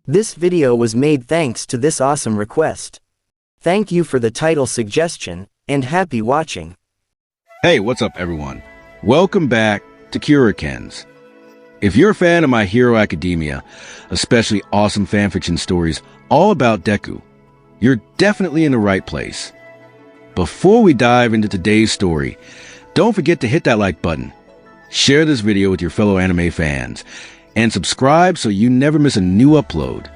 This video was made thanks to this awesome request. Thank you for the title suggestion, and happy watching. Hey, what's up everyone? Welcome back to Quirkless. If you're a fan of My Hero Academia, especially awesome fanfiction stories all about Deku, you're definitely in the right place. Before we dive into today's story, don't forget to hit that like button, share this video with your fellow anime fans, and subscribe so you never miss a new upload.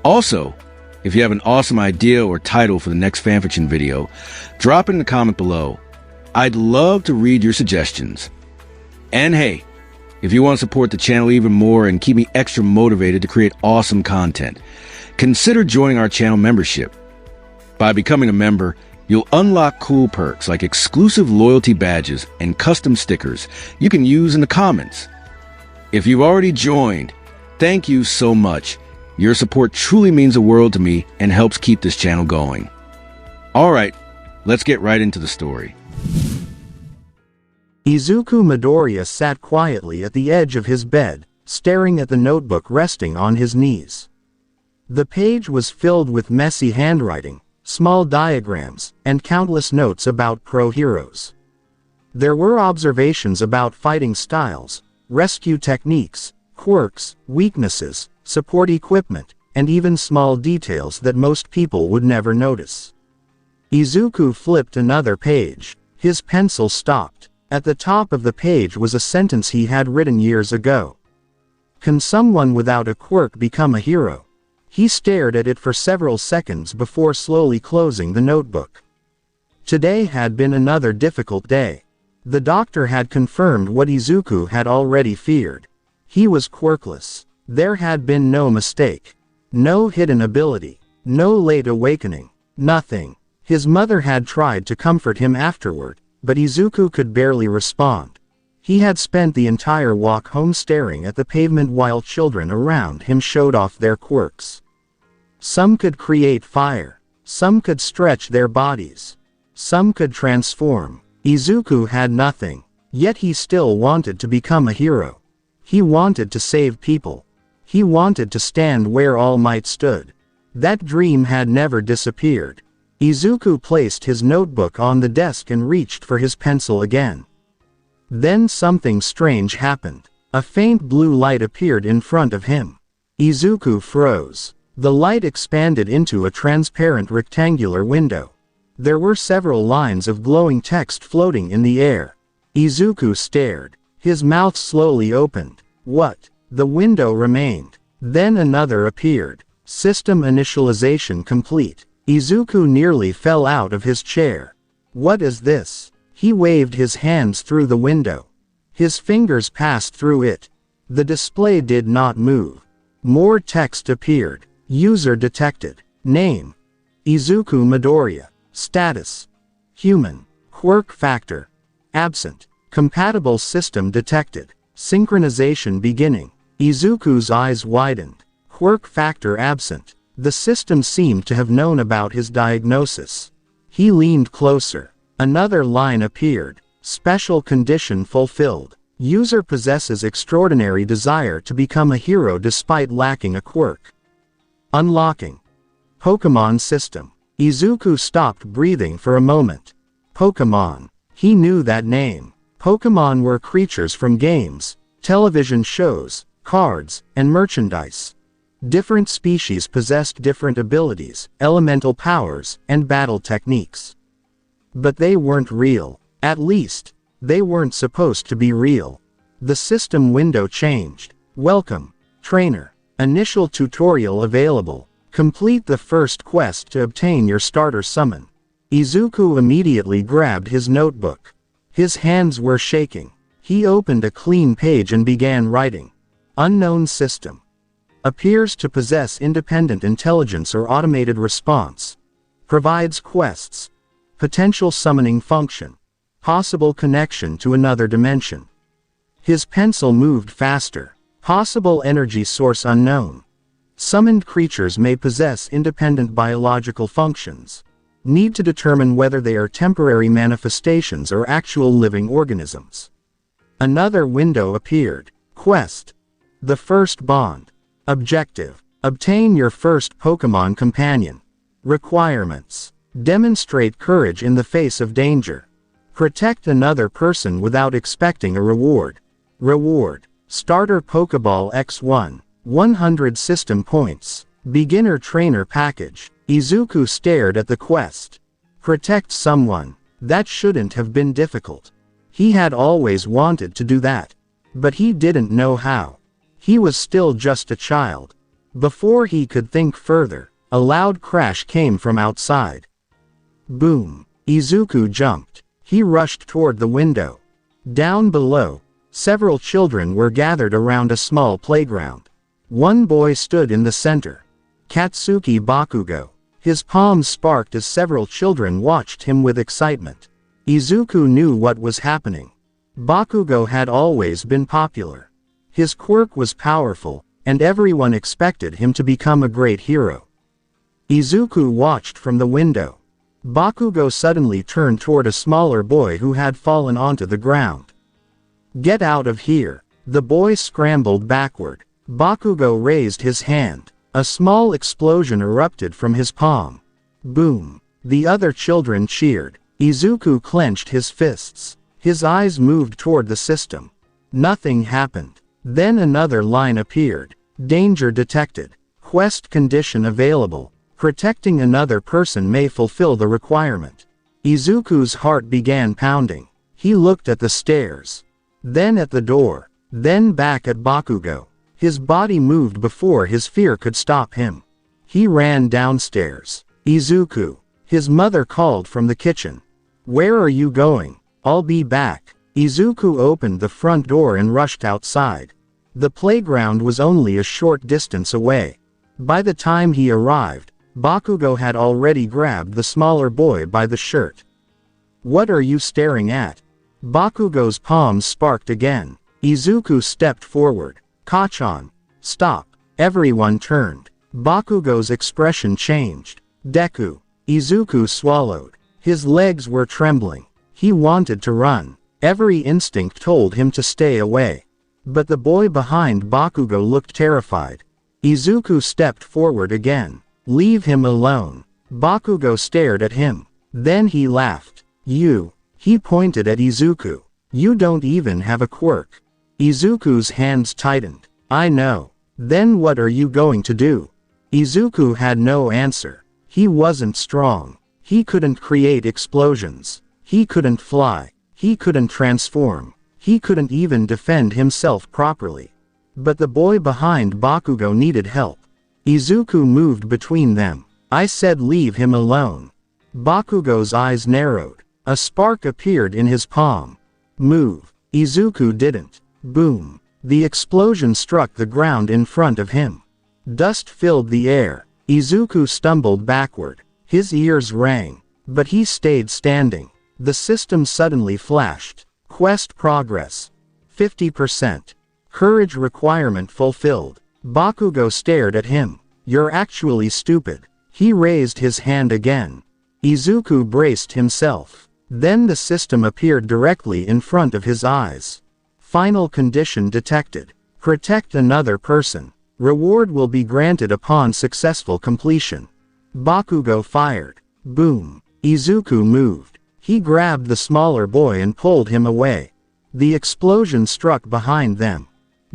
Also, if you have an awesome idea or title for the next fanfiction video, drop it in the comment below. I'd love to read your suggestions. And hey, if you want to support the channel even more and keep me extra motivated to create awesome content, consider joining our channel membership. By becoming a member, you'll unlock cool perks like exclusive loyalty badges and custom stickers you can use in the comments. If you've already joined, thank you so much. Your support truly means the world to me and helps keep this channel going. Alright, let's get right into the story. Izuku Midoriya sat quietly at the edge of his bed, staring at the notebook resting on his knees. The page was filled with messy handwriting, small diagrams, and countless notes about pro heroes. There were observations about fighting styles, rescue techniques, quirks, weaknesses, support equipment, and even small details that most people would never notice. Izuku flipped another page. His pencil stopped. At the top of the page was a sentence he had written years ago. Can someone without a quirk become a hero? He stared at it for several seconds before slowly closing the notebook. Today had been another difficult day. The doctor had confirmed what Izuku had already feared. He was quirkless. There had been no mistake. No hidden ability. No late awakening. Nothing. His mother had tried to comfort him afterward, but Izuku could barely respond. He had spent the entire walk home staring at the pavement while children around him showed off their quirks. Some could create fire. Some could stretch their bodies. Some could transform. Izuku had nothing, yet he still wanted to become a hero. He wanted to save people. He wanted to stand where All Might stood. That dream had never disappeared. Izuku placed his notebook on the desk and reached for his pencil again. Then something strange happened. A faint blue light appeared in front of him. Izuku froze. The light expanded into a transparent rectangular window. There were several lines of glowing text floating in the air. Izuku stared. His mouth slowly opened. What? The window remained. Then another appeared. System initialization complete. Izuku nearly fell out of his chair. What is this? He waved his hands through the window. His fingers passed through it. The display did not move. More text appeared. User detected. Name: Izuku Midoriya. Status: human. Quirk factor: absent. Compatible system detected. Synchronization beginning. Izuku's eyes widened. Quirk factor absent. The system seemed to have known about his diagnosis. He leaned closer. Another line appeared. Special condition fulfilled. User possesses extraordinary desire to become a hero despite lacking a quirk. Unlocking. Pokémon System. Izuku stopped breathing for a moment. Pokémon. He knew that name. Pokémon were creatures from games, television shows, cards, and merchandise. Different species possessed different abilities, elemental powers, and battle techniques. But they weren't real. At least, they weren't supposed to be real. The system window changed. Welcome, trainer. Initial tutorial available. Complete the first quest to obtain your starter summon. Izuku immediately grabbed his notebook. His hands were shaking. He opened a clean page and began writing. Unknown system. Appears to possess independent intelligence or automated response. Provides quests. Potential summoning function. Possible connection to another dimension. His pencil moved faster. Possible energy source unknown. Summoned creatures may possess independent biological functions. Need to determine whether they are temporary manifestations or actual living organisms. Another window appeared. Quest. The first bond. Objective. Obtain your first Pokémon companion. Requirements. Demonstrate courage in the face of danger. Protect another person without expecting a reward. Reward. Starter Pokeball X1. 100 system points. Beginner Trainer Package. Izuku stared at the quest. Protect someone. That shouldn't have been difficult. He had always wanted to do that. But he didn't know how. He was still just a child. Before he could think further, a loud crash came from outside. Boom. Izuku jumped. He rushed toward the window. Down below, several children were gathered around a small playground. One boy stood in the center. Katsuki Bakugo. His palms sparked as several children watched him with excitement. Izuku knew what was happening. Bakugo had always been popular. His quirk was powerful, and everyone expected him to become a great hero. Izuku watched from the window. Bakugo suddenly turned toward a smaller boy who had fallen onto the ground. Get out of here! The boy scrambled backward. Bakugo raised his hand. A small explosion erupted from his palm. Boom! The other children cheered. Izuku clenched his fists. His eyes moved toward the system. Nothing happened. Then another line appeared. Danger detected. Quest condition available. Protecting another person may fulfill the requirement. Izuku's heart began pounding. He looked at the stairs. Then at the door. Then back at Bakugo. His body moved before his fear could stop him. He ran downstairs. Izuku. His mother called from the kitchen. Where are you going? I'll be back. Izuku opened the front door and rushed outside. The playground was only a short distance away. By the time he arrived, Bakugo had already grabbed the smaller boy by the shirt. What are you staring at? Bakugo's palms sparked again. Izuku stepped forward. Kachan. Stop. Everyone turned. Bakugo's expression changed. Deku. Izuku swallowed. His legs were trembling. He wanted to run. Every instinct told him to stay away. But the boy behind Bakugo looked terrified. Izuku stepped forward again. Leave him alone. Bakugo stared at him. Then he laughed. You. He pointed at Izuku. You don't even have a quirk. Izuku's hands tightened. I know. Then what are you going to do? Izuku had no answer. He wasn't strong. He couldn't create explosions. He couldn't fly. He couldn't transform. He couldn't even defend himself properly. But the boy behind Bakugo needed help. Izuku moved between them. I said leave him alone. Bakugo's eyes narrowed. A spark appeared in his palm. Move. Izuku didn't. Boom. The explosion struck the ground in front of him. Dust filled the air. Izuku stumbled backward. His ears rang. But he stayed standing. The system suddenly flashed. Quest progress. 50%. Courage requirement fulfilled. Bakugo stared at him. You're actually stupid. He raised his hand again. Izuku braced himself. Then the system appeared directly in front of his eyes. Final condition detected. Protect another person. Reward will be granted upon successful completion. Bakugo fired. Boom. Izuku moved. He grabbed the smaller boy and pulled him away. The explosion struck behind them.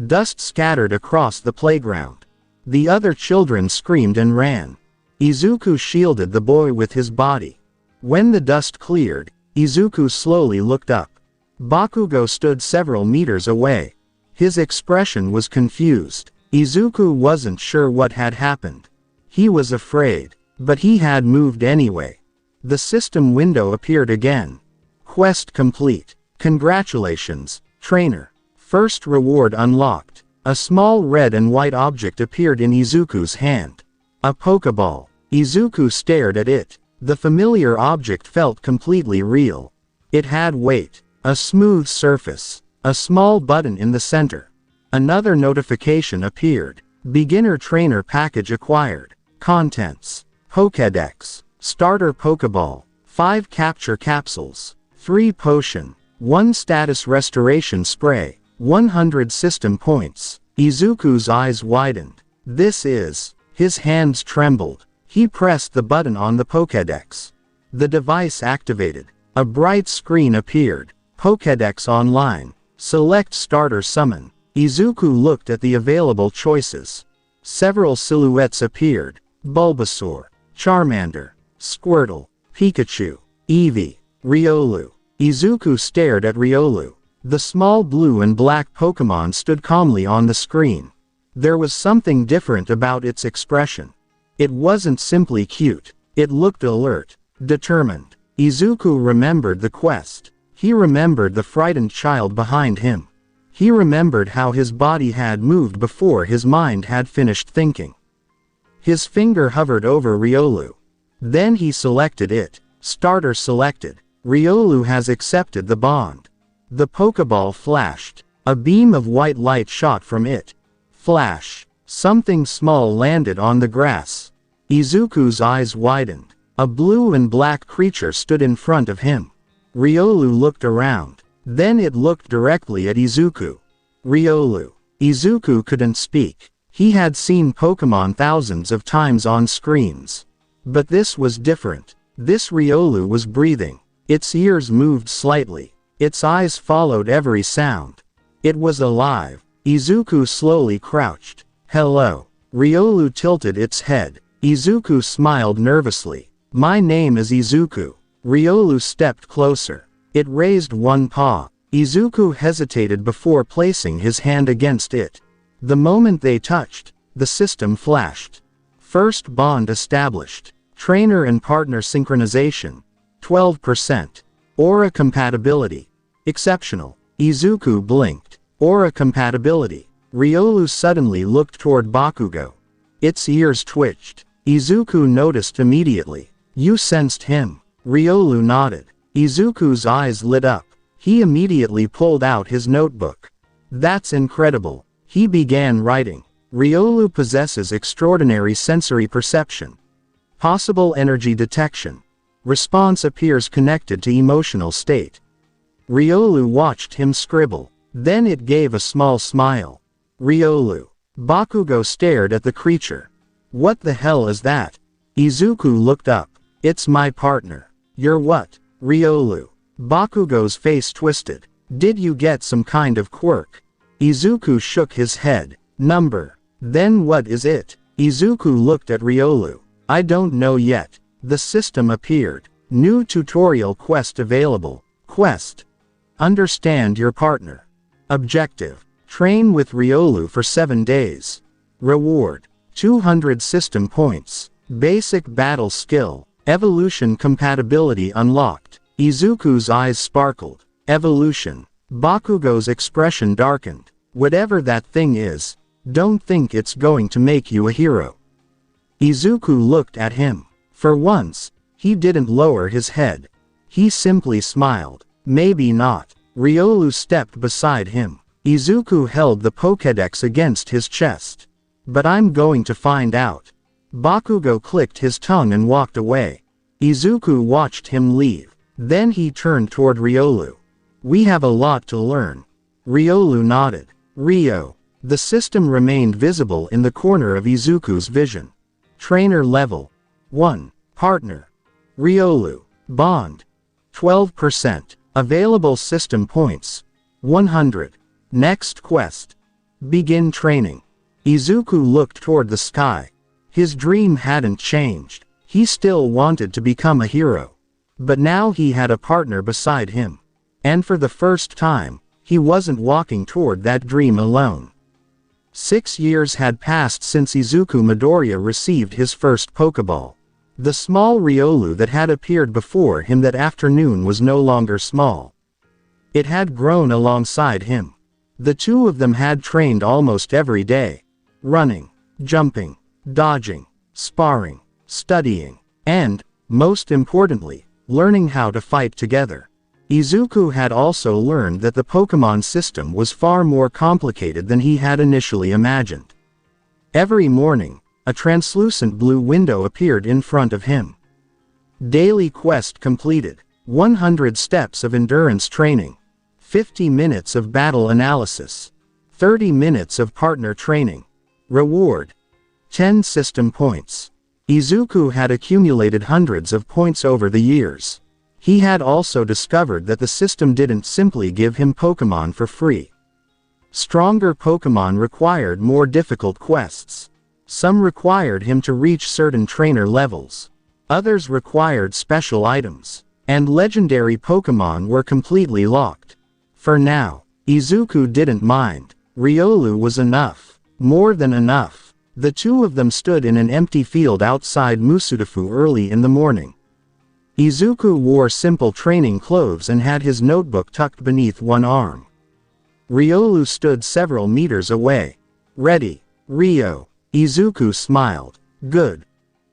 Dust scattered across the playground. The other children screamed and ran. Izuku shielded the boy with his body. When the dust cleared, Izuku slowly looked up. Bakugo stood several meters away. His expression was confused. Izuku wasn't sure what had happened. He was afraid, but he had moved anyway. The system window appeared again. Quest complete. Congratulations, trainer. First reward unlocked. A small red and white object appeared in Izuku's hand. A Pokeball. Izuku stared at it. The familiar object felt completely real. It had weight. A smooth surface. A small button in the center. Another notification appeared. Beginner Trainer Package acquired. Contents. Pokédex. Starter Pokeball. 5 Capture Capsules. 3 Potion. 1 Status Restoration Spray. 100 System Points. Izuku's eyes widened. This is His hands trembled. He pressed the button on the Pokédex. The device activated. A bright screen appeared. Pokédex online. Select starter summon. Izuku looked at the available choices. Several silhouettes appeared. Bulbasaur, Charmander, Squirtle, Pikachu, Eevee, Riolu. Izuku stared at Riolu. The small blue and black Pokémon stood calmly on the screen. There was something different about its expression. It wasn't simply cute. It looked alert, determined. Izuku remembered the quest. He remembered the frightened child behind him. He remembered how his body had moved before his mind had finished thinking. His finger hovered over Riolu. Then he selected it. Starter selected. Riolu has accepted the bond. The Pokeball flashed. A beam of white light shot from it. Flash. Something small landed on the grass. Izuku's eyes widened. A blue and black creature stood in front of him. Riolu looked around. Then it looked directly at Izuku. Riolu. Izuku couldn't speak. He had seen Pokémon thousands of times on screens. But this was different. This Riolu was breathing. Its ears moved slightly. Its eyes followed every sound. It was alive. Izuku slowly crouched. Hello. Riolu tilted its head. Izuku smiled nervously. My name is Izuku. Riolu stepped closer. It raised one paw. Izuku hesitated before placing his hand against it. The moment they touched, the system flashed. First bond established. Trainer and partner synchronization. 12%. Aura compatibility. Exceptional. Izuku blinked. Aura compatibility. Riolu suddenly looked toward Bakugo. Its ears twitched. Izuku noticed immediately. You sensed him. Riolu nodded. Izuku's eyes lit up. He immediately pulled out his notebook. That's incredible. He began writing. Riolu possesses extraordinary sensory perception. Possible energy detection. Response appears connected to emotional state. Riolu watched him scribble. Then it gave a small smile. Riolu. Bakugo stared at the creature. What the hell is that? Izuku looked up. It's my partner. You're what? Riolu. Bakugo's face twisted. Did you get some kind of quirk? Izuku shook his head. Number. Then what is it? Izuku looked at Riolu. I don't know yet. The system appeared. New tutorial quest available. Quest. Understand your partner. Objective. Train with Riolu for 7 days. Reward. 200 system points. Basic battle skill. Evolution compatibility unlocked. Izuku's eyes sparkled. Evolution. Bakugo's expression darkened. Whatever that thing is, don't think it's going to make you a hero. Izuku looked at him. For once, he didn't lower his head. He simply smiled. Maybe not. Riolu stepped beside him. Izuku held the Pokédex against his chest. But I'm going to find out. Bakugo clicked his tongue and walked away. Izuku watched him leave. Then he turned toward Riolu. We have a lot to learn. Riolu nodded. Rio. The system remained visible in the corner of Izuku's vision. Trainer level. 1. Partner. Riolu. Bond. 12%. Available system points. 100. Next quest. Begin training. Izuku looked toward the sky. His dream hadn't changed. He still wanted to become a hero. But now he had a partner beside him. And for the first time, he wasn't walking toward that dream alone. 6 years had passed since Izuku Midoriya received his first Pokeball. The small Riolu that had appeared before him that afternoon was no longer small. It had grown alongside him. The two of them had trained almost every day. Running, jumping, dodging, sparring, studying, and, most importantly, learning how to fight together. Izuku had also learned that the Pokémon system was far more complicated than he had initially imagined. Every morning, a translucent blue window appeared in front of him. Daily quest completed. 100 steps of endurance training. 50 minutes of battle analysis. 30 minutes of partner training. Reward. 10 system points. Izuku had accumulated hundreds of points over the years. He had also discovered that the system didn't simply give him Pokémon for free. Stronger Pokémon required more difficult quests. Some required him to reach certain trainer levels. Others required special items. And legendary Pokémon were completely locked. For now, Izuku didn't mind. Riolu was enough. More than enough. The two of them stood in an empty field outside Musutafu early in the morning. Izuku wore simple training clothes and had his notebook tucked beneath one arm. Riolu stood several meters away. Ready, Rio. Izuku smiled. Good.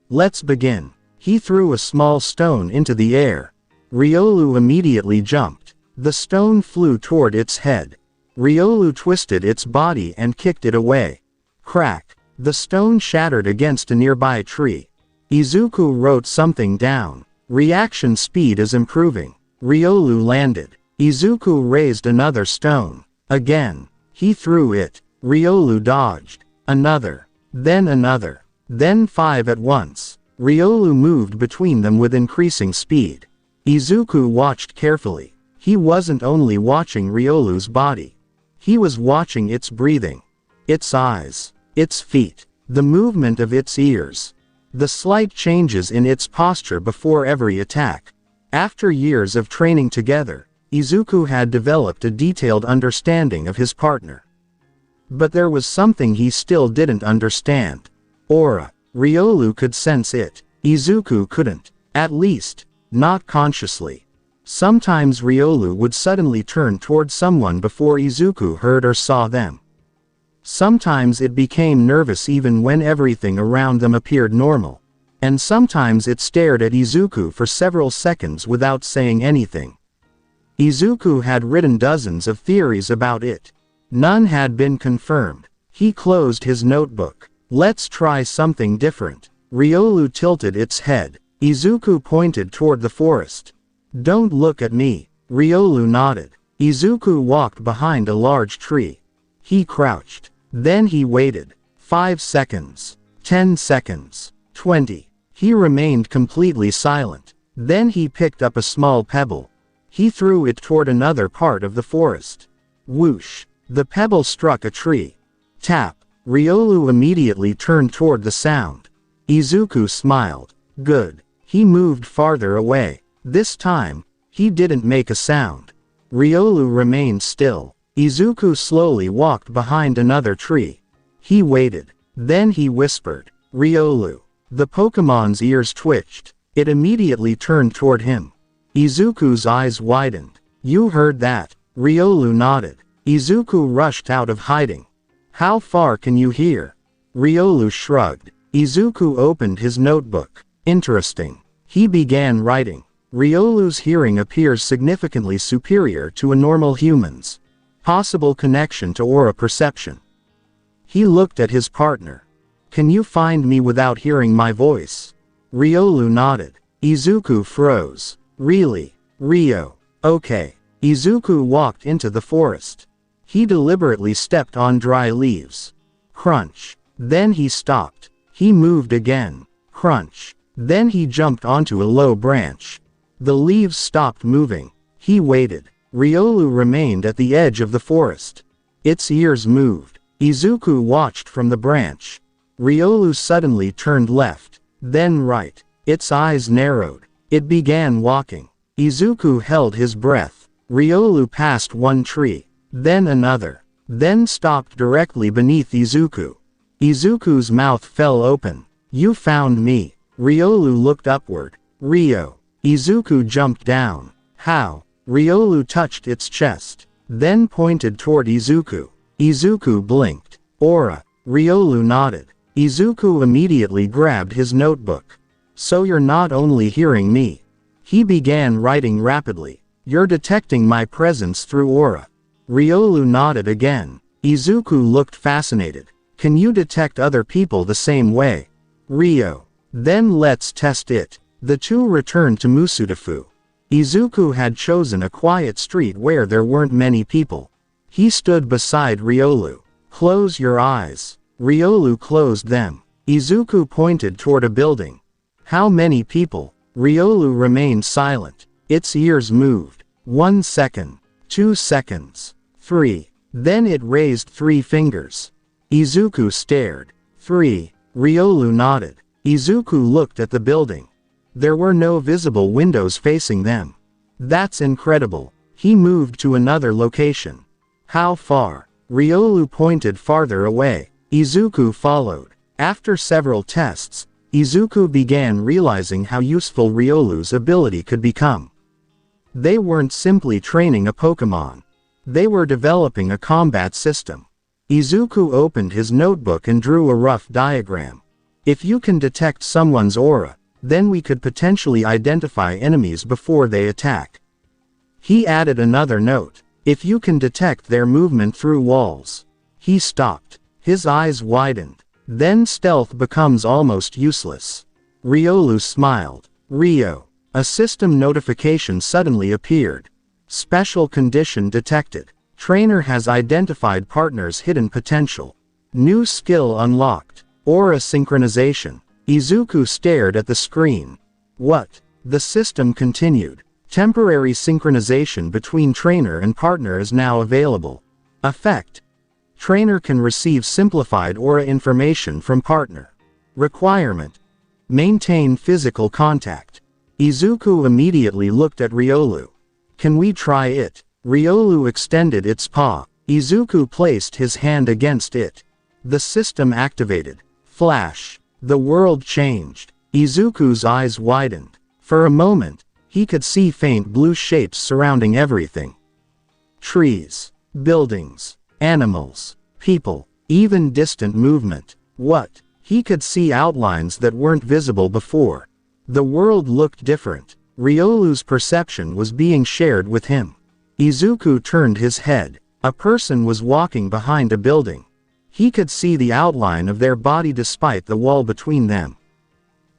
Let's begin. He threw a small stone into the air. Riolu immediately jumped. The stone flew toward its head. Riolu twisted its body and kicked it away. Crack. The stone shattered against a nearby tree. Izuku wrote something down. Reaction speed is improving. Riolu landed. Izuku raised another stone. Again. He threw it. Riolu dodged. Another. Then another. Then 5 at once. Riolu moved between them with increasing speed. Izuku watched carefully. He wasn't only watching Riolu's body. He was watching its breathing. Its eyes. Its feet. The movement of its ears. The slight changes in its posture before every attack. After years of training together, Izuku had developed a detailed understanding of his partner. But there was something he still didn't understand. Aura. Riolu could sense it. Izuku couldn't. At least, not consciously. Sometimes Riolu would suddenly turn toward someone before Izuku heard or saw them. Sometimes it became nervous even when everything around them appeared normal. And sometimes it stared at Izuku for several seconds without saying anything. Izuku had written dozens of theories about it. None had been confirmed. He closed his notebook. Let's try something different. Riolu tilted its head. Izuku pointed toward the forest. Don't look at me. Riolu nodded. Izuku walked behind a large tree. He crouched. Then he waited. 5 seconds. 10 seconds. 20. He remained completely silent. Then he picked up a small pebble. He threw it toward another part of the forest. Whoosh. The pebble struck a tree. Tap. Riolu immediately turned toward the sound. Izuku smiled. Good. He moved farther away. This time, he didn't make a sound. Riolu remained still. Izuku slowly walked behind another tree. He waited. Then he whispered, Riolu. The Pokemon's ears twitched. It immediately turned toward him. Izuku's eyes widened. You heard that? Riolu nodded. Izuku rushed out of hiding. How far can you hear? Riolu shrugged. Izuku opened his notebook. Interesting. He began writing. Riolu's hearing appears significantly superior to a normal human's. Possible connection to aura perception. He looked at his partner. Can you find me without hearing my voice? Riolu nodded. Izuku froze. Really? Rio. Okay. Izuku walked into the forest. He deliberately stepped on dry leaves. Crunch. Then he stopped. He moved again. Crunch. Then he jumped onto a low branch. The leaves stopped moving. He waited. Riolu remained at the edge of the forest. Its ears moved. Izuku watched from the branch. Riolu suddenly turned left. Then right. Its eyes narrowed. It began walking. Izuku held his breath. Riolu passed one tree. Then another. Then stopped directly beneath Izuku. Izuku's mouth fell open. You found me. Riolu looked upward. Rio. Izuku jumped down. How? Riolu touched its chest. Then pointed toward Izuku. Izuku blinked. Aura. Riolu nodded. Izuku immediately grabbed his notebook. So you're not only hearing me. He began writing rapidly. You're detecting my presence through aura. Riolu nodded again. Izuku looked fascinated. Can you detect other people the same way? Rio. Then let's test it. The two returned to Musutafu. Izuku had chosen a quiet street where there weren't many people. He stood beside Riolu. Close your eyes. Riolu closed them. Izuku pointed toward a building. How many people? Riolu remained silent. Its ears moved. 1 second. 2 seconds. 3. Then it raised 3 fingers. Izuku stared. 3. Riolu nodded. Izuku looked at the building. There were no visible windows facing them. That's incredible. He moved to another location. How far? Riolu pointed farther away. Izuku followed. After several tests, Izuku began realizing how useful Riolu's ability could become. They weren't simply training a Pokémon. They were developing a combat system. Izuku opened his notebook and drew a rough diagram. If you can detect someone's aura, then we could potentially identify enemies before they attack. He added another note. If you can detect their movement through walls. He stopped. His eyes widened. Then stealth becomes almost useless. Riolu smiled. Rio. A system notification suddenly appeared. Special condition detected. Trainer has identified partner's hidden potential. New skill unlocked. Aura synchronization. Izuku stared at the screen. What? The system continued. Temporary synchronization between trainer and partner is now available. Effect. Trainer can receive simplified aura information from partner. Requirement. Maintain physical contact. Izuku immediately looked at Riolu. Can we try it? Riolu extended its paw. Izuku placed his hand against it. The system activated. Flash. The world changed. Izuku's eyes widened. For a moment, he could see faint blue shapes surrounding everything. Trees. Buildings. Animals. People. Even distant movement. What? He could see outlines that weren't visible before. The world looked different. Riolu's perception was being shared with him. Izuku turned his head. A person was walking behind a building. He could see the outline of their body despite the wall between them.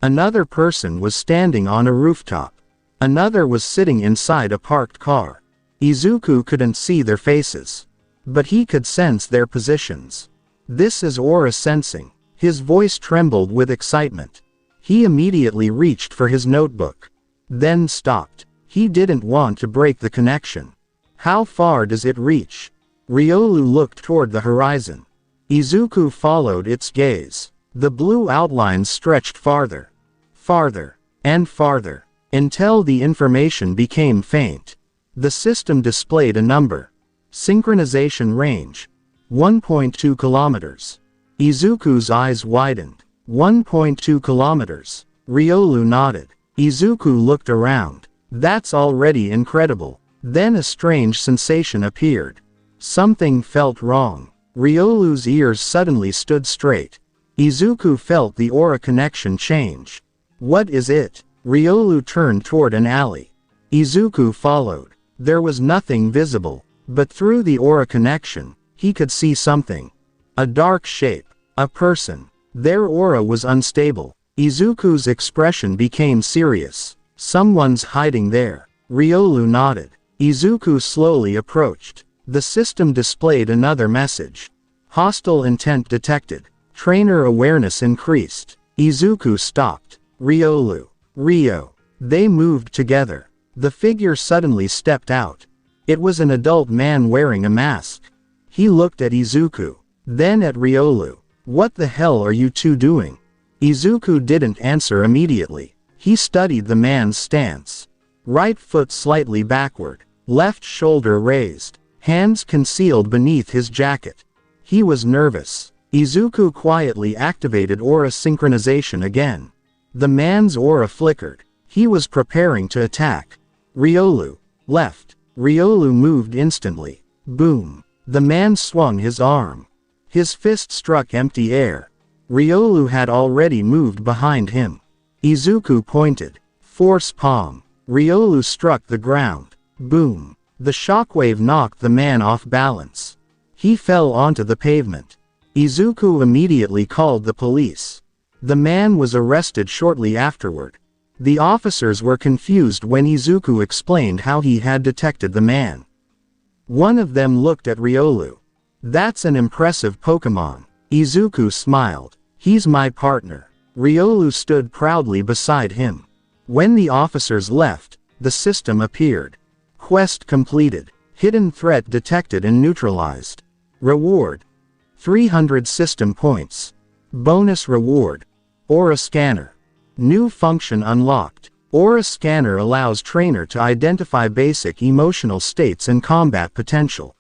Another person was standing on a rooftop. Another was sitting inside a parked car. Izuku couldn't see their faces. But he could sense their positions. This is aura sensing. His voice trembled with excitement. He immediately reached for his notebook. Then stopped. He didn't want to break the connection. How far does it reach? Riolu looked toward the horizon. Izuku followed its gaze. The blue outlines stretched farther. Farther. And farther. Until the information became faint. The system displayed a number. Synchronization range. 1.2 kilometers. Izuku's eyes widened. 1.2 kilometers. Riolu nodded. Izuku looked around. That's already incredible. Then a strange sensation appeared. Something felt wrong. Riolu's ears suddenly stood straight. Izuku felt the aura connection change. What is it? Riolu turned toward an alley. Izuku followed. There was nothing visible, but through the aura connection, he could see something. A dark shape. A person. Their aura was unstable. Izuku's expression became serious. Someone's hiding there. Riolu nodded. Izuku slowly approached. The system displayed another message. Hostile intent detected. Trainer awareness increased. Izuku stopped. Riolu. Rio. They moved together. The figure suddenly stepped out. It was an adult man wearing a mask. He looked at Izuku. Then at Riolu. What the hell are you two doing? Izuku didn't answer immediately. He studied the man's stance. Right foot slightly backward. Left shoulder raised. Hands concealed beneath his jacket. He was nervous. Izuku quietly activated aura synchronization again. The man's aura flickered. He was preparing to attack. Riolu. Left. Riolu moved instantly. Boom. The man swung his arm. His fist struck empty air. Riolu had already moved behind him. Izuku pointed. Force palm. Riolu struck the ground. Boom. The shockwave knocked the man off balance. He fell onto the pavement. Izuku immediately called the police. The man was arrested shortly afterward. The officers were confused when Izuku explained how he had detected the man. One of them looked at Riolu. That's an impressive Pokémon. Izuku smiled. He's my partner. Riolu stood proudly beside him. When the officers left, the system appeared. Quest completed. Hidden threat detected and neutralized. Reward: 300 system points. Bonus reward: Aura Scanner. New function unlocked. Aura Scanner allows trainer to identify basic emotional states and combat potential.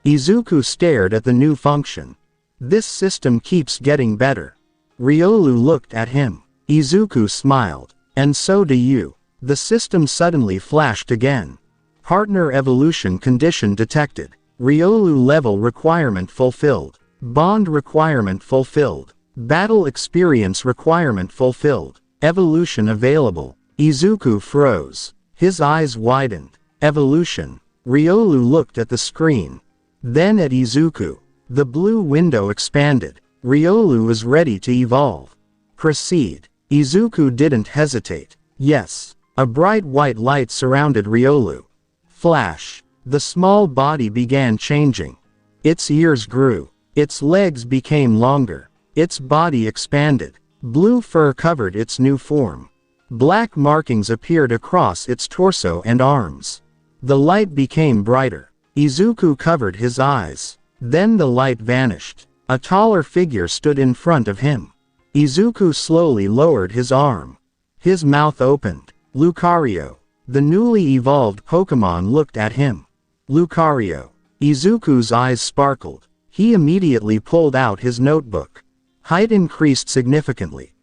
Izuku stared at the new function. This system keeps getting better. Riolu looked at him. Izuku smiled. And so do you. The system suddenly flashed again. Partner evolution condition detected. Riolu level requirement fulfilled. Bond requirement fulfilled. Battle experience requirement fulfilled. Evolution available. Izuku froze. His eyes widened. Evolution. Riolu looked at the screen. Then at Izuku. The blue window expanded. Riolu was ready to evolve. Proceed. Izuku didn't hesitate. Yes. A bright white light surrounded Riolu. Flash. The small body began changing. Its ears grew. Its legs became longer. Its body expanded. Blue fur covered its new form. Black markings appeared across its torso and arms. The light became brighter. Izuku covered his eyes. Then the light vanished. A taller figure stood in front of him. Izuku slowly lowered his arm. His mouth opened. Lucario. The newly evolved Pokémon looked at him. Lucario. Izuku's eyes sparkled. He immediately pulled out his notebook. Height increased significantly.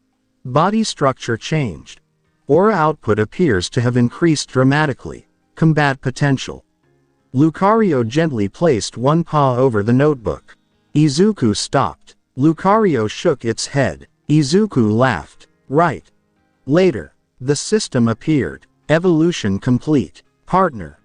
Body structure changed. Aura output appears to have increased dramatically. Combat potential. Lucario gently placed one paw over the notebook. Izuku stopped. Lucario shook its head. Izuku laughed. Right. Later. The system appeared. Evolution complete. Partner.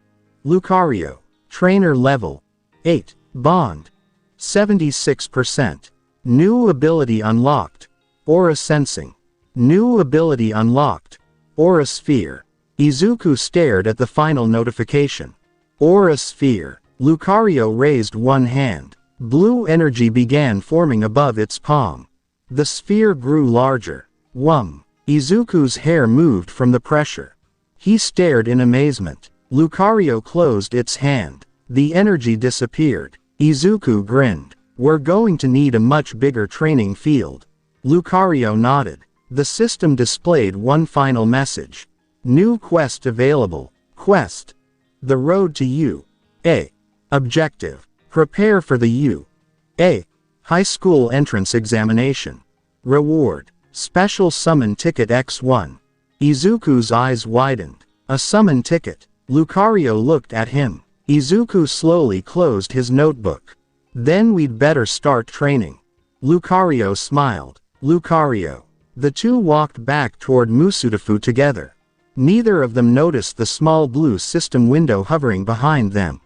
Lucario. Trainer level 8. Bond 76%. New ability unlocked. Aura Sensing. New ability unlocked. Aura Sphere. Izuku stared at the final notification. Aura Sphere. Lucario raised one hand. Blue energy began forming above its palm. The sphere grew larger. Whum. Izuku's hair moved from the pressure. He stared in amazement. Lucario closed its hand. The energy disappeared. Izuku grinned. We're going to need a much bigger training field. Lucario nodded. The system displayed one final message. New quest available. Quest. The road to U.A. Objective. Prepare for the U.A. High School Entrance Examination. Reward. Special Summon Ticket X1. Izuku's eyes widened. A summon ticket. Lucario looked at him. Izuku slowly closed his notebook. Then we'd better start training. Lucario smiled. Lucario. The two walked back toward Musudafu together. Neither of them noticed the small blue system window hovering behind them.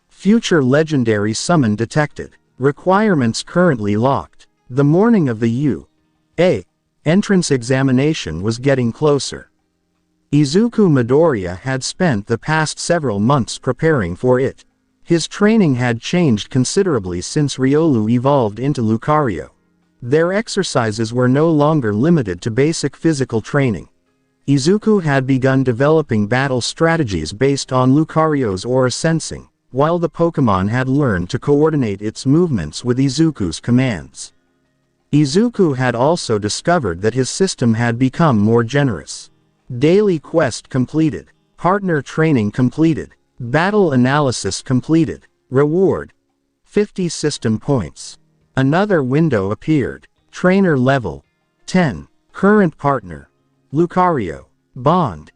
Future legendary summon detected. Requirements currently locked. The morning of the U.A. entrance examination was getting closer. Izuku Midoriya had spent the past several months preparing for it. His training had changed considerably since Riolu evolved into Lucario. Their exercises were no longer limited to basic physical training. Izuku had begun developing battle strategies based on Lucario's aura sensing, while the Pokémon had learned to coordinate its movements with Izuku's commands. Izuku had also discovered that his system had become more generous. Daily quest completed. Partner training completed. Battle analysis completed. Reward. 50 system points. Another window appeared. Trainer level 10. Current partner. Lucario. Bond.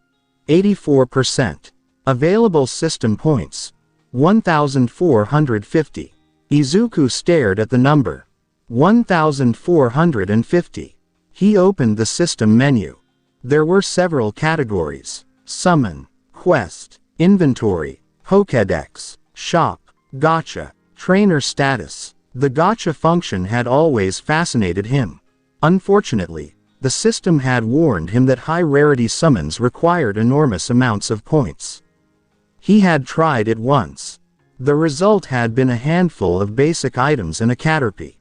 84%. Available system points. 1,450. Izuku stared at the number. 1,450. He opened the system menu. There were several categories. Summon. Quest. Inventory. Pokédex. Shop. Gacha. Trainer status. The gacha function had always fascinated him. Unfortunately, the system had warned him that high-rarity summons required enormous amounts of points. He had tried it once. The result had been a handful of basic items and a Caterpie.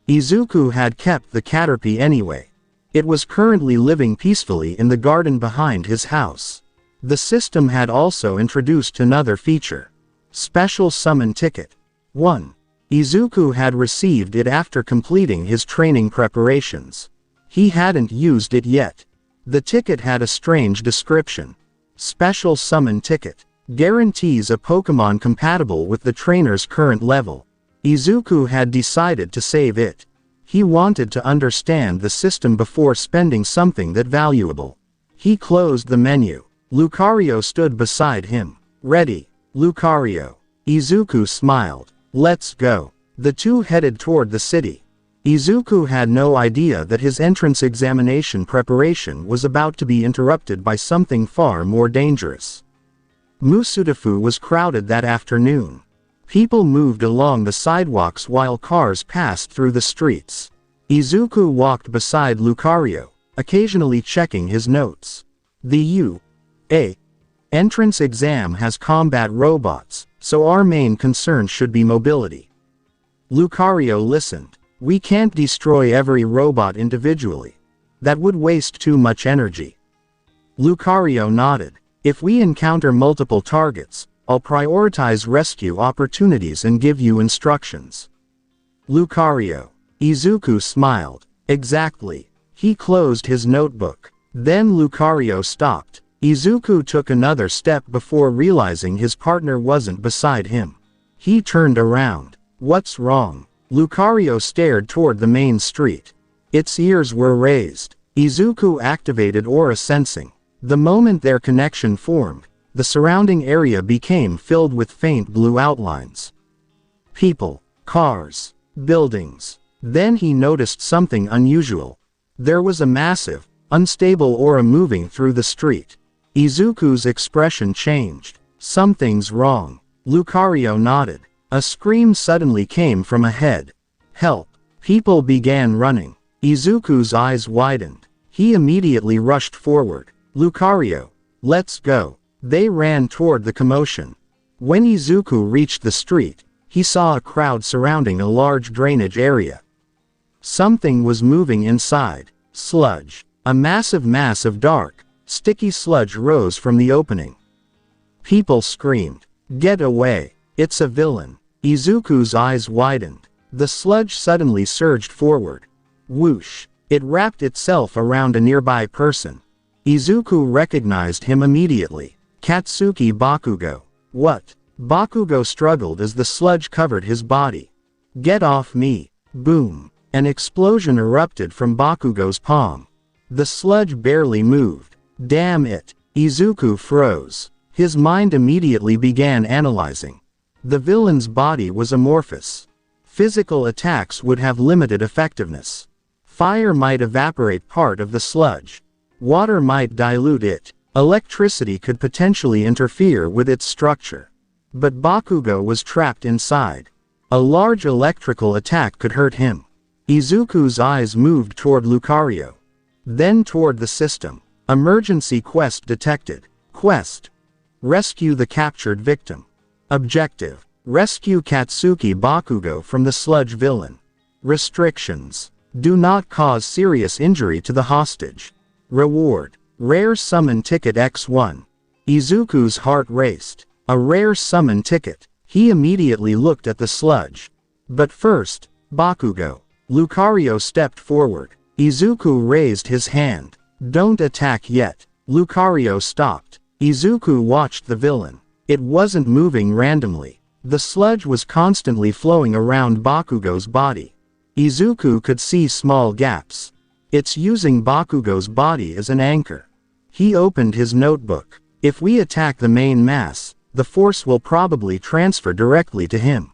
Izuku had kept the Caterpie anyway. It was currently living peacefully in the garden behind his house. The system had also introduced another feature. Special Summon Ticket. 1. Izuku had received it after completing his training preparations. He hadn't used it yet. The ticket had a strange description. Special Summon Ticket. Guarantees a Pokémon compatible with the trainer's current level. Izuku had decided to save it. He wanted to understand the system before spending something that valuable. He closed the menu. Lucario stood beside him. Ready, Lucario. Izuku smiled. Let's go. The two headed toward the city. Izuku had no idea that his entrance examination preparation was about to be interrupted by something far more dangerous. Musutafu was crowded that afternoon. People moved along the sidewalks while cars passed through the streets. Izuku walked beside Lucario, occasionally checking his notes. The U.A. entrance exam has combat robots, so our main concern should be mobility. Lucario listened. We can't destroy every robot individually. That would waste too much energy. Lucario nodded. If we encounter multiple targets, I'll prioritize rescue opportunities and give you instructions. Lucario. Izuku smiled. Exactly. He closed his notebook. Then Lucario stopped. Izuku took another step before realizing his partner wasn't beside him. He turned around. What's wrong? Lucario stared toward the main street. Its ears were raised. Izuku activated aura sensing. The moment their connection formed, the surrounding area became filled with faint blue outlines. People, cars, buildings. Then he noticed something unusual. There was a massive, unstable aura moving through the street. Izuku's expression changed. Something's wrong. Lucario nodded. A scream suddenly came from ahead. Help! People began running. Izuku's eyes widened. He immediately rushed forward. Lucario, let's go. They ran toward the commotion. When Izuku reached the street, he saw a crowd surrounding a large drainage area. Something was moving inside. Sludge. A massive mass of dark, sticky sludge rose from the opening. People screamed. Get away. It's a villain. Izuku's eyes widened. The sludge suddenly surged forward. Whoosh. It wrapped itself around a nearby person. Izuku recognized him immediately. Katsuki Bakugo. What? Bakugo struggled as the sludge covered his body. Get off me. Boom. An explosion erupted from Bakugo's palm. The sludge barely moved. Damn it. Izuku froze. His mind immediately began analyzing. The villain's body was amorphous. Physical attacks would have limited effectiveness. Fire might evaporate part of the sludge. Water might dilute it. Electricity could potentially interfere with its structure. But Bakugo was trapped inside. A large electrical attack could hurt him. Izuku's eyes moved toward Lucario. Then toward the system. Emergency quest detected. Quest. Rescue the captured victim. Objective. Rescue Katsuki Bakugo from the sludge villain. Restrictions. Do not cause serious injury to the hostage. Reward. Rare Summon Ticket X1. Izuku's heart raced. A rare summon ticket. He immediately looked at the sludge. But first, Bakugo. Lucario stepped forward. Izuku raised his hand. Don't attack yet. Lucario stopped. Izuku watched the villain. It wasn't moving randomly. The sludge was constantly flowing around Bakugo's body. Izuku could see small gaps. It's using Bakugo's body as an anchor. He opened his notebook. If we attack the main mass, the force will probably transfer directly to him.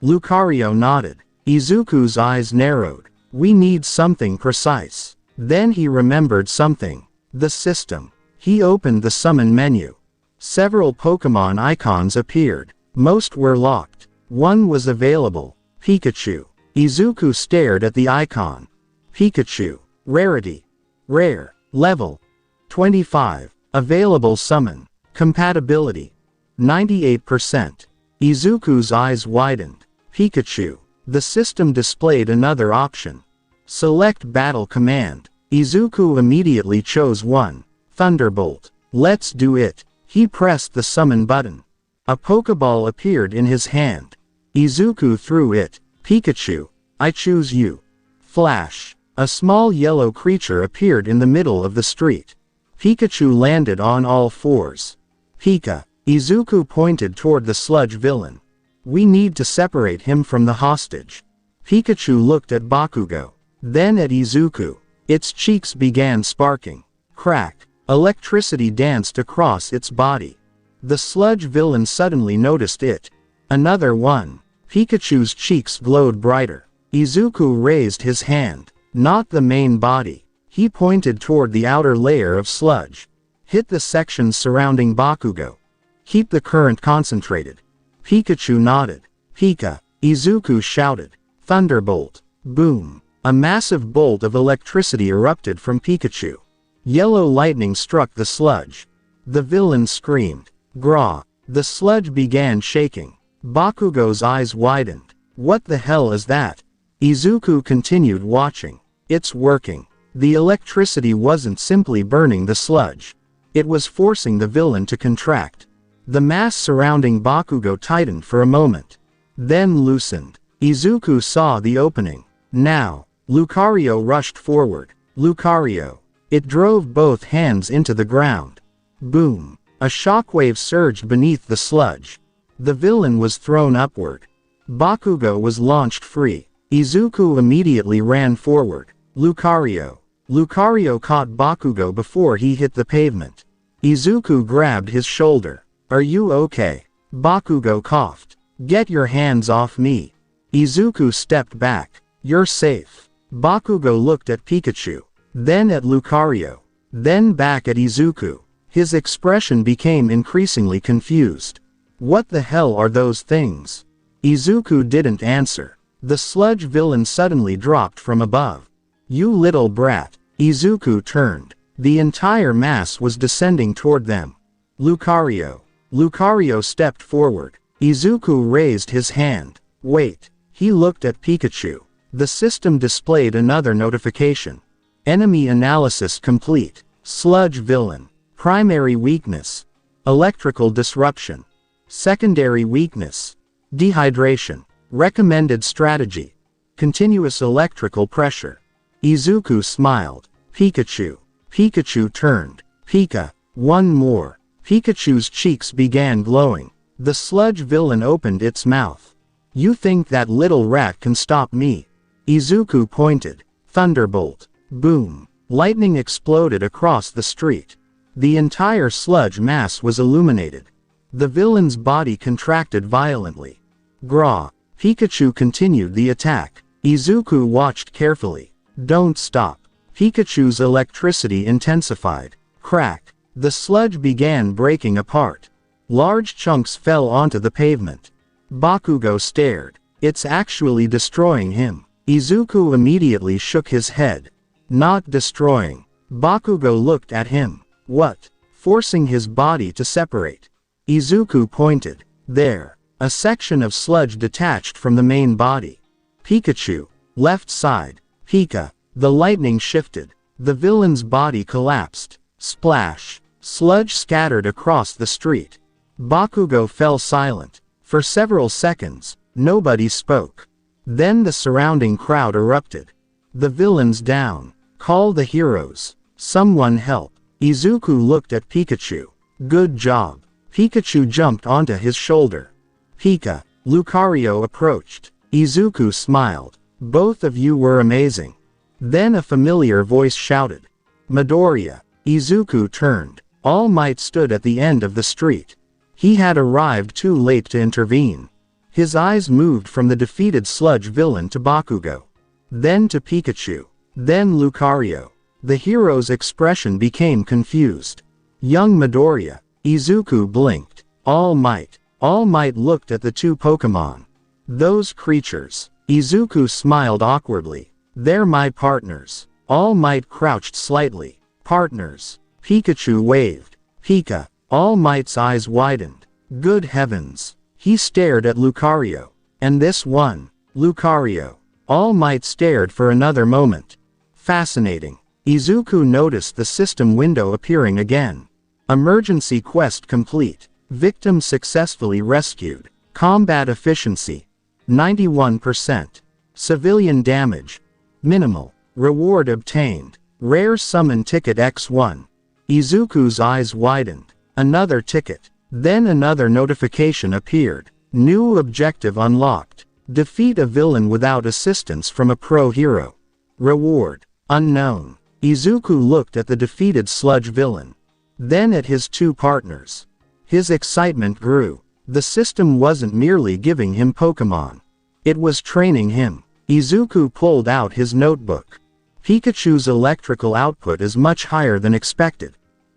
Lucario nodded. Izuku's eyes narrowed. We need something precise. Then he remembered something. The system. He opened the summon menu. Several Pokémon icons appeared. Most were locked. One was available. Pikachu. Izuku stared at the icon. Pikachu. Rarity. Rare. Level. 25. Available summon. Compatibility. 98%. Izuku's eyes widened. Pikachu. The system displayed another option. Select battle command. Izuku immediately chose one. Thunderbolt. Let's do it. He pressed the summon button. A Pokeball appeared in his hand. Izuku threw it. Pikachu, I choose you. Flash. A small yellow creature appeared in the middle of the street. Pikachu landed on all fours. Pika. Izuku pointed toward the sludge villain. We need to separate him from the hostage. Pikachu looked at Bakugo. Then at Izuku. Its cheeks began sparking. Crack. Electricity danced across its body. The sludge villain suddenly noticed it. Another one. Pikachu's cheeks glowed brighter. Izuku raised his hand. Not the main body. He pointed toward the outer layer of sludge. Hit the sections surrounding Bakugo. Keep the current concentrated. Pikachu nodded. Pika. Izuku shouted. Thunderbolt. Boom. A massive bolt of electricity erupted from Pikachu. Yellow lightning struck the sludge. The villain screamed. Graw. The sludge began shaking. Bakugo's eyes widened. What the hell is that? Izuku continued watching. It's working. The electricity wasn't simply burning the sludge. It was forcing the villain to contract. The mass surrounding Bakugo tightened for a moment. Then loosened. Izuku saw the opening. Now. Lucario rushed forward. Lucario. It drove both hands into the ground. Boom. A shockwave surged beneath the sludge. The villain was thrown upward. Bakugo was launched free. Izuku immediately ran forward. Lucario. Lucario caught Bakugo before he hit the pavement. Izuku grabbed his shoulder. Are you okay? Bakugo coughed. Get your hands off me. Izuku stepped back. You're safe. Bakugo looked at Pikachu. Then at Lucario. Then back at Izuku. His expression became increasingly confused. What the hell are those things? Izuku didn't answer. The sludge villain suddenly dropped from above. You little brat. Izuku turned. The entire mass was descending toward them. Lucario. Lucario stepped forward. Izuku raised his hand. Wait. He looked at Pikachu. The system displayed another notification. Enemy analysis complete. Sludge villain. Primary weakness. Electrical disruption. Secondary weakness. Dehydration. Recommended strategy. Continuous electrical pressure. Izuku smiled. Pikachu. Pikachu turned. Pika. One more. Pikachu's cheeks began glowing. The sludge villain opened its mouth. You think that little rat can stop me? Izuku pointed. Thunderbolt. Boom. Lightning exploded across the street. The entire sludge mass was illuminated. The villain's body contracted violently. Graw. Pikachu continued the attack. Izuku watched carefully. Don't stop. Pikachu's electricity intensified. Crack. The sludge began breaking apart. Large chunks fell onto the pavement. Bakugo stared. It's actually destroying him. Izuku immediately shook his head. Not destroying. Bakugo looked at him. What? Forcing his body to separate. Izuku pointed. There. A section of sludge detached from the main body. Pikachu. Left side. Pika. The lightning shifted. The villain's body collapsed. Splash. Sludge scattered across the street. Bakugo fell silent. For several seconds, nobody spoke. Then the surrounding crowd erupted. The villain's down. Call the heroes. Someone help. Izuku looked at Pikachu. Good job. Pikachu jumped onto his shoulder. Pika. Lucario approached. Izuku smiled. Both of you were amazing. Then a familiar voice shouted. Midoriya. Izuku turned. All Might stood at the end of the street. He had arrived too late to intervene. His eyes moved from the defeated sludge villain to Bakugo. Then to Pikachu. Then Lucario. The hero's expression became confused. Young Midoriya. Izuku blinked. All Might. All Might looked at the two Pokémon. Those creatures. Izuku smiled awkwardly. They're my partners. All Might crouched slightly. Partners. Pikachu waved. Pika. All Might's eyes widened. Good heavens. He stared at Lucario. And this one. Lucario. All Might stared for another moment. Fascinating. Izuku noticed the system window appearing again. Emergency quest complete. Victim successfully rescued. Combat efficiency. 91%. Civilian damage. Minimal. Reward obtained. Rare summon ticket X1. Izuku's eyes widened. Another ticket. Then another notification appeared. New objective unlocked. Defeat a villain without assistance from a pro hero. Reward. Unknown. Izuku looked at the defeated sludge villain. Then at his two partners. His excitement grew. The system wasn't merely giving him Pokémon. It was training him. Izuku pulled out his notebook. Pikachu's electrical output is much higher than expected.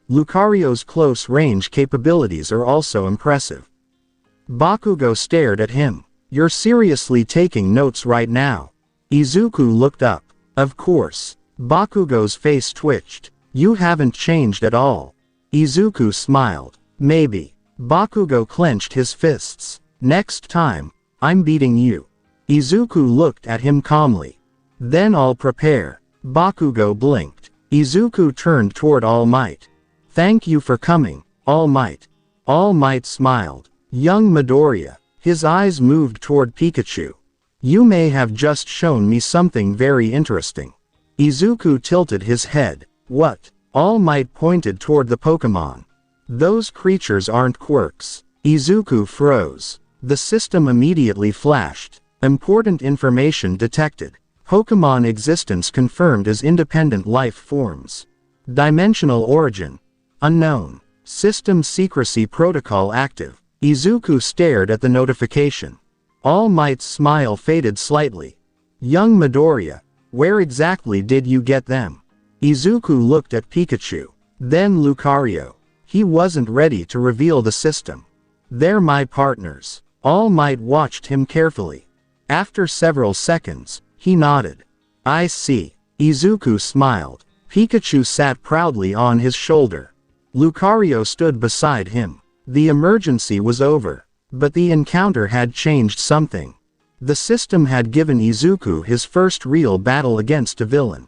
Lucario's close-range capabilities are also impressive. Bakugo stared at him. You're seriously taking notes right now? Izuku looked up. Of course. Bakugo's face twitched. You haven't changed at all. Izuku smiled. Maybe. Bakugo clenched his fists. Next time, I'm beating you. Izuku looked at him calmly. Then I'll prepare. Bakugo blinked. Izuku turned toward All Might. Thank you for coming, All Might. All Might smiled. Young Midoriya. His eyes moved toward Pikachu. You may have just shown me something very interesting. Izuku tilted his head. What? All Might pointed toward the Pokémon. Those creatures aren't quirks. Izuku froze. The system immediately flashed. Important information detected. Pokémon existence confirmed as independent life forms. Dimensional origin. Unknown. System secrecy protocol active. Izuku stared at the notification. All Might's smile faded slightly. Young Midoriya, where exactly did you get them? Izuku looked at Pikachu. Then Lucario. He wasn't ready to reveal the system. They're my partners. All Might watched him carefully. After several seconds, he nodded. I see. Izuku smiled. Pikachu sat proudly on his shoulder. Lucario stood beside him. The emergency was over. But the encounter had changed something. The system had given Izuku his first real battle against a villain.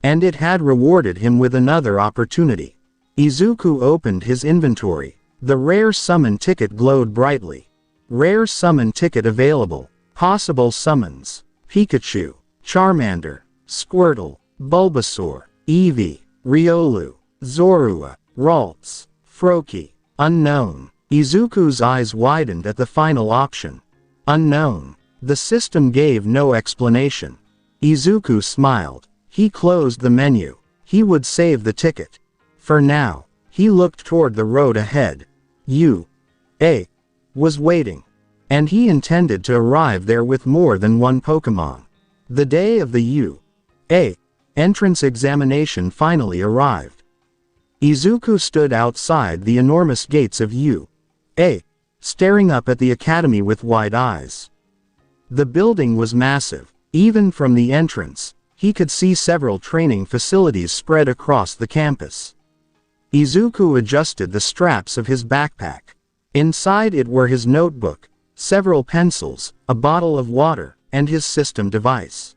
And it had rewarded him with another opportunity. Izuku opened his inventory. The rare summon ticket glowed brightly. Rare summon ticket available. Possible summons. Pikachu, Charmander, Squirtle, Bulbasaur, Eevee, Riolu, Zorua, Ralts, Froakie. Unknown. Izuku's eyes widened at the final option. Unknown. The system gave no explanation. Izuku smiled. He closed the menu. He would save the ticket. For now. He looked toward the road ahead. U.A. was waiting. And he intended to arrive there with more than one Pokémon. The day of the U.A. entrance examination finally arrived. Izuku stood outside the enormous gates of U.A., staring up at the academy with wide eyes. The building was massive. Even from the entrance, he could see several training facilities spread across the campus. Izuku adjusted the straps of his backpack. Inside it were his notebook, several pencils, a bottle of water, and his system device.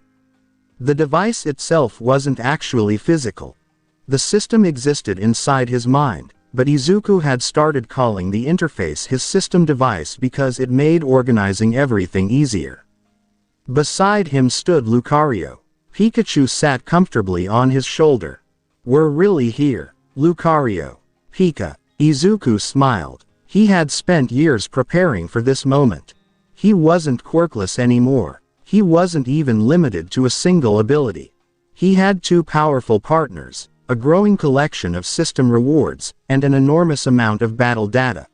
The device itself wasn't actually physical. The system existed inside his mind, but Izuku had started calling the interface his system device because it made organizing everything easier. Beside him stood Lucario. Pikachu sat comfortably on his shoulder. We're really here, Lucario. Pika. Izuku smiled. He had spent years preparing for this moment. He wasn't quirkless anymore. He wasn't even limited to a single ability. He had two powerful partners, a growing collection of system rewards, and an enormous amount of battle data.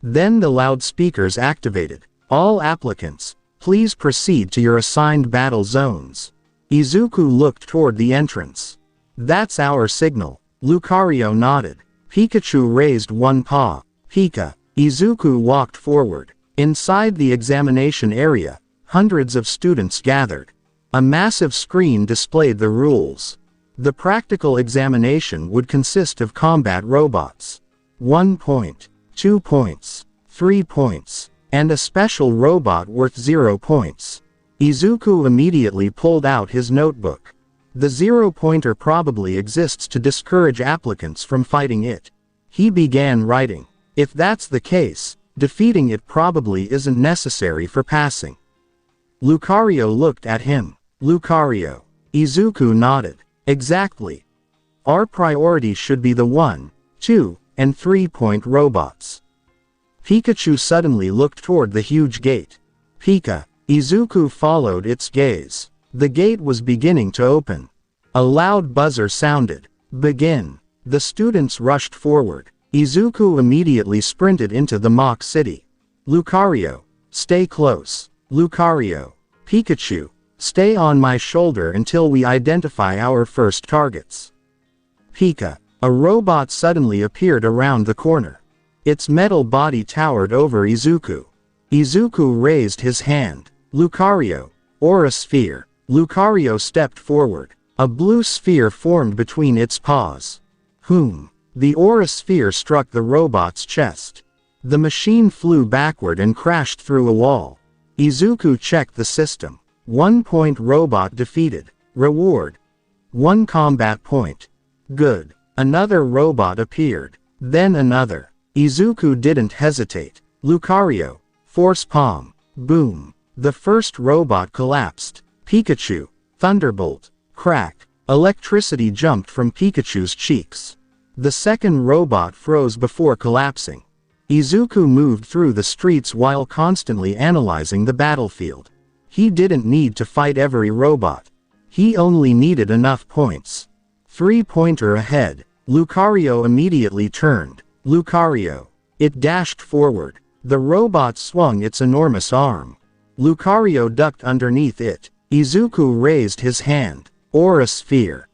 Then the loudspeakers activated. All applicants, please proceed to your assigned battle zones. Izuku looked toward the entrance. That's our signal. Lucario nodded. Pikachu raised one paw. Pika. Izuku walked forward. Inside the examination area, hundreds of students gathered. A massive screen displayed the rules. The practical examination would consist of combat robots. 1 point, 2 points, 3 points, and a special robot worth 0 points. Izuku immediately pulled out his notebook. The zero-pointer probably exists to discourage applicants from fighting it. He began writing. If that's the case, defeating it probably isn't necessary for passing. Lucario looked at him. Lucario. Izuku nodded. Exactly. Our priority should be the 1, 2, and 3-point robots. Pikachu suddenly looked toward the huge gate. Pika. Izuku followed its gaze. The gate was beginning to open. A loud buzzer sounded. Begin. The students rushed forward. Izuku immediately sprinted into the mock city. Lucario. Stay close. Lucario. Pikachu. Stay on my shoulder until we identify our first targets. Pika. A robot suddenly appeared around the corner. Its metal body towered over Izuku. Izuku raised his hand. Lucario. Aura sphere. Lucario stepped forward. A blue sphere formed between its paws. The aura sphere struck the robot's chest. The machine flew backward and crashed through a wall. Izuku checked the system. 1-point robot defeated. Reward. 1 combat point. Good. Another robot appeared. Then another. Izuku didn't hesitate. Lucario. Force palm. Boom. The first robot collapsed. Pikachu. Thunderbolt. Crack. Electricity jumped from Pikachu's cheeks. The second robot froze before collapsing. Izuku moved through the streets while constantly analyzing the battlefield. He didn't need to fight every robot. He only needed enough points. 3-pointer ahead. Lucario immediately turned. Lucario. It dashed forward. The robot swung its enormous arm. Lucario ducked underneath it. Izuku raised his hand. Aura sphere.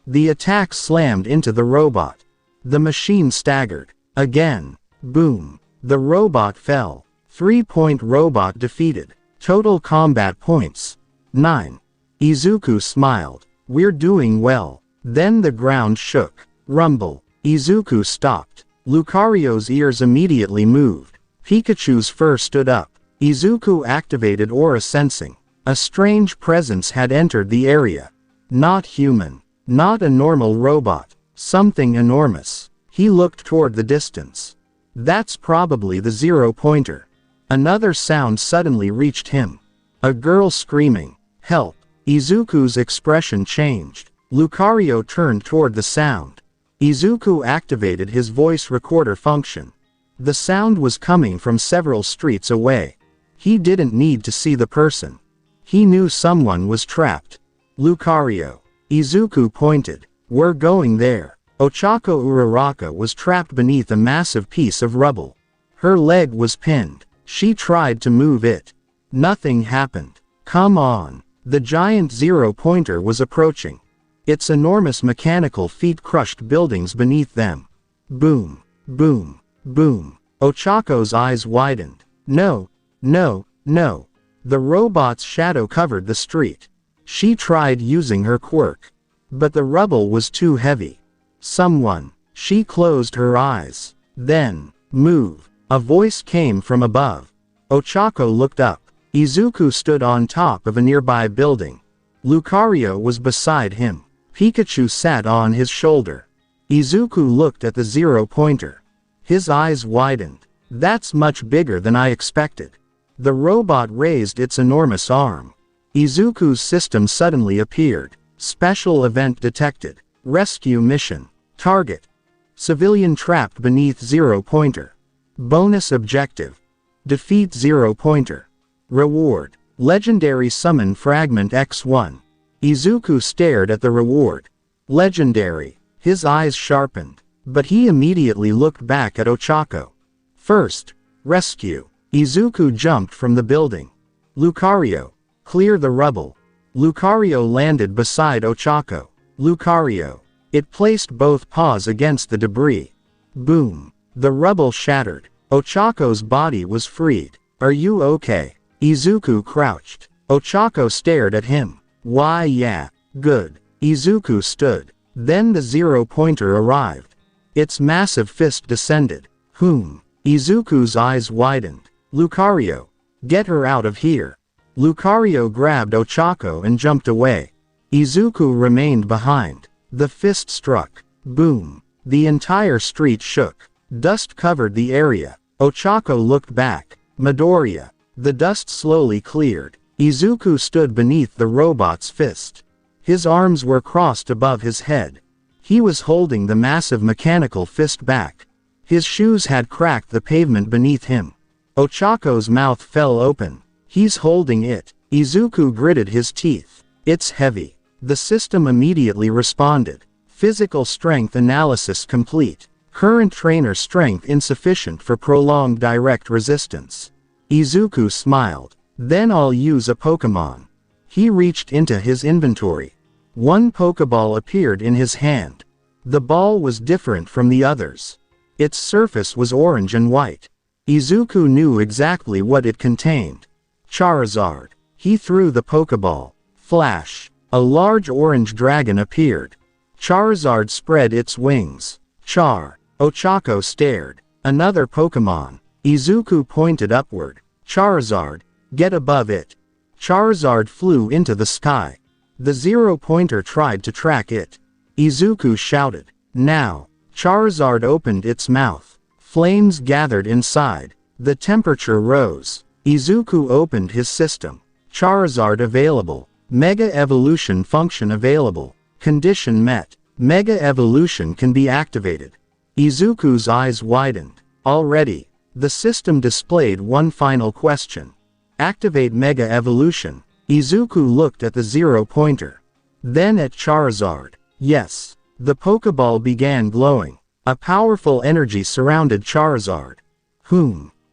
The attack slammed into the robot. The machine staggered. Again. Boom. The robot fell. 3-point robot defeated. Total combat points. 9. Izuku smiled. We're doing well. Then the ground shook. Rumble. Izuku stopped. Lucario's ears immediately moved. Pikachu's fur stood up. Izuku activated aura sensing. A strange presence had entered the area. Not human. Not a normal robot. Something enormous. He looked toward the distance. That's probably the zero-pointer. Another sound suddenly reached him. A girl screaming. Help. Izuku's expression changed. Lucario turned toward the sound. Izuku activated his voice recorder function. The sound was coming from several streets away. He didn't need to see the person. He knew someone was trapped. Lucario. Izuku pointed. We're going there. Ochako Uraraka was trapped beneath a massive piece of rubble. Her leg was pinned. She tried to move it. Nothing happened. Come on. The giant zero-pointer was approaching. Its enormous mechanical feet crushed buildings beneath them. Boom. Boom. Boom. Ochako's eyes widened. No. No. No. The robot's shadow covered the street. She tried using her quirk. But the rubble was too heavy. Someone. She closed her eyes. Then. Move. A voice came from above. Ochako looked up. Izuku stood on top of a nearby building. Lucario was beside him. Pikachu sat on his shoulder. Izuku looked at the zero-pointer. His eyes widened. That's much bigger than I expected. The robot raised its enormous arm. Izuku's system suddenly appeared. Special event detected. Rescue mission. Target. Civilian trapped beneath zero-pointer. Bonus objective. Defeat zero-pointer. Reward. Legendary summon fragment X1. Izuku stared at the reward. Legendary. His eyes sharpened. But he immediately looked back at Ochako. First. Rescue. Izuku jumped from the building. Lucario. Clear the rubble. Lucario landed beside Ochako. Lucario. It placed both paws against the debris. Boom. The rubble shattered. Ochako's body was freed. Are you okay? Izuku crouched. Ochako stared at him. Why yeah. Good. Izuku stood. Then the zero-pointer arrived. Its massive fist descended. Izuku's eyes widened. Lucario. Get her out of here. Lucario grabbed Ochako and jumped away. Izuku remained behind. The fist struck. Boom. The entire street shook. Dust covered the area. Ochako looked back. Midoriya. The dust slowly cleared. Izuku stood beneath the robot's fist. His arms were crossed above his head. He was holding the massive mechanical fist back. His shoes had cracked the pavement beneath him. Ochako's mouth fell open. He's holding it. Izuku gritted his teeth. It's heavy. The system immediately responded. Physical strength analysis complete. Current trainer strength insufficient for prolonged direct resistance. Izuku smiled. Then I'll use a Pokémon. He reached into his inventory. One Pokéball appeared in his hand. The ball was different from the others. Its surface was orange and white. Izuku knew exactly what it contained. Charizard. He threw the Pokéball. Flash. A large orange dragon appeared. Charizard spread its wings. Char. Ochako stared. Another Pokémon. Izuku pointed upward. Charizard, get above it. Charizard flew into the sky. The zero-pointer tried to track it. Izuku shouted. Now. Charizard opened its mouth. Flames gathered inside. The temperature rose. Izuku opened his system. Charizard available. Mega Evolution function available. Condition met. Mega Evolution can be activated. Izuku's eyes widened. Already. The system displayed one final question. Activate Mega Evolution. Izuku looked at the zero-pointer. Then at Charizard. Yes. The Pokéball began glowing. A powerful energy surrounded Charizard.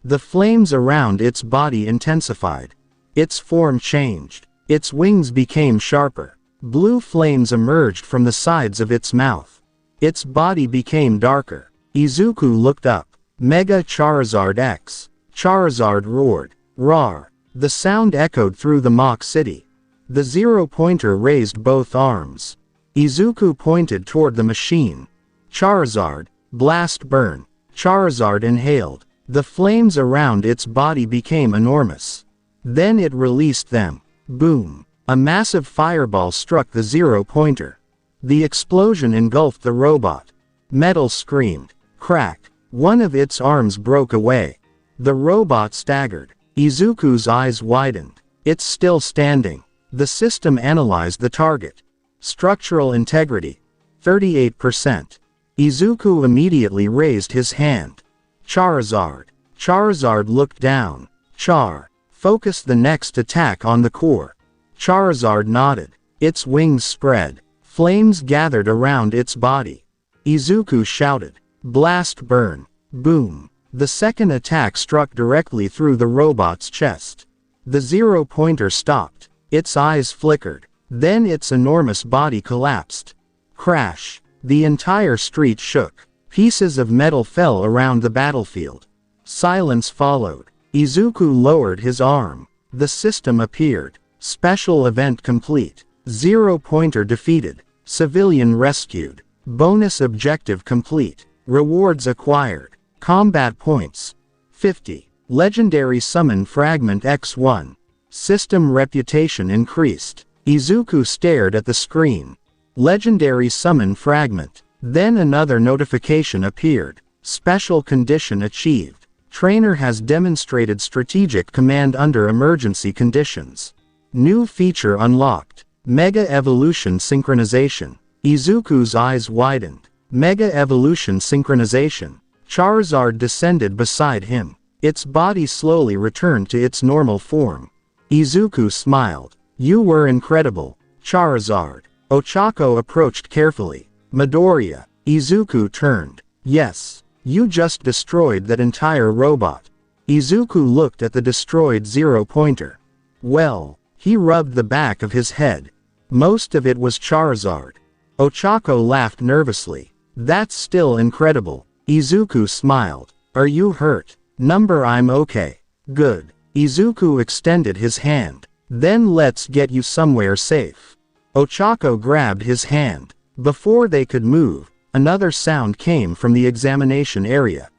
The flames around its body intensified. Its form changed. Its wings became sharper. Blue flames emerged from the sides of its mouth. Its body became darker. Izuku looked up. Mega Charizard X. Charizard roared. Roar. The sound echoed through the mock city. The zero-pointer raised both arms. Izuku pointed toward the machine. Charizard, blast burn. Charizard inhaled. The flames around its body became enormous. Then it released them. Boom. A massive fireball struck the zero-pointer. The explosion engulfed the robot. Metal screamed. Crack. One of its arms broke away. The robot staggered. Izuku's eyes widened. It's still standing. The system analyzed the target. Structural integrity. 38%. Izuku immediately raised his hand. Charizard. Charizard looked down. Char. Focus the next attack on the core. Charizard nodded. Its wings spread. Flames gathered around its body. Izuku shouted. Blast burn. Boom. The second attack struck directly through the robot's chest. The zero-pointer stopped. Its eyes flickered. Then its enormous body collapsed. Crash. The entire street shook. Pieces of metal fell around the battlefield. Silence followed. Izuku lowered his arm. The system appeared. Special event complete. Zero-pointer defeated. Civilian rescued. Bonus objective complete. Rewards acquired. Combat points. 50. Legendary summon fragment X1. System reputation increased. Izuku stared at the screen. Legendary summon fragment. Then another notification appeared. Special condition achieved. Trainer has demonstrated strategic command under emergency conditions. New feature unlocked. Mega Evolution synchronization. Izuku's eyes widened. Mega Evolution synchronization. Charizard descended beside him. Its body slowly returned to its normal form. Izuku smiled. You were incredible, Charizard. Ochako approached carefully. Midoriya. Izuku turned. Yes. You just destroyed that entire robot. Izuku looked at the destroyed zero-pointer. Well. He rubbed the back of his head. Most of it was Charizard. Ochako laughed nervously. That's still incredible. Izuku smiled. Are you hurt? Number I'm okay. Good. Izuku extended his hand. Then let's get you somewhere safe. Ochako grabbed his hand. Before they could move, another sound came from the examination area.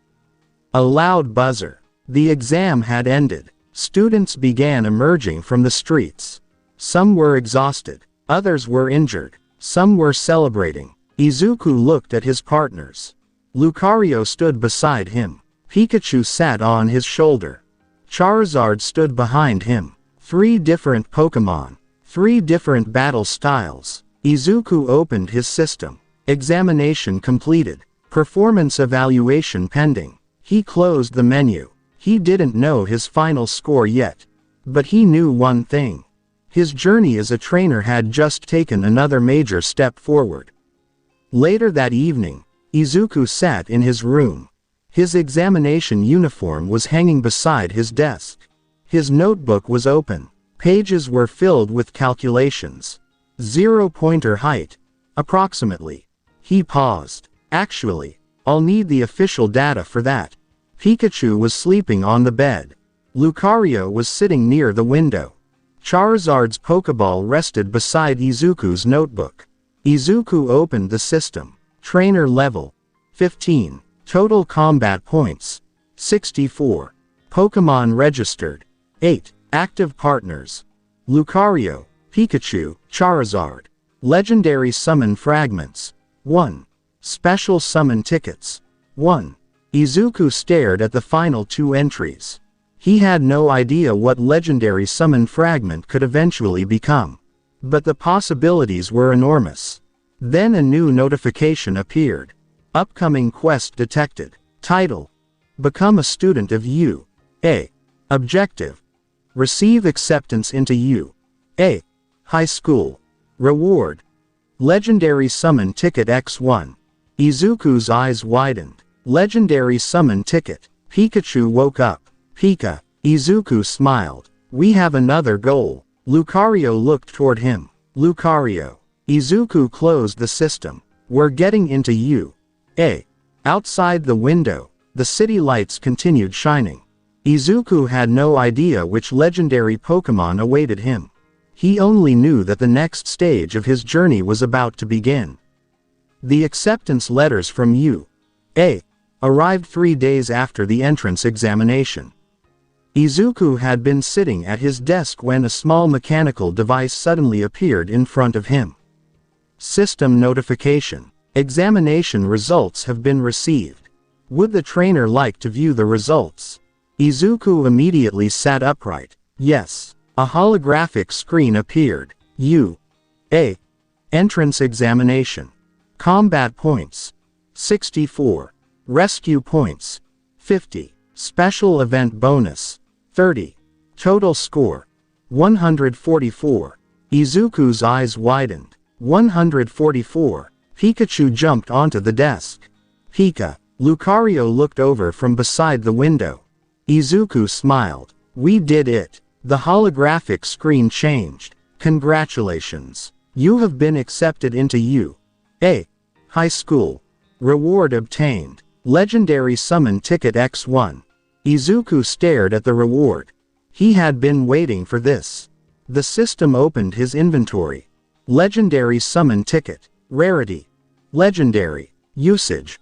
A loud buzzer. The exam had ended. Students began emerging from the streets. Some were exhausted. Others were injured. Some were celebrating. Izuku looked at his partners. Lucario stood beside him. Pikachu sat on his shoulder. Charizard stood behind him. 3 different Pokémon. 3 different battle styles. Izuku opened his system. Examination completed. Performance evaluation pending. He closed the menu. He didn't know his final score yet. But he knew one thing. His journey as a trainer had just taken another major step forward. Later that evening, Izuku sat in his room. His examination uniform was hanging beside his desk. His notebook was open. Pages were filled with calculations. 0-pointer height. Approximately. He paused. Actually, I'll need the official data for that. Pikachu was sleeping on the bed. Lucario was sitting near the window. Charizard's Pokeball rested beside Izuku's notebook. Izuku opened the system. Trainer level. 15. Total combat points. 64. Pokemon registered. 8. Active partners. Lucario, Pikachu, Charizard. Legendary summon fragments. 1. Special summon tickets. 1. Izuku stared at the final 2 entries. He had no idea what legendary summon fragment could eventually become. But the possibilities were enormous. Then a new notification appeared. Upcoming quest detected. Title: Become a student of U.A. Objective: Receive acceptance into U.A. High School. Reward: Legendary Summon Ticket X1. Izuku's eyes widened. Legendary Summon Ticket. Pikachu woke up. Pika. Izuku smiled. We have another goal. Lucario looked toward him. Lucario. Izuku closed the system. We're getting into U.A. Outside the window, the city lights continued shining. Izuku had no idea which legendary Pokémon awaited him. He only knew that the next stage of his journey was about to begin. The acceptance letters from U.A. arrived 3 days after the entrance examination. Izuku had been sitting at his desk when a small mechanical device suddenly appeared in front of him. System notification. Examination results have been received. Would the trainer like to view the results? Izuku immediately sat upright. Yes. A holographic screen appeared. U.A. Entrance examination. Combat points. 64. Rescue points. 50. Special event bonus. 30. Total score. 144. Izuku's eyes widened. 144. Pikachu jumped onto the desk. Pika. Lucario looked over from beside the window. Izuku smiled. We did it. The holographic screen changed. Congratulations. You have been accepted into U.A. High School. Reward obtained. Legendary Summon Ticket X1. Izuku stared at the reward. He had been waiting for this. The system opened his inventory. Legendary Summon Ticket. Rarity. Legendary. Usage.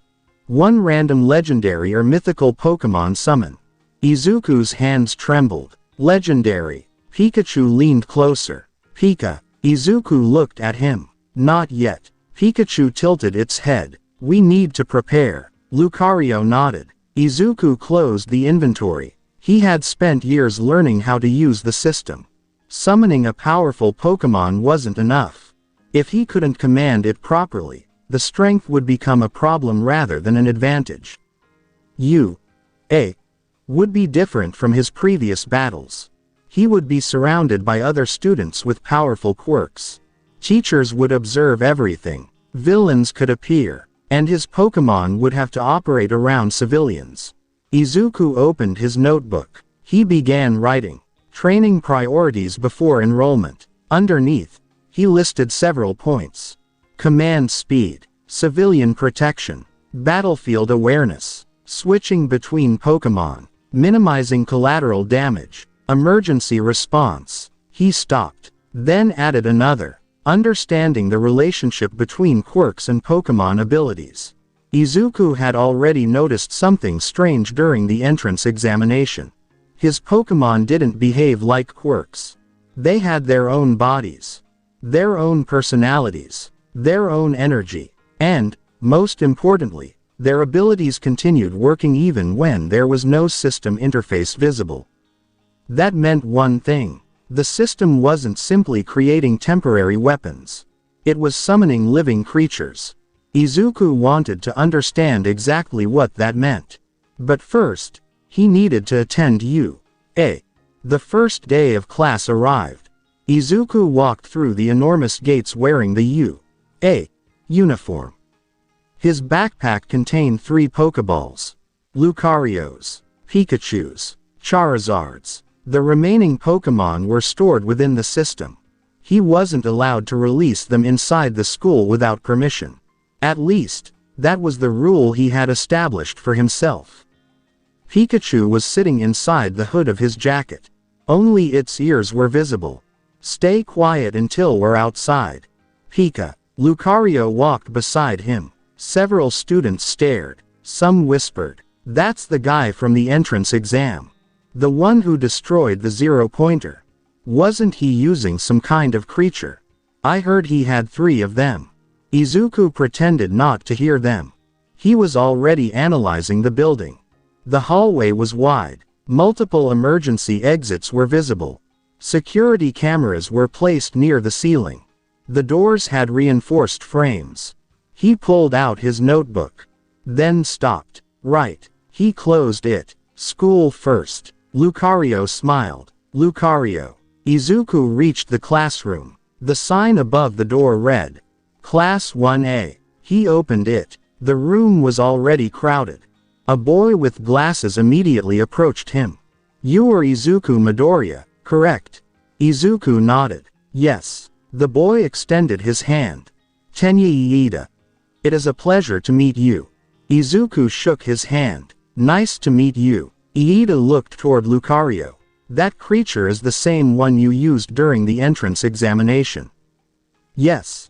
1 random legendary or mythical Pokémon summon. Izuku's hands trembled. Legendary. Pikachu leaned closer. Pika. Izuku looked at him. Not yet. Pikachu tilted its head. We need to prepare. Lucario nodded. Izuku closed the inventory. He had spent years learning how to use the system. Summoning a powerful Pokémon wasn't enough. If he couldn't command it properly, the strength would become a problem rather than an advantage. U.A. would be different from his previous battles. He would be surrounded by other students with powerful quirks. Teachers would observe everything. Villains could appear. And his Pokémon would have to operate around civilians. Izuku opened his notebook. He began writing. Training priorities before enrollment. Underneath, he listed several points. Command speed. Civilian protection. Battlefield awareness. Switching between Pokémon. Minimizing collateral damage. Emergency response. He stopped. Then added another. Understanding the relationship between quirks and Pokémon abilities. Izuku had already noticed something strange during the entrance examination. His Pokémon didn't behave like quirks. They had their own bodies, their own personalities, their own energy, and, most importantly, their abilities continued working even when there was no system interface visible. That meant one thing. The system wasn't simply creating temporary weapons. It was summoning living creatures. Izuku wanted to understand exactly what that meant. But first, he needed to attend U.A. The first day of class arrived. Izuku walked through the enormous gates wearing the U.A. uniform. His backpack contained 3 Pokeballs, Lucarios, Pikachus, Charizards. The remaining Pokémon were stored within the system. He wasn't allowed to release them inside the school without permission. At least, that was the rule he had established for himself. Pikachu was sitting inside the hood of his jacket. Only its ears were visible. Stay quiet until we're outside. Pika. Lucario walked beside him. Several students stared. Some whispered, "That's the guy from the entrance exam. The one who destroyed the 0-pointer. Wasn't he using some kind of creature? I heard he had 3 of them." Izuku pretended not to hear them. He was already analyzing the building. The hallway was wide. Multiple emergency exits were visible. Security cameras were placed near the ceiling. The doors had reinforced frames. He pulled out his notebook. Then stopped. Right. He closed it. School first. Lucario smiled. Lucario. Izuku reached the classroom. The sign above the door read, Class 1A. He opened it. The room was already crowded. A boy with glasses immediately approached him. "You are Izuku Midoriya, correct?" Izuku nodded. "Yes." The boy extended his hand. "Tenya Iida. It is a pleasure to meet you." Izuku shook his hand. "Nice to meet you." Iida looked toward Lucario. "That creature is the same one you used during the entrance examination." "Yes.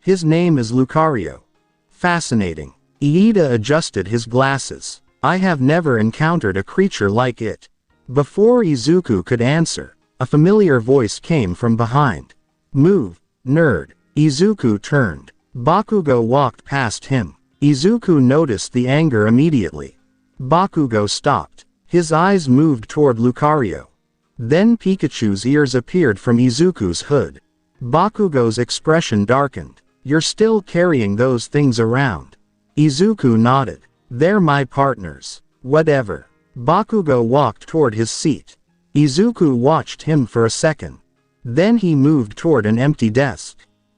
His name is Lucario." "Fascinating." Iida adjusted his glasses. "I have never encountered a creature like it." Before Izuku could answer, a familiar voice came from behind. "Move, nerd." Izuku turned. Bakugo walked past him. Izuku noticed the anger immediately. Bakugo stopped. His eyes moved toward Lucario. Then Pikachu's ears appeared from Izuku's hood. Bakugo's expression darkened. "You're still carrying those things around?" Izuku nodded. "They're my partners." "Whatever." Bakugo walked toward his seat. Izuku watched him for a second. Then he moved toward an empty desk.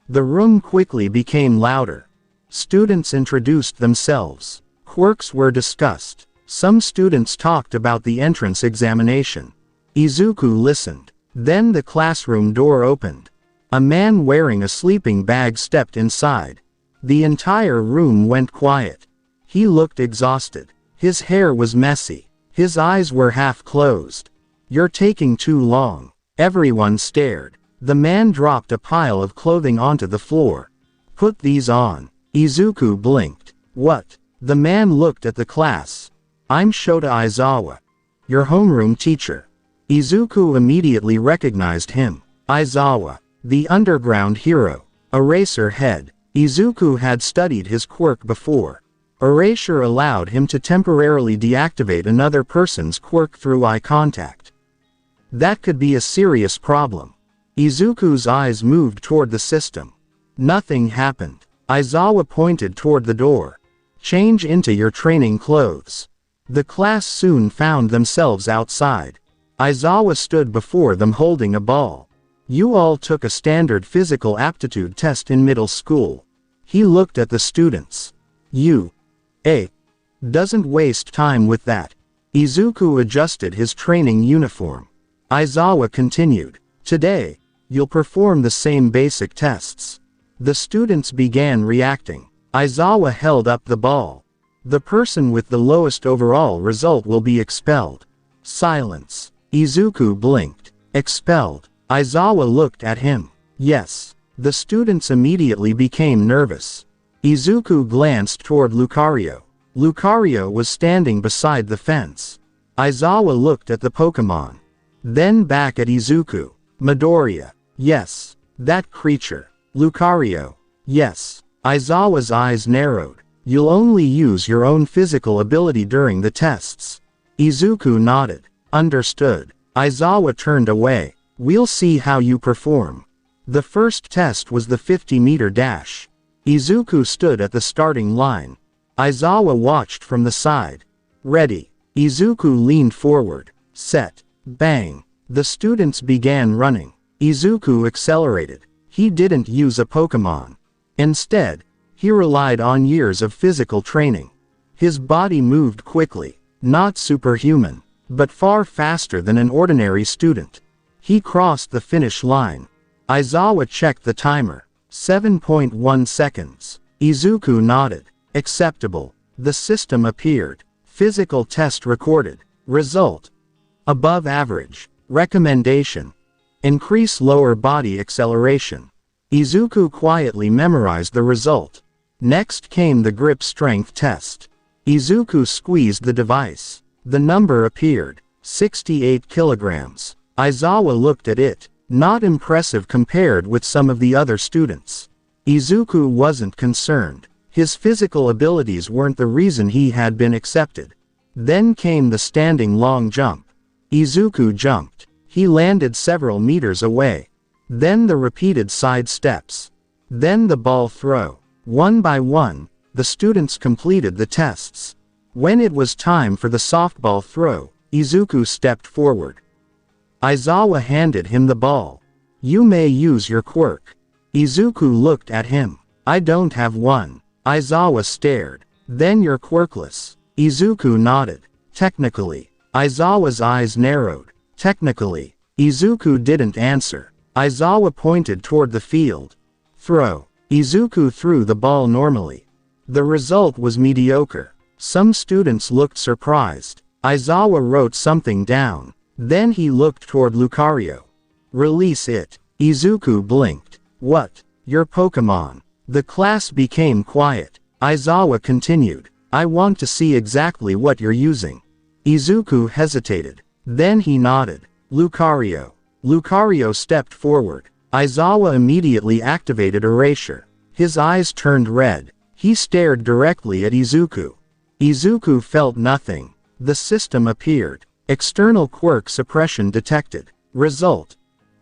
The room quickly became louder. Students introduced themselves. Quirks were discussed. Some students talked about the entrance examination. Izuku listened. Then the classroom door opened. A man wearing a sleeping bag stepped inside. The entire room went quiet. He looked exhausted. His hair was messy. His eyes were half closed. "You're taking too long." Everyone stared. The man dropped a pile of clothing onto the floor. "Put these on." Izuku blinked. "What?" The man looked at the class. "I'm Shota Aizawa, your homeroom teacher." Izuku immediately recognized him. Aizawa, the underground hero. Eraser head. Izuku had studied his quirk before. Erasure allowed him to temporarily deactivate another person's quirk through eye contact. That could be a serious problem. Izuku's eyes moved toward the system. Nothing happened. Aizawa pointed toward the door. "Change into your training clothes." The class soon found themselves outside. Aizawa stood before them holding a ball. "You all took a standard physical aptitude test in middle school." He looked at the students. "You doesn't waste time with that." Izuku adjusted his training uniform. Aizawa continued. "Today, you'll perform the same basic tests." The students began reacting. Aizawa held up the ball. "The person with the lowest overall result will be expelled." Silence. Izuku blinked. "Expelled?" Aizawa looked at him. "Yes." The students immediately became nervous. Izuku glanced toward Lucario. Lucario was standing beside the fence. Aizawa looked at the Pokémon. Then back at Izuku. Midoriya. Yes. That creature. Lucario. Yes. Aizawa's eyes narrowed. You'll only use your own physical ability during the tests. Izuku nodded. Understood. Aizawa turned away. We'll see how you perform. The first test was the 50-meter dash. Izuku stood at the starting line. Aizawa watched from the side. Ready. Izuku leaned forward. Set. Bang. The students began running. Izuku accelerated. He didn't use a Pokémon. Instead, he relied on years of physical training. His body moved quickly, not superhuman, but far faster than an ordinary student. He crossed the finish line. Aizawa checked the timer. 7.1 seconds. Izuku nodded. Acceptable. The system appeared. Physical test recorded. Result. Above average. Recommendation. Increase lower body acceleration. Izuku quietly memorized the result. Next came the grip strength test. Izuku squeezed the device. The number appeared. 68 kilograms. Aizawa looked at it. Not impressive compared with some of the other students. Izuku wasn't concerned. His physical abilities weren't the reason he had been accepted. Then came the standing long jump. Izuku jumped. He landed several meters away. Then the repeated side steps. Then the ball throw. One by one, the students completed the tests. When it was time for the softball throw, Izuku stepped forward. Aizawa handed him the ball. You may use your quirk. Izuku looked at him. I don't have one. Aizawa stared. Then you're quirkless. Izuku nodded. Technically. Aizawa's eyes narrowed. Technically. Izuku didn't answer. Aizawa pointed toward the field. Throw. Izuku threw the ball normally. The result was mediocre. Some students looked surprised. Aizawa wrote something down. Then he looked toward Lucario. Release it. Izuku blinked. What? Your Pokémon. The class became quiet. Aizawa continued. I want to see exactly what you're using. Izuku hesitated. Then he nodded. Lucario. Lucario stepped forward. Aizawa immediately activated Erasure. His eyes turned red. He stared directly at Izuku. Izuku felt nothing. The system appeared. External quirk suppression detected. Result.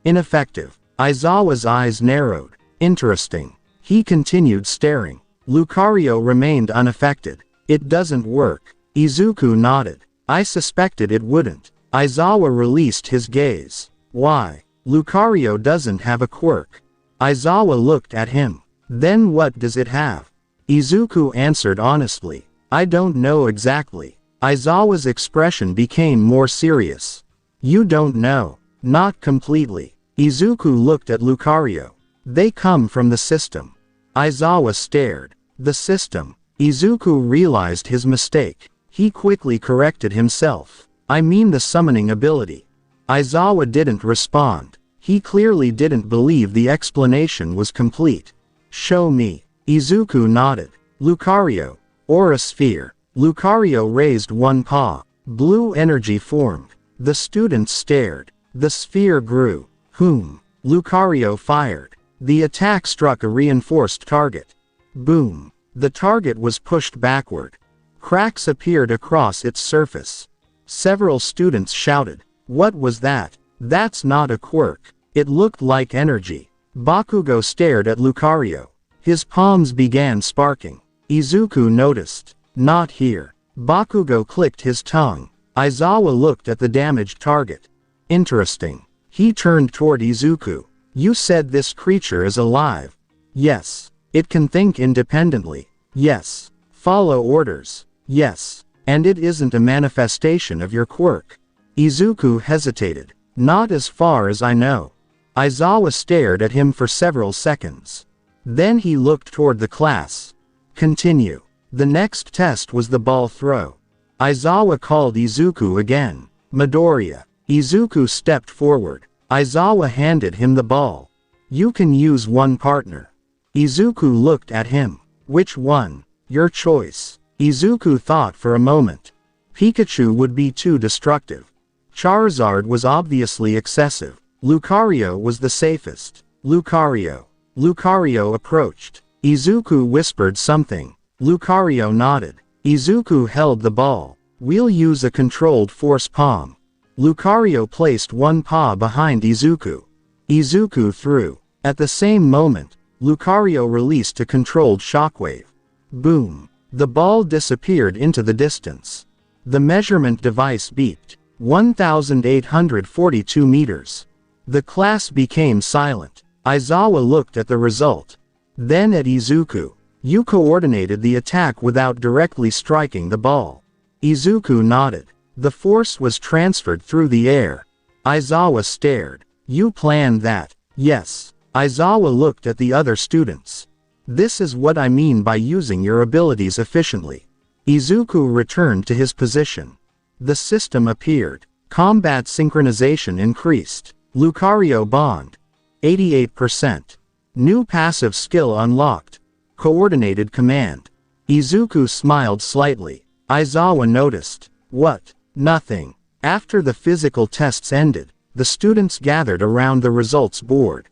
Ineffective. Aizawa's eyes narrowed. Interesting. He continued staring. Lucario remained unaffected. It doesn't work. Izuku nodded. I suspected it wouldn't. Aizawa released his gaze. Why? Lucario doesn't have a quirk. Aizawa looked at him. Then what does it have? Izuku answered honestly. I don't know exactly. Aizawa's expression became more serious. You don't know. Not completely. Izuku looked at Lucario. They come from the system. Aizawa stared. The system. Izuku realized his mistake. He quickly corrected himself. I mean the summoning ability. Aizawa didn't respond. He clearly didn't believe the explanation was complete. Show me. Izuku nodded. Lucario. Aura sphere. Lucario raised one paw. Blue energy formed. The students stared. The sphere grew. Whom? Lucario fired. The attack struck a reinforced target. Boom. The target was pushed backward. Cracks appeared across its surface. Several students shouted. What was that? That's not a quirk. It looked like energy. Bakugo stared at Lucario. His palms began sparking. Izuku noticed. Not here. Bakugo clicked his tongue. Aizawa looked at the damaged target. Interesting. He turned toward Izuku. You said this creature is alive. Yes. It can think independently. Yes. Follow orders. Yes. And it isn't a manifestation of your quirk. Izuku hesitated. Not as far as I know. Aizawa stared at him for several seconds. Then he looked toward the class. Continue. The next test was the ball throw. Aizawa called Izuku again. Midoriya. Izuku stepped forward. Aizawa handed him the ball. You can use one partner. Izuku looked at him. Which one? Your choice. Izuku thought for a moment. Pikachu would be too destructive. Charizard was obviously excessive. Lucario was the safest. Lucario. Lucario approached. Izuku whispered something. Lucario nodded. Izuku held the ball. We'll use a controlled force palm. Lucario placed one paw behind Izuku. Izuku threw. At the same moment, Lucario released a controlled shockwave. Boom. The ball disappeared into the distance. The measurement device beeped. 1,842 meters. The class became silent. Aizawa looked at the result. Then at Izuku. You coordinated the attack without directly striking the ball. Izuku nodded. The force was transferred through the air. Aizawa stared. You planned that? Yes. Aizawa looked at the other students. This is what I mean by using your abilities efficiently. Izuku returned to his position. The system appeared. Combat synchronization increased. Lucario bond. 88%. New passive skill unlocked. Coordinated command. Izuku smiled slightly. Aizawa noticed. What? Nothing. After the physical tests ended, the students gathered around the results board.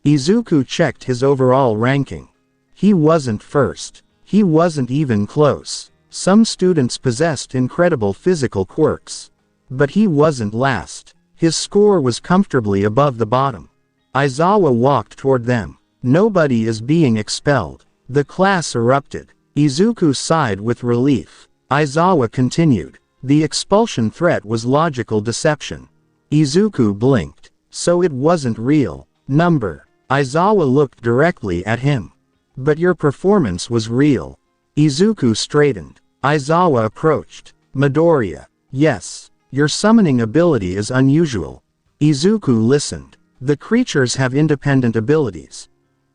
Izuku checked his overall ranking. He wasn't first. He wasn't even close. Some students possessed incredible physical quirks. But he wasn't last. His score was comfortably above the bottom. Aizawa walked toward them. Nobody is being expelled. The class erupted. Izuku sighed with relief. Aizawa continued. The expulsion threat was logical deception. Izuku blinked. So it wasn't real. Number. Aizawa looked directly at him. But your performance was real. Izuku straightened. Aizawa approached. Midoriya. Yes. Your summoning ability is unusual. Izuku listened. The creatures have independent abilities.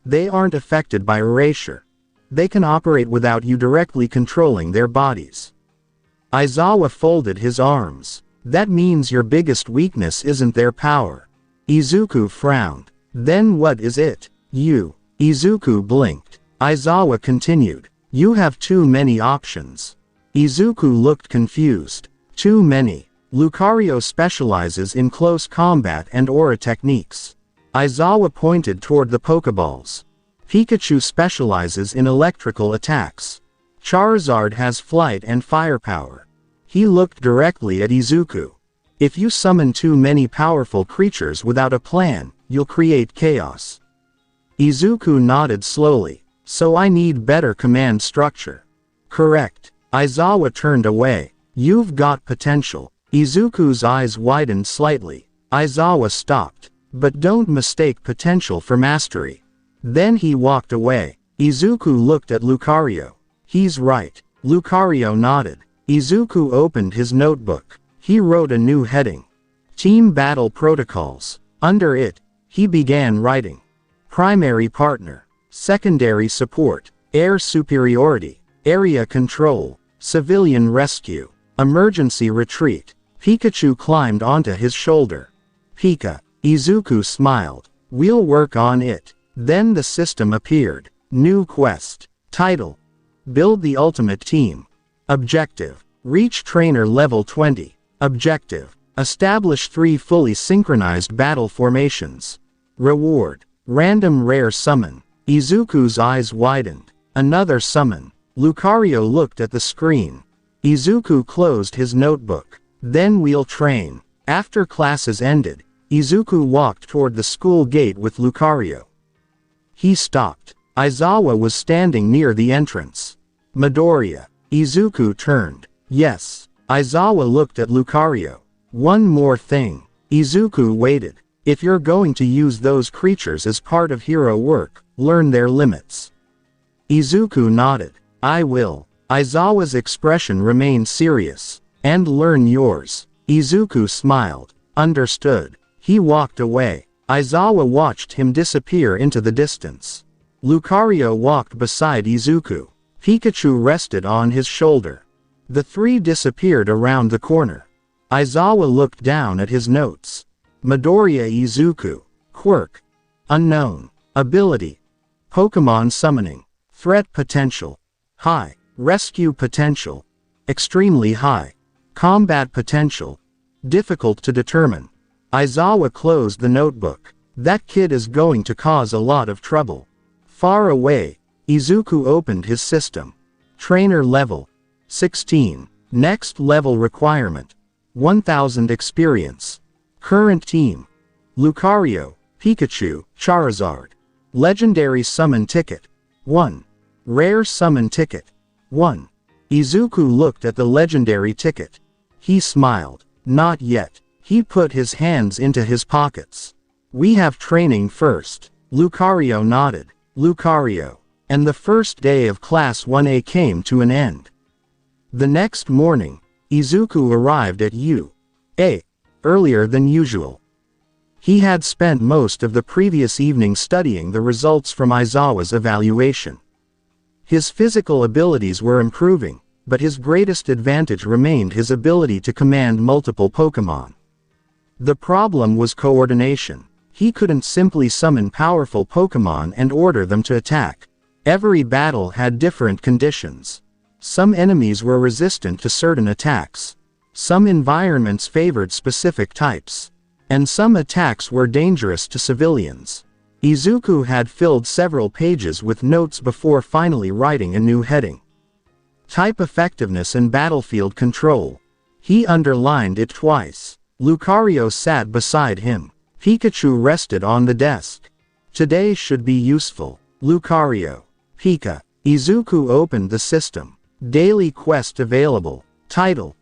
They aren't affected by erasure. They can operate without you directly controlling their bodies. Aizawa folded his arms. That means your biggest weakness isn't their power. Izuku frowned. Then what is it? You. Izuku blinked. Aizawa continued. You have too many options. Izuku looked confused. Too many. Lucario specializes in close combat and aura techniques. Aizawa pointed toward the Pokeballs. Pikachu specializes in electrical attacks. Charizard has flight and firepower. He looked directly at Izuku. If you summon too many powerful creatures without a plan, you'll create chaos. Izuku nodded slowly. So I need better command structure. Correct. Aizawa turned away. You've got potential. Izuku's eyes widened slightly. Aizawa stopped. But don't mistake potential for mastery. Then he walked away. Izuku looked at Lucario. He's right. Lucario nodded. Izuku opened his notebook. He wrote a new heading. Team Battle Protocols. Under it, he began writing. Primary Partner. Secondary Support. Air Superiority. Area Control. Civilian Rescue. Emergency Retreat. Pikachu climbed onto his shoulder. Pika. Izuku smiled. We'll work on it. Then the system appeared. New quest. Title. Build the Ultimate Team. Objective. Reach Trainer Level 20. Objective. Establish 3 fully synchronized battle formations. Reward. Random Rare Summon. Izuku's eyes widened. Another summon. Lucario looked at the screen. Izuku closed his notebook. Then we'll train. After classes ended, Izuku walked toward the school gate with Lucario. He stopped. Aizawa was standing near the entrance. Midoriya. Izuku turned. Yes. Aizawa looked at Lucario. One more thing. Izuku waited. If you're going to use those creatures as part of hero work, learn their limits. Izuku nodded. I will. Aizawa's expression remained serious. And learn yours. Izuku smiled. Understood. He walked away. Aizawa watched him disappear into the distance. Lucario walked beside Izuku. Pikachu rested on his shoulder. The 3 disappeared around the corner. Aizawa looked down at his notes. Midoriya Izuku. Quirk. Unknown. Ability. Pokémon Summoning. Threat Potential. High. Rescue Potential. Extremely high. Combat potential. Difficult to determine. Aizawa closed the notebook. That kid is going to cause a lot of trouble. Far away, Izuku opened his system. Trainer level 16. Next level requirement 1000 experience. Current team: Lucario, Pikachu, Charizard. Legendary summon ticket 1. Rare summon ticket 1. Izuku looked at the legendary ticket. He smiled. Not yet. He put his hands into his pockets. We have training first. Lucario nodded. Lucario. And the first day of Class 1A came to an end. The next morning, Izuku arrived at UA earlier than usual. He had spent most of the previous evening studying the results from Aizawa's evaluation. His physical abilities were improving, but his greatest advantage remained his ability to command multiple Pokémon. The problem was coordination. He couldn't simply summon powerful Pokémon and order them to attack. Every battle had different conditions. Some enemies were resistant to certain attacks. Some environments favored specific types. And some attacks were dangerous to civilians. Izuku had filled several pages with notes before finally writing a new heading. Type effectiveness and battlefield control. He underlined it twice. Lucario sat beside him. Pikachu rested on the desk. Today should be useful. Lucario. Pika. Izuku opened the system. Daily quest available. Title: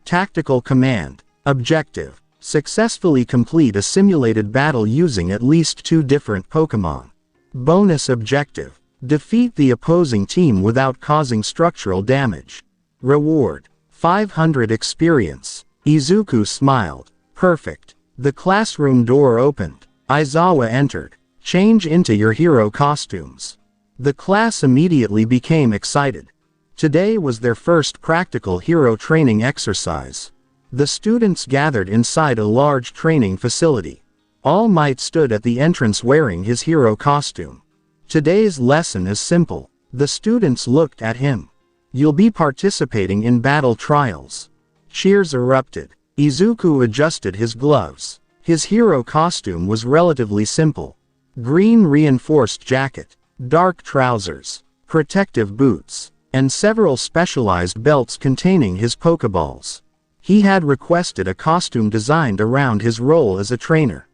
Tactical Command. Objective: successfully complete a simulated battle using at least 2 different Pokémon. Bonus objective: defeat the opposing team without causing structural damage. Reward: 500 experience. Izuku smiled. Perfect. The classroom door opened. Aizawa entered. Change into your hero costumes. The class immediately became excited. Today was their first practical hero training exercise. The students gathered inside a large training facility. All Might stood at the entrance wearing his hero costume. Today's lesson is simple. The students looked at him. You'll be participating in battle trials. Cheers erupted. Izuku adjusted his gloves. His hero costume was relatively simple. Green reinforced jacket, dark trousers, protective boots, and several specialized belts containing his Pokeballs. He had requested a costume designed around his role as a trainer.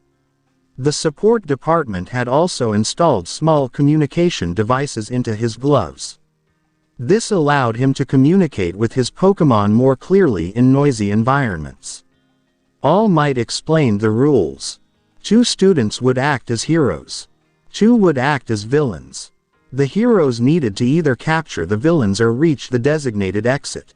The support department had also installed small communication devices into his gloves. This allowed him to communicate with his Pokémon more clearly in noisy environments. All Might explained the rules. 2 students would act as heroes. 2 would act as villains. The heroes needed to either capture the villains or reach the designated exit.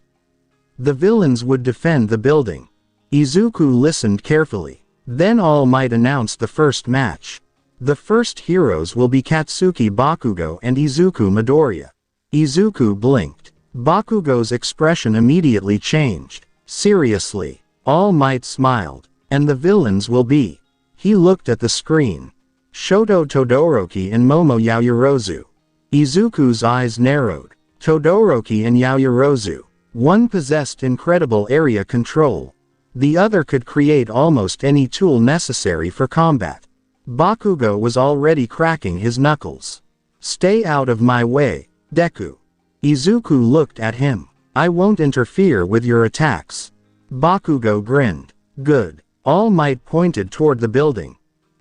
The villains would defend the building. Izuku listened carefully. Then All Might announced the first match. The first heroes will be Katsuki Bakugo and Izuku Midoriya. Izuku blinked. Bakugo's expression immediately changed. Seriously. All Might smiled. And the villains will be. He looked at the screen. Shoto Todoroki and Momo Yaoyorozu. Izuku's eyes narrowed. Todoroki and Yaoyorozu. One possessed incredible area control. The other could create almost any tool necessary for combat. Bakugo was already cracking his knuckles. Stay out of my way, Deku. Izuku looked at him. I won't interfere with your attacks. Bakugo grinned. Good. All Might pointed toward the building.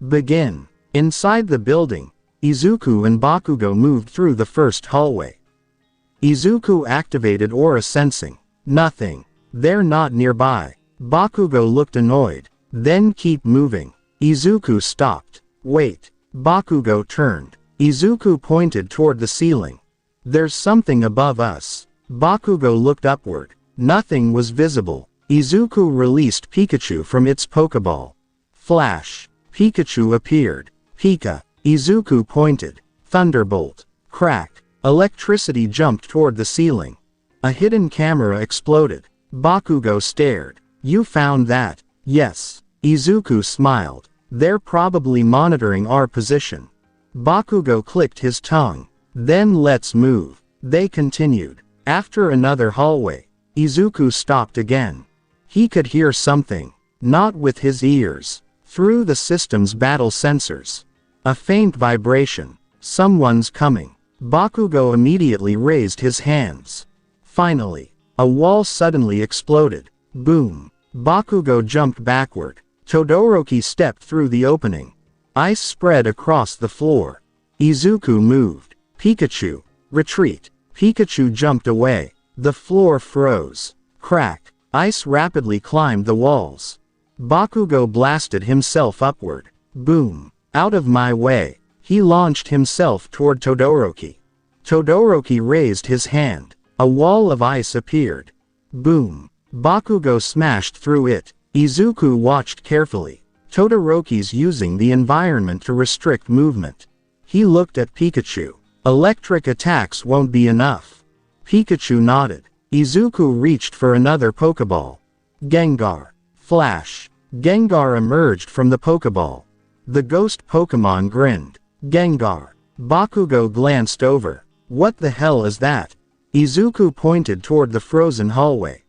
Begin. Inside the building, Izuku and Bakugo moved through the first hallway. Izuku activated aura sensing. Nothing. They're not nearby. Bakugo looked annoyed. Then keep moving. Izuku stopped. Wait. Bakugo turned. Izuku pointed toward the ceiling. There's something above us. Bakugo looked upward. Nothing was visible. Izuku released Pikachu from its Pokeball. Flash. Pikachu appeared. Pika. Izuku pointed. Thunderbolt. Crack. Electricity jumped toward the ceiling. A hidden camera exploded. Bakugo stared. You found that? Yes. Izuku smiled. They're probably monitoring our position. Bakugo clicked his tongue. Then let's move. They continued. After another hallway, Izuku stopped again. He could hear something. Not with his ears. Through the system's battle sensors. A faint vibration. Someone's coming. Bakugo immediately raised his hands. Finally, a wall suddenly exploded. Boom. Bakugo jumped backward. Todoroki stepped through the opening. Ice spread across the floor. Izuku moved. Pikachu, retreat. Pikachu jumped away. The floor froze. Crack. Ice rapidly climbed the walls. Bakugo blasted himself upward. Boom. Out of my way. He launched himself toward Todoroki. Todoroki raised his hand. A wall of ice appeared. Boom. Bakugo smashed through it. Izuku watched carefully. Todoroki's using the environment to restrict movement. He looked at Pikachu. Electric attacks won't be enough. Pikachu nodded. Izuku reached for another Pokeball. Gengar. Flash. Gengar emerged from the Pokeball. The ghost Pokemon grinned. Gengar. Bakugo glanced over. What the hell is that? Izuku pointed toward the frozen hallway.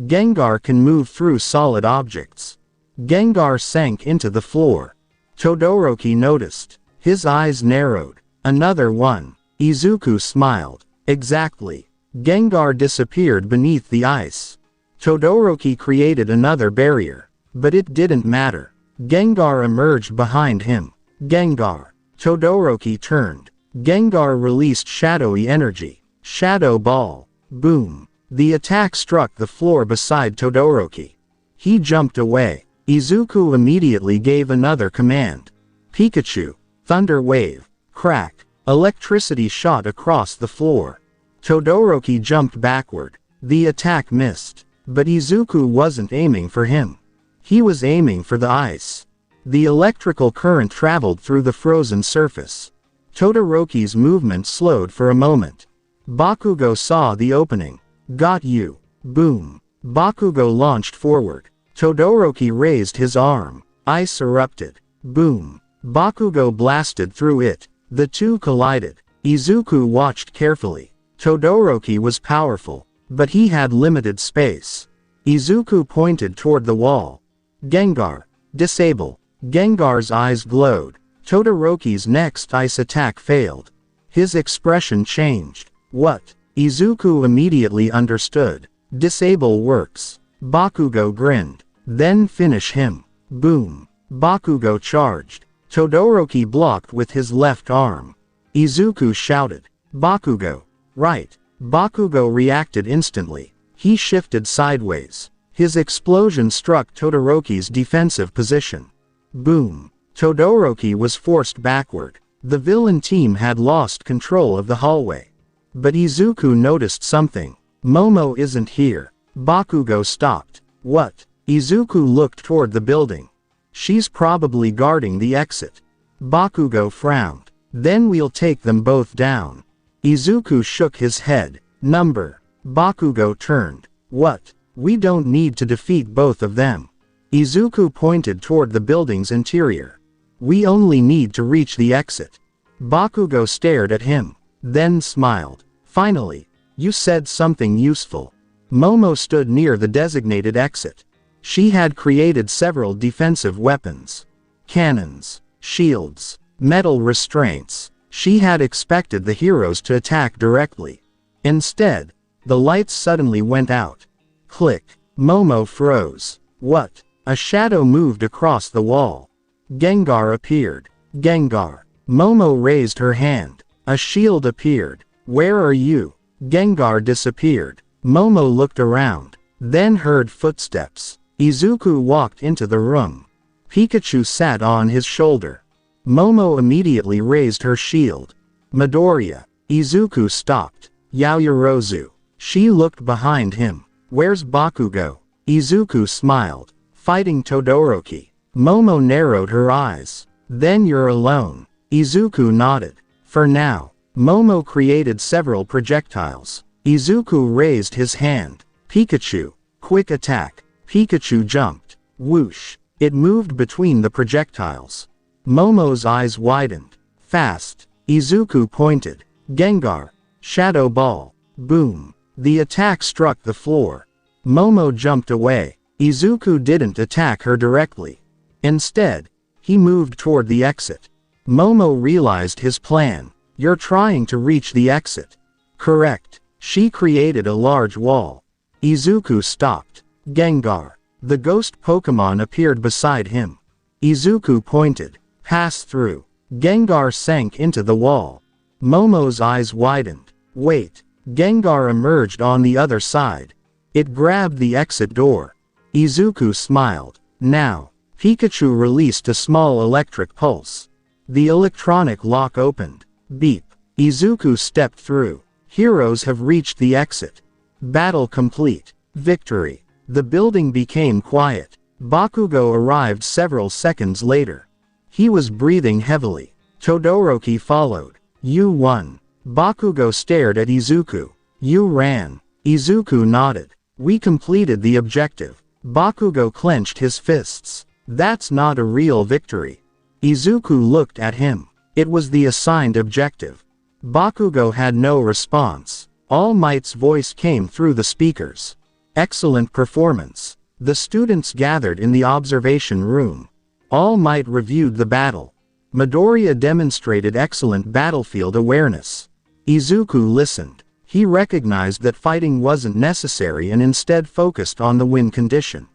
Gengar can move through solid objects. Gengar sank into the floor. Todoroki noticed. His eyes narrowed. Another one. Izuku smiled. Exactly. Gengar disappeared beneath the ice. Todoroki created another barrier. But it didn't matter. Gengar emerged behind him. Gengar. Todoroki turned. Gengar released shadowy energy. Shadow Ball. Boom. The attack struck the floor beside Todoroki. He jumped away. Izuku immediately gave another command. Pikachu. Thunder Wave. Crack. Electricity shot across the floor. Todoroki jumped backward. The attack missed. But Izuku wasn't aiming for him. He was aiming for the ice. The electrical current traveled through the frozen surface. Todoroki's movement slowed for a moment. Bakugo saw the opening. Got you. Boom. Bakugo launched forward. Todoroki raised his arm. Ice erupted. Boom. Bakugo blasted through it. The two collided. Izuku watched carefully. Todoroki was powerful, but he had limited space. Izuku pointed toward the wall. Gengar. Disable. Gengar's eyes glowed. Todoroki's next ice attack failed. His expression changed. What? Izuku immediately understood. Disable works. Bakugo grinned. Then finish him. Boom. Bakugo charged. Todoroki blocked with his left arm. Izuku shouted. Bakugo. Right. Bakugo reacted instantly. He shifted sideways. His explosion struck Todoroki's defensive position. Boom. Todoroki was forced backward. The villain team had lost control of the hallway. But Izuku noticed something. Momo isn't here. Bakugo stopped. What? Izuku looked toward the building. She's probably guarding the exit. Bakugo frowned. Then we'll take them both down. Izuku shook his head. Number. Bakugo turned. What? We don't need to defeat both of them. Izuku pointed toward the building's interior. We only need to reach the exit. Bakugo stared at him. Then smiled. Finally. You said something useful. Momo stood near the designated exit. She had created several defensive weapons. Cannons. Shields. Metal restraints. She had expected the heroes to attack directly. Instead, the lights suddenly went out. Click. Momo froze. What? A shadow moved across the wall. Gengar appeared. Gengar. Momo raised her hand. A shield appeared. Where are you? Gengar disappeared. Momo looked around. Then heard footsteps. Izuku walked into the room. Pikachu sat on his shoulder. Momo immediately raised her shield. Midoriya. Izuku stopped. Yaoyorozu. She looked behind him. Where's Bakugo? Izuku smiled. Fighting Todoroki. Momo narrowed her eyes. Then you're alone. Izuku nodded. For now. Momo created several projectiles. Izuku raised his hand. Pikachu. Quick attack. Pikachu jumped. Whoosh. It moved between the projectiles. Momo's eyes widened. Fast. Izuku pointed. Gengar. Shadow Ball. Boom. The attack struck the floor. Momo jumped away. Izuku didn't attack her directly. Instead, he moved toward the exit. Momo realized his plan. You're trying to reach the exit. Correct. She created a large wall. Izuku stopped. Gengar. The ghost Pokémon appeared beside him. Izuku pointed. Pass through. Gengar sank into the wall. Momo's eyes widened. Wait. Gengar emerged on the other side. It grabbed the exit door. Izuku smiled. Now, Pikachu released a small electric pulse. The electronic lock opened. Beep. Izuku stepped through. Heroes have reached the exit. Battle complete. Victory. The building became quiet. Bakugo arrived several seconds later. He was breathing heavily. Todoroki followed. You won. Bakugo stared at Izuku. You ran. Izuku nodded. We completed the objective. Bakugo clenched his fists. That's not a real victory. Izuku looked at him. It was the assigned objective. Bakugo had no response. All Might's voice came through the speakers. Excellent performance. The students gathered in the observation room. All Might reviewed the battle. Midoriya demonstrated excellent battlefield awareness. Izuku listened. He recognized that fighting wasn't necessary and instead focused on the win condition.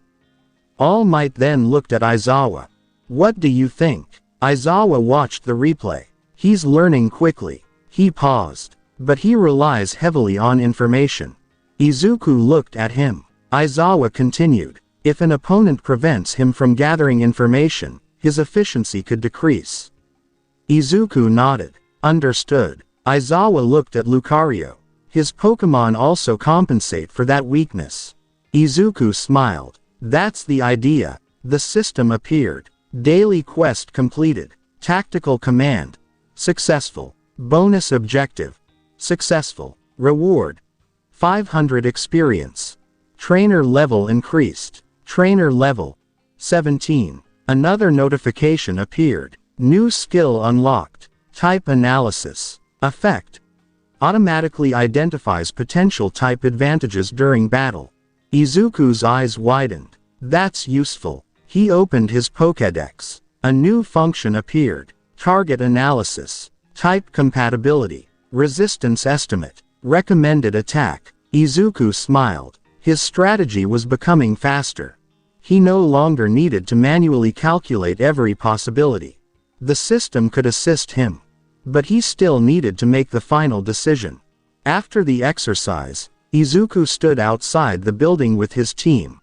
All Might then looked at Aizawa. What do you think? Aizawa watched the replay. He's learning quickly. He paused. But he relies heavily on information. Izuku looked at him. Aizawa continued. If an opponent prevents him from gathering information, his efficiency could decrease. Izuku nodded. Understood. Aizawa looked at Lucario. His Pokémon also compensate for that weakness. Izuku smiled. That's the idea. The system appeared. Daily quest completed. Tactical command. Successful. Bonus objective. Successful. Reward. 500 experience. Trainer level increased. Trainer level 17. Another notification appeared. New skill unlocked. Type analysis. Effect. Automatically identifies potential type advantages during battle. Izuku's eyes widened. That's useful. He opened his Pokédex. A new function appeared. Target analysis. Type compatibility. Resistance estimate. Recommended attack. Izuku smiled. His strategy was becoming faster. He no longer needed to manually calculate every possibility. The system could assist him. But he still needed to make the final decision. After the exercise, Izuku stood outside the building with his team.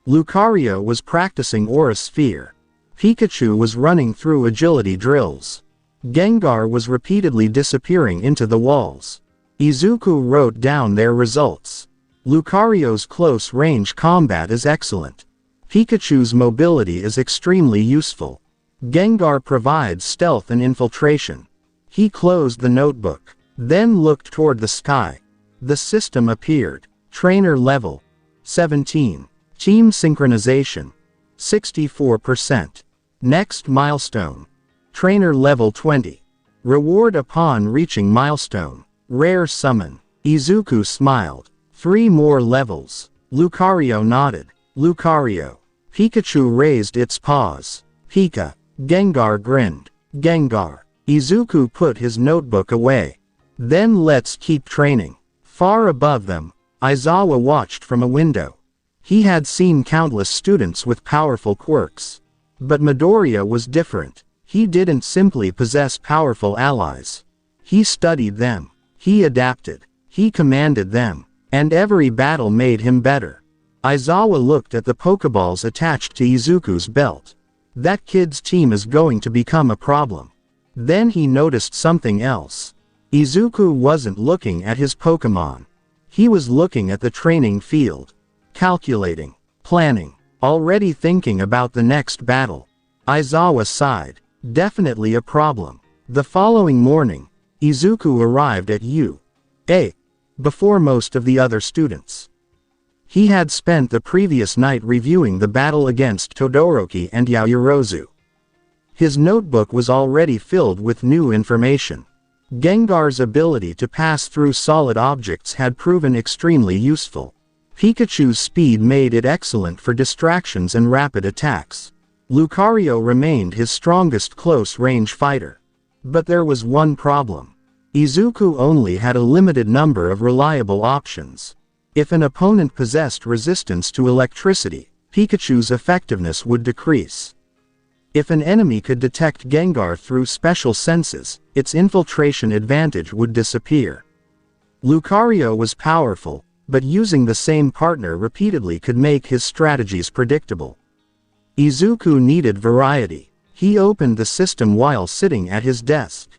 Lucario was practicing Aura Sphere. Pikachu was running through agility drills. Gengar was repeatedly disappearing into the walls. Izuku wrote down their results. Lucario's close-range combat is excellent. Pikachu's mobility is extremely useful. Gengar provides stealth and infiltration. He closed the notebook, then looked toward the sky. The system appeared. Trainer level 17. Team synchronization 64%. Next milestone. Trainer level 20. Reward upon reaching milestone. Rare summon. Izuku smiled. 3 more levels. Lucario nodded. Lucario. Pikachu raised its paws. Pika. Gengar grinned. Gengar. Izuku put his notebook away. Then let's keep training. Far above them, Aizawa watched from a window. He had seen countless students with powerful quirks. But Midoriya was different. He didn't simply possess powerful allies. He studied them. He adapted. He commanded them. And every battle made him better. Aizawa looked at the Pokeballs attached to Izuku's belt. That kid's team is going to become a problem. Then he noticed something else. Izuku wasn't looking at his Pokémon. He was looking at the training field. Calculating. Planning. Already thinking about the next battle. Aizawa sighed. Definitely a problem. The following morning, Izuku arrived at UA before most of the other students. He had spent the previous night reviewing the battle against Todoroki and Yaoyorozu. His notebook was already filled with new information. Gengar's ability to pass through solid objects had proven extremely useful. Pikachu's speed made it excellent for distractions and rapid attacks. Lucario remained his strongest close-range fighter. But there was one problem. Izuku only had a limited number of reliable options. If an opponent possessed resistance to electricity, Pikachu's effectiveness would decrease. If an enemy could detect Gengar through special senses, its infiltration advantage would disappear. Lucario was powerful, but using the same partner repeatedly could make his strategies predictable. Izuku needed variety. He opened the system while sitting at his desk.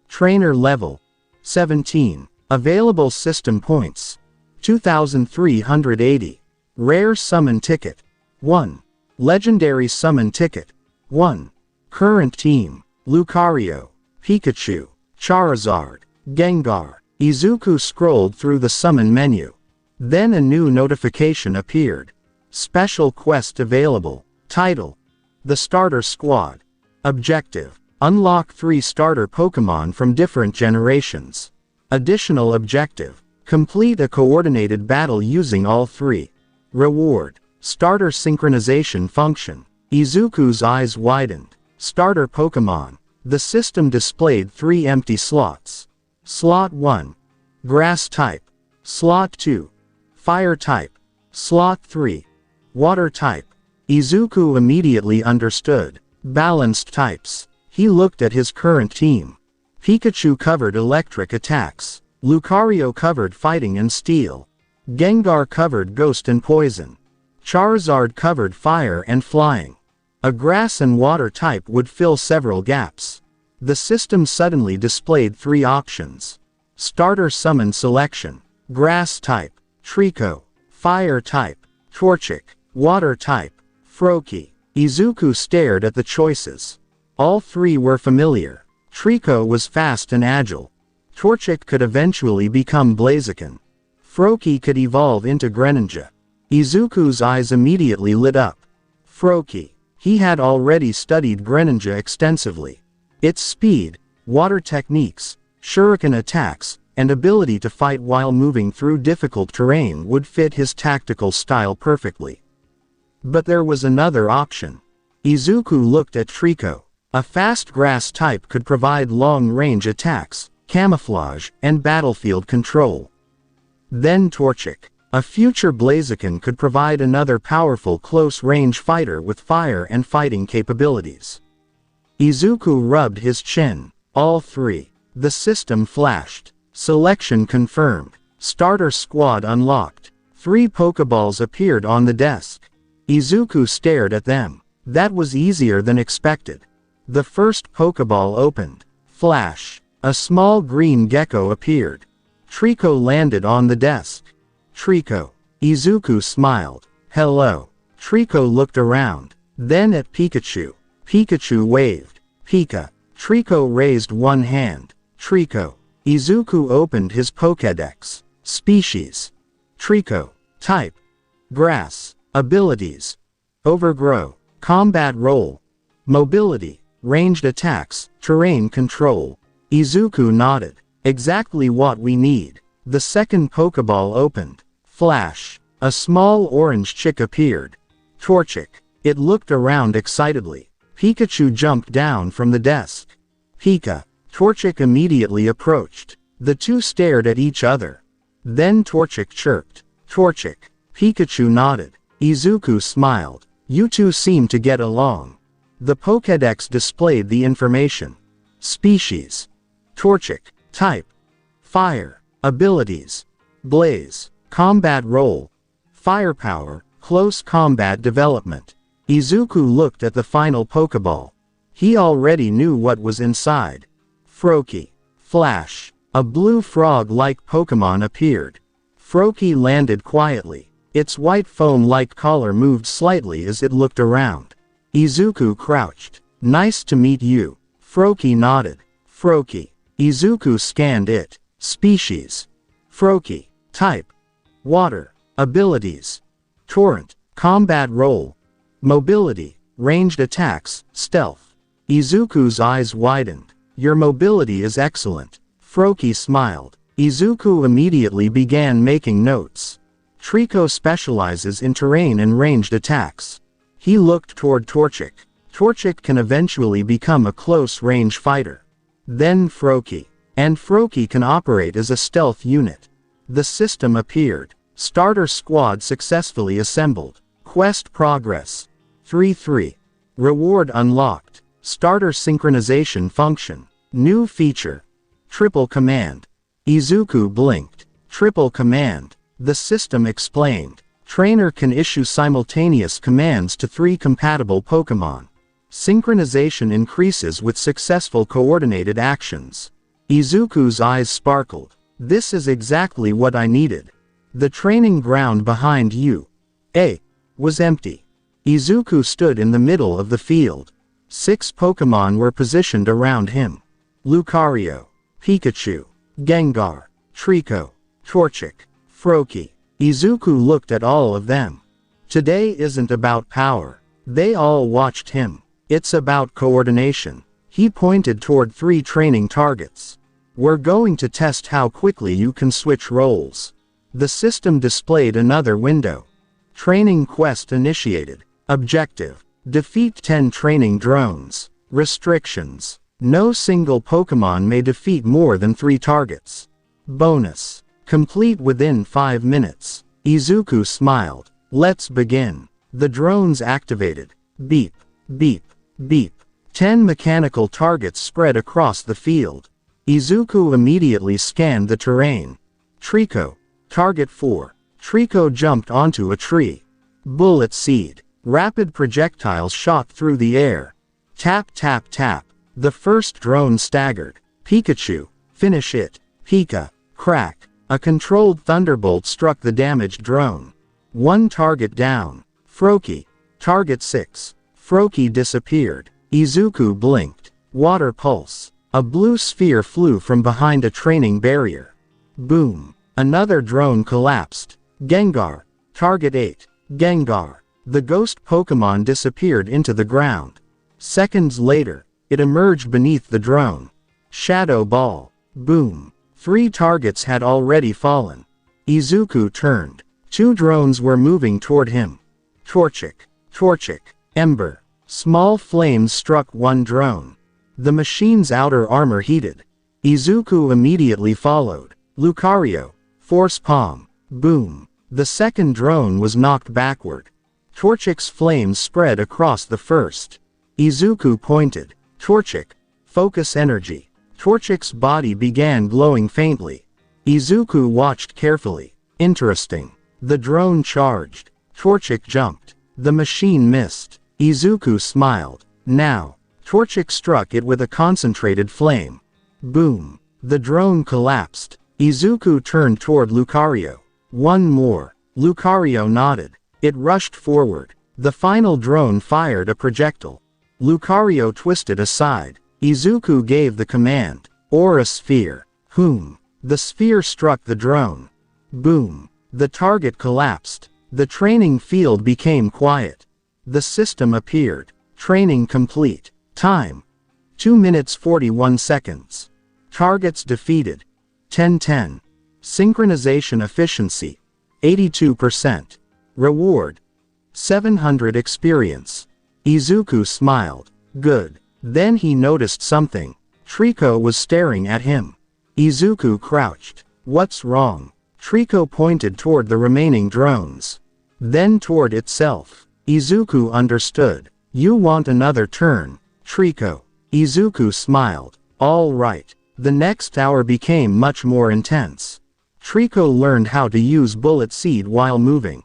Trainer level 17. Available system points 2,380. Rare summon ticket 1. Legendary summon ticket 1. Current team: Lucario, Pikachu, Charizard, Gengar. Izuku scrolled through the summon menu. Then a new notification appeared. Special quest available. Title: The Starter Squad. Objective: unlock 3 starter Pokémon from different generations. Additional objective: complete a coordinated battle using all 3. Reward: starter synchronization function. Izuku's eyes widened. Starter Pokémon. The system displayed 3 empty slots. Slot 1. Grass type. Slot 2. Fire type. Slot 3. Water type. Izuku immediately understood. Balanced types. He looked at his current team. Pikachu covered electric attacks. Lucario covered fighting and steel. Gengar covered ghost and poison. Charizard covered fire and flying. A grass and water type would fill several gaps. The system suddenly displayed 3 options. Starter summon selection. Grass type, Trico. Fire type, Torchic. Water type, Froakie. Izuku stared at the choices. All 3 were familiar. Trico was fast and agile. Torchic could eventually become Blaziken. Froakie could evolve into Greninja. Izuku's eyes immediately lit up. Froakie. He had already studied Greninja extensively. Its speed, water techniques, shuriken attacks, and ability to fight while moving through difficult terrain would fit his tactical style perfectly. But there was another option. Izuku looked at Trico. A fast grass type could provide long-range attacks, camouflage, and battlefield control. Then Torchic. A future Blaziken could provide another powerful close-range fighter with fire and fighting capabilities. Izuku rubbed his chin. All 3. The system flashed. Selection confirmed. Starter squad unlocked. 3 Pokeballs appeared on the desk. Izuku stared at them. That was easier than expected. The first Pokeball opened. Flash. A small green gecko appeared. Trico landed on the desk. Trico. Izuku smiled. Hello. Trico looked around. Then at Pikachu. Pikachu waved. Pika. Trico raised one hand. Trico. Izuku opened his Pokédex. Species. Trico. Type. Grass. Abilities. Overgrow. Combat role. Mobility. Ranged attacks. Terrain control. Izuku nodded. Exactly what we need. The second Pokeball opened. Flash. A small orange chick appeared. Torchic. It looked around excitedly. Pikachu jumped down from the desk. Pika. Torchic immediately approached. The 2 stared at each other. Then Torchic chirped. Torchic. Pikachu nodded. Izuku smiled. You 2 seem to get along. The Pokédex displayed the information. Species. Torchic. Type. Fire. Abilities. Blaze. Combat role. Firepower. Close combat development. Izuku looked at the final Pokeball. He already knew what was inside. Froakie. Flash. A blue frog-like Pokemon appeared. Froakie landed quietly. Its white foam-like collar moved slightly as it looked around. Izuku crouched. Nice to meet you. Froakie nodded. Froakie. Izuku scanned it. Species. Froakie. Type. Water. Abilities. Torrent. Combat role. Mobility. Ranged attacks. Stealth. Izuku's eyes widened. Your mobility is excellent. Froakie smiled. Izuku immediately began making notes. Trico specializes in terrain and ranged attacks. He looked toward Torchic. Torchic can eventually become a close-range fighter. Then Froakie. And Froakie can operate as a stealth unit. The system appeared. Starter squad successfully assembled. Quest progress. 3-3. Reward unlocked. Starter synchronization function. New feature. Triple command. Izuku blinked. Triple command. The system explained. Trainer can issue simultaneous commands to 3 compatible Pokémon. Synchronization increases with successful coordinated actions. Izuku's eyes sparkled. This is exactly what I needed. The training ground behind you, was empty. Izuku stood in the middle of the field. 6 Pokémon were positioned around him. Lucario, Pikachu, Gengar, Trico, Torchic, Froakie. Izuku looked at all of them. Today isn't about power. They all watched him. It's about coordination. He pointed toward 3 training targets. We're going to test how quickly you can switch roles. The system displayed another window. Training quest initiated. Objective. Defeat 10 training drones. Restrictions. No single Pokémon may defeat more than 3 targets. Bonus. Complete within 5 minutes. Izuku smiled. Let's begin. The drones activated. Beep, beep, beep. 10 mechanical targets spread across the field. Izuku immediately scanned the terrain. Trico. Target 4. Trico jumped onto a tree. Bullet seed. Rapid projectiles shot through the air. Tap tap tap. The first drone staggered. Pikachu. Finish it. Pika. Crack. A controlled thunderbolt struck the damaged drone. 1 target down. Froakie. Target 6. Froakie disappeared. Izuku blinked. Water pulse. A blue sphere flew from behind a training barrier. Boom. Another drone collapsed. Gengar. Target 8. Gengar. The ghost Pokémon disappeared into the ground. Seconds later, it emerged beneath the drone. Shadow Ball. Boom. 3 targets had already fallen. Izuku turned. 2 drones were moving toward him. Torchic. Torchic. Ember. Small flames struck 1 drone. The machine's outer armor heated. Izuku immediately followed. Lucario. Force Palm. Boom. The second drone was knocked backward. Torchic's flames spread across the first. Izuku pointed. Torchic. Focus energy. Torchic's body began glowing faintly. Izuku watched carefully. Interesting. The drone charged. Torchic jumped. The machine missed. Izuku smiled. Now. Torchic struck it with a concentrated flame. Boom. The drone collapsed. Izuku turned toward Lucario. 1 more. Lucario nodded. It rushed forward. The final drone fired a projectile. Lucario twisted aside. Izuku gave the command. Aura Sphere. Whom. The sphere struck the drone. Boom. The target collapsed. The training field became quiet. The system appeared. Training complete. Time. 2 minutes 41 seconds. Targets defeated. 10-10. Synchronization efficiency. 82%. Reward. 700 experience. Izuku smiled. Good. Then he noticed something. Trico was staring at him. Izuku crouched. What's wrong? Trico pointed toward the remaining drones. Then toward itself. Izuku understood. You want another turn, Trico. Izuku smiled. All right. The next hour became much more intense. Trico learned how to use Bullet Seed while moving.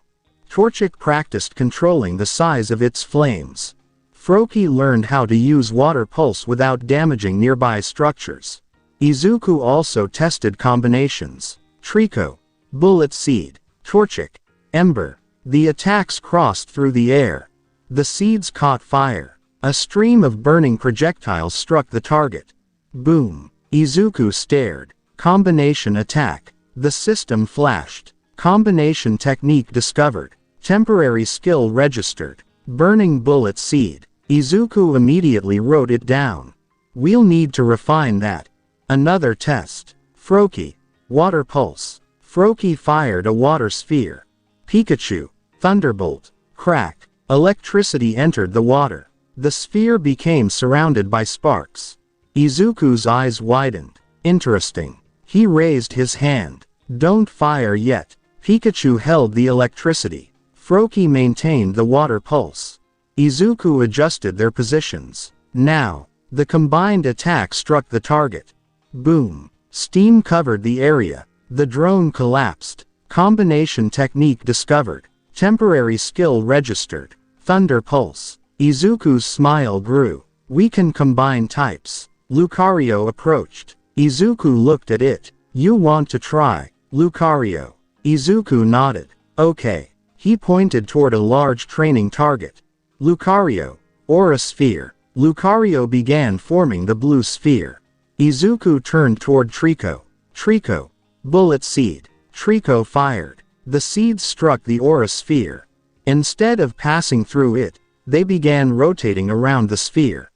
Torchic practiced controlling the size of its flames. Froakie learned how to use Water Pulse without damaging nearby structures. Izuku also tested combinations. Trico. Bullet Seed. Torchic. Ember. The attacks crossed through the air. The seeds caught fire. A stream of burning projectiles struck the target. Boom. Izuku stared. Combination attack. The system flashed. Combination technique discovered. Temporary skill registered. Burning Bullet Seed. Izuku immediately wrote it down. We'll need to refine that. Another test. Froakie. Water Pulse. Froakie fired a water sphere. Pikachu. Thunderbolt. Crack. Electricity entered the water. The sphere became surrounded by sparks. Izuku's eyes widened. Interesting. He raised his hand. Don't fire yet. Pikachu held the electricity. Froakie maintained the water pulse. Izuku adjusted their positions. Now, the combined attack struck the target. Boom. Steam covered the area. The drone collapsed. Combination technique discovered. Temporary skill registered. Thunder pulse. Izuku's smile grew. We can combine types. Lucario approached. Izuku looked at it. You want to try, Lucario? Izuku nodded. Okay. He pointed toward a large training target. Lucario. Aura sphere. Lucario began forming the blue sphere. Izuku turned toward Trico. Trico. Bullet seed. Trico fired. The seeds struck the aura sphere. Instead of passing through it, they began rotating around the sphere.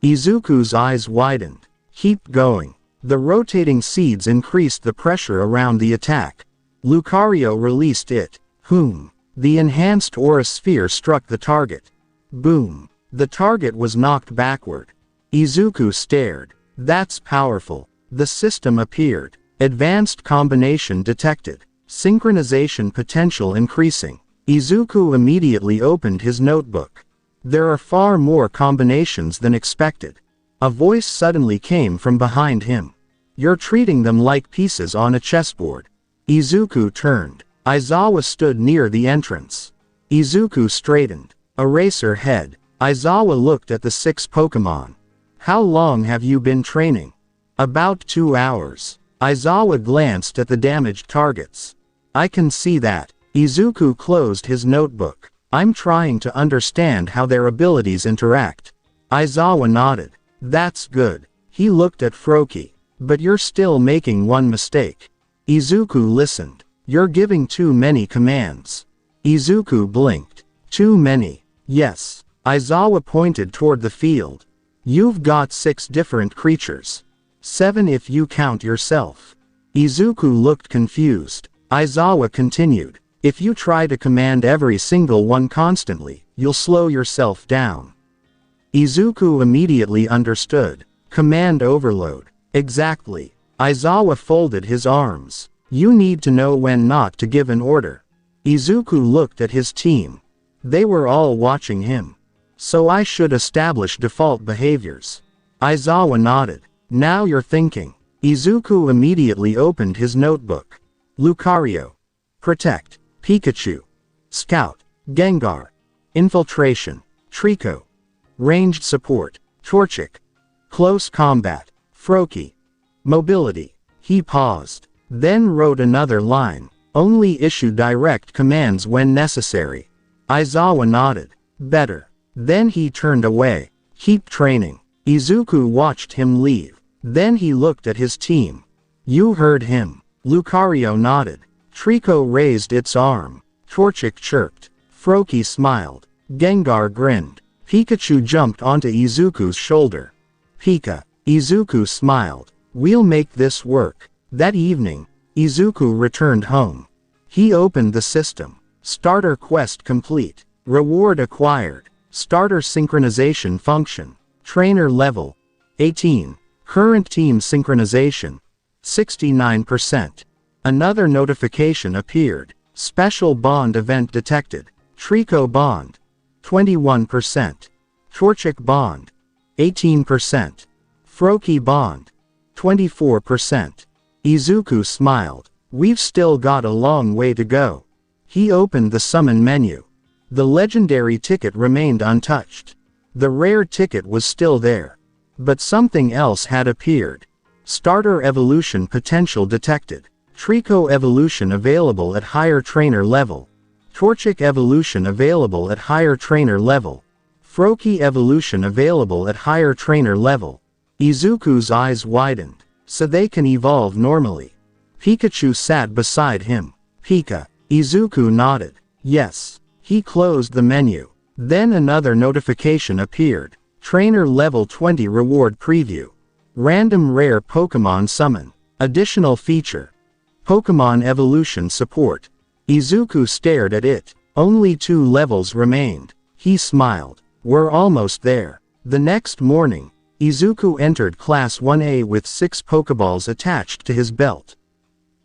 Izuku's eyes widened. Keep going. The rotating seeds increased the pressure around the attack. Lucario released it. Whom? The enhanced aura sphere struck the target. Boom. The target was knocked backward. Izuku stared. That's powerful. The system appeared. Advanced combination detected. Synchronization potential increasing. Izuku immediately opened his notebook. There are far more combinations than expected. A voice suddenly came from behind him. You're treating them like pieces on a chessboard. Izuku turned. Aizawa stood near the entrance. Izuku straightened. Eraser head. Aizawa looked at the 6 Pokémon. How long have you been training? About 2 hours. Aizawa glanced at the damaged targets. I can see that. Izuku closed his notebook. I'm trying to understand how their abilities interact. Aizawa nodded. That's good. He looked at Froakie. But you're still making one mistake. Izuku listened. You're giving too many commands. Izuku blinked. Too many. Yes. Aizawa pointed toward the field. You've got 6 different creatures. 7 if you count yourself. Izuku looked confused. Aizawa continued. If you try to command every single one constantly, you'll slow yourself down. Izuku immediately understood. Command overload. Exactly. Aizawa folded his arms. You need to know when not to give an order. Izuku looked at his team. They were all watching him. So I should establish default behaviors. Aizawa nodded. Now you're thinking. Izuku immediately opened his notebook. Lucario. Protect. Pikachu. Scout. Gengar. Infiltration. Trico. Ranged support. Torchic. Close combat. Froakie. Mobility. He paused. Then wrote another line. Only issue direct commands when necessary. Aizawa nodded. Better. Then he turned away. Keep training. Izuku watched him leave. Then he looked at his team. You heard him. Lucario nodded. Trico raised its arm. Torchic chirped. Froakie smiled. Gengar grinned. Pikachu jumped onto Izuku's shoulder. Pika. Izuku smiled. We'll make this work. That evening, Izuku returned home. He opened the system. Starter quest complete. Reward acquired. Starter synchronization function. Trainer level 18. Current team synchronization 69%. Another notification appeared. Special bond event detected. Trico bond 21%. Torchic bond 18%. Froakie bond 24%. Izuku smiled. We've still got a long way to go. He opened the summon menu. The legendary ticket remained untouched. The rare ticket was still there. But something else had appeared. Starter evolution potential detected. Trico evolution available at higher trainer level. Torchic evolution available at higher trainer level. Froakie evolution available at higher trainer level. Izuku's eyes widened. So they can evolve normally. Pikachu sat beside him. Pika. Izuku nodded. Yes. He closed the menu. Then another notification appeared. Trainer level 20 reward preview. Random rare Pokémon summon. Additional feature. Pokémon evolution support. Izuku stared at it. Only 2 levels remained. He smiled. We're almost there. The next morning, Izuku entered Class 1A with 6 Pokeballs attached to his belt.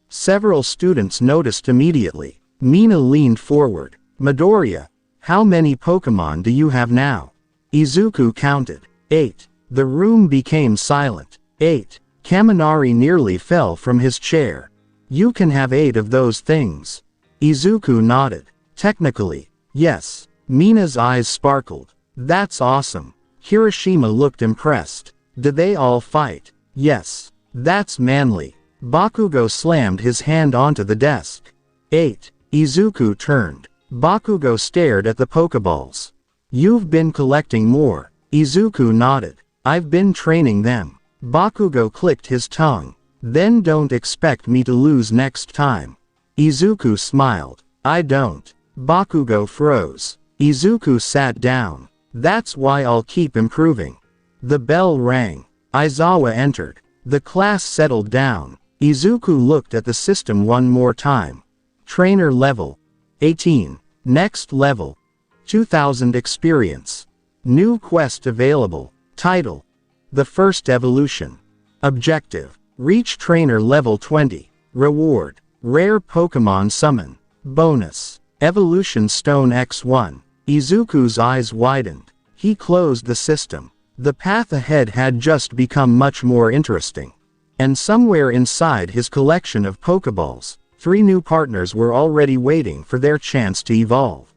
Several students noticed immediately. Mina leaned forward. Midoriya, how many Pokemon do you have now? Izuku counted. 8. The room became silent. 8. Kaminari nearly fell from his chair. You can have 8 of those things. Izuku nodded. Technically, yes. Mina's eyes sparkled. That's awesome. Hiroshima looked impressed. Did they all fight? Yes. That's manly. Bakugo slammed his hand onto the desk. 8. Izuku turned. Bakugo stared at the Pokeballs. You've been collecting more. Izuku nodded. I've been training them. Bakugo clicked his tongue. Then don't expect me to lose next time. Izuku smiled. I don't. Bakugo froze. Izuku sat down. That's why I'll keep improving. The bell rang. Aizawa entered. The class settled down. Izuku looked at the system one more time. Trainer level 18. Next level 2000 experience. New quest available. Title: The First Evolution. Objective: reach trainer level 20. Reward: rare Pokemon summon. Bonus: Evolution Stone X1. Izuku's eyes widened. He closed the system. The path ahead had just become much more interesting. And somewhere inside his collection of Pokeballs, 3 new partners were already waiting for their chance to evolve.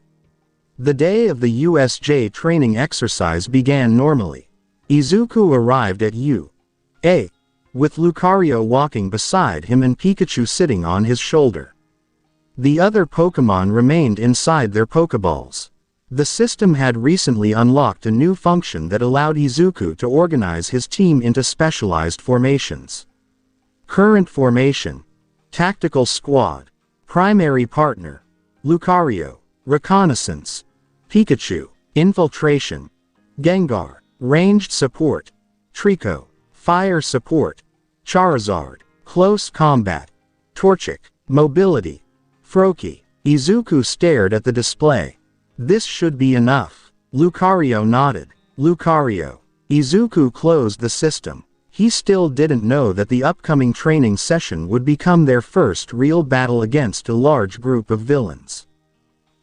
The day of the USJ training exercise began normally. Izuku arrived at UA, with Lucario walking beside him and Pikachu sitting on his shoulder. The other Pokemon remained inside their Pokeballs. The system had recently unlocked a new function that allowed Izuku to organize his team into specialized formations. Current formation: Tactical Squad. Primary Partner: Lucario. Reconnaissance: Pikachu. Infiltration: Gengar. Ranged Support: Trico. Fire Support: Charizard. Close Combat: Torchic. Mobility: Froakie. Izuku stared at the display. This should be enough. Lucario nodded. Lucario. Izuku closed the system. He still didn't know that the upcoming training session would become their first real battle against a large group of villains.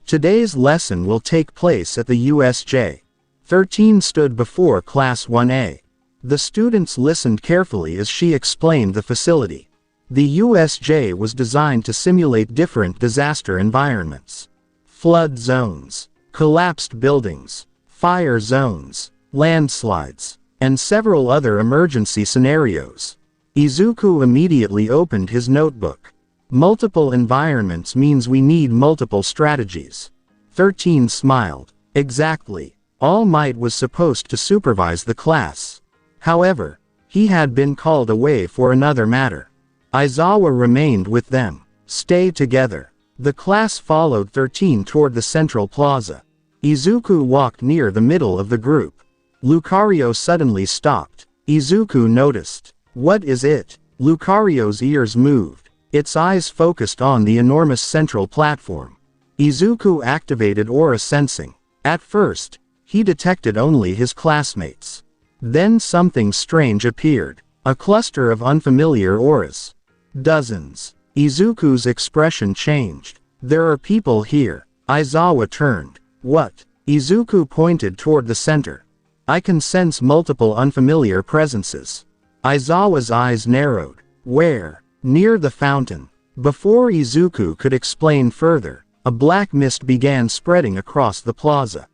Today's lesson will take place at the USJ. 13 stood before Class 1A. The students listened carefully as she explained the facility. The USJ was designed to simulate different disaster environments. Flood zones, collapsed buildings, fire zones, landslides, and several other emergency scenarios. Izuku immediately opened his notebook. Multiple environments means we need multiple strategies. 13 smiled. Exactly. All Might was supposed to supervise the class. However, he had been called away for another matter. Aizawa remained with them. Stay together. The class followed 13 toward the central plaza. Izuku walked near the middle of the group. Lucario suddenly stopped. Izuku noticed. What is it? Lucario's ears moved. Its eyes focused on the enormous central platform. Izuku activated aura sensing. At first, he detected only his classmates. Then something strange appeared. A cluster of unfamiliar auras. Dozens. Izuku's expression changed. There are people here. Aizawa turned. What? Izuku pointed toward the center. I can sense multiple unfamiliar presences. Aizawa's eyes narrowed. Where? Near the fountain. Before Izuku could explain further, a black mist began spreading across the plaza.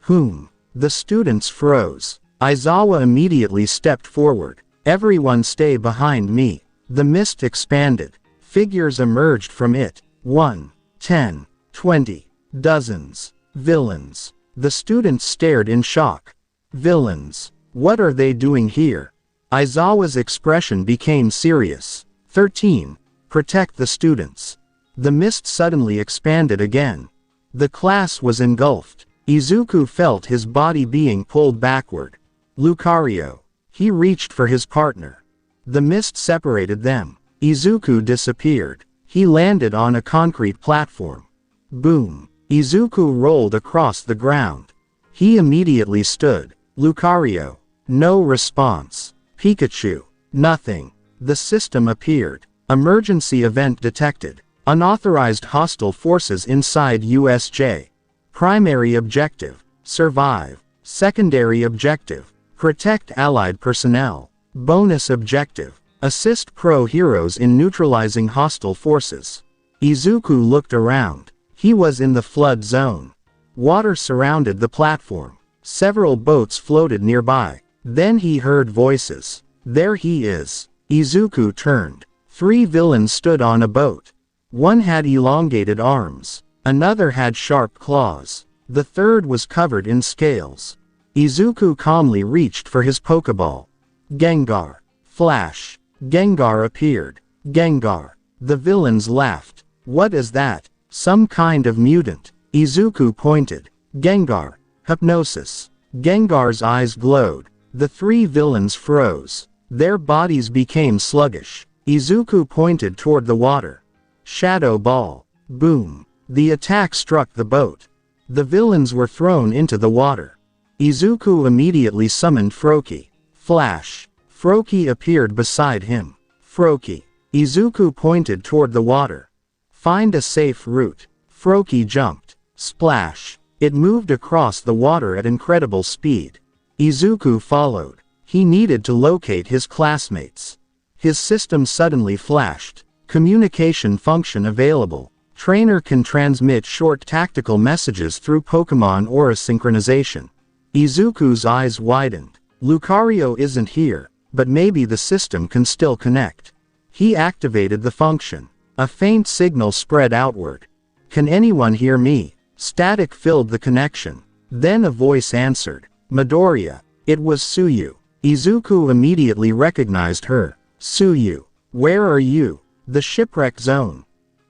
Whom? The students froze. Aizawa immediately stepped forward. Everyone stay behind me. The mist expanded. Figures emerged from it. 1, 10, 20. Dozens. Villains. The students stared in shock. Villains. What are they doing here? Aizawa's expression became serious. 13. Protect the students. The mist suddenly expanded again. The class was engulfed. Izuku felt his body being pulled backward. Lucario. He reached for his partner. The mist separated them. Izuku disappeared. He landed on a concrete platform. Boom. Izuku rolled across the ground. He immediately stood. Lucario. No response. Pikachu. Nothing. The system appeared. Emergency event detected. Unauthorized hostile forces inside USJ. Primary objective. Survive. Secondary objective. Protect allied personnel. Bonus objective. Assist pro-heroes in neutralizing hostile forces. Izuku looked around. He was in the flood zone. Water surrounded the platform. Several boats floated nearby. Then he heard voices. There he is. Izuku turned. 3 villains stood on a boat. One had elongated arms. Another had sharp claws. The third was covered in scales. Izuku calmly reached for his Pokeball. Gengar. Flash. Gengar appeared. Gengar. The villains laughed. What is that? Some kind of mutant. Izuku pointed. Gengar. Hypnosis. Gengar's eyes glowed. The 3 villains froze. Their bodies became sluggish. Izuku pointed toward the water. Shadow Ball. Boom. The attack struck the boat. The villains were thrown into the water. Izuku immediately summoned Froakie. Flash. Froakie appeared beside him. Froakie. Izuku pointed toward the water. Find a safe route. Froakie jumped. Splash. It moved across the water at incredible speed. Izuku followed. He needed to locate his classmates. His system suddenly flashed. Communication function available. Trainer can transmit short tactical messages through Pokémon Aura synchronization. Izuku's eyes widened. Lucario isn't here, but maybe the system can still connect. He activated the function. A faint signal spread outward. Can anyone hear me? Static filled the connection. Then a voice answered. Midoriya. It was Tsuyu. Izuku immediately recognized her. Tsuyu. Where are you? The shipwreck zone.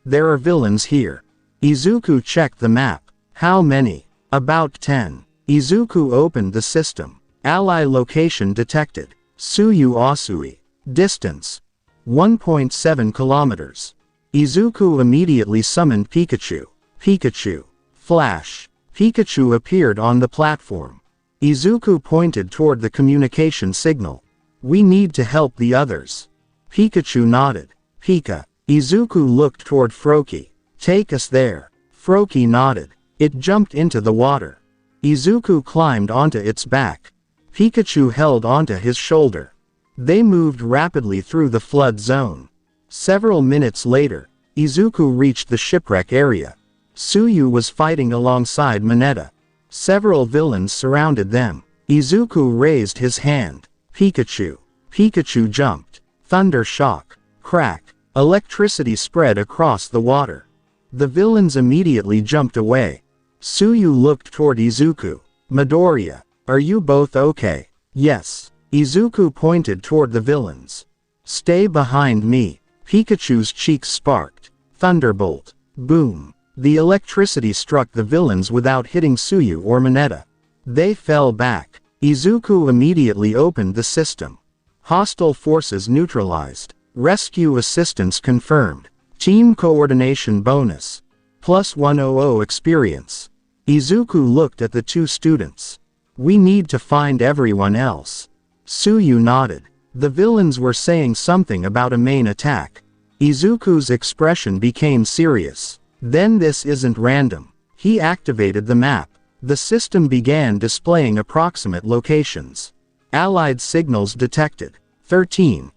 There are villains here. Izuku checked the map. How many? About 10. Izuku opened the system. Ally location detected. Tsuyu Asui. Distance. 1.7 kilometers. Izuku immediately summoned Pikachu. Pikachu. Flash. Pikachu appeared on the platform. Izuku pointed toward the communication signal. We need to help the others. Pikachu nodded. Pika. Izuku looked toward Froakie. Take us there. Froakie nodded. It jumped into the water. Izuku climbed onto its back. Pikachu held onto his shoulder. They moved rapidly through the flood zone. Several minutes later, Izuku reached the shipwreck area. Tsuyu was fighting alongside Mineta. Several villains surrounded them. Izuku raised his hand. Pikachu. Pikachu jumped. Thunder shock. Crack. Electricity spread across the water. The villains immediately jumped away. Tsuyu looked toward Izuku. Midoriya. Are you both okay? Yes. Izuku pointed toward the villains. Stay behind me. Pikachu's cheeks sparked. Thunderbolt. Boom. The electricity struck the villains without hitting Tsuyu or Mineta. They fell back. Izuku immediately opened the system. Hostile forces neutralized. Rescue assistance confirmed. Team coordination bonus. Plus 100 experience. Izuku looked at the 2 students. We need to find everyone else. Tsuyu nodded. The villains were saying something about a main attack. Izuku's expression became serious. Then this isn't random. He activated the map. The system began displaying approximate locations. Allied signals detected. 13.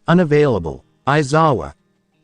Unavailable. Aizawa.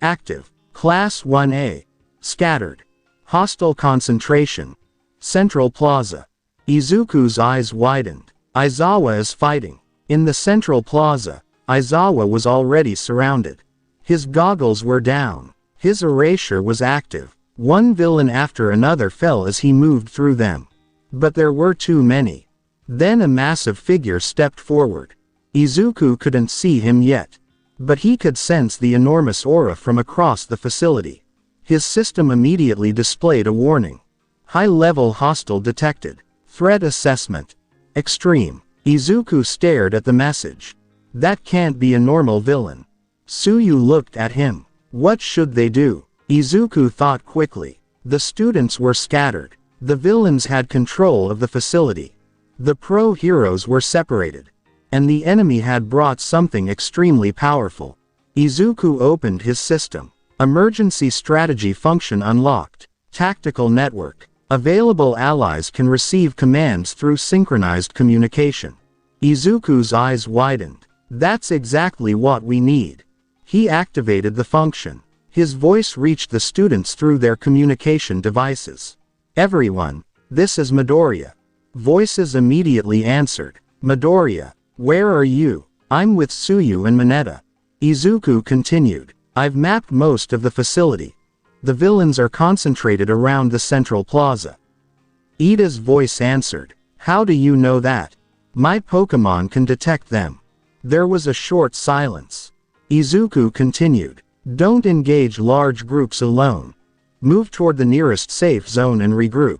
Active. Class 1A. Scattered. Hostile concentration. Central Plaza. Izuku's eyes widened. Aizawa is fighting. In the Central Plaza, Aizawa was already surrounded. His goggles were down. His erasure was active. One villain after another fell as he moved through them. But there were too many. Then a massive figure stepped forward. Izuku couldn't see him yet. But he could sense the enormous aura from across the facility. His system immediately displayed a warning. High-level hostile detected. Threat assessment. Extreme. Izuku stared at the message. That can't be a normal villain. Tsuyu looked at him. What should they do? Izuku thought quickly. The students were scattered. The villains had control of the facility. The pro heroes were separated. And the enemy had brought something extremely powerful. Izuku opened his system. Emergency strategy function unlocked. Tactical network. Available allies can receive commands through synchronized communication. Izuku's eyes widened. That's exactly what we need. He activated the function. His voice reached the students through their communication devices. Everyone, this is Midoriya. Voices immediately answered. Midoriya, where are you? I'm with Tsuyu and Mineta. Izuku continued. I've mapped most of the facility. The villains are concentrated around the central plaza. Ida's voice answered. How do you know that? My Pokémon can detect them. There was a short silence. Izuku continued. Don't engage large groups alone. Move toward the nearest safe zone and regroup.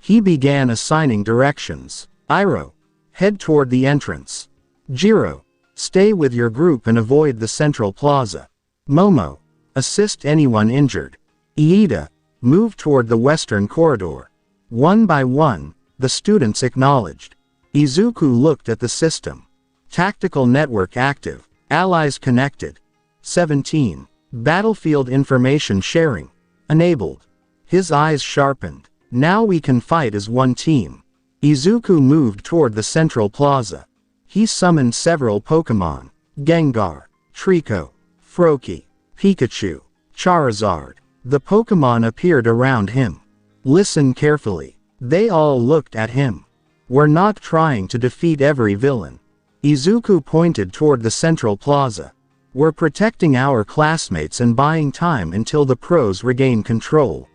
He began assigning directions. Iroh, head toward the entrance. Jiro, stay with your group and avoid the central plaza. Momo, assist anyone injured. Iida, move toward the western corridor. One by one, the students acknowledged. Izuku looked at the system. Tactical network active. Allies connected. 17. Battlefield information sharing. Enabled. His eyes sharpened. Now we can fight as one team. Izuku moved toward the central plaza. He summoned several Pokémon. Gengar, Trico, Froakie, Pikachu, Charizard. The Pokémon appeared around him. Listen carefully. They all looked at him. We're not trying to defeat every villain. Izuku pointed toward the central plaza. We're protecting our classmates and buying time until the pros regain control.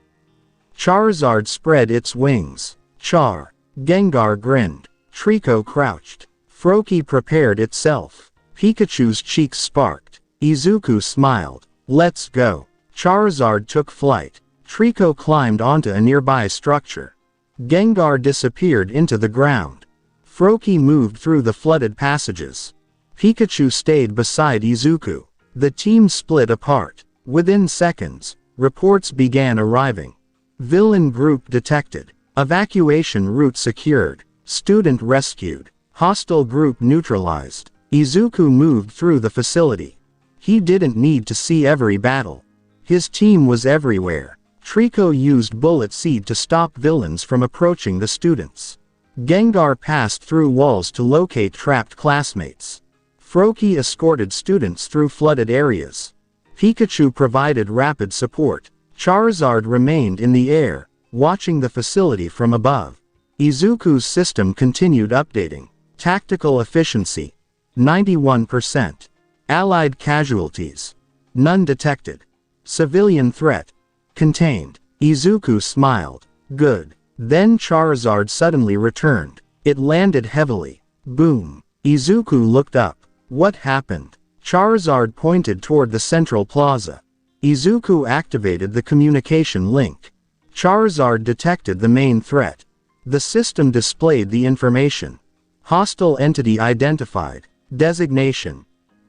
Charizard spread its wings. Char. Gengar grinned. Trico crouched. Froakie prepared itself. Pikachu's cheeks sparked. Izuku smiled. Let's go. Charizard took flight. Trico climbed onto a nearby structure. Gengar disappeared into the ground. Froakie moved through the flooded passages. Pikachu stayed beside Izuku. The team split apart. Within seconds, reports began arriving. Villain group detected. Evacuation route secured. Student rescued. Hostile group neutralized. Izuku moved through the facility. He didn't need to see every battle. His team was everywhere. Trico used Bullet Seed to stop villains from approaching the students. Gengar passed through walls to locate trapped classmates. Froakie escorted students through flooded areas. Pikachu provided rapid support. Charizard remained in the air, watching the facility from above. Izuku's system continued updating. Tactical efficiency. 91%. Allied casualties. None detected. Civilian threat. Contained. Izuku smiled. Good. Then Charizard suddenly returned. It landed heavily. Boom. Izuku looked up. What happened? Charizard pointed toward the central plaza. Izuku activated the communication link. Charizard detected the main threat. The system displayed the information. Hostile entity identified. Designation.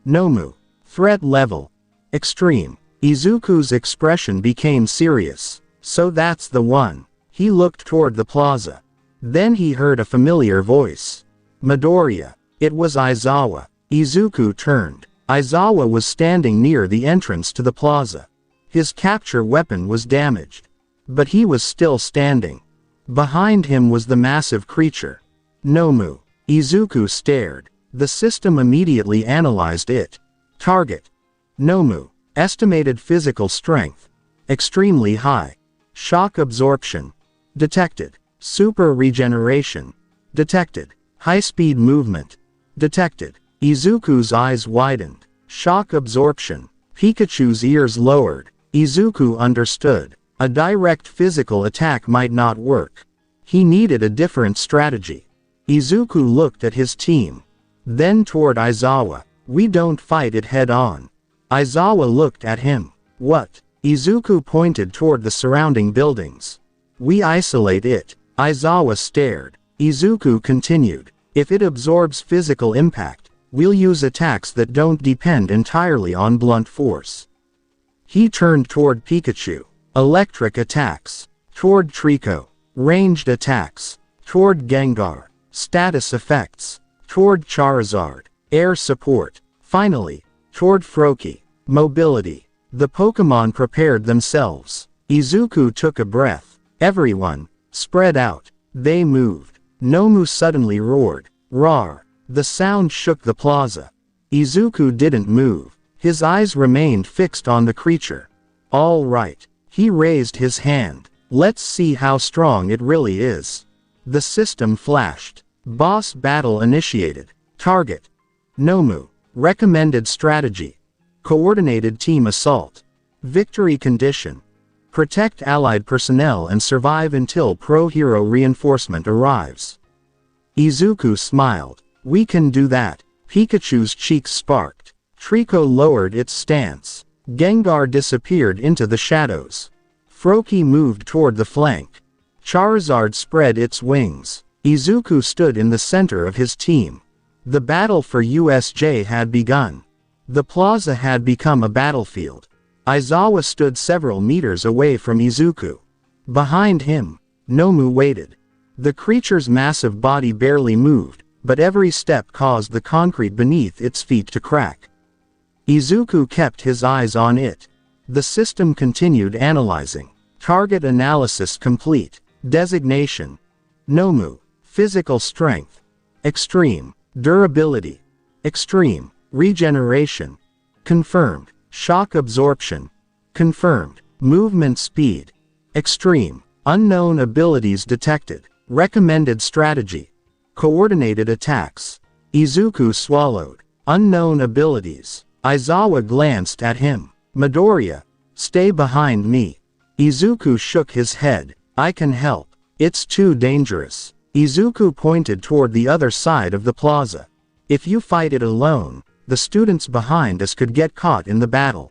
Nomu. Threat level. Extreme. Izuku's expression became serious. So that's the one. He looked toward the plaza. Then he heard a familiar voice. Midoriya. It was Aizawa. Izuku turned. Aizawa was standing near the entrance to the plaza. His capture weapon was damaged. But he was still standing. Behind him was the massive creature. Nomu. Izuku stared. The system immediately analyzed it. Target. Nomu. Estimated physical strength. Extremely high. Shock absorption. Detected. Super regeneration. Detected. High-speed movement. Detected. Izuku's eyes widened. Shock absorption. Pikachu's ears lowered. Izuku understood. A direct physical attack might not work. He needed a different strategy. Izuku looked at his team. Then toward Aizawa. We don't fight it head-on. Aizawa looked at him. What? Izuku pointed toward the surrounding buildings. We isolate it. Aizawa stared. Izuku continued. If it absorbs physical impact, we'll use attacks that don't depend entirely on blunt force. He turned toward Pikachu. Electric attacks. Toward Trico. Ranged attacks. Toward Gengar. Status effects. Toward Charizard. Air support. Finally, toward Froakie. Mobility. The Pokémon prepared themselves. Izuku took a breath. Everyone, spread out. They moved. Nomu suddenly roared. Roar. The sound shook the plaza. Izuku didn't move. His eyes remained fixed on the creature. All right. He raised his hand. Let's see how strong it really is. The system flashed. Boss battle initiated. Target. Nomu. Recommended strategy. Coordinated team assault. Victory condition. Protect allied personnel and survive until pro-hero reinforcement arrives. Izuku smiled. We can do that. Pikachu's cheeks sparked. Trico lowered its stance. Gengar disappeared into the shadows. Froakie moved toward the flank. Charizard spread its wings. Izuku stood in the center of his team. The battle for USJ had begun. The plaza had become a battlefield. Aizawa stood several meters away from Izuku. Behind him, Nomu waited. The creature's massive body barely moved, but every step caused the concrete beneath its feet to crack. Izuku kept his eyes on it. The system continued analyzing. Target analysis complete. Designation. Nomu. Physical strength. Extreme. Durability. Extreme. Regeneration. Confirmed. Shock absorption. Confirmed. Movement speed. Extreme. Unknown abilities detected. Recommended strategy. Coordinated attacks. Izuku swallowed. Unknown abilities. Aizawa glanced at him. Midoriya. Stay behind me. Izuku shook his head. I can help. It's too dangerous. Izuku pointed toward the other side of the plaza. If you fight it alone, the students behind us could get caught in the battle.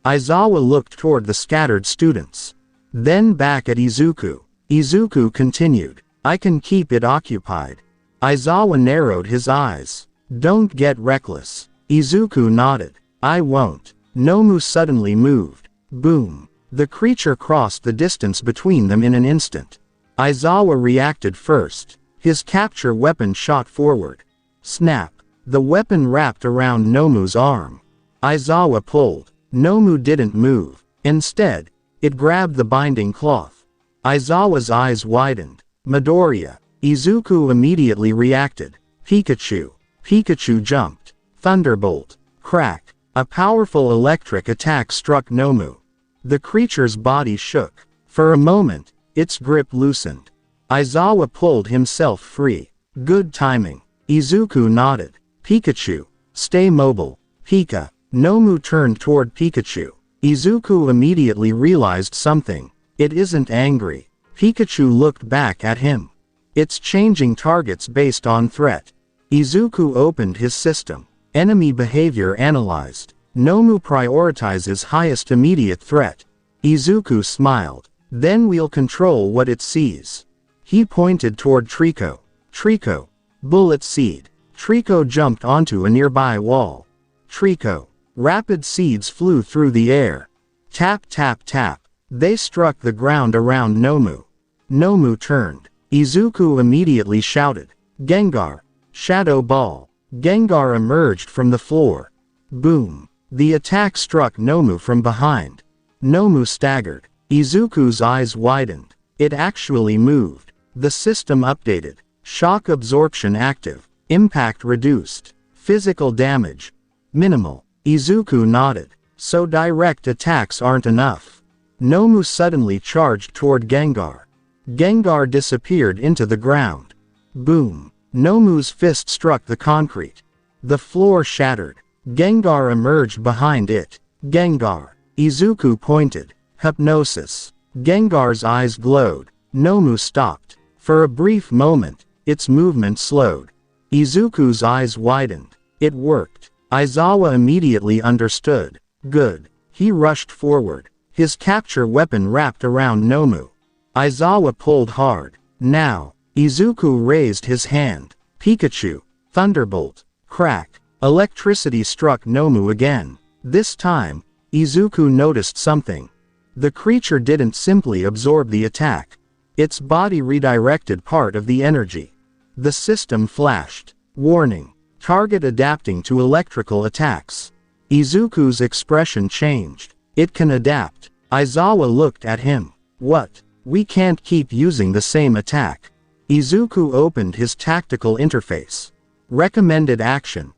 Aizawa looked toward the scattered students. Then back at Izuku. Izuku continued. I can keep it occupied. Aizawa narrowed his eyes. Don't get reckless. Izuku nodded. I won't. Nomu suddenly moved. Boom. The creature crossed the distance between them in an instant. Aizawa reacted first. His capture weapon shot forward. Snap. The weapon wrapped around Nomu's arm. Aizawa pulled. Nomu didn't move. Instead, it grabbed the binding cloth. Aizawa's eyes widened. Midoriya. Izuku immediately reacted. Pikachu. Pikachu jumped. Thunderbolt. Crack. A powerful electric attack struck Nomu. The creature's body shook. For a moment, its grip loosened. Aizawa pulled himself free. Good timing. Izuku nodded. Pikachu. Stay mobile. Pika. Nomu turned toward Pikachu. Izuku immediately realized something. It isn't angry. Pikachu looked back at him. It's changing targets based on threat. Izuku opened his system. Enemy behavior analyzed. Nomu prioritizes highest immediate threat. Izuku smiled. Then we'll control what it sees. He pointed toward Trico. Trico. Bullet seed. Trico jumped onto a nearby wall. Trico. Rapid seeds flew through the air. Tap tap tap. They struck the ground around Nomu. Nomu turned. Izuku immediately shouted. Gengar. Shadow Ball. Gengar emerged from the floor. Boom. The attack struck Nomu from behind. Nomu staggered. Izuku's eyes widened. It actually moved. The system updated. Shock absorption active. Impact reduced. Physical damage minimal. Izuku nodded. So direct attacks aren't enough. Nomu suddenly charged toward Gengar. Gengar disappeared into the ground. Boom. Nomu's fist struck the concrete. The floor shattered. Gengar emerged behind it. Gengar. Izuku pointed. Hypnosis. Gengar's eyes glowed. Nomu stopped. For a brief moment, its movement slowed. Izuku's eyes widened. It worked. Aizawa immediately understood. Good. He rushed forward. His capture weapon wrapped around Nomu. Aizawa pulled hard. Now. Izuku raised his hand. Pikachu. Thunderbolt. Crack. Electricity struck Nomu again. This time, Izuku noticed something. The creature didn't simply absorb the attack. Its body redirected part of the energy. The system flashed. Warning. Target adapting to electrical attacks. Izuku's expression changed. It can adapt. Aizawa looked at him. What? We can't keep using the same attack. Izuku opened his tactical interface. Recommended action.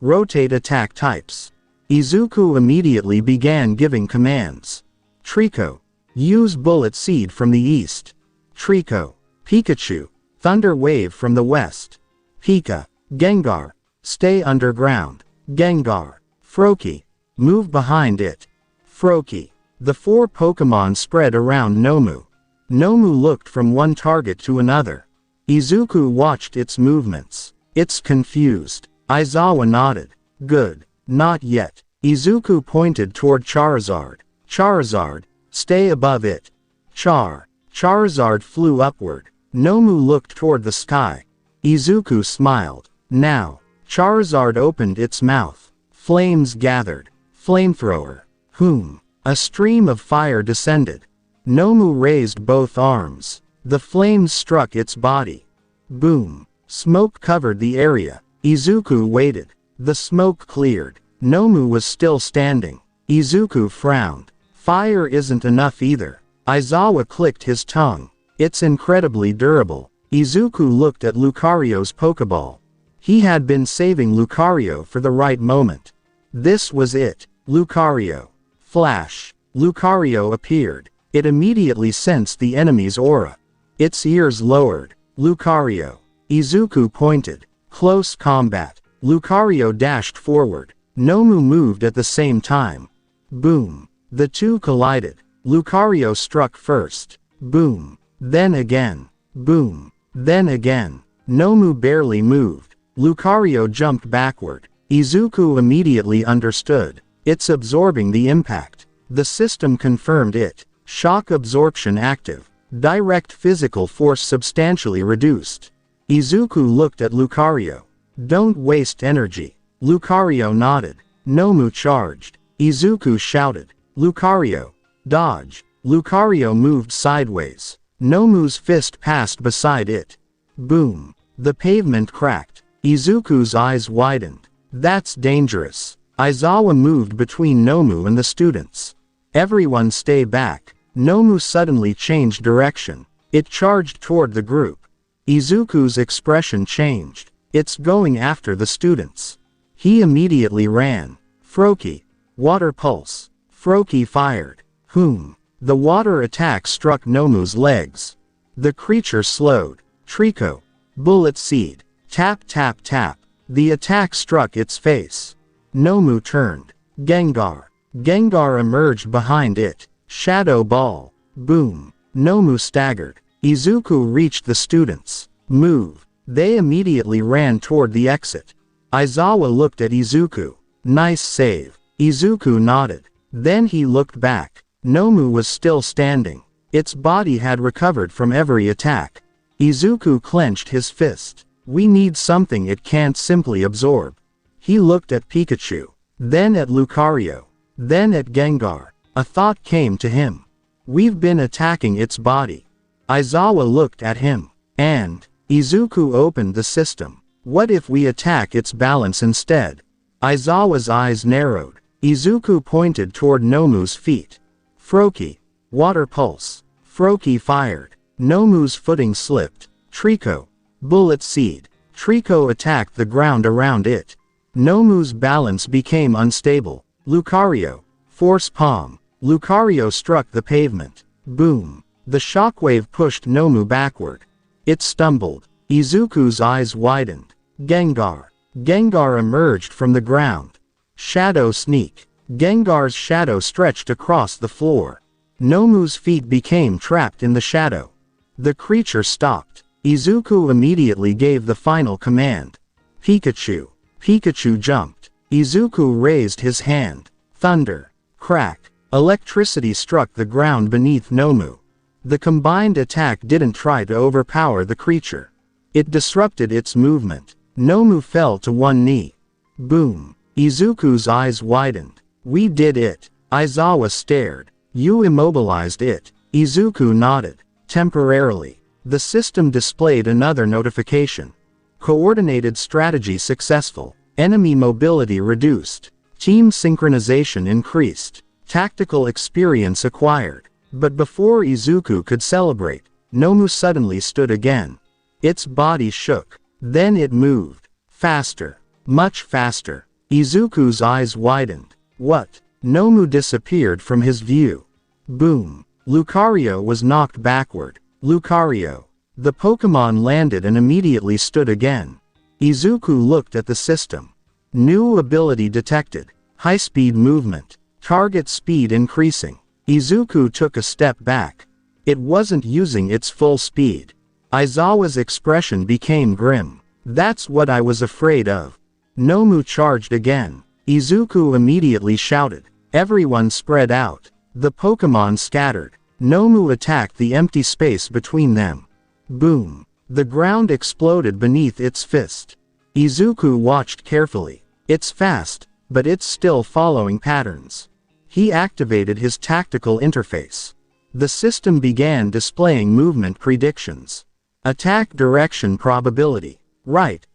Rotate attack types. Izuku immediately began giving commands. Trico. Use Bullet Seed from the east. Trico. Pikachu. Thunder Wave from the west. Pika. Gengar. Stay underground. Gengar. Froakie. Move behind it. Froakie. The 4 Pokémon spread around Nomu. Nomu looked from one target to another. Izuku watched its movements. It's confused. Aizawa nodded. Good. Not yet. Izuku pointed toward Charizard. Charizard. Stay above it. Charizard flew upward. Nomu looked toward the sky. Izuku smiled. Now. Charizard opened its mouth. Flames gathered. Flamethrower. Whom? A stream of fire descended. Nomu raised both arms. The flames struck its body. Boom. Smoke covered the area. Izuku waited. The smoke cleared. Nomu was still standing. Izuku frowned. Fire isn't enough either. Aizawa clicked his tongue. It's incredibly durable. Izuku looked at Lucario's Pokeball. He had been saving Lucario for the right moment. This was it. Lucario. Flash. Lucario appeared. It immediately sensed the enemy's aura. Its ears lowered. Lucario. Izuku pointed. Close combat. Lucario dashed forward. Nomu moved at the same time. Boom. The two collided. Lucario struck first. Boom. Then again. Boom. Then again. Nomu barely moved. Lucario jumped backward. Izuku immediately understood. It's absorbing the impact. The system confirmed it. Shock absorption active. Direct physical force substantially reduced. Izuku looked at Lucario. Don't waste energy. Lucario nodded. Nomu charged. Izuku shouted. Lucario. Dodge. Lucario moved sideways. Nomu's fist passed beside it. Boom. The pavement cracked. Izuku's eyes widened. That's dangerous. Aizawa moved between Nomu and the students. Everyone stay back. Nomu suddenly changed direction. It charged toward the group. Izuku's expression changed. It's going after the students. He immediately ran. Froakie. Water Pulse. Froakie fired. Whom? The water attack struck Nomu's legs. The creature slowed. Trico. Bullet Seed. Tap tap tap. The attack struck its face. Nomu turned. Gengar. Gengar emerged behind it. Shadow Ball. Boom. Nomu staggered. Izuku reached the students. Move. They immediately ran toward the exit. Aizawa looked at Izuku. Nice save. Izuku nodded. Then he looked back. Nomu was still standing. Its body had recovered from every attack. Izuku clenched his fist. We need something it can't simply absorb. He looked at Pikachu. Then at Lucario. Then at Gengar. A thought came to him. We've been attacking its body. Aizawa looked at him. And Izuku opened the system. What if we attack its balance instead? Aizawa's eyes narrowed. Izuku pointed toward Nomu's feet. Froakie. Water Pulse. Froakie fired. Nomu's footing slipped. Trico. Bullet Seed. Trico attacked the ground around it. Nomu's balance became unstable. Lucario. Force Palm. Lucario struck the pavement. Boom. The shockwave pushed Nomu backward. It stumbled. Izuku's eyes widened. Gengar. Gengar emerged from the ground. Shadow Sneak. Gengar's shadow stretched across the floor. Nomu's feet became trapped in the shadow. The creature stopped. Izuku immediately gave the final command. Pikachu. Pikachu jumped. Izuku raised his hand. Thunder. Crack. Electricity struck the ground beneath Nomu. The combined attack didn't try to overpower the creature. It disrupted its movement. Nomu fell to one knee. Boom. Izuku's eyes widened. We did it. Aizawa stared. You immobilized it. Izuku nodded. Temporarily. The system displayed another notification. Coordinated strategy successful. Enemy mobility reduced. Team synchronization increased. Tactical experience acquired. But before Izuku could celebrate, Nomu suddenly stood again. Its body shook. Then it moved. Faster. Much faster. Izuku's eyes widened. What? Nomu disappeared from his view. Boom. Lucario was knocked backward. Lucario. The Pokémon landed and immediately stood again. Izuku looked at the system. New ability detected. High-speed movement. Target speed increasing. Izuku took a step back. It wasn't using its full speed. Aizawa's expression became grim. That's what I was afraid of. Nomu charged again. Izuku immediately shouted. Everyone spread out. The Pokémon scattered. Nomu attacked the empty space between them. Boom. The ground exploded beneath its fist. Izuku watched carefully. It's fast, but it's still following patterns. He activated his tactical interface. The system began displaying movement predictions. Attack direction probability. Right.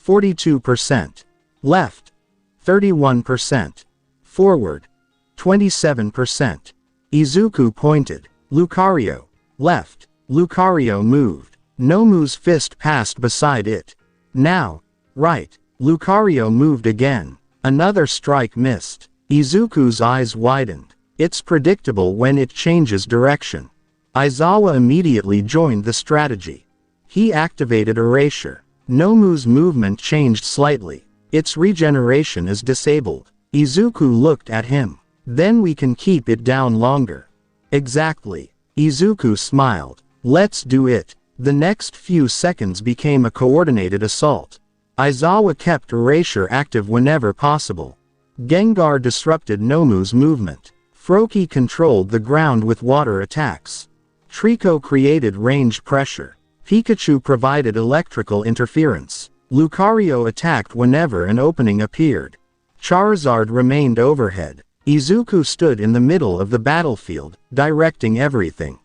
42%. Left. 31%. Forward. 27%. Izuku pointed. Lucario. Left. Lucario moved. Nomu's fist passed beside it. Now. Right. Lucario moved again. Another strike missed. Izuku's eyes widened. It's predictable when it changes direction. Aizawa immediately joined the strategy. He activated Erasure. Nomu's movement changed slightly. Its regeneration is disabled. Izuku looked at him. Then we can keep it down longer. Exactly. Izuku smiled. Let's do it. The next few seconds became a coordinated assault. Aizawa kept Erasure active whenever possible. Gengar disrupted Nomu's movement. Froakie controlled the ground with water attacks. Trico created range pressure. Pikachu provided electrical interference. Lucario attacked whenever an opening appeared. Charizard remained overhead. Izuku stood in the middle of the battlefield, directing everything.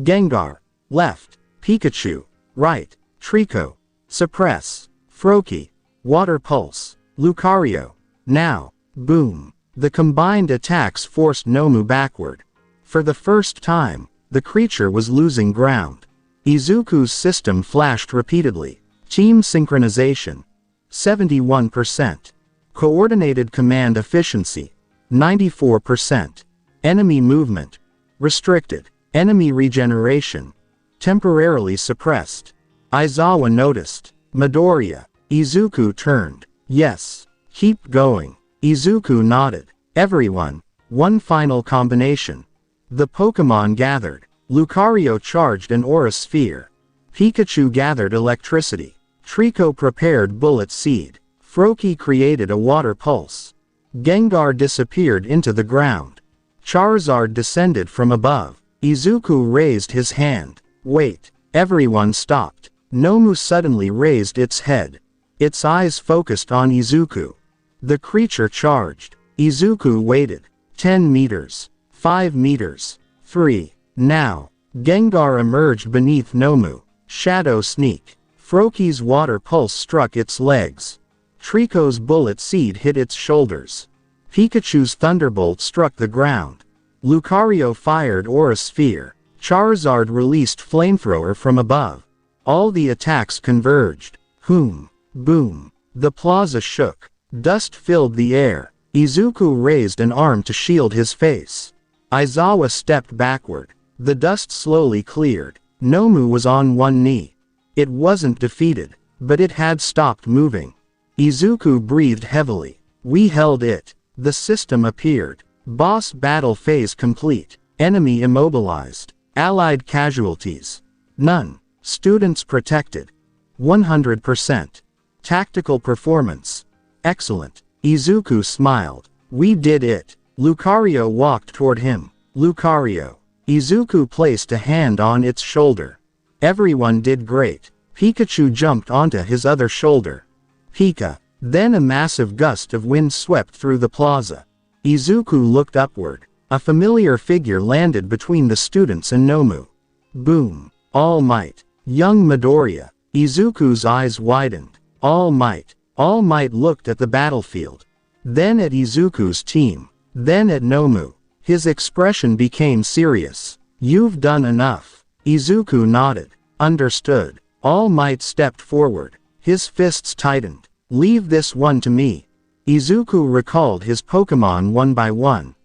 Gengar. Left. Pikachu. Right. Trico. Suppress. Froakie. Water Pulse. Lucario. Now. Boom. The combined attacks forced Nomu backward. For the first time, the creature was losing ground. Izuku's system flashed repeatedly. Team synchronization. 71%. Coordinated command efficiency. 94%. Enemy movement. Restricted. Enemy regeneration. Temporarily suppressed. Aizawa noticed. Midoriya. Izuku turned. Yes. Keep going. Izuku nodded. Everyone. One final combination. The Pokémon gathered. Lucario charged an Aura Sphere. Pikachu gathered electricity. Trico prepared Bullet Seed. Froakie created a Water Pulse. Gengar disappeared into the ground. Charizard descended from above. Izuku raised his hand. Wait. Everyone stopped. Nomu suddenly raised its head. Its eyes focused on Izuku. The creature charged. Izuku waited. 10 meters. 5 meters. 3. Now. Gengar emerged beneath Nomu. Shadow Sneak. Froakie's Water Pulse struck its legs. Trico's Bullet Seed hit its shoulders. Pikachu's Thunderbolt struck the ground. Lucario fired Aura Sphere. Charizard released Flamethrower from above. All the attacks converged. Boom. Boom. The plaza shook. Dust filled the air. Izuku raised an arm to shield his face. Aizawa stepped backward. The dust slowly cleared. Nomu was on one knee. It wasn't defeated, but it had stopped moving. Izuku breathed heavily. We held it. The system appeared. Boss battle phase complete. Enemy immobilized. Allied casualties. None. Students protected. 100%. Tactical performance. Excellent. Izuku smiled. We did it. Lucario walked toward him. Lucario. Izuku placed a hand on its shoulder. Everyone did great. Pikachu jumped onto his other shoulder. Pika. Then a massive gust of wind swept through the plaza. Izuku looked upward. A familiar figure landed between the students and Nomu. Boom. All Might. Young Midoriya. Izuku's eyes widened. All Might. All Might looked at the battlefield. Then at Izuku's team. Then at Nomu. His expression became serious. You've done enough. Izuku nodded. Understood. All Might stepped forward. His fists tightened. Leave this one to me. Izuku recalled his Pokémon one by one.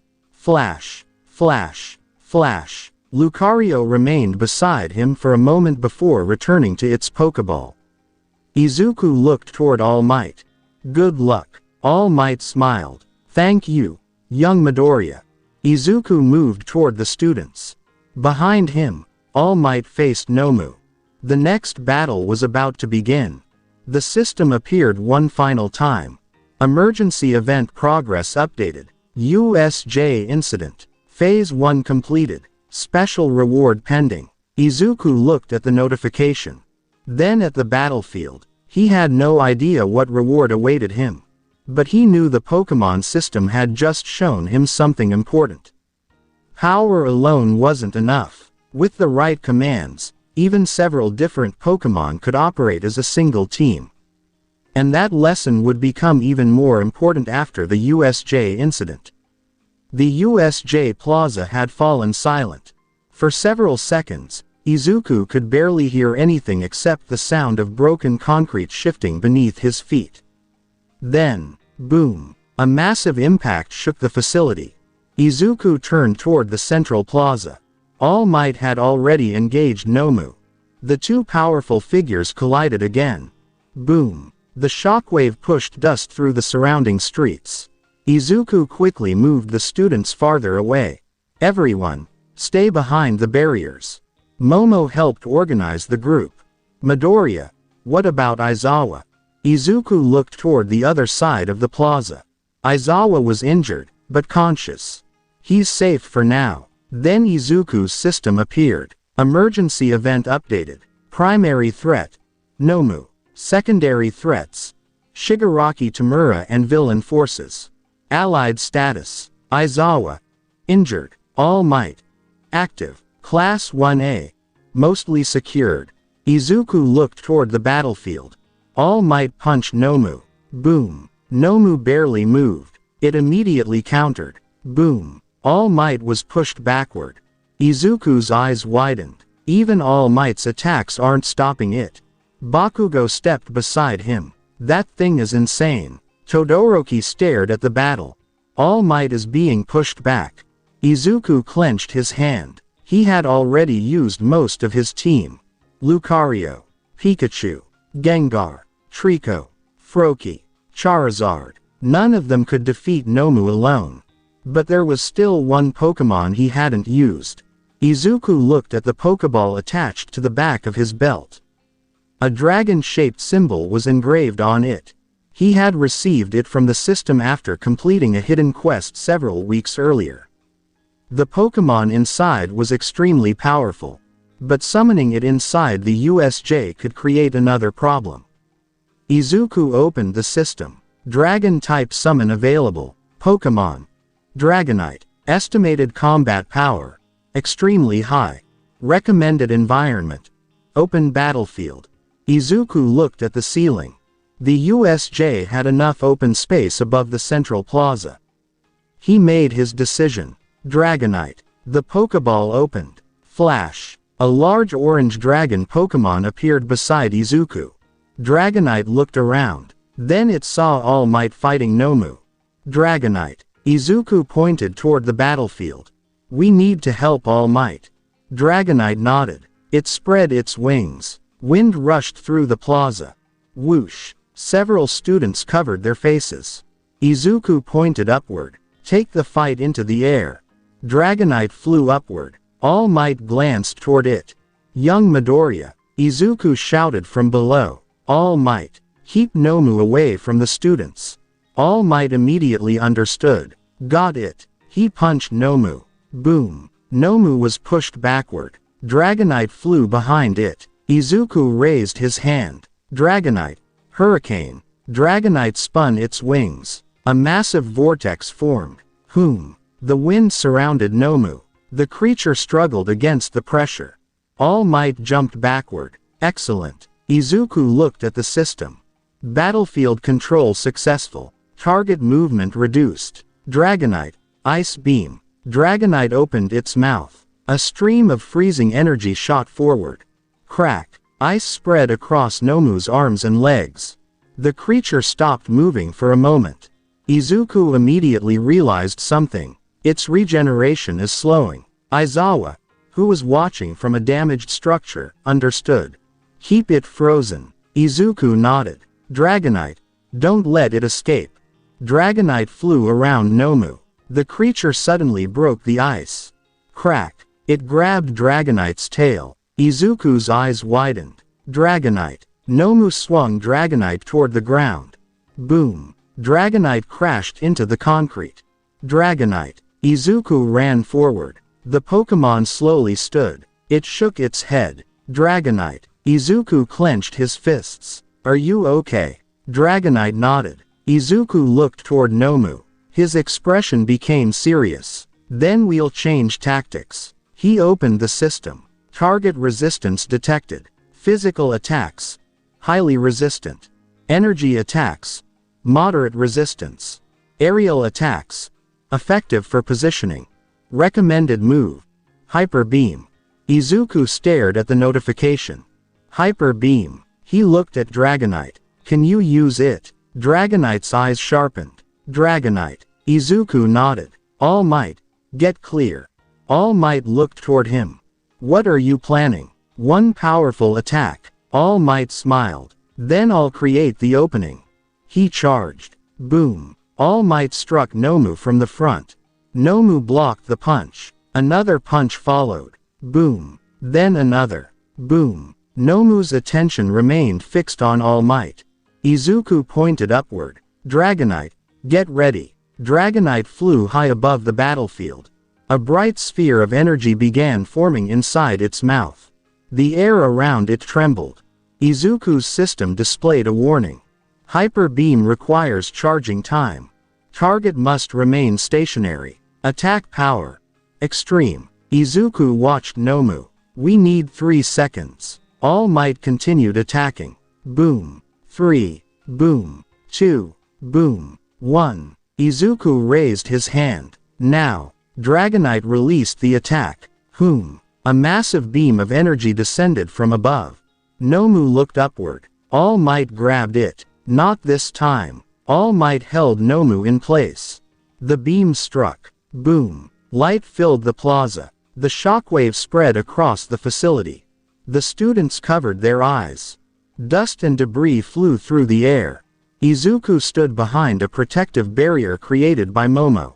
Flash. Flash. Flash. Lucario remained beside him for a moment before returning to its Pokeball. Izuku looked toward All Might. Good luck. All Might smiled. Thank you, young Midoriya. Izuku moved toward the students. Behind him, All Might faced Nomu. The next battle was about to begin. The system appeared one final time. Emergency event progress updated. USJ incident. Phase 1 completed. Special reward pending. Izuku looked at the notification. Then at the battlefield. He had no idea what reward awaited him. But he knew the Pokémon system had just shown him something important. Power alone wasn't enough. With the right commands, even several different Pokémon could operate as a single team. And that lesson would become even more important after the USJ incident. The USJ Plaza had fallen silent. For several seconds, Izuku could barely hear anything except the sound of broken concrete shifting beneath his feet. Then, boom, a massive impact shook the facility. Izuku turned toward the central plaza. All Might had already engaged Nomu. The two powerful figures collided again. Boom. The shockwave pushed dust through the surrounding streets. Izuku quickly moved the students farther away. Everyone, stay behind the barriers. Momo helped organize the group. Midoriya, what about Aizawa? Izuku looked toward the other side of the plaza. Aizawa was injured, but conscious. He's safe for now. Then Izuku's system appeared. Emergency event updated. Primary threat. Nomu. Secondary threats. Shigaraki Tamura and villain forces. Allied status. Aizawa. Injured. All Might. Active. Class 1A. Mostly secured. Izuku looked toward the battlefield. All Might punched Nomu. Boom. Nomu barely moved. It immediately countered. Boom. All Might was pushed backward. Izuku's eyes widened. Even All Might's attacks aren't stopping it. Bakugo stepped beside him. That thing is insane. Todoroki stared at the battle. All Might is being pushed back. Izuku clenched his hand. He had already used most of his team. Lucario, Pikachu, Gengar, Trico, Froakie, Charizard. None of them could defeat Nomu alone. But there was still one Pokémon he hadn't used. Izuku looked at the Pokéball attached to the back of his belt. A dragon-shaped symbol was engraved on it. He had received it from the system after completing a hidden quest several weeks earlier. The Pokémon inside was extremely powerful. But summoning it inside the USJ could create another problem. Izuku opened the system. Dragon-type summon available. Pokémon. Dragonite. Estimated combat power. Extremely high. Recommended environment. Open battlefield. Izuku looked at the ceiling. The USJ had enough open space above the central plaza. He made his decision. Dragonite. The Pokeball opened. Flash. A large orange dragon Pokémon appeared beside Izuku. Dragonite looked around. Then it saw All Might fighting Nomu. Dragonite. Izuku pointed toward the battlefield. We need to help All Might. Dragonite nodded. It spread its wings. Wind rushed through the plaza. Whoosh. Several students covered their faces. Izuku pointed upward. Take the fight into the air. Dragonite flew upward. All Might glanced toward it. Young Midoriya. Izuku shouted from below. All Might. Keep Nomu away from the students. All Might immediately understood. Got it. He punched Nomu. Boom. Nomu was pushed backward. Dragonite flew behind it. Izuku raised his hand. Dragonite. Hurricane. Dragonite spun its wings. A massive vortex formed. Whoom. The wind surrounded Nomu. The creature struggled against the pressure. All Might jumped backward. Excellent. Izuku looked at the system. Battlefield control successful. Target movement reduced. Dragonite. Ice beam. Dragonite opened its mouth. A stream of freezing energy shot forward. Crack. Ice spread across Nomu's arms and legs. The creature stopped moving for a moment. Izuku immediately realized something. Its regeneration is slowing. Aizawa, who was watching from a damaged structure, understood. Keep it frozen. Izuku nodded. Dragonite. Don't let it escape. Dragonite flew around Nomu. The creature suddenly broke the ice. Crack. It grabbed Dragonite's tail. Izuku's eyes widened. Dragonite. Nomu swung Dragonite toward the ground. Boom. Dragonite crashed into the concrete. Dragonite. Izuku ran forward. The Pokémon slowly stood. It shook its head. Dragonite. Izuku clenched his fists. Are you okay? Dragonite nodded. Izuku looked toward Nomu. His expression became serious. Then we'll change tactics. He opened the system. Target resistance detected. Physical attacks. Highly resistant. Energy attacks. Moderate resistance. Aerial attacks. Effective for positioning. Recommended move. Hyper beam. Izuku stared at the notification. Hyper beam. He looked at Dragonite. Can you use it? Dragonite's eyes sharpened. Dragonite. Izuku nodded. All Might. Get clear. All Might looked toward him. What are you planning? One powerful attack. All Might smiled. Then I'll create the opening. He charged. Boom. All Might struck Nomu from the front. Nomu blocked the punch. Another punch followed. Boom. Then another. Boom. Nomu's attention remained fixed on All Might. Izuku pointed upward. Dragonite. Get ready. Dragonite flew high above the battlefield. A bright sphere of energy began forming inside its mouth. The air around it trembled. Izuku's system displayed a warning. Hyper beam requires charging time. Target must remain stationary. Attack power. Extreme. Izuku watched Nomu. We need 3 seconds. All Might continued attacking. Boom. 3. Boom. 2. Boom. 1. Izuku raised his hand. Now. Dragonite released the attack. Whom? A massive beam of energy descended from above. Nomu looked upward. All Might grabbed it. Not this time. All Might held Nomu in place. The beam struck. Boom. Light filled the plaza. The shockwave spread across the facility. The students covered their eyes. Dust and debris flew through the air. Izuku stood behind a protective barrier created by Momo.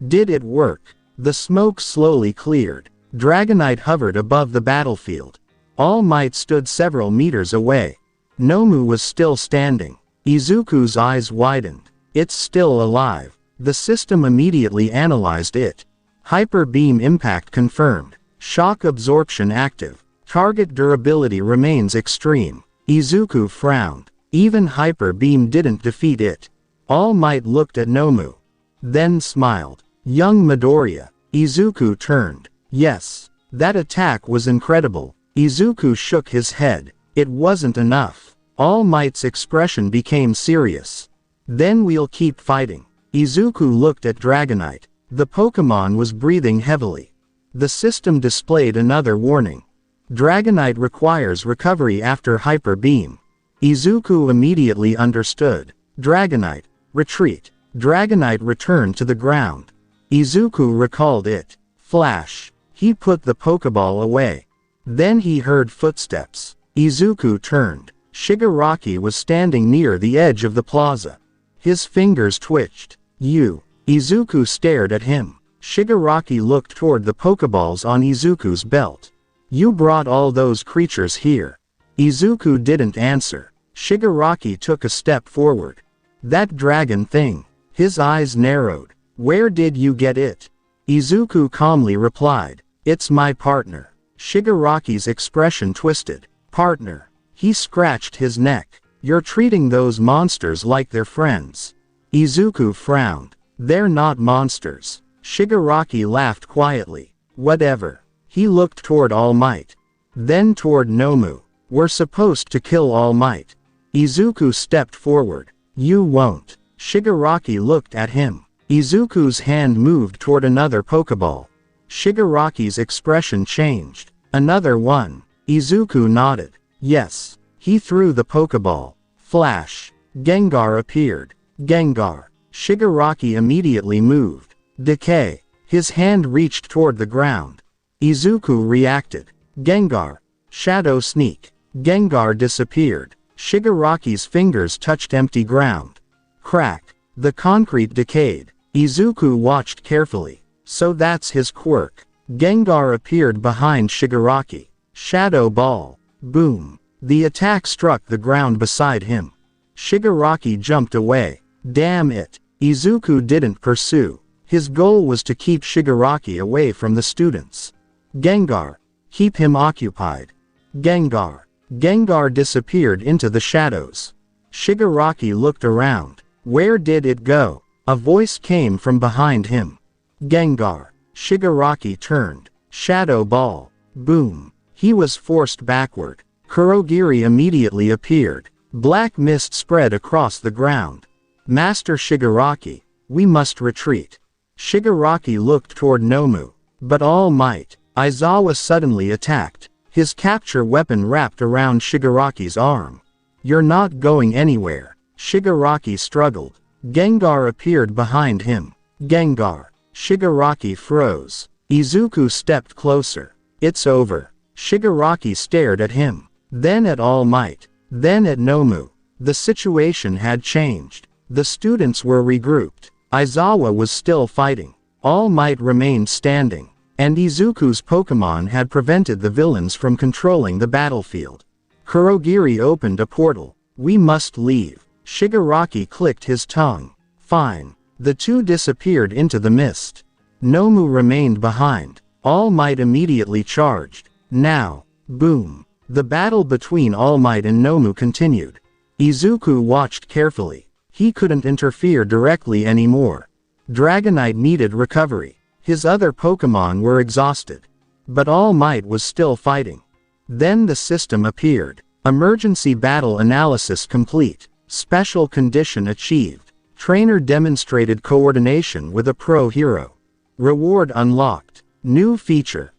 Did it work? The smoke slowly cleared. Dragonite hovered above the battlefield. All Might stood several meters away. Nomu was still standing. Izuku's eyes widened. It's still alive. The system immediately analyzed it. Hyper beam impact confirmed. Shock absorption active. Target durability remains extreme. Izuku frowned. Even Hyper beam didn't defeat it. All Might looked at Nomu. Then smiled. Young Midoriya. Izuku turned. Yes. That attack was incredible. Izuku shook his head. It wasn't enough. All Might's expression became serious. Then we'll keep fighting. Izuku looked at Dragonite. The Pokémon was breathing heavily. The system displayed another warning. Dragonite requires recovery after Hyper Beam. Izuku immediately understood. Dragonite, retreat. Dragonite returned to the ground. Izuku recalled it. Flash. He put the Pokeball away. Then he heard footsteps. Izuku turned. Shigaraki was standing near the edge of the plaza. His fingers twitched. You. Izuku stared at him. Shigaraki looked toward the Pokeballs on Izuku's belt. You brought all those creatures here. Izuku didn't answer. Shigaraki took a step forward. That dragon thing. His eyes narrowed. Where did you get it? Izuku calmly replied. It's my partner. Shigaraki's expression twisted. Partner. He scratched his neck. You're treating those monsters like they're friends. Izuku frowned. They're not monsters. Shigaraki laughed quietly. Whatever. He looked toward All Might. Then toward Nomu. We're supposed to kill All Might. Izuku stepped forward. You won't. Shigaraki looked at him. Izuku's hand moved toward another Pokeball. Shigaraki's expression changed. Another one. Izuku nodded. Yes. He threw the Pokeball. Flash. Gengar appeared. Gengar. Shigaraki immediately moved. Decay. His hand reached toward the ground. Izuku reacted. Gengar. Shadow Sneak. Gengar disappeared. Shigaraki's fingers touched empty ground. Crack. The concrete decayed. Izuku watched carefully. So that's his quirk. Gengar appeared behind Shigaraki. Shadow Ball. Boom. The attack struck the ground beside him. Shigaraki jumped away. Damn it. Izuku didn't pursue. His goal was to keep Shigaraki away from the students. Gengar. Keep him occupied. Gengar. Gengar disappeared into the shadows. Shigaraki looked around. Where did it go? A voice came from behind him. Gengar. Shigaraki turned. Shadow Ball. Boom. He was forced backward. Kurogiri immediately appeared. Black mist spread across the ground. Master Shigaraki, we must retreat. Shigaraki looked toward Nomu. But All Might. Aizawa suddenly attacked. His capture weapon wrapped around Shigaraki's arm. You're not going anywhere. Shigaraki struggled. Gengar appeared behind him. Gengar. Shigaraki froze. Izuku stepped closer. It's over. Shigaraki stared at him. Then at All Might. Then at Nomu. The situation had changed. The students were regrouped. Aizawa was still fighting. All Might remained standing. And Izuku's Pokémon had prevented the villains from controlling the battlefield. Kurogiri opened a portal. We must leave. Shigaraki clicked his tongue. Fine. The two disappeared into the mist. Nomu remained behind. All Might immediately charged. Now. Boom. The battle between All Might and Nomu continued. Izuku watched carefully. He couldn't interfere directly anymore. Dragonite needed recovery. His other Pokémon were exhausted. But All Might was still fighting. Then the system appeared. Emergency battle analysis complete. Special condition achieved. Trainer demonstrated coordination with a pro hero. Reward unlocked. New feature.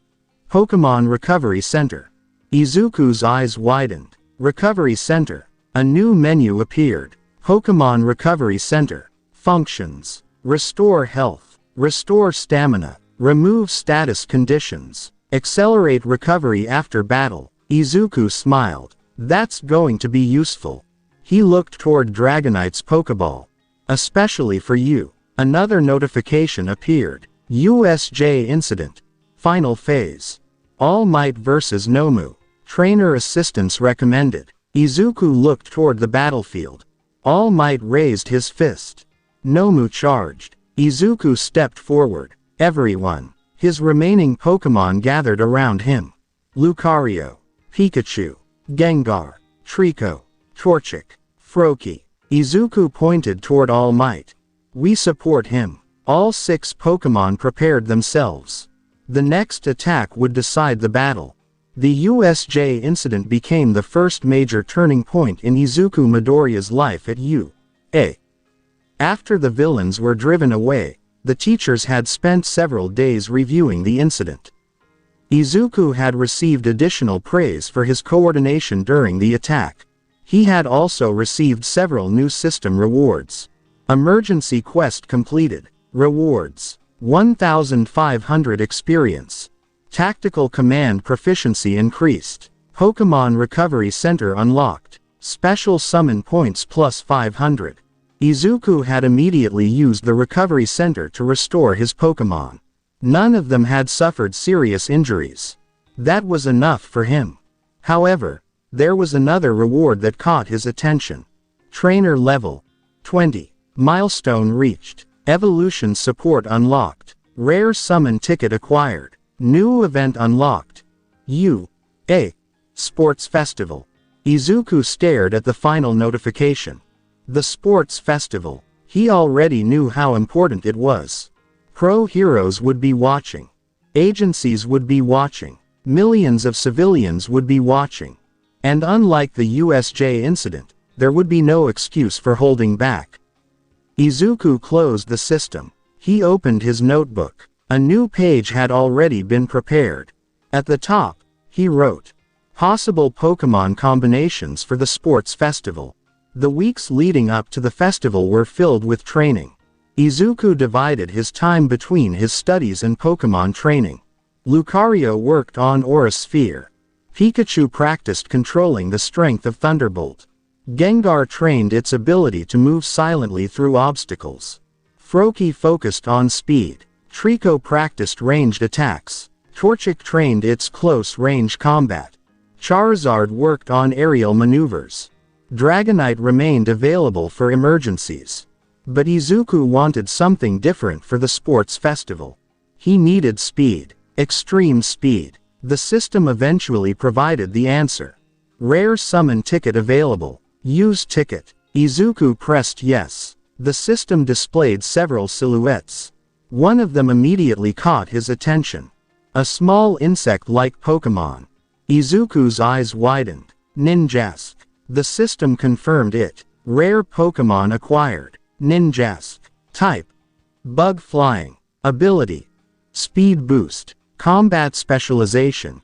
Pokémon Recovery Center. Izuku's eyes widened. Recovery Center. A new menu appeared. Pokémon Recovery Center. Functions. Restore health. Restore stamina. Remove status conditions. Accelerate recovery after battle. Izuku smiled. That's going to be useful. He looked toward Dragonite's Pokeball. Especially for you. Another notification appeared. USJ Incident. Final Phase. All Might vs Nomu. Trainer assistance recommended. Izuku looked toward the battlefield. All Might raised his fist. Nomu charged. Izuku stepped forward. Everyone. His remaining Pokémon gathered around him. Lucario. Pikachu. Gengar. Trico. Torchic. Froakie. Izuku pointed toward All Might. We support him. All 6 Pokémon prepared themselves. The next attack would decide the battle. The USJ incident became the first major turning point in Izuku Midoriya's life at UA. After the villains were driven away, the teachers had spent several days reviewing the incident. Izuku had received additional praise for his coordination during the attack. He had also received several new system rewards. Emergency quest completed. Rewards. 1,500 experience. Tactical command proficiency increased. Pokémon Recovery Center unlocked. Special summon points plus 500. Izuku had immediately used the Recovery Center to restore his Pokémon. None of them had suffered serious injuries. That was enough for him. However, there was another reward that caught his attention. Trainer level 20. Milestone reached. Evolution support unlocked. Rare summon ticket acquired. New event unlocked. UA. Sports Festival. Izuku stared at the final notification. The Sports Festival. He already knew how important it was. Pro heroes would be watching. Agencies would be watching. Millions of civilians would be watching. And unlike the USJ incident, there would be no excuse for holding back. Izuku closed the system. He opened his notebook. A new page had already been prepared. At the top, he wrote, "Possible Pokémon combinations for the sports festival." The weeks leading up to the festival were filled with training. Izuku divided his time between his studies and Pokémon training. Lucario worked on Aura Sphere. Pikachu practiced controlling the strength of Thunderbolt. Gengar trained its ability to move silently through obstacles. Froakie focused on speed. Trico practiced ranged attacks. Torchic trained its close-range combat. Charizard worked on aerial maneuvers. Dragonite remained available for emergencies. But Izuku wanted something different for the sports festival. He needed speed. Extreme speed. The system eventually provided the answer. Rare summon ticket available. Use ticket. Izuku pressed yes. The system displayed several silhouettes. One of them immediately caught his attention. A small insect-like Pokémon. Izuku's eyes widened. Ninjask. The system confirmed it. Rare Pokémon acquired. Ninjask. Type. Bug flying. Ability. Speed boost. Combat specialization.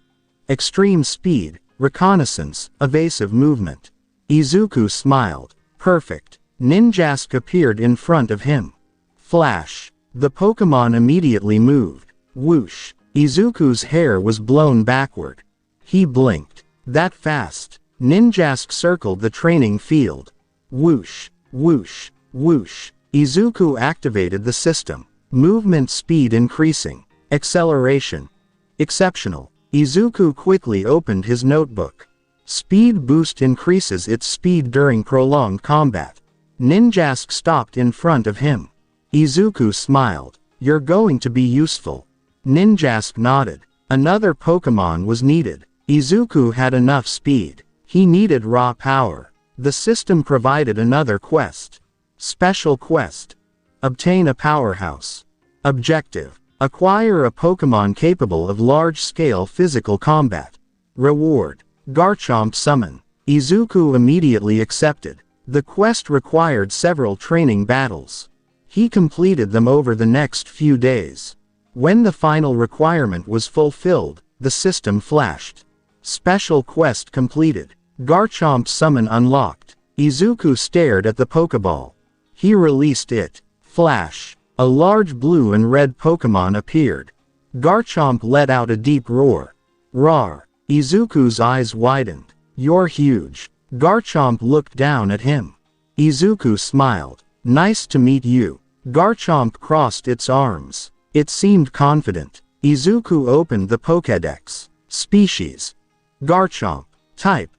Extreme speed. Reconnaissance. Evasive movement. Izuku smiled. Perfect. Ninjask appeared in front of him. Flash. The Pokémon immediately moved. Whoosh. Izuku's hair was blown backward. He blinked. That fast. Ninjask circled the training field. Whoosh. Whoosh. Whoosh. Izuku activated the system. Movement speed increasing. Acceleration. Exceptional. Izuku quickly opened his notebook. Speed boost increases its speed during prolonged combat. Ninjask stopped in front of him. Izuku smiled. You're going to be useful. Ninjask nodded. Another Pokémon was needed. Izuku had enough speed. He needed raw power. The system provided another quest. Special quest. Obtain a powerhouse. Objective. Acquire a Pokémon capable of large-scale physical combat. Reward. Garchomp summon. Izuku immediately accepted. The quest required several training battles. He completed them over the next few days. When the final requirement was fulfilled, the system flashed. Special quest completed. Garchomp summon unlocked. Izuku stared at the Pokéball. He released it. Flash. A large blue and red Pokémon appeared. Garchomp let out a deep roar. Roar. Izuku's eyes widened. You're huge. Garchomp looked down at him. Izuku smiled. Nice to meet you. Garchomp crossed its arms. It seemed confident. Izuku opened the Pokédex. Species. Garchomp. Type.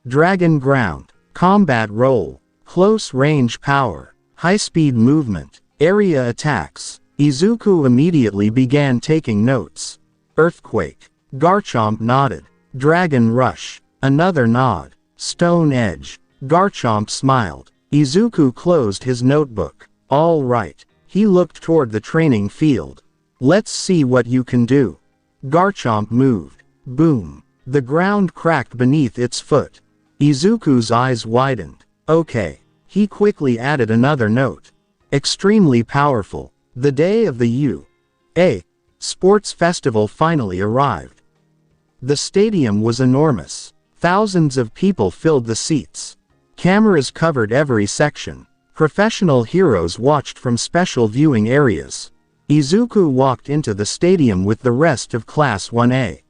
Dragon Ground. Combat role. Close range power. High-speed movement. Area attacks. Izuku immediately began taking notes. Earthquake. Garchomp nodded. Dragon Rush. Another nod. Stone Edge. Garchomp smiled. Izuku closed his notebook. All right. He looked toward the training field. Let's see what you can do. Garchomp moved. Boom. The ground cracked beneath its foot. Izuku's eyes widened. Okay. He quickly added another note. Extremely powerful. The day of the UA Sports Festival finally arrived. The stadium was enormous. Thousands of people filled the seats. Cameras covered every section. Professional heroes watched from special viewing areas. Izuku walked into the stadium with the rest of Class 1A.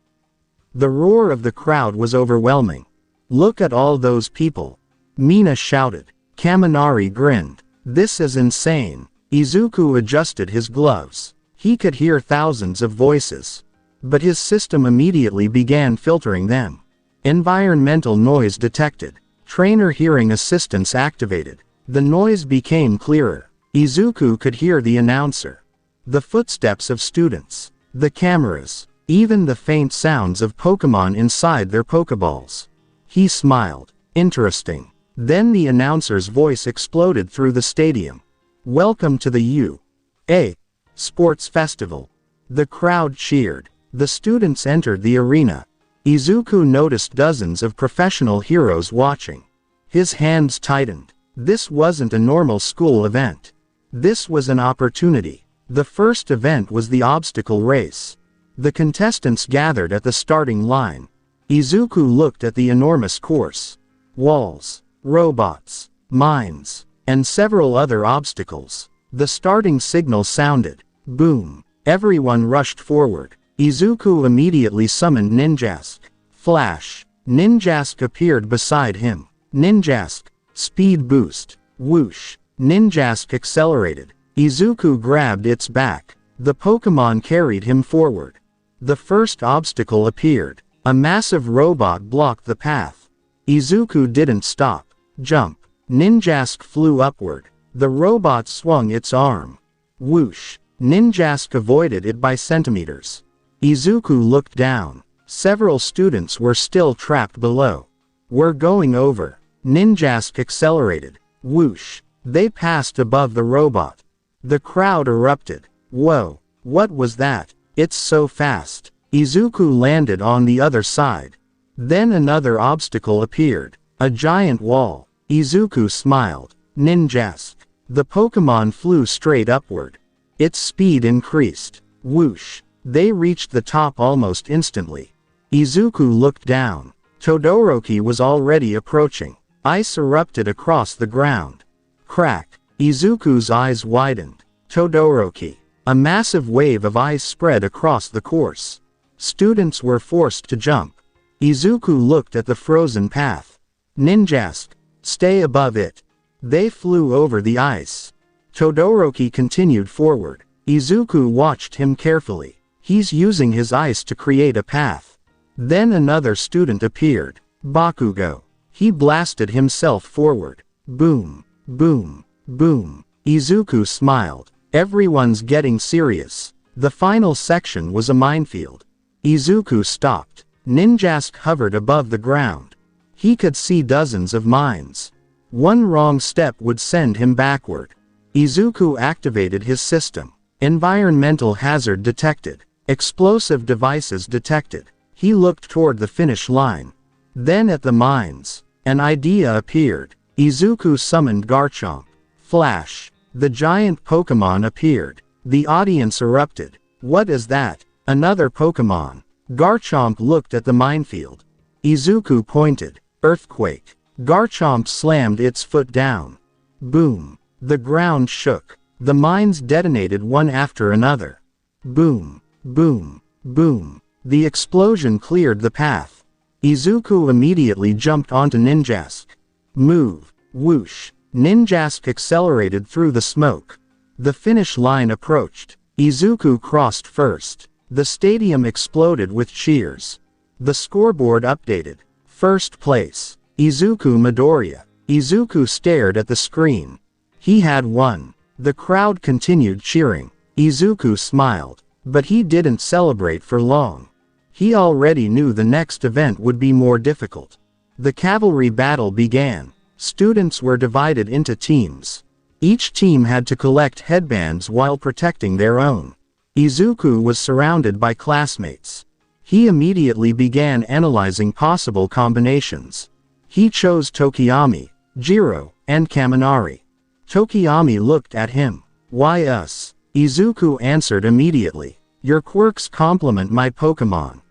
The roar of the crowd was overwhelming. Look at all those people. Mina shouted. Kaminari grinned. This is insane. Izuku adjusted his gloves. He could hear thousands of voices. But his system immediately began filtering them. Environmental noise detected. Trainer hearing assistance activated. The noise became clearer. Izuku could hear the announcer. The footsteps of students. The cameras. Even the faint sounds of Pokémon inside their Pokéballs. He smiled. Interesting. Then the announcer's voice exploded through the stadium. Welcome to the UA Sports Festival. The crowd cheered. The students entered the arena. Izuku noticed dozens of professional heroes watching. His hands tightened. This wasn't a normal school event. This was an opportunity. The first event was the obstacle race. The contestants gathered at the starting line. Izuku looked at the enormous course. Walls, robots, mines, and several other obstacles. The starting signal sounded. Boom. Everyone rushed forward. Izuku immediately summoned Ninjask. Flash. Ninjask appeared beside him. Ninjask. Speed boost. Whoosh. Ninjask accelerated. Izuku grabbed its back. The Pokémon carried him forward. The first obstacle appeared. A massive robot blocked the path. Izuku didn't stop. Jump. Ninjask flew upward. The robot swung its arm. Whoosh. Ninjask avoided it by centimeters. Izuku looked down. Several students were still trapped below. We're going over. Ninjask accelerated. Whoosh. They passed above the robot. The crowd erupted. Whoa. What was that? It's so fast. Izuku landed on the other side. Then another obstacle appeared. A giant wall. Izuku smiled. Ninjask. The Pokémon flew straight upward. Its speed increased. Whoosh. They reached the top almost instantly. Izuku looked down. Todoroki was already approaching. Ice erupted across the ground. Crack. Izuku's eyes widened. Todoroki. A massive wave of ice spread across the course. Students were forced to jump. Izuku looked at the frozen path. Ninjask. Stay above it. They flew over the ice. Todoroki continued forward. Izuku watched him carefully. He's using his ice to create a path. Then another student appeared. Bakugo. He blasted himself forward. Boom. Boom. Boom. Izuku smiled. Everyone's getting serious. The final section was a minefield. Izuku stopped. Ninjask hovered above the ground. He could see dozens of mines. One wrong step would send him backward. Izuku activated his system. Environmental hazard detected. Explosive devices detected. He looked toward the finish line. Then at the mines, an idea appeared. Izuku summoned Garchomp. Flash. The giant Pokémon appeared. The audience erupted. What is that? Another Pokémon. Garchomp looked at the minefield. Izuku pointed. Earthquake. Garchomp slammed its foot down. Boom. The ground shook. The mines detonated one after another. Boom. Boom. Boom. The explosion cleared the path. Izuku immediately jumped onto Ninjask. Move. Whoosh. Ninjask accelerated through the smoke. The finish line approached. Izuku crossed first. The stadium exploded with cheers. The scoreboard updated. First place. Izuku Midoriya. Izuku stared at the screen. He had won. The crowd continued cheering. Izuku smiled. But he didn't celebrate for long. He already knew the next event would be more difficult. The cavalry battle began. Students were divided into teams. Each team had to collect headbands while protecting their own. Izuku was surrounded by classmates. He immediately began analyzing possible combinations. He chose Tokiyami, Jiro, and Kaminari. Tokiyami looked at him. Why us? Izuku answered immediately. Your quirks complement my Pokémon.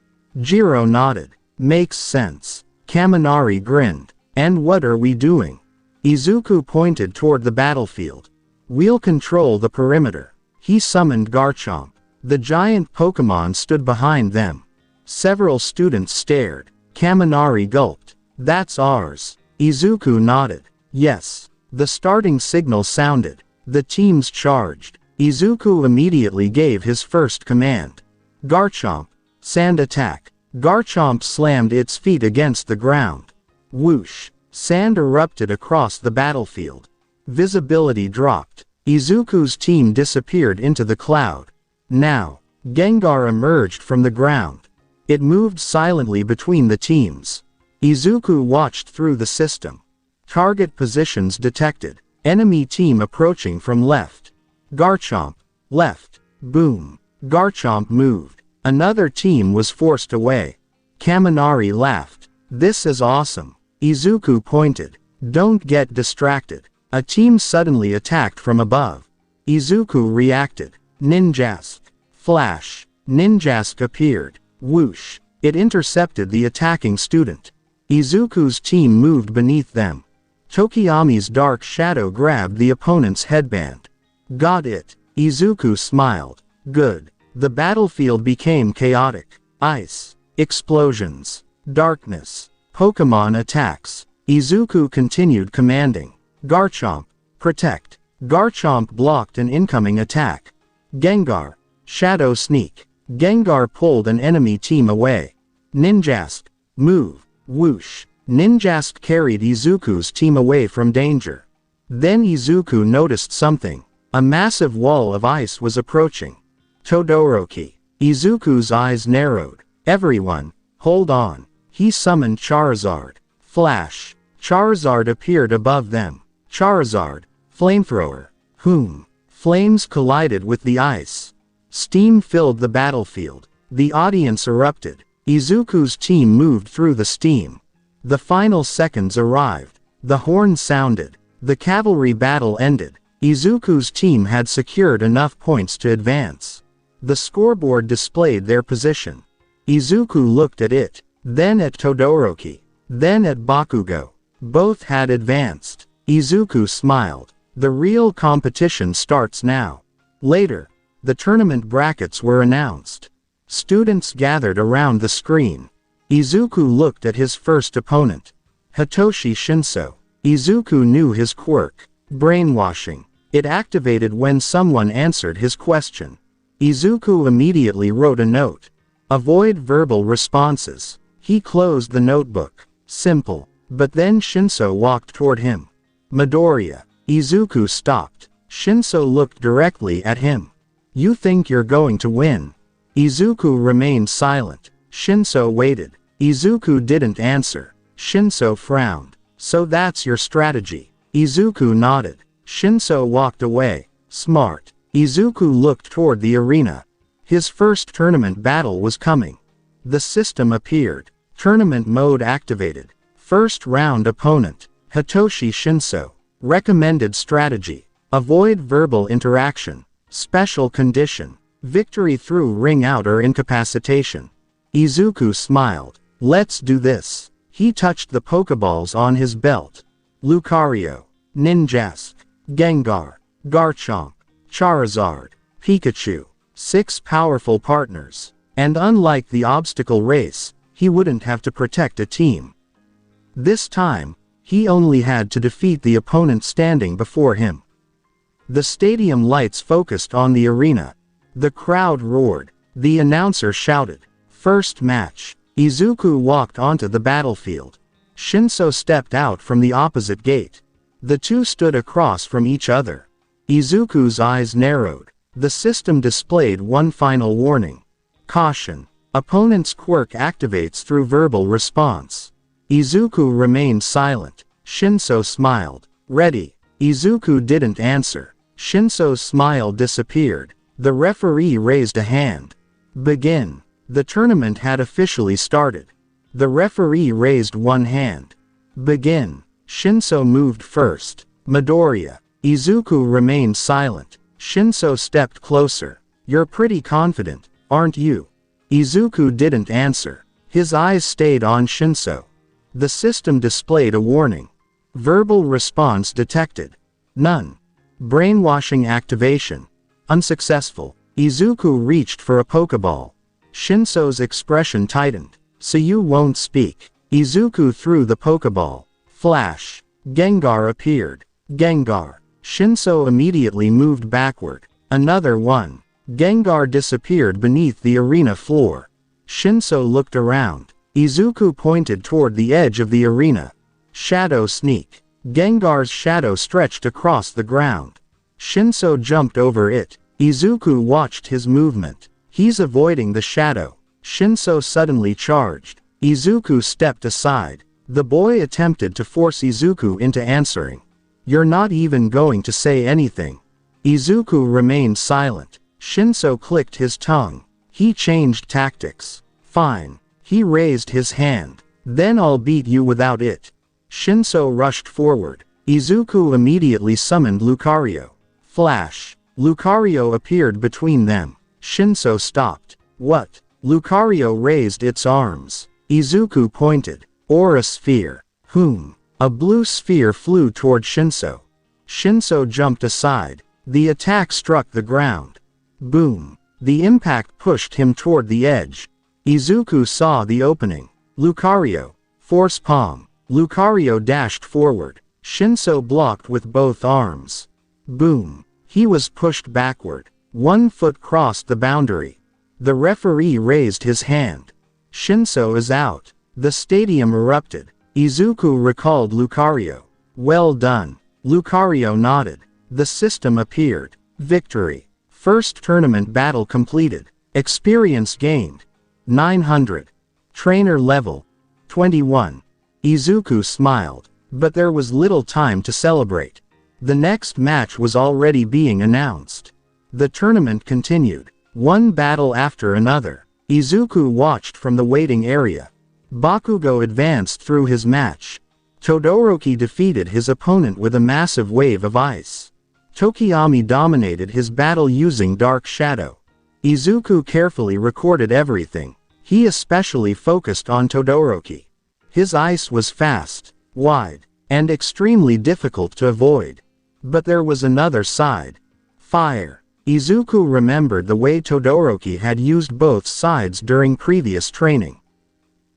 Jiro nodded. Makes sense. Kaminari grinned. And what are we doing? Izuku pointed toward the battlefield. We'll control the perimeter. He summoned Garchomp. The giant Pokémon stood behind them. Several students stared. Kaminari gulped. That's ours. Izuku nodded. Yes. The starting signal sounded. The teams charged. Izuku immediately gave his first command. Garchomp. Sand attack. Garchomp slammed its feet against the ground. Whoosh. Sand erupted across the battlefield. Visibility dropped. Izuku's team disappeared into the cloud. Now, Gengar emerged from the ground. It moved silently between the teams. Izuku watched through the system. Target positions detected. Enemy team approaching from left. Garchomp. Left. Boom. Garchomp moved. Another team was forced away. Kaminari laughed. This is awesome. Izuku pointed. Don't get distracted. A team suddenly attacked from above. Izuku reacted. Ninjask. Flash. Ninjask appeared. Whoosh. It intercepted the attacking student. Izuku's team moved beneath them. Tokiyami's dark shadow grabbed the opponent's headband. Got it. Izuku smiled. Good. The battlefield became chaotic. Ice. Explosions. Darkness. Pokémon attacks. Izuku continued commanding. Garchomp. Protect. Garchomp blocked an incoming attack. Gengar. Shadow Sneak. Gengar pulled an enemy team away. Ninjask. Move. Whoosh. Ninjask carried Izuku's team away from danger. Then Izuku noticed something. A massive wall of ice was approaching. Todoroki. Izuku's eyes narrowed. Everyone, hold on. He summoned Charizard. Flash. Charizard appeared above them. Charizard. Flamethrower. Whom? Flames collided with the ice. Steam filled the battlefield. The audience erupted. Izuku's team moved through the steam. The final seconds arrived. The horn sounded. The cavalry battle ended. Izuku's team had secured enough points to advance. The scoreboard displayed their position. Izuku looked at it, then at Todoroki, then at Bakugo. Both had advanced. Izuku smiled. The real competition starts now. Later, the tournament brackets were announced. Students gathered around the screen. Izuku looked at his first opponent. Hitoshi Shinso. Izuku knew his quirk. Brainwashing. It activated when someone answered his question. Izuku immediately wrote a note. Avoid verbal responses. He closed the notebook. Simple. But then Shinso walked toward him. Midoriya. Izuku stopped. Shinso looked directly at him. You think you're going to win? Izuku remained silent. Shinso waited. Izuku didn't answer. Shinso frowned. So that's your strategy? Izuku nodded. Shinso walked away. Smart. Izuku looked toward the arena. His first tournament battle was coming. The system appeared. Tournament mode activated. First round opponent. Hitoshi Shinso. Recommended strategy. Avoid verbal interaction. Special condition. Victory through ring out or incapacitation. Izuku smiled. Let's do this. He touched the Pokeballs on his belt. Lucario. Ninjask. Gengar. Garchomp. Charizard. Pikachu. 6 powerful partners. And unlike the obstacle race, he wouldn't have to protect a team. This time, he only had to defeat the opponent standing before him. The stadium lights focused on the arena. The crowd roared. The announcer shouted. First match. Izuku walked onto the battlefield. Shinso stepped out from the opposite gate. The two stood across from each other. Izuku's eyes narrowed. The system displayed one final warning. Caution. Opponent's quirk activates through verbal response. Izuku remained silent. Shinso smiled. Ready. Izuku didn't answer. Shinso's smile disappeared. The referee raised a hand. Begin. The tournament had officially started. The referee raised one hand. Begin. Shinso moved first. Midoriya. Izuku remained silent. Shinso stepped closer. You're pretty confident, aren't you? Izuku didn't answer. His eyes stayed on Shinso. The system displayed a warning. Verbal response detected. None. Brainwashing activation. Unsuccessful. Izuku reached for a Pokeball. Shinso's expression tightened. So you won't speak. Izuku threw the Pokeball. Flash. Gengar appeared. Gengar. Shinso immediately moved backward. Another one. Gengar disappeared beneath the arena floor. Shinso looked around. Izuku pointed toward the edge of the arena. Shadow Sneak. Gengar's shadow stretched across the ground. Shinso jumped over it. Izuku watched his movement. He's avoiding the shadow. Shinso suddenly charged. Izuku stepped aside. The boy attempted to force Izuku into answering. You're not even going to say anything. Izuku remained silent. Shinso clicked his tongue. He changed tactics. Fine. He raised his hand. Then I'll beat you without it. Shinso rushed forward. Izuku immediately summoned Lucario. Flash. Lucario appeared between them. Shinso stopped. What? Lucario raised its arms. Izuku pointed. Aura sphere. Whom? A blue sphere flew toward Shinso. Shinso jumped aside. The attack struck the ground. Boom. The impact pushed him toward the edge. Izuku saw the opening. Lucario. Force palm. Lucario dashed forward. Shinso blocked with both arms. Boom. He was pushed backward. 1 foot crossed the boundary. The referee raised his hand. Shinso is out. The stadium erupted. Izuku recalled Lucario. Well done. Lucario nodded. The system appeared. Victory. First tournament battle completed. Experience gained. 900. Trainer level. 21. Izuku smiled. But there was little time to celebrate. The next match was already being announced. The tournament continued. One battle after another. Izuku watched from the waiting area. Bakugo advanced through his match. Todoroki defeated his opponent with a massive wave of ice. Tokiyami dominated his battle using Dark Shadow. Izuku carefully recorded everything. He especially focused on Todoroki. His ice was fast, wide, and extremely difficult to avoid. But there was another side. Fire. Izuku remembered the way Todoroki had used both sides during previous training.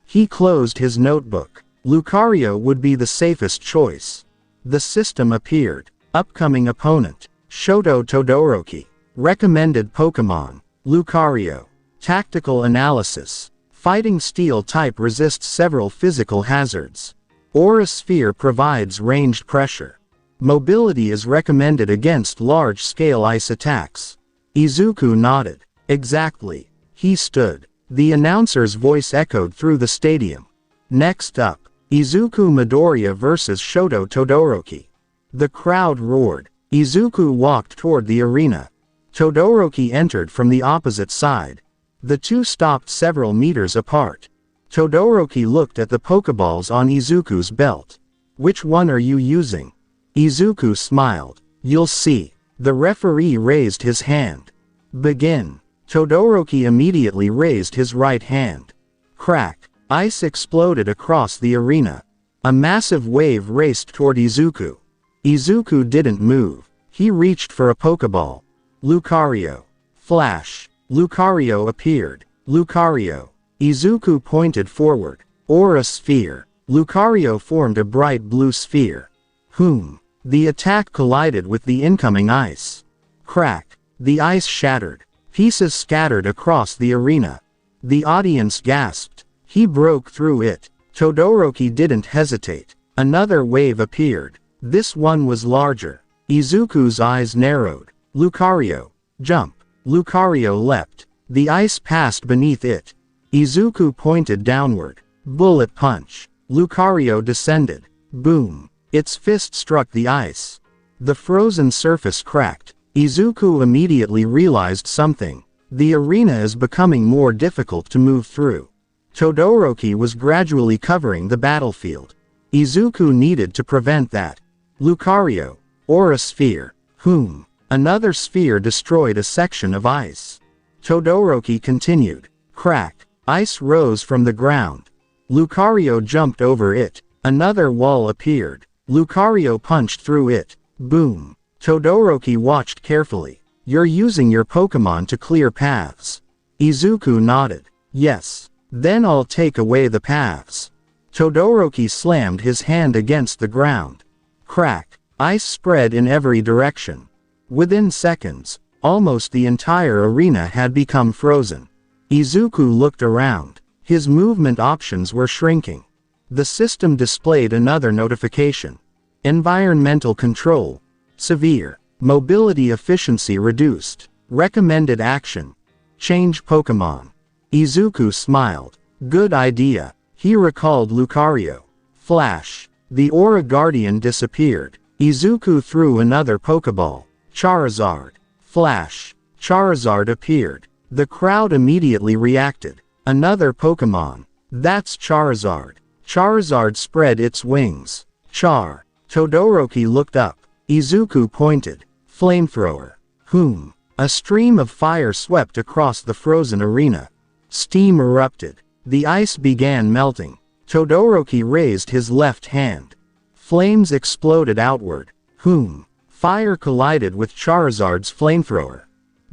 He closed his notebook. Lucario would be the safest choice. The system appeared. Upcoming opponent. Shoto Todoroki. Recommended Pokémon. Lucario. Tactical analysis. Fighting steel type resists several physical hazards. Aura sphere provides ranged pressure. Mobility is recommended against large-scale ice attacks. Izuku nodded. Exactly. He stood. The announcer's voice echoed through the stadium. Next up, Izuku Midoriya vs Shoto Todoroki. The crowd roared. Izuku walked toward the arena. Todoroki entered from the opposite side. The two stopped several meters apart. Todoroki looked at the Pokeballs on Izuku's belt. Which one are you using? Izuku smiled. You'll see. The referee raised his hand. Begin. Todoroki immediately raised his right hand. Crack. Ice exploded across the arena. A massive wave raced toward Izuku. Izuku didn't move. He reached for a Pokeball. Lucario. Flash. Lucario appeared. Lucario. Izuku pointed forward. Aura sphere. Lucario formed a bright blue sphere. Whom? The attack collided with the incoming ice. Crack. The ice shattered. Pieces scattered across the arena. The audience gasped. He broke through it. Todoroki didn't hesitate. Another wave appeared. This one was larger. Izuku's eyes narrowed. Lucario. Jump. Lucario leapt. The ice passed beneath it. Izuku pointed downward. Bullet punch. Lucario descended. Boom. Its fist struck the ice. The frozen surface cracked. Izuku immediately realized something. The arena is becoming more difficult to move through. Todoroki was gradually covering the battlefield. Izuku needed to prevent that. Lucario. Aura sphere. Whom? Another sphere destroyed a section of ice. Todoroki continued. Crack. Ice rose from the ground. Lucario jumped over it. Another wall appeared. Lucario punched through it. Boom. Todoroki watched carefully. You're using your Pokémon to clear paths. Izuku nodded. Yes. Then I'll take away the paths. Todoroki slammed his hand against the ground. Crack. Ice spread in every direction. Within seconds, almost the entire arena had become frozen. Izuku looked around. His movement options were shrinking. The system displayed another notification. Environmental control. Severe. Mobility efficiency reduced. Recommended action. Change Pokémon. Izuku smiled. Good idea. He recalled Lucario. Flash. The Aura Guardian disappeared. Izuku threw another Pokeball. Charizard. Flash. Charizard appeared. The crowd immediately reacted. Another Pokémon. That's Charizard. Charizard spread its wings. Char. Todoroki looked up. Izuku pointed. Flamethrower. Whom? A stream of fire swept across the frozen arena. Steam erupted. The ice began melting. Todoroki raised his left hand. Flames exploded outward. Whom? Fire collided with Charizard's flamethrower.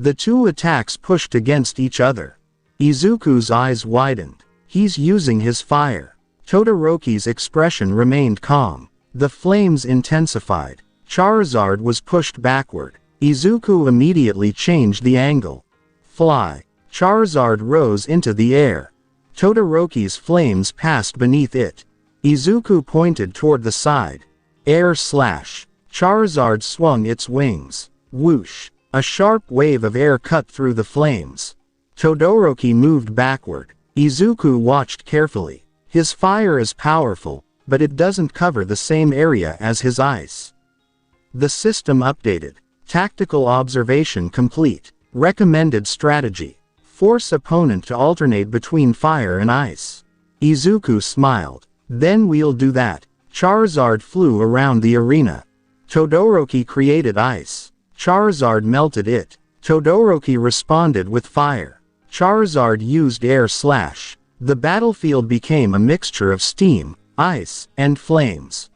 The two attacks pushed against each other. Izuku's eyes widened. He's using his fire. Todoroki's expression remained calm. The flames intensified. Charizard was pushed backward. Izuku immediately changed the angle. Fly. Charizard rose into the air. Todoroki's flames passed beneath it. Izuku pointed toward the side. Air slash. Charizard swung its wings. Whoosh. A sharp wave of air cut through the flames. Todoroki moved backward. Izuku watched carefully. His fire is powerful, but it doesn't cover the same area as his ice. The system updated. Tactical observation complete. Recommended strategy. Force opponent to alternate between fire and ice. Izuku smiled. Then we'll do that. Charizard flew around the arena. Todoroki created ice. Charizard melted it. Todoroki responded with fire. Charizard used air slash. The battlefield became a mixture of steam, ice, and flames.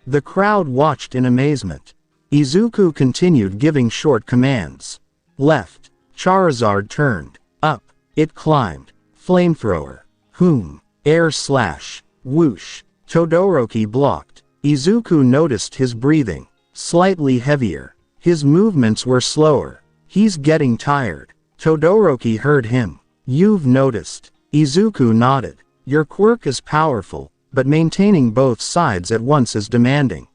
The crowd watched in amazement. Izuku continued giving short commands. Left. Charizard turned. Up. It climbed. Flamethrower. Whom? Air slash. Whoosh. Todoroki blocked. Izuku noticed his breathing. Slightly heavier. His movements were slower. He's getting tired. Todoroki heard him. You've noticed. Izuku nodded. Your quirk is powerful, but maintaining both sides at once is demanding.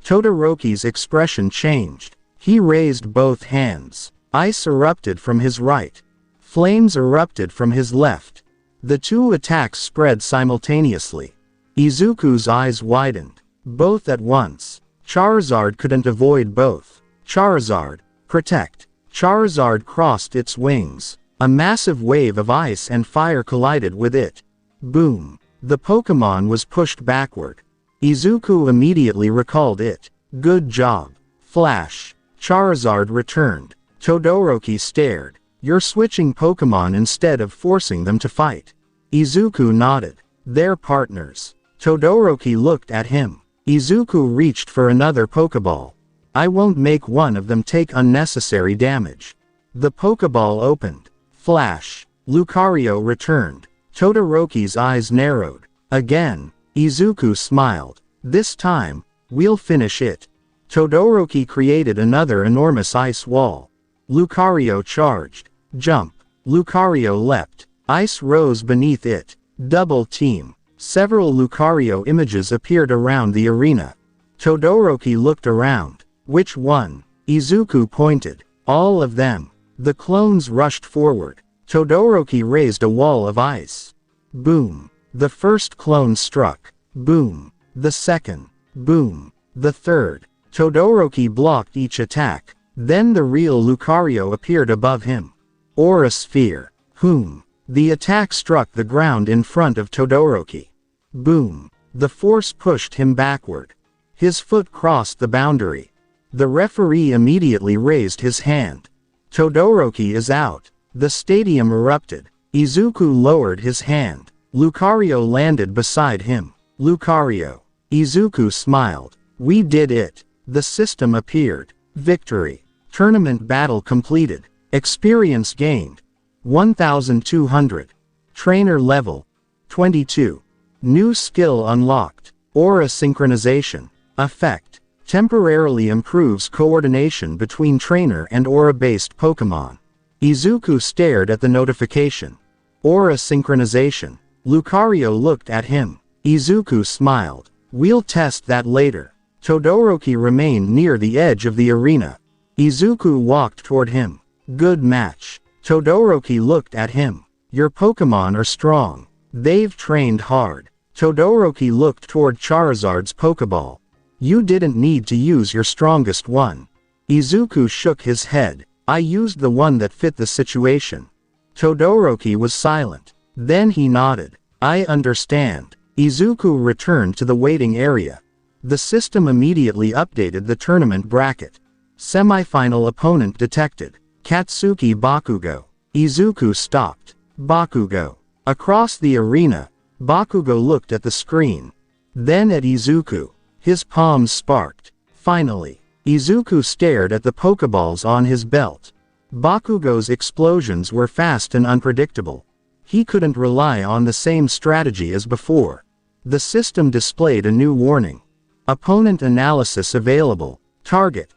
Todoroki's expression changed. He raised both hands. Ice erupted from his right. Flames erupted from his left. The two attacks spread simultaneously. Izuku's eyes widened. Both at once. Charizard couldn't avoid both. Charizard, protect. Charizard crossed its wings. A massive wave of ice and fire collided with it. Boom. The Pokémon was pushed backward. Izuku immediately recalled it. Good job. Flash. Charizard returned. Todoroki stared. You're switching Pokémon instead of forcing them to fight. Izuku nodded. They're partners. Todoroki looked at him. Izuku reached for another Pokéball. I won't make one of them take unnecessary damage. The Pokéball opened. Flash. Lucario returned. Todoroki's eyes narrowed. Again. Izuku smiled. This time, we'll finish it. Todoroki created another enormous ice wall. Lucario charged. Jump. Lucario leapt. Ice rose beneath it. Double team. Several Lucario images appeared around the arena. Todoroki looked around. Which one? Izuku pointed. All of them. The clones rushed forward. Todoroki raised a wall of ice. Boom. The first clone struck. Boom. The second. Boom. The third. Todoroki blocked each attack. Then the real Lucario appeared above him. Aura Sphere. Whom? The attack struck the ground in front of Todoroki. Boom. The force pushed him backward. His foot crossed the boundary. The referee immediately raised his hand. Todoroki is out. The stadium erupted. Izuku lowered his hand. Lucario landed beside him. Lucario. Izuku smiled. We did it. The system appeared. Victory. Tournament battle completed. Experience gained. 1200. Trainer level. 22. New skill unlocked. Aura synchronization. Effect. Temporarily improves coordination between trainer and aura-based Pokémon. Izuku stared at the notification. Aura synchronization. Lucario looked at him. Izuku smiled. We'll test that later. Todoroki remained near the edge of the arena. Izuku walked toward him. Good match. Todoroki looked at him. Your Pokémon are strong. They've trained hard. Todoroki looked toward Charizard's Pokéball. You didn't need to use your strongest one. Izuku shook his head. I used the one that fit the situation. Todoroki was silent. Then he nodded. I understand. Izuku returned to the waiting area. The system immediately updated the tournament bracket. Semi-final opponent detected. Katsuki Bakugo. Izuku stopped. Bakugo. Across the arena, Bakugo looked at the screen. Then at Izuku. His palms sparked. Finally, Izuku stared at the Pokeballs on his belt. Bakugo's explosions were fast and unpredictable. He couldn't rely on the same strategy as before. The system displayed a new warning. Opponent analysis available. Target: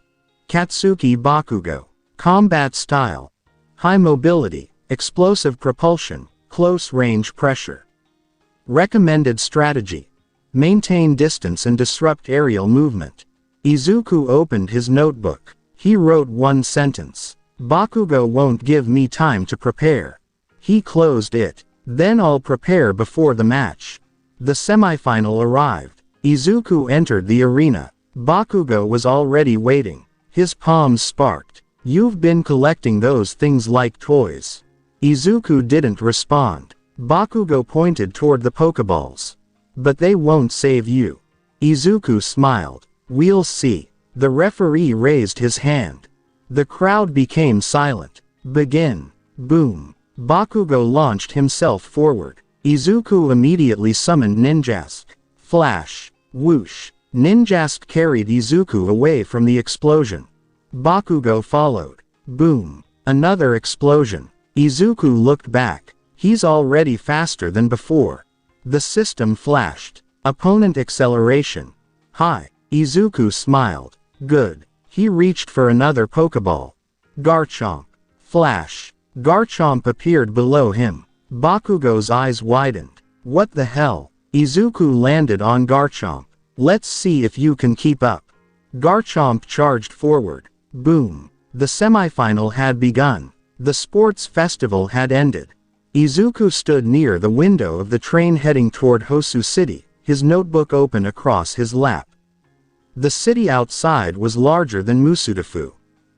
Katsuki Bakugo. Combat style: high mobility, explosive propulsion, close range pressure. Recommended strategy: maintain distance and disrupt aerial movement. Izuku opened his notebook. He wrote one sentence. Bakugo won't give me time to prepare. He closed it. Then I'll prepare before the match. The semifinal arrived. Izuku entered the arena. Bakugo was already waiting. His palms sparked. You've been collecting those things like toys. Izuku didn't respond. Bakugo pointed toward the Pokeballs. But they won't save you. Izuku smiled. We'll see. The referee raised his hand. The crowd became silent. Begin. Boom. Bakugo launched himself forward. Izuku immediately summoned Ninjask. Flash. Whoosh. Ninjask carried Izuku away from the explosion. Bakugo followed. Boom. Another explosion. Izuku looked back. He's already faster than before. The system flashed. Opponent acceleration. High. Izuku smiled. Good. He reached for another Pokeball. Garchomp. Flash. Garchomp appeared below him. Bakugo's eyes widened. What the hell? Izuku landed on Garchomp. Let's see if you can keep up. Garchomp charged forward. Boom. The semifinal had begun. The sports festival had ended. Izuku stood near the window of the train heading toward Hosu City, his notebook open across his lap. The city outside was larger than Musudafu.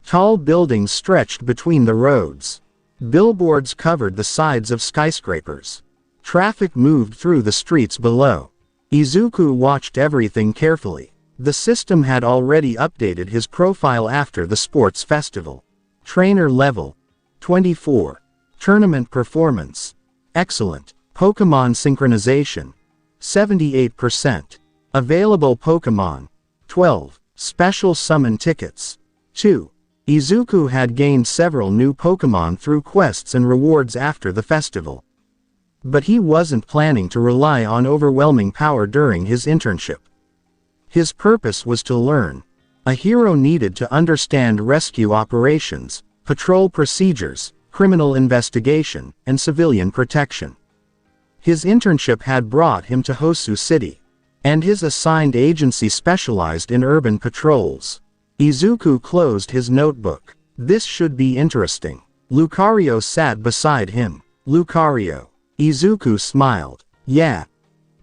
Tall buildings stretched between the roads. Billboards covered the sides of skyscrapers. Traffic moved through the streets below. Izuku watched everything carefully. The system had already updated his profile after the sports festival. Trainer level: 24. Tournament performance: excellent. Pokémon synchronization: 78%. Available Pokémon: 12. Special summon tickets: 2. Izuku had gained several new Pokémon through quests and rewards after the festival. But he wasn't planning to rely on overwhelming power during his internship. His purpose was to learn. A hero needed to understand rescue operations, patrol procedures, criminal investigation, and civilian protection. His internship had brought him to Hosu City, and his assigned agency specialized in urban patrols. Izuku closed his notebook. This should be interesting. Lucario sat beside him. Lucario. Izuku smiled. Yeah.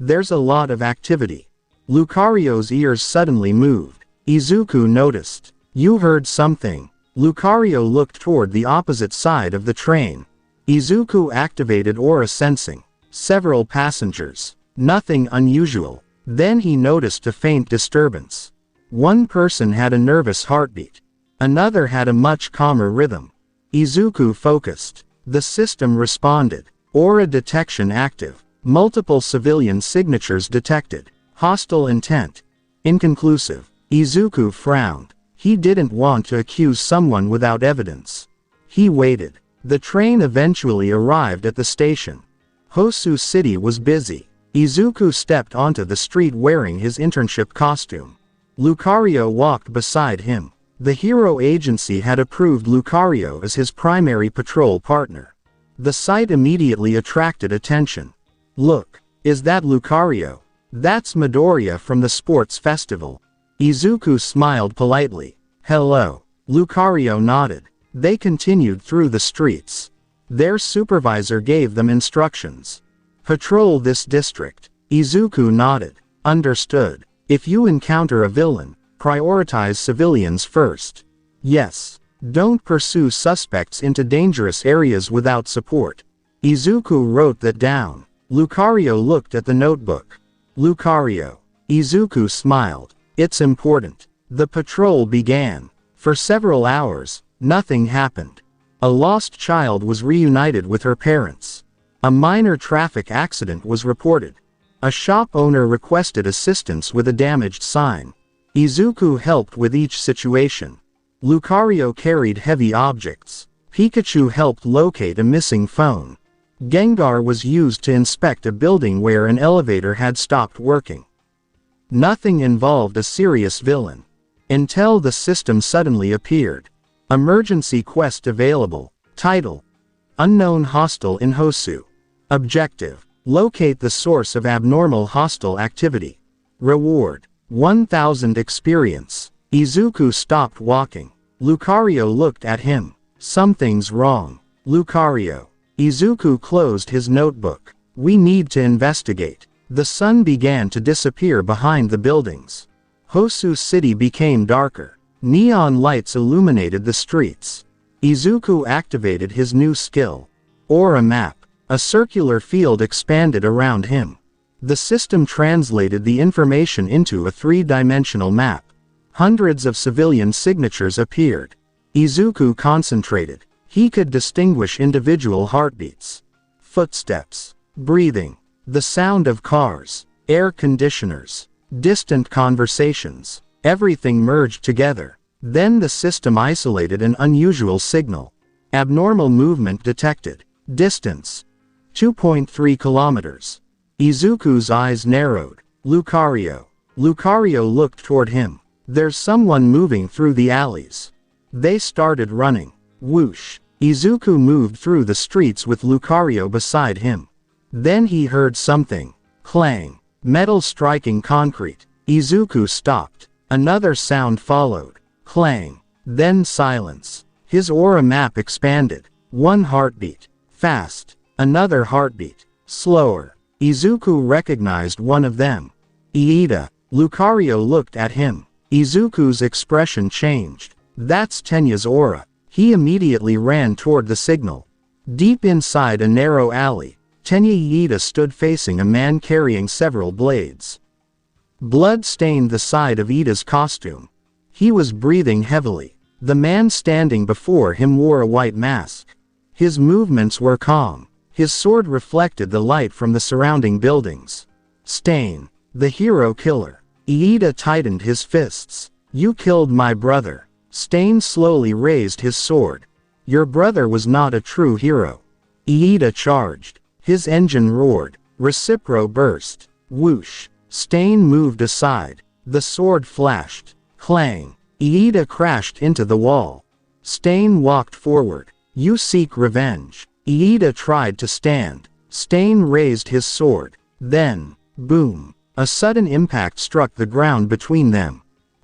There's a lot of activity. Lucario's ears suddenly moved. Izuku noticed. You heard something. Lucario looked toward the opposite side of the train. Izuku activated aura sensing. Several passengers. Nothing unusual. Then he noticed a faint disturbance. One person had a nervous heartbeat. Another had a much calmer rhythm. Izuku focused. The system responded. Aura detection active. Multiple civilian signatures detected. Hostile intent. Inconclusive. Izuku frowned. He didn't want to accuse someone without evidence. He waited. The train eventually arrived at the station. Hosu City was busy. Izuku stepped onto the street wearing his internship costume. Lucario walked beside him. The hero agency had approved Lucario as his primary patrol partner. The sight immediately attracted attention. Look, is that Lucario? That's Midoriya from the sports festival. Izuku smiled politely. Hello. Lucario nodded. They continued through the streets. Their supervisor gave them instructions. Patrol this district. Izuku nodded. Understood. If you encounter a villain, prioritize civilians first. Yes. Don't pursue suspects into dangerous areas without support. Izuku wrote that down. Lucario looked at the notebook. Lucario. Izuku smiled. It's important. The patrol began. For several hours, nothing happened. A lost child was reunited with her parents. A minor traffic accident was reported. A shop owner requested assistance with a damaged sign. Izuku helped with each situation. Lucario carried heavy objects. Pikachu helped locate a missing phone. Gengar was used to inspect a building where an elevator had stopped working. Nothing involved a serious villain. Until the system suddenly appeared. Emergency quest available. Title: Unknown hostile in Hosu. Objective: locate the source of abnormal hostile activity. Reward: 1000 experience. Izuku stopped walking. Lucario looked at him. Something's wrong. Lucario. Izuku closed his notebook. We need to investigate. The sun began to disappear behind the buildings. Hosu City became darker. Neon lights illuminated the streets. Izuku activated his new skill. Aura Map. A circular field expanded around him. The system translated the information into a three-dimensional map. Hundreds of civilian signatures appeared. Izuku concentrated. He could distinguish individual heartbeats. Footsteps. Breathing. The sound of cars. Air conditioners. Distant conversations. Everything merged together. Then the system isolated an unusual signal. Abnormal movement detected. Distance: 2.3 kilometers. Izuku's eyes narrowed. Lucario. Lucario looked toward him. There's someone moving through the alleys. They started running. Whoosh. Izuku moved through the streets with Lucario beside him. Then he heard something. Clang. Metal striking concrete. Izuku stopped. Another sound followed. Clang. Then silence. His aura map expanded. One heartbeat. Fast. Another heartbeat. Slower. Izuku recognized one of them. Iida. Lucario looked at him. Izuku's expression changed. That's Tenya's aura. He immediately ran toward the signal. Deep inside a narrow alley, Tenya Iida stood facing a man carrying several blades. Blood stained the side of Iida's costume. He was breathing heavily. The man standing before him wore a white mask. His movements were calm. His sword reflected the light from the surrounding buildings. Stain. The hero killer. Iida tightened his fists. You killed my brother. Stain slowly raised his sword. Your brother was not a true hero. Iida charged. His engine roared. Recipro burst. Whoosh. Stain moved aside. The sword flashed. Clang. Iida crashed into the wall. Stain walked forward. You seek revenge. Iida tried to stand. Stain raised his sword. Then, boom. A sudden impact struck the ground between them.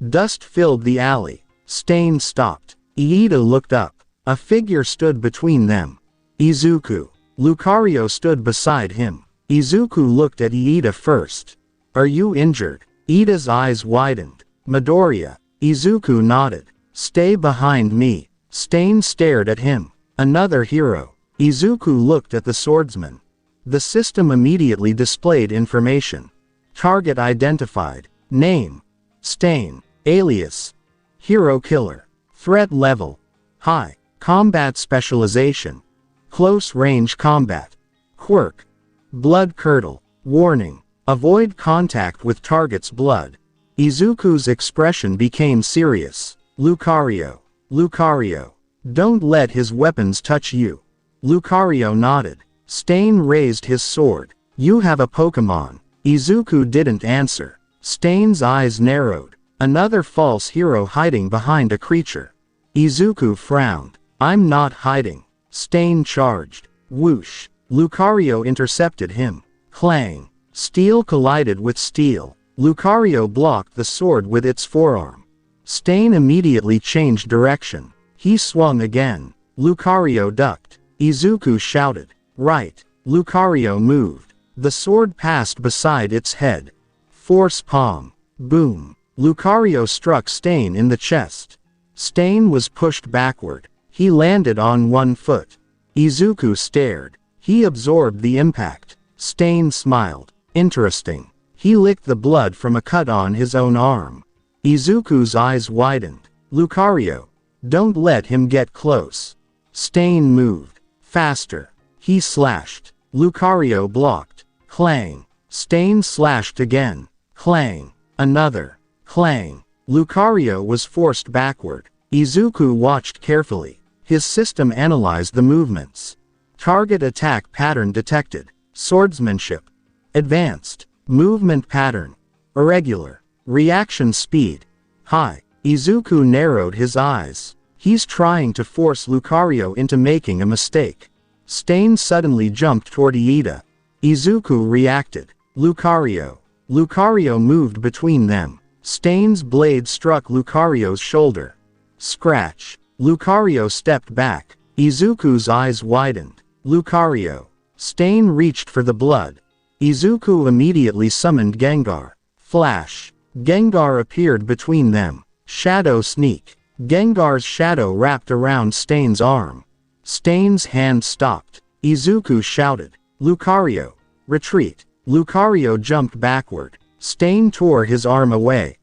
Dust filled the alley. Stain stopped. Iida looked up. A figure stood between them. Izuku. Lucario stood beside him. Izuku looked at Iida first. Are you injured? Iida's eyes widened. Midoriya. Izuku nodded. Stay behind me. Stain stared at him. Another hero. Izuku looked at the swordsman. The system immediately displayed information. Target identified. Name. Stain. Alias. Hero killer. Threat level. High. Combat specialization. Close range combat. Quirk. Blood curdle. Warning. Avoid contact with target's blood. Izuku's expression became serious. Lucario. Lucario. Don't let his weapons touch you. Lucario nodded. Stain raised his sword. You have a Pokémon. Izuku didn't answer. Stain's eyes narrowed. Another false hero hiding behind a creature. Izuku frowned. I'm not hiding. Stain charged. Whoosh. Lucario intercepted him. Clang. Steel collided with steel. Lucario blocked the sword with its forearm. Stain immediately changed direction. He swung again. Lucario ducked. Izuku shouted. Right. Lucario moved. The sword passed beside its head. Force palm. Boom. Lucario struck Stain in the chest. Stain was pushed backward. He landed on one foot. Izuku stared. He absorbed the impact. Stain smiled. Interesting. He licked the blood from a cut on his own arm. Izuku's eyes widened. Lucario, don't let him get close. Stain moved. Faster. He slashed. Lucario blocked. Clang. Stain slashed again. Clang. Another. Clang. Lucario was forced backward. Izuku watched carefully. His system analyzed the movements. Target attack pattern detected. Swordsmanship. Advanced. Movement pattern. Irregular. Reaction speed. High. Izuku narrowed his eyes. He's trying to force Lucario into making a mistake. Stain suddenly jumped toward Iida. Izuku reacted. Lucario. Lucario moved between them. Stain's blade struck Lucario's shoulder. Scratch. Lucario stepped back. Izuku's eyes widened. Lucario. Stain reached for the blood. Izuku immediately summoned Gengar. Flash. Gengar appeared between them. Shadow sneak. Gengar's shadow wrapped around Stain's arm. Stain's hand stopped. Izuku shouted. Lucario. Retreat. Lucario jumped backward. Stain tore his arm away.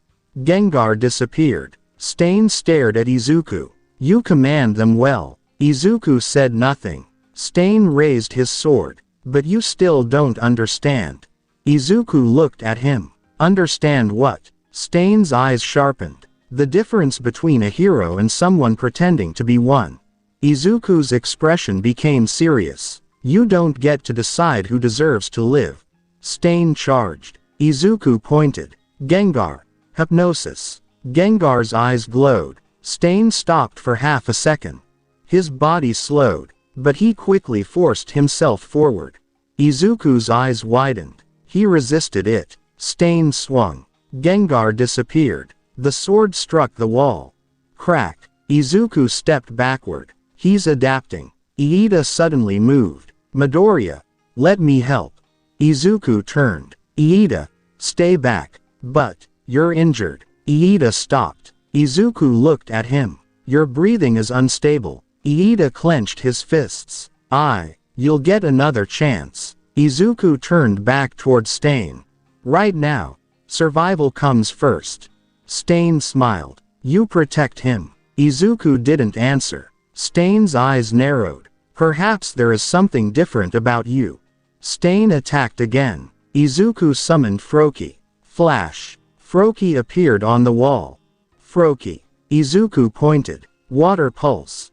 Gengar disappeared. Stain stared at Izuku. You command them well. Izuku said nothing. Stain raised his sword. But you still don't understand. Izuku looked at him. Understand what? Stain's eyes sharpened. The difference between a hero and someone pretending to be one. Izuku's expression became serious. You don't get to decide who deserves to live. Stain charged. Izuku pointed. Gengar. Hypnosis. Gengar's eyes glowed. Stain stopped for half a second. His body slowed, but he quickly forced himself forward. Izuku's eyes widened. He resisted it. Stain swung. Gengar disappeared. The sword struck the wall. Crack. Izuku stepped backward. He's adapting. Iida suddenly moved. Midoriya. Let me help. Izuku turned. Iida. Stay back. But, you're injured. Iida stopped. Izuku looked at him. Your breathing is unstable. Iida clenched his fists. You'll get another chance. Izuku turned back toward Stain. Right now. Survival comes first. Stain smiled. You protect him. Izuku didn't answer. Stain's eyes narrowed. Perhaps there is something different about you. Stain attacked again. Izuku summoned Froakie. Flash. Froakie appeared on the wall. Froakie. Izuku pointed. Water pulse.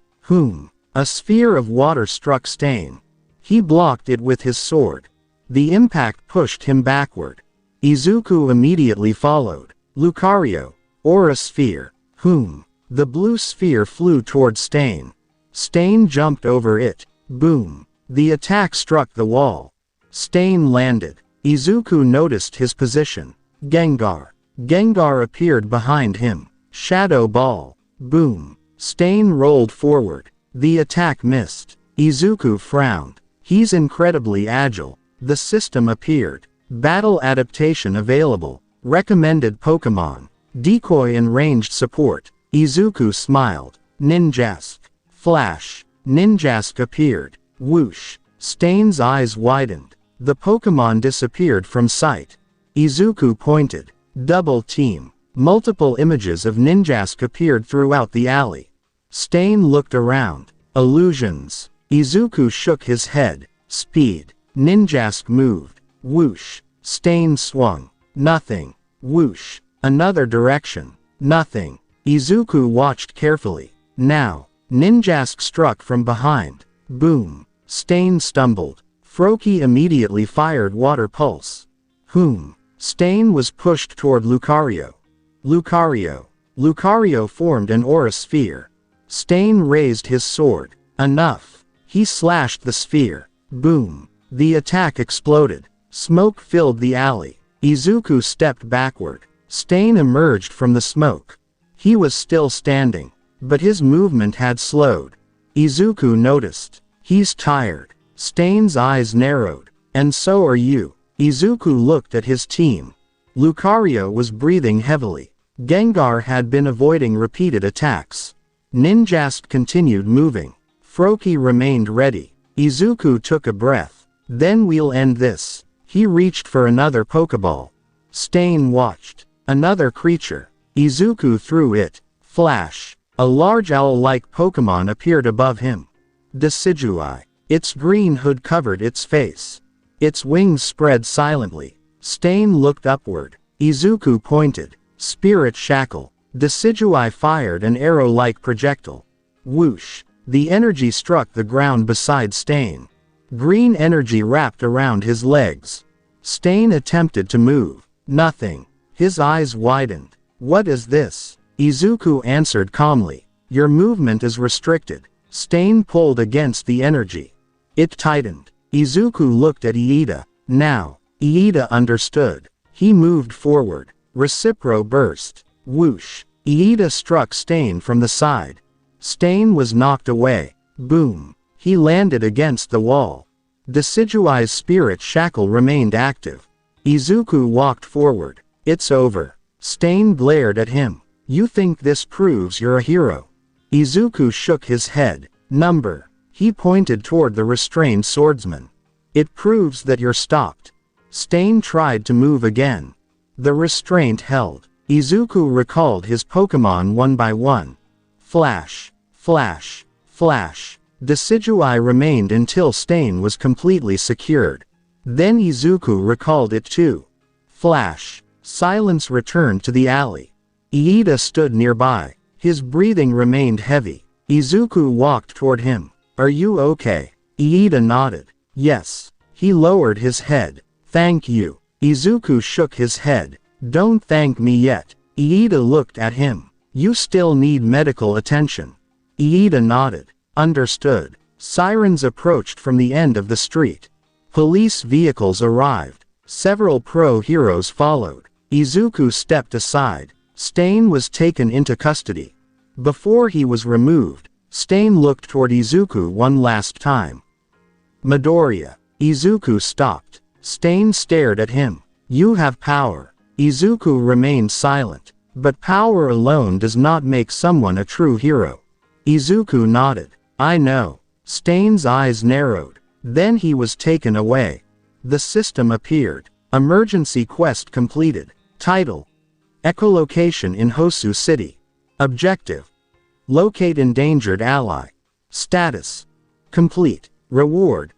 A sphere of water struck Stain. He blocked it with his sword. The impact pushed him backward. Izuku immediately followed. Lucario. Aura sphere. The blue sphere flew toward Stain. Stain jumped over it. Boom. The attack struck the wall. Stain landed. Izuku noticed his position. Gengar. Gengar appeared behind him. Shadow ball. Boom. Stain rolled forward. The attack missed. Izuku frowned. He's incredibly agile. The system appeared. Battle adaptation available. Recommended Pokémon. Decoy and ranged support. Izuku smiled. Ninjask. Flash. Ninjask appeared. Whoosh. Stain's eyes widened. The Pokémon disappeared from sight. Izuku pointed. Double team. Multiple images of Ninjask appeared throughout the alley. Stain looked around. Illusions. Izuku shook his head. Speed. Ninjask moved. Whoosh. Stain swung. Nothing. Whoosh. Another direction. Nothing. Izuku watched carefully. Now. Ninjask struck from behind. Boom. Stain stumbled. Froakie immediately fired Water Pulse. Stain was pushed toward Lucario. Lucario formed an aura sphere. Stain raised his sword. Enough. He slashed the sphere. Boom. The attack exploded. Smoke filled the alley. Izuku stepped backward. Stain emerged from the smoke. He was still standing, but his movement had slowed. Izuku noticed. He's tired. Stain's eyes narrowed. And so are you. Izuku looked at his team. Lucario was breathing heavily. Gengar had been avoiding repeated attacks. Ninjask continued moving. Froakie remained ready. Izuku took a breath. Then we'll end this. He reached for another Pokeball. Stain watched. Another creature. Izuku threw it. Flash. A large owl-like Pokemon appeared above him. Decidueye. Its green hood covered its face. Its wings spread silently. Stain looked upward. Izuku pointed. Spirit Shackle. Decidueye fired an arrow-like projectile. Whoosh. The energy struck the ground beside Stain. Green energy wrapped around his legs. Stain attempted to move. Nothing. His eyes widened. What is this? Izuku answered calmly. Your movement is restricted. Stain pulled against the energy. It tightened. Izuku looked at Iida. Now. Iida understood. He moved forward. Recipro burst. Whoosh. Iida struck Stain from the side. Stain was knocked away. Boom. He landed against the wall. Decidueye's spirit shackle remained active. Izuku walked forward. It's over. Stain glared at him. You think this proves you're a hero? Izuku shook his head. Number. He pointed toward the restrained swordsman. It proves that you're stopped. Stain tried to move again. The restraint held. Izuku recalled his Pokemon one by one. Flash. Flash. Flash. Decidueye remained until Stain was completely secured. Then Izuku recalled it too. Flash. Silence returned to the alley. Iida stood nearby. His breathing remained heavy. Izuku walked toward him. Are you okay? Iida nodded. Yes. He lowered his head. Thank you. Izuku shook his head. Don't thank me yet. Iida looked at him. You still need medical attention. Iida nodded. Understood. Sirens approached from the end of the street. Police vehicles arrived. Several pro-heroes followed. Izuku stepped aside. Stain was taken into custody. Before he was removed, Stain looked toward Izuku one last time. Midoriya. Izuku stopped. Stain stared at him. You have power. Izuku remained silent. But power alone does not make someone a true hero. Izuku nodded. I know. Stain's eyes narrowed. Then he was taken away. The system appeared. Emergency quest completed. Title. Echolocation in Hosu City. Objective. Locate endangered ally. Status. Complete. Reward.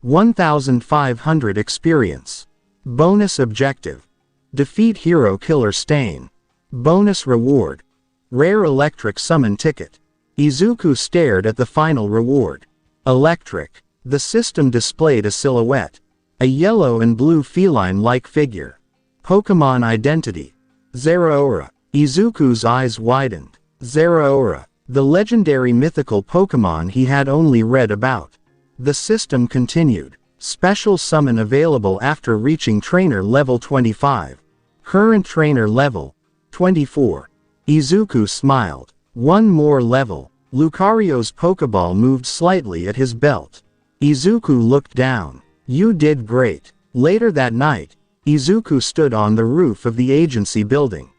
1500 experience. Bonus objective. Defeat hero killer Stain. Bonus reward. Rare electric summon ticket. Izuku stared at the final reward. Electric. The system displayed a silhouette. A yellow and blue feline-like figure. Pokémon identity. Zeraora. Izuku's eyes widened. Zeraora. The legendary mythical Pokémon he had only read about. The system continued. Special summon available after reaching trainer level 25. Current trainer level 24. Izuku smiled. One more level. Lucario's Pokeball moved slightly at his belt. Izuku looked down. You did great. Later that night, Izuku stood on the roof of the agency building.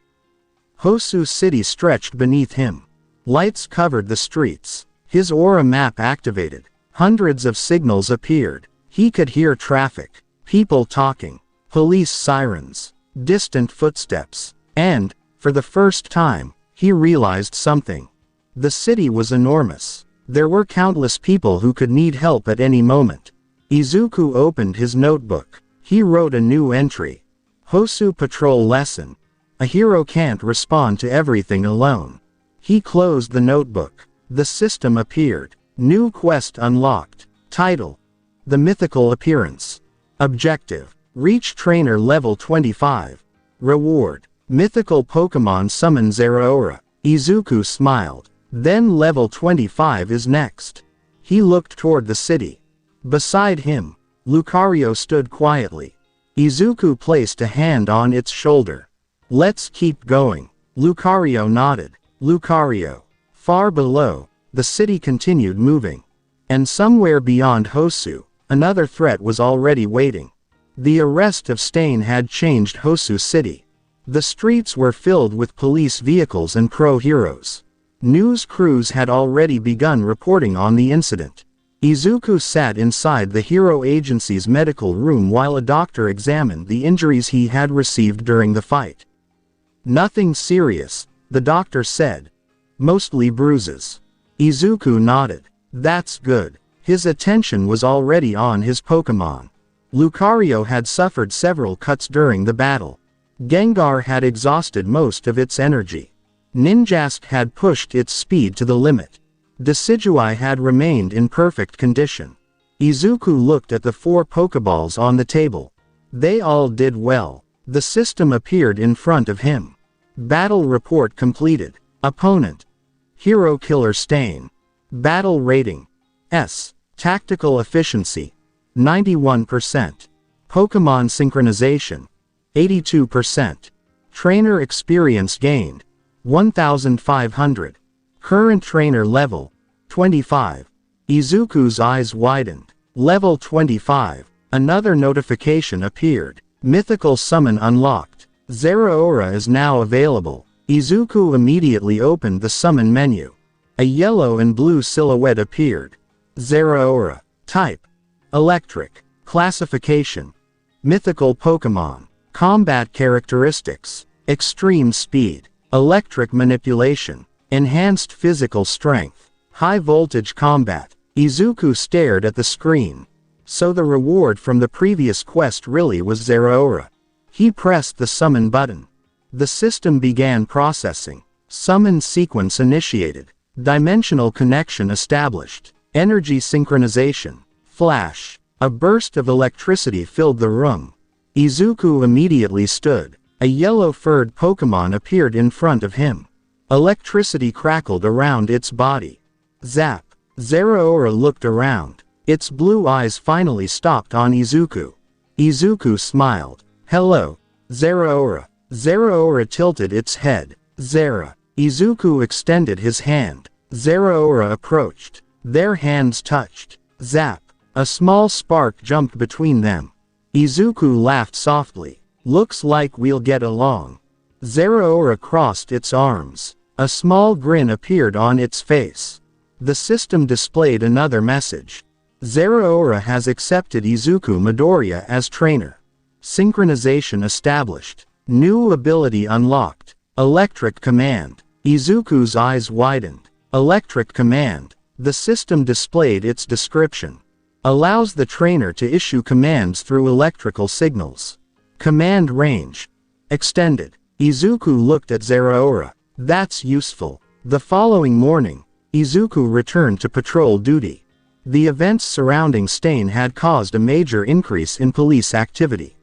Hosu City stretched beneath him. Lights covered the streets. His aura map activated. Hundreds of signals appeared. He could hear traffic, people talking, police sirens, distant footsteps, and, for the first time, he realized something. The city was enormous. There were countless people who could need help at any moment. Izuku opened his notebook. He wrote a new entry. Hosu Patrol Lesson. A hero can't respond to everything alone. He closed the notebook. The system appeared. New quest unlocked. Title. The Mythical Appearance. Objective. Reach trainer level 25. Reward. Mythical Pokemon summon Zeraora. Izuku smiled. Then level 25 is next. He looked toward the city. Beside him, Lucario stood quietly. Izuku placed a hand on its shoulder. Let's keep going. Lucario nodded. Lucario. Far below, the city continued moving. And somewhere beyond Hosu, another threat was already waiting. The arrest of Stain had changed Hosu City. The streets were filled with police vehicles and pro-heroes. News crews had already begun reporting on the incident. Izuku sat inside the hero agency's medical room while a doctor examined the injuries he had received during the fight. "Nothing serious," the doctor said. "Mostly bruises." Izuku nodded. "That's good." His attention was already on his Pokémon. Lucario had suffered several cuts during the battle. Gengar had exhausted most of its energy. Ninjask had pushed its speed to the limit. Decidueye had remained in perfect condition. Izuku looked at the 4 Pokeballs on the table. They all did well. The system appeared in front of him. Battle report completed. Opponent: Hero Killer Stain. Battle rating: S. Tactical efficiency: 91%. Pokémon synchronization: 82%. Trainer experience gained: 1,500. Current trainer level: 25. Izuku's eyes widened. Level 25. Another notification appeared. Mythical summon unlocked. Zeraora is now available. Izuku immediately opened the summon menu. A yellow and blue silhouette appeared. Zeraora. Type: Electric. Classification: Mythical Pokémon. Combat characteristics: Extreme speed, Electric manipulation, Enhanced physical strength, High voltage combat. Izuku stared at the screen. So the reward from the previous quest really was Zeraora. He pressed the summon button. The system began processing. Summon sequence initiated. Dimensional connection established. Energy synchronization. Flash. A burst of electricity filled the room. Izuku immediately stood. A yellow-furred Pokémon appeared in front of him. Electricity crackled around its body. Zap. Zeraora looked around. Its blue eyes finally stopped on Izuku. Izuku smiled. "Hello, Zeraora." Zeraora tilted its head. "Zera." Izuku extended his hand. Zeraora approached. Their hands touched. Zap. A small spark jumped between them. Izuku laughed softly. "Looks like we'll get along." Zeraora crossed its arms. A small grin appeared on its face. The system displayed another message. Zeraora has accepted Izuku Midoriya as trainer. Synchronization established. New ability unlocked. Electric command. Izuku's eyes widened. Electric command. The system displayed its description. Allows the trainer to issue commands through electrical signals. Command range extended. Izuku looked at Zeraora. "That's useful." The following morning, Izuku returned to patrol duty. The events surrounding Stain had caused a major increase in police activity.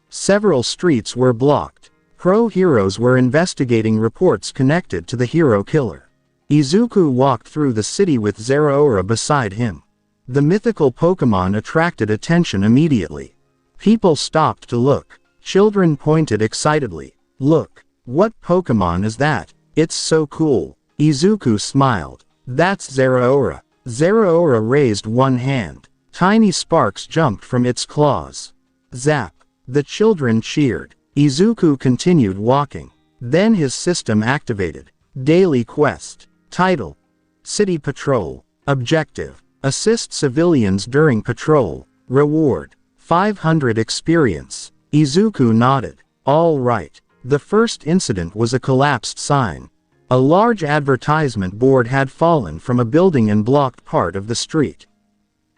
Several streets were blocked. Pro-heroes were investigating reports connected to the hero killer. Izuku walked through the city with Zeraora beside him. The mythical Pokémon attracted attention immediately. People stopped to look. Children pointed excitedly. "Look, what Pokémon is that? It's so cool." Izuku smiled. "That's Zeraora." Zeraora raised one hand. Tiny sparks jumped from its claws. Zap. The children cheered. Izuku continued walking. Then his system activated. Daily quest. Title: City Patrol. Objective: assist civilians during patrol. Reward: 500 experience. Izuku nodded. All right. The first incident was a collapsed sign. A large advertisement board had fallen from a building and blocked part of the street.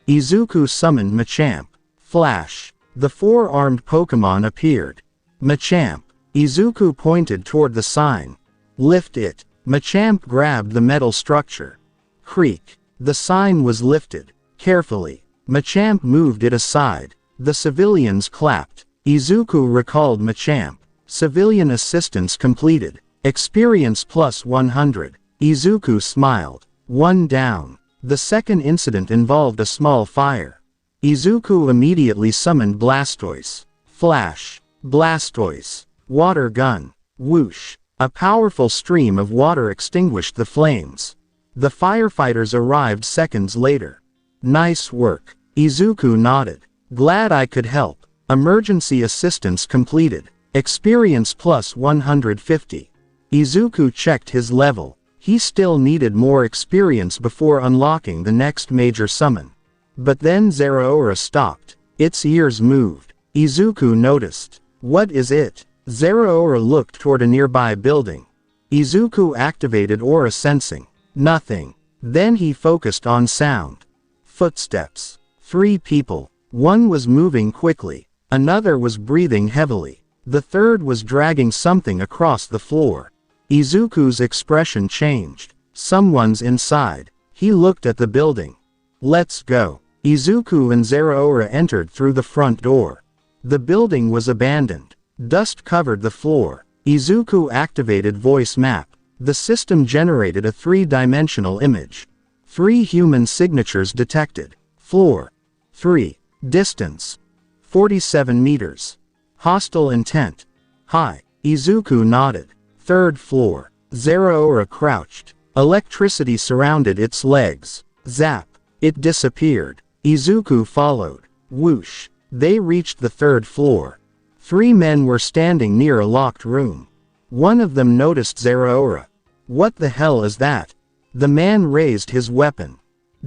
Izuku summoned Machamp. Flash. The 4-armed Pokémon appeared. Machamp. Izuku pointed toward the sign. Lift it. Machamp grabbed the metal structure. Creak. The sign was lifted. Carefully. Machamp moved it aside. The civilians clapped. Izuku recalled Machamp. Civilian assistance completed. Experience plus 100. Izuku smiled. One down. The second incident involved a small fire. Izuku immediately summoned Blastoise. Flash. Blastoise. Water gun. Whoosh. A powerful stream of water extinguished the flames. The firefighters arrived seconds later. Nice work. Izuku nodded. Glad I could help. Emergency assistance completed. Experience plus 150. Izuku checked his level. He still needed more experience before unlocking the next major summon. But then Zeraora stopped. Its ears moved. Izuku noticed. What is it? Zeraora looked toward a nearby building. Izuku activated aura sensing. Nothing. Then he focused on sound. Footsteps. 3 people. One was moving quickly. Another was breathing heavily. The third was dragging something across the floor. Izuku's expression changed. Someone's inside. He looked at the building. Let's go. Izuku and Zeraora entered through the front door. The building was abandoned. Dust covered the floor. Izuku activated voice map. The system generated a 3-dimensional image. 3 human signatures detected. Floor. 3. Distance. 47 meters. Hostile intent. High. Izuku nodded. 3rd floor. Zeraora crouched. Electricity surrounded its legs. Zap. It disappeared. Izuku followed. Whoosh. They reached the 3rd floor. 3 men were standing near a locked room. One of them noticed Zeraora. What the hell is that? The man raised his weapon.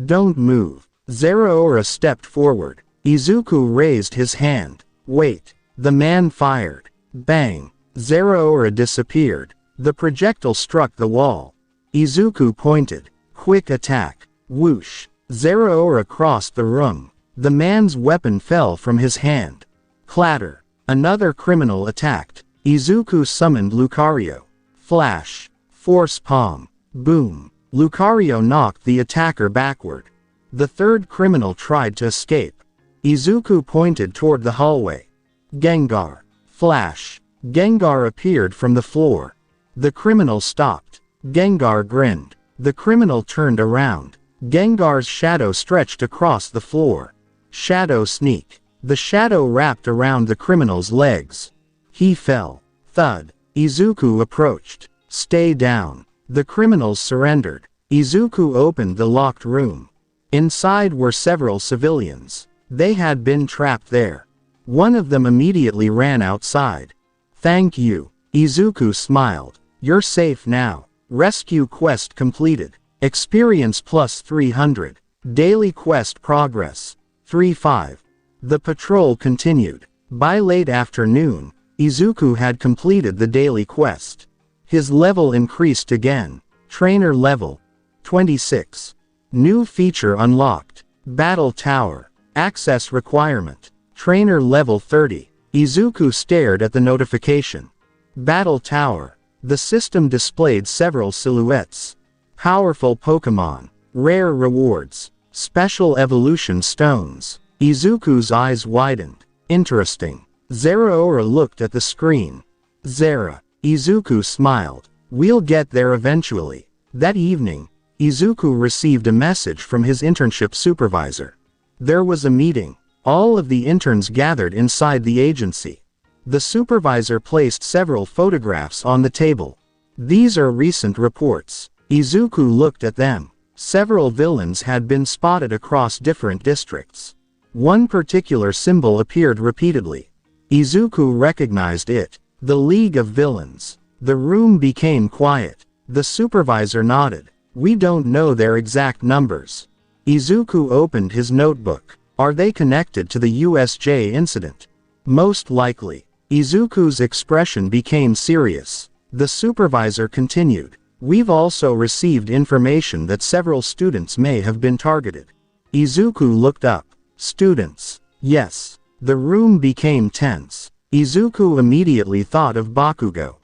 Don't move. Zeraora stepped forward. Izuku raised his hand. Wait. The man fired. Bang. Zeraora disappeared. The projectile struck the wall. Izuku pointed. Quick attack. Whoosh. Zeraora crossed the room. The man's weapon fell from his hand. Clatter. Another criminal attacked. Izuku summoned Lucario. Flash. Force palm. Boom. Lucario knocked the attacker backward. The 3rd criminal tried to escape. Izuku pointed toward the hallway. Gengar. Flash. Gengar appeared from the floor. The criminal stopped. Gengar grinned. The criminal turned around. Gengar's shadow stretched across the floor. Shadow sneak. The shadow wrapped around the criminal's legs. He fell. Thud. Izuku approached. Stay down. The criminals surrendered. Izuku opened the locked room. Inside were several civilians. They had been trapped there. One of them immediately ran outside. Thank you. Izuku smiled. You're safe now. Rescue quest completed. Experience plus 300. Daily quest progress. 3-5. The patrol continued. By late afternoon, Izuku had completed the daily quest. His level increased again. Trainer level. 26. New feature unlocked. Battle Tower. Access requirement. Trainer level 30. Izuku stared at the notification. Battle Tower. The system displayed several silhouettes. Powerful Pokémon. Rare rewards. Special evolution stones. Izuku's eyes widened. Interesting. Zeraora looked at the screen. Zera. Izuku smiled. We'll get there eventually. That evening, Izuku received a message from his internship supervisor. There was a meeting. All of the interns gathered inside the agency. The supervisor placed several photographs on the table. These are recent reports. Izuku looked at them. Several villains had been spotted across different districts. One particular symbol appeared repeatedly. Izuku recognized it. The League of Villains. The room became quiet. The supervisor nodded. We don't know their exact numbers. Izuku opened his notebook. Are they connected to the USJ incident? Most likely. Izuku's expression became serious. The supervisor continued. We've also received information that several students may have been targeted. Izuku looked up. Students. Yes. The room became tense. Izuku immediately thought of Bakugo.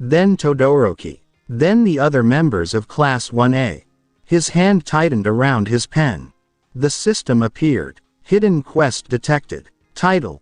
Then Todoroki. Then the other members of Class 1A. His hand tightened around his pen. The system appeared. Hidden quest detected. Title.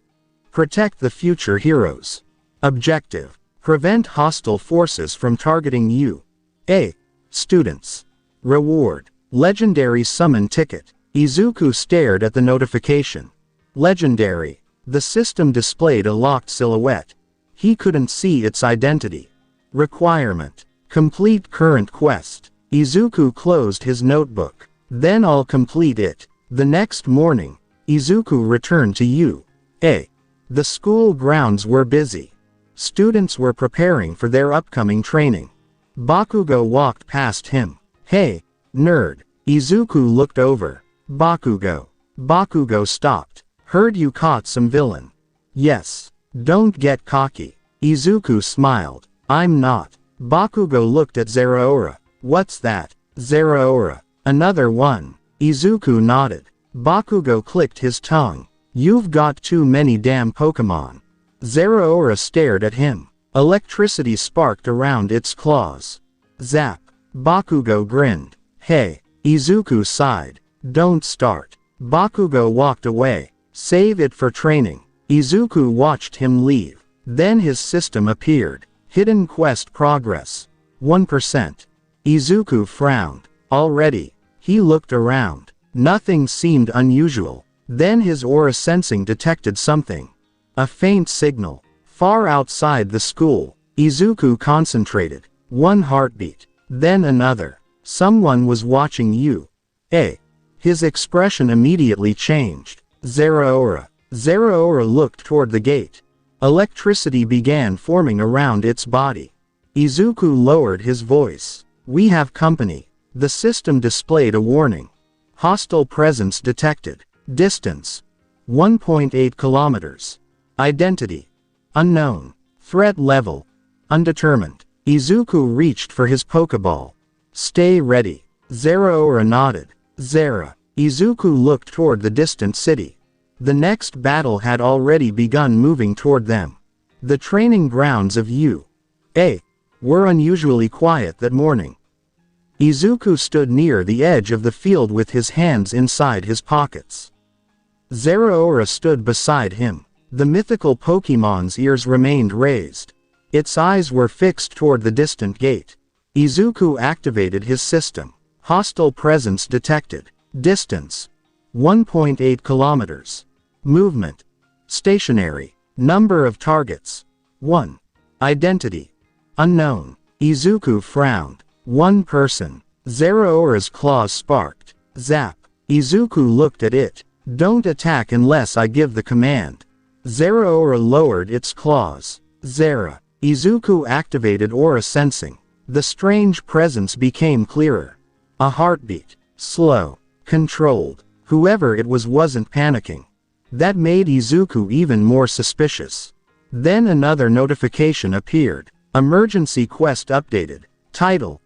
Protect the future heroes. Objective. Prevent hostile forces from targeting you. A. Students. Reward. Legendary summon ticket. Izuku stared at the notification. Legendary. The system displayed a locked silhouette. He couldn't see its identity. Requirement. Complete current quest. Izuku closed his notebook. Then I'll complete it. The next morning, Izuku returned to U.A. The school grounds were busy. Students were preparing for their upcoming training. Bakugo walked past him. "Hey, nerd." Izuku looked over. "Bakugo." Bakugo stopped. "Heard you caught some villain." "Yes. Don't get cocky." Izuku smiled. "I'm not." Bakugo looked at Zeraora. "What's that?" "Zeraora. Another one." Izuku nodded. Bakugo clicked his tongue. "You've got too many damn Pokémon." Zeraora stared at him. Electricity sparked around its claws. Zap. Bakugo grinned. "Hey." Izuku sighed. "Don't start." Bakugo walked away. "Save it for training." Izuku watched him leave. Then his system appeared. Hidden quest progress. 1%. Izuku frowned. Already. He looked around. Nothing seemed unusual. Then his aura sensing detected something. A faint signal. Far outside the school. Izuku concentrated. One heartbeat. Then another. Someone was watching you. Eh. His expression immediately changed. Zeraora. Zeraora looked toward the gate. Electricity began forming around its body. Izuku lowered his voice. "We have company." The system displayed a warning. Hostile presence detected. Distance. 1.8 kilometers. Identity. Unknown. Threat level. Undetermined. Izuku reached for his Pokeball. "Stay ready." Zeraora nodded. Zera. Izuku looked toward the distant city. The next battle had already begun moving toward them. The training grounds of U.A. were unusually quiet that morning. Izuku stood near the edge of the field with his hands inside his pockets. Zeraora stood beside him. The mythical Pokemon's ears remained raised. Its eyes were fixed toward the distant gate. Izuku activated his system. Hostile presence detected. Distance. 1.8 kilometers. Movement. Stationary. Number of targets. 1. Identity. Unknown. Izuku frowned. One person. Zeraora's claws sparked. Zap. Izuku looked at it. "Don't attack unless I give the command." Zeraora lowered its claws. Zera. Izuku activated aura sensing. The strange presence became clearer. A heartbeat. Slow. Controlled. Whoever it was wasn't panicking. That made Izuku even more suspicious. Then another notification appeared. Emergency quest updated. Title.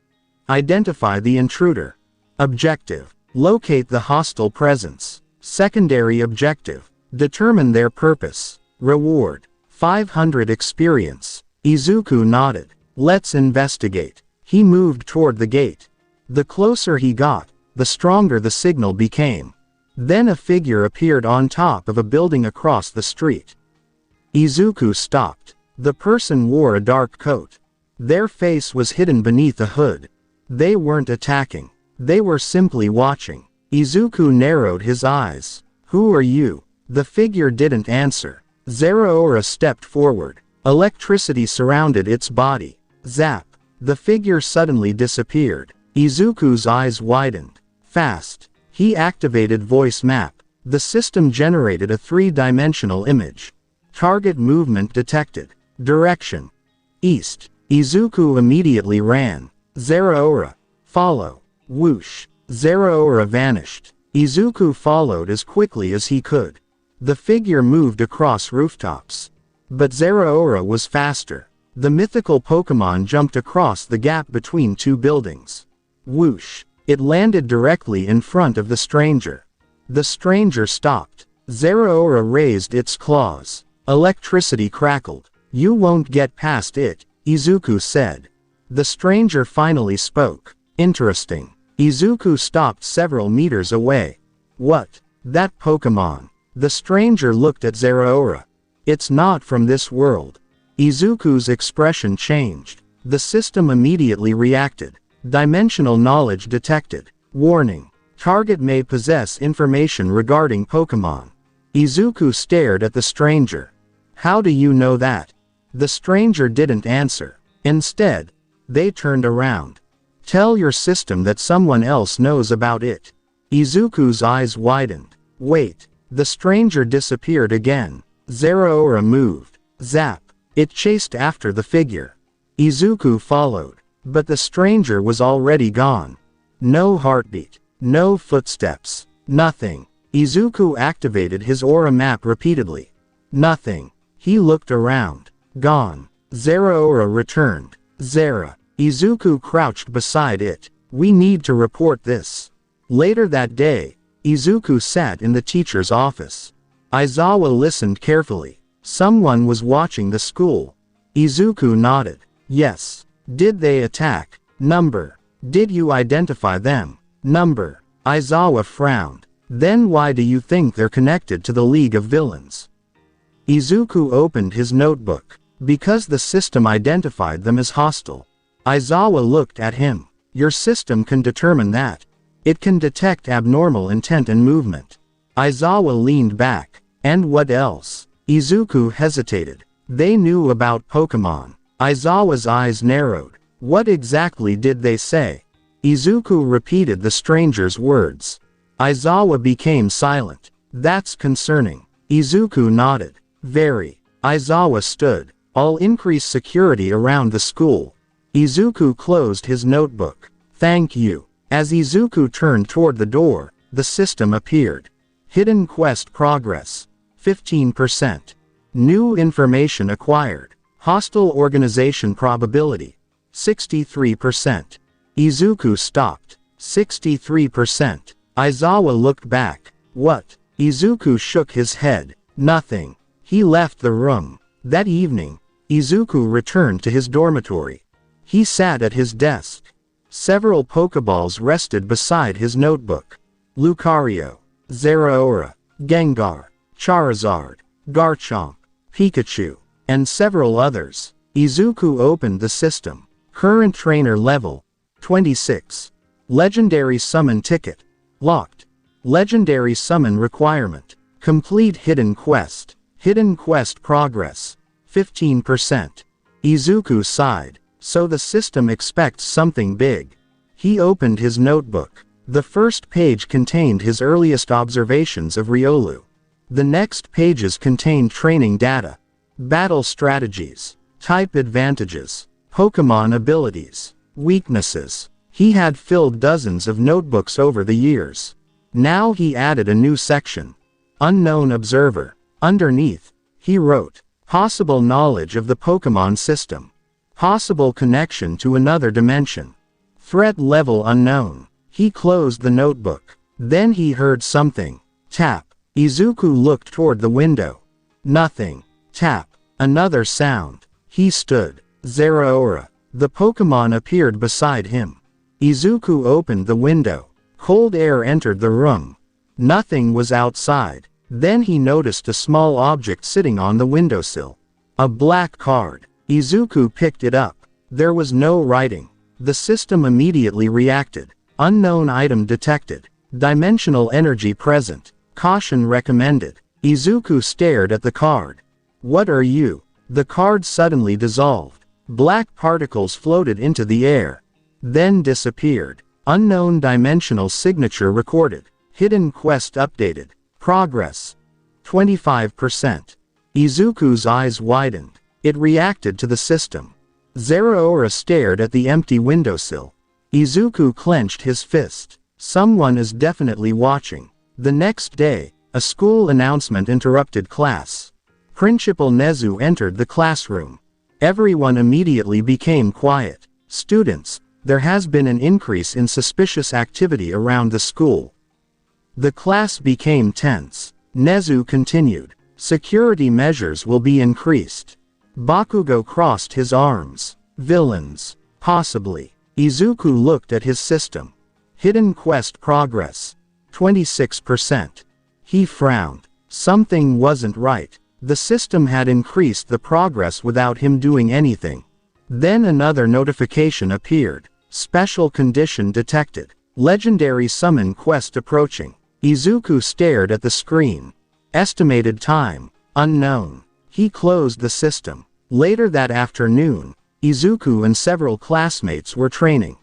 Identify the intruder. Objective. Locate the hostile presence. Secondary objective. Determine their purpose. Reward. 500 experience. Izuku nodded. "Let's investigate." He moved toward the gate. The closer he got, the stronger the signal became. Then a figure appeared on top of a building across the street. Izuku stopped. The person wore a dark coat. Their face was hidden beneath a hood. They weren't attacking. They were simply watching. Izuku narrowed his eyes. "Who are you?" The figure didn't answer. Zeraora stepped forward. Electricity surrounded its body. Zap. The figure suddenly disappeared. Izuku's eyes widened. Fast. He activated voice map. The system generated a 3-dimensional image. Target movement detected. Direction. East. Izuku immediately ran. Zeraora. Follow. Whoosh. Zeraora vanished. Izuku followed as quickly as he could. The figure moved across rooftops. But Zeraora was faster. The mythical Pokémon jumped across the gap between two buildings. Whoosh. It landed directly in front of the stranger. The stranger stopped. Zeraora raised its claws. Electricity crackled. "You won't get past it," Izuku said. The stranger finally spoke. "Interesting." Izuku stopped several meters away. "What? That Pokémon?" The stranger looked at Zeraora. "It's not from this world." Izuku's expression changed. The system immediately reacted. Dimensional knowledge detected. Warning. Target may possess information regarding Pokémon. Izuku stared at the stranger. "How do you know that?" The stranger didn't answer. Instead, they turned around. "Tell your system that someone else knows about it." Izuku's eyes widened. "Wait." The stranger disappeared again. Zeraora moved. Zap. It chased after the figure. Izuku followed, but the stranger was already gone. No heartbeat, no footsteps, nothing. Izuku activated his aura map repeatedly. Nothing. He looked around. Gone. Zeraora returned. Zera. Izuku crouched beside it. We need to report this. Later that day, Izuku sat in the teacher's office. Aizawa listened carefully. Someone was watching the school. Izuku nodded. Yes. Did they attack? Number. Did you identify them? Number. Aizawa frowned. Then why do you think they're connected to the League of Villains? Izuku opened his notebook. Because the system identified them as hostile. Aizawa looked at him. Your system can determine that. It can detect abnormal intent and movement. Aizawa leaned back. And what else? Izuku hesitated. They knew about Pokémon. Aizawa's eyes narrowed. What exactly did they say? Izuku repeated the stranger's words. Aizawa became silent. That's concerning. Izuku nodded. Very. Aizawa stood. I'll increase security around the school. Izuku closed his notebook. Thank you. As Izuku turned toward the door, the system appeared. Hidden quest progress. 15%. New information acquired. Hostile organization probability. 63%. Izuku stopped. 63%. Aizawa looked back. What? Izuku shook his head. Nothing. He left the room. That evening, Izuku returned to his dormitory. He sat at his desk. Several Pokeballs rested beside his notebook. Lucario, Zeraora, Gengar, Charizard, Garchomp, Pikachu, and several others. Izuku opened the system. Current trainer level, 26. Legendary summon ticket, locked. Legendary summon requirement, complete hidden quest. Hidden quest progress, 15%. Izuku sighed. So the system expects something big. He opened his notebook. The first page contained his earliest observations of Riolu. The next pages contained training data, battle strategies, type advantages, Pokémon abilities, weaknesses. He had filled dozens of notebooks over the years. Now he added a new section. Unknown Observer. Underneath, he wrote, possible knowledge of the Pokémon system. Possible connection to another dimension. Threat level unknown. He closed the notebook. Then he heard something. Tap. Izuku looked toward the window. Nothing. Tap. Another sound. He stood. Zeraora. The Pokémon appeared beside him. Izuku opened the window. Cold air entered the room. Nothing was outside. Then he noticed a small object sitting on the windowsill. A black card. Izuku picked it up. There was no writing. The system immediately reacted. Unknown item detected. Dimensional energy present. Caution recommended. Izuku stared at the card. What are you? The card suddenly dissolved. Black particles floated into the air. Then disappeared. Unknown dimensional signature recorded. Hidden quest updated. Progress. 25%. Izuku's eyes widened. It reacted to the system. Zeraora stared at the empty windowsill. Izuku clenched his fist. Someone is definitely watching. The next day, a school announcement interrupted class. Principal Nezu entered the classroom. Everyone immediately became quiet. Students, there has been an increase in suspicious activity around the school. The class became tense. Nezu continued. Security measures will be increased. Bakugo crossed his arms. Villains. Possibly. Izuku looked at his system. Hidden quest progress. 26%. He frowned. Something wasn't right. The system had increased the progress without him doing anything. Then another notification appeared. Special condition detected. Legendary summon quest approaching. Izuku stared at the screen. Estimated time. Unknown. He closed the system. Later that afternoon, Izuku and several classmates were training.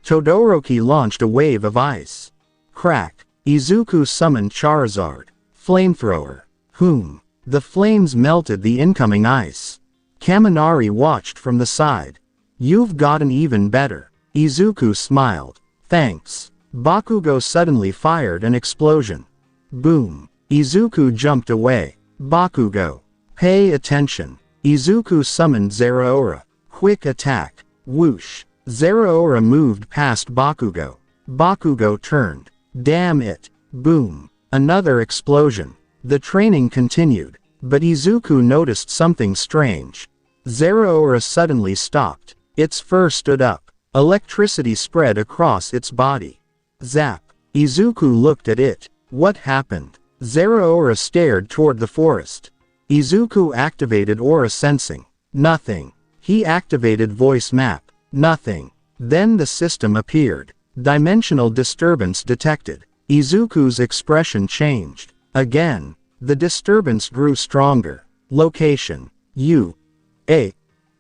Todoroki launched a wave of ice. Crack. Izuku summoned Charizard. Flamethrower. Whom? The flames melted the incoming ice. Kaminari watched from the side. You've gotten even better. Izuku smiled. Thanks. Bakugo suddenly fired an explosion. Boom. Izuku jumped away. Bakugo. Pay attention. Izuku summoned Zeraora. Quick attack. Whoosh. Zeraora moved past Bakugo. Bakugo turned. Damn it. Boom. Another explosion. The training continued, but Izuku noticed something strange. Zeraora suddenly stopped. Its fur stood up. Electricity spread across its body. Zap. Izuku looked at it. What happened? Zeraora stared toward the forest. Izuku activated aura sensing. Nothing. He activated voice map. Nothing. Then the system appeared. Dimensional disturbance detected. Izuku's expression changed. Again. The disturbance grew stronger. Location. U.A.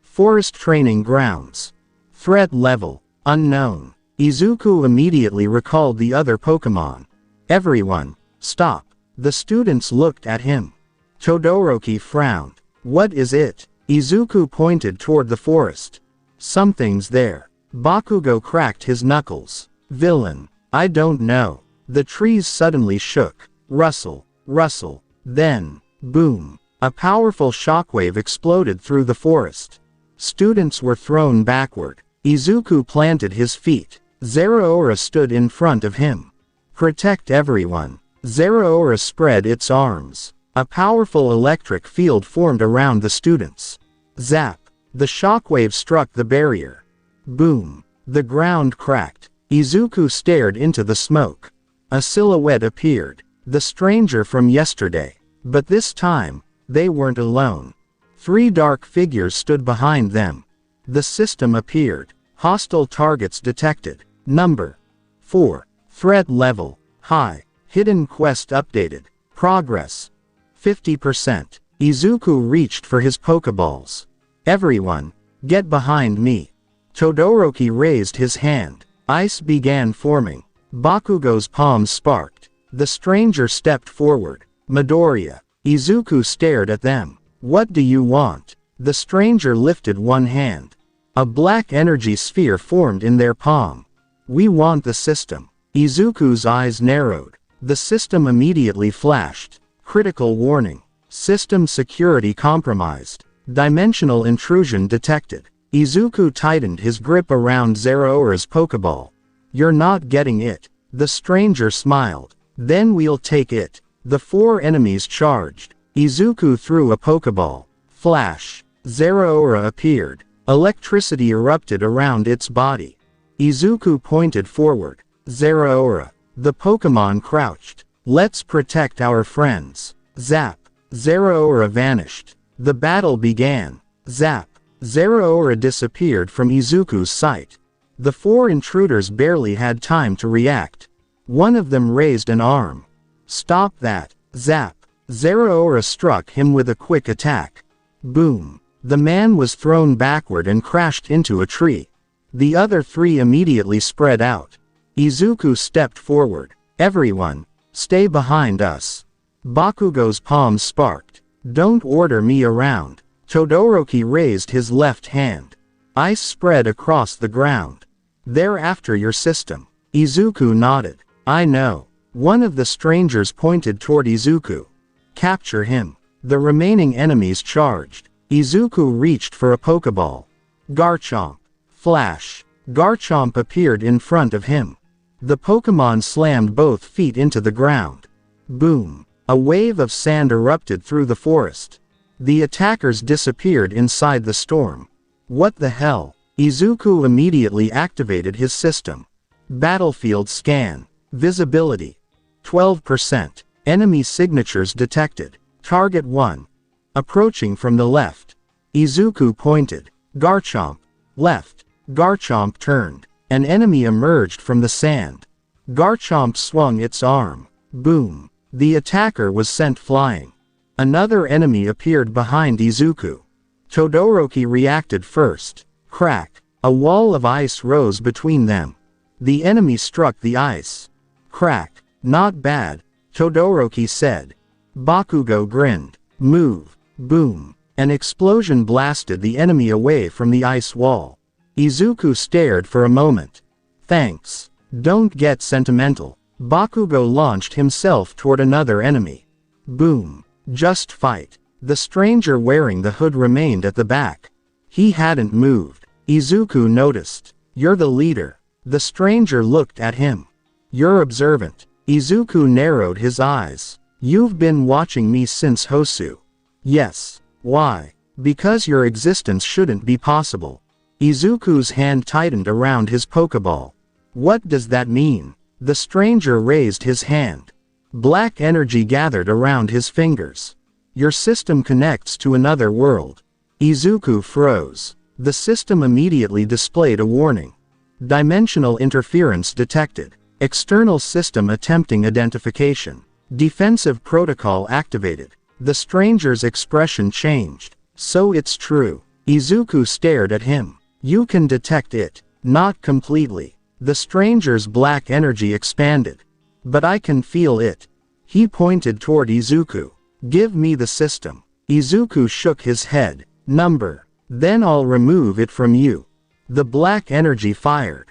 Forest Training Grounds. Threat level. Unknown. Izuku immediately recalled the other Pokémon. Everyone, stop. The students looked at him. Todoroki frowned. What is it? Izuku pointed toward the forest. Something's there. Bakugo cracked his knuckles. Villain. I don't know. The trees suddenly shook. Rustle. Rustle. Then, boom. A powerful shockwave exploded through the forest. Students were thrown backward. Izuku planted his feet. Zeraora stood in front of him. Protect everyone. Zeraora spread its arms. A powerful electric field formed around the students. Zap. The shockwave struck the barrier. Boom. The ground cracked. Izuku stared into the smoke. A silhouette appeared. The stranger from yesterday. But this time, they weren't alone. 3 dark figures stood behind them. The system appeared. Hostile targets detected. Number 4. Threat level. High. Hidden quest updated. Progress. 50%. Izuku reached for his Pokeballs. Everyone, get behind me. Todoroki raised his hand. Ice began forming. Bakugo's palms sparked. The stranger stepped forward. Midoriya. Izuku stared at them. What do you want? The stranger lifted one hand. A black energy sphere formed in their palm. We want the system. Izuku's eyes narrowed. The system immediately flashed. Critical warning. System security compromised. Dimensional intrusion detected. Izuku tightened his grip around Zeraora's Pokeball. You're not getting it. The stranger smiled. Then we'll take it. The 4 enemies charged. Izuku threw a Pokeball. Flash. Zeraora appeared. Electricity erupted around its body. Izuku pointed forward. Zeraora. The Pokémon crouched. Let's protect our friends. Zap. Zeraora vanished. The battle began. Zap. Zeraora disappeared from Izuku's sight. The 4 intruders barely had time to react. One of them raised an arm. Stop that. Zap. Zeraora struck him with a quick attack. Boom. The man was thrown backward and crashed into a tree. The other 3 immediately spread out. Izuku stepped forward. Everyone, stay behind us. Bakugo's palms sparked. Don't order me around. Todoroki raised his left hand. Ice spread across the ground. They're after your system. Izuku nodded. I know. One of the strangers pointed toward Izuku. Capture him. The remaining enemies charged. Izuku reached for a Pokeball. Garchomp. Flash. Garchomp appeared in front of him. The Pokémon slammed both feet into the ground. Boom. A wave of sand erupted through the forest. The attackers disappeared inside the storm. What the hell? Izuku immediately activated his system. Battlefield scan. Visibility. 12%. Enemy signatures detected. Target 1. Approaching from the left. Izuku pointed. Garchomp. Left. Garchomp turned. An enemy emerged from the sand. Garchomp swung its arm. Boom. The attacker was sent flying. Another enemy appeared behind Izuku. Todoroki reacted first. Crack. A wall of ice rose between them. The enemy struck the ice. Crack. Not bad, Todoroki said. Bakugo grinned. Move. Boom. An explosion blasted the enemy away from the ice wall. Izuku stared for a moment. Thanks. Don't get sentimental. Bakugo launched himself toward another enemy. Boom. Just fight. The stranger wearing the hood remained at the back. He hadn't moved. Izuku noticed. You're the leader. The stranger looked at him. You're observant. Izuku narrowed his eyes. You've been watching me since Hosu. Yes. Why? Because your existence shouldn't be possible. Izuku's hand tightened around his Pokeball. What does that mean? The stranger raised his hand. Black energy gathered around his fingers. Your system connects to another world. Izuku froze. The system immediately displayed a warning. Dimensional interference detected. External system attempting identification. Defensive protocol activated. The stranger's expression changed. So it's true. Izuku stared at him. You can detect it. Not completely. The stranger's black energy expanded. But I can feel it. He pointed toward Izuku. Give me the system. Izuku shook his head. Number. Then I'll remove it from you. The black energy fired.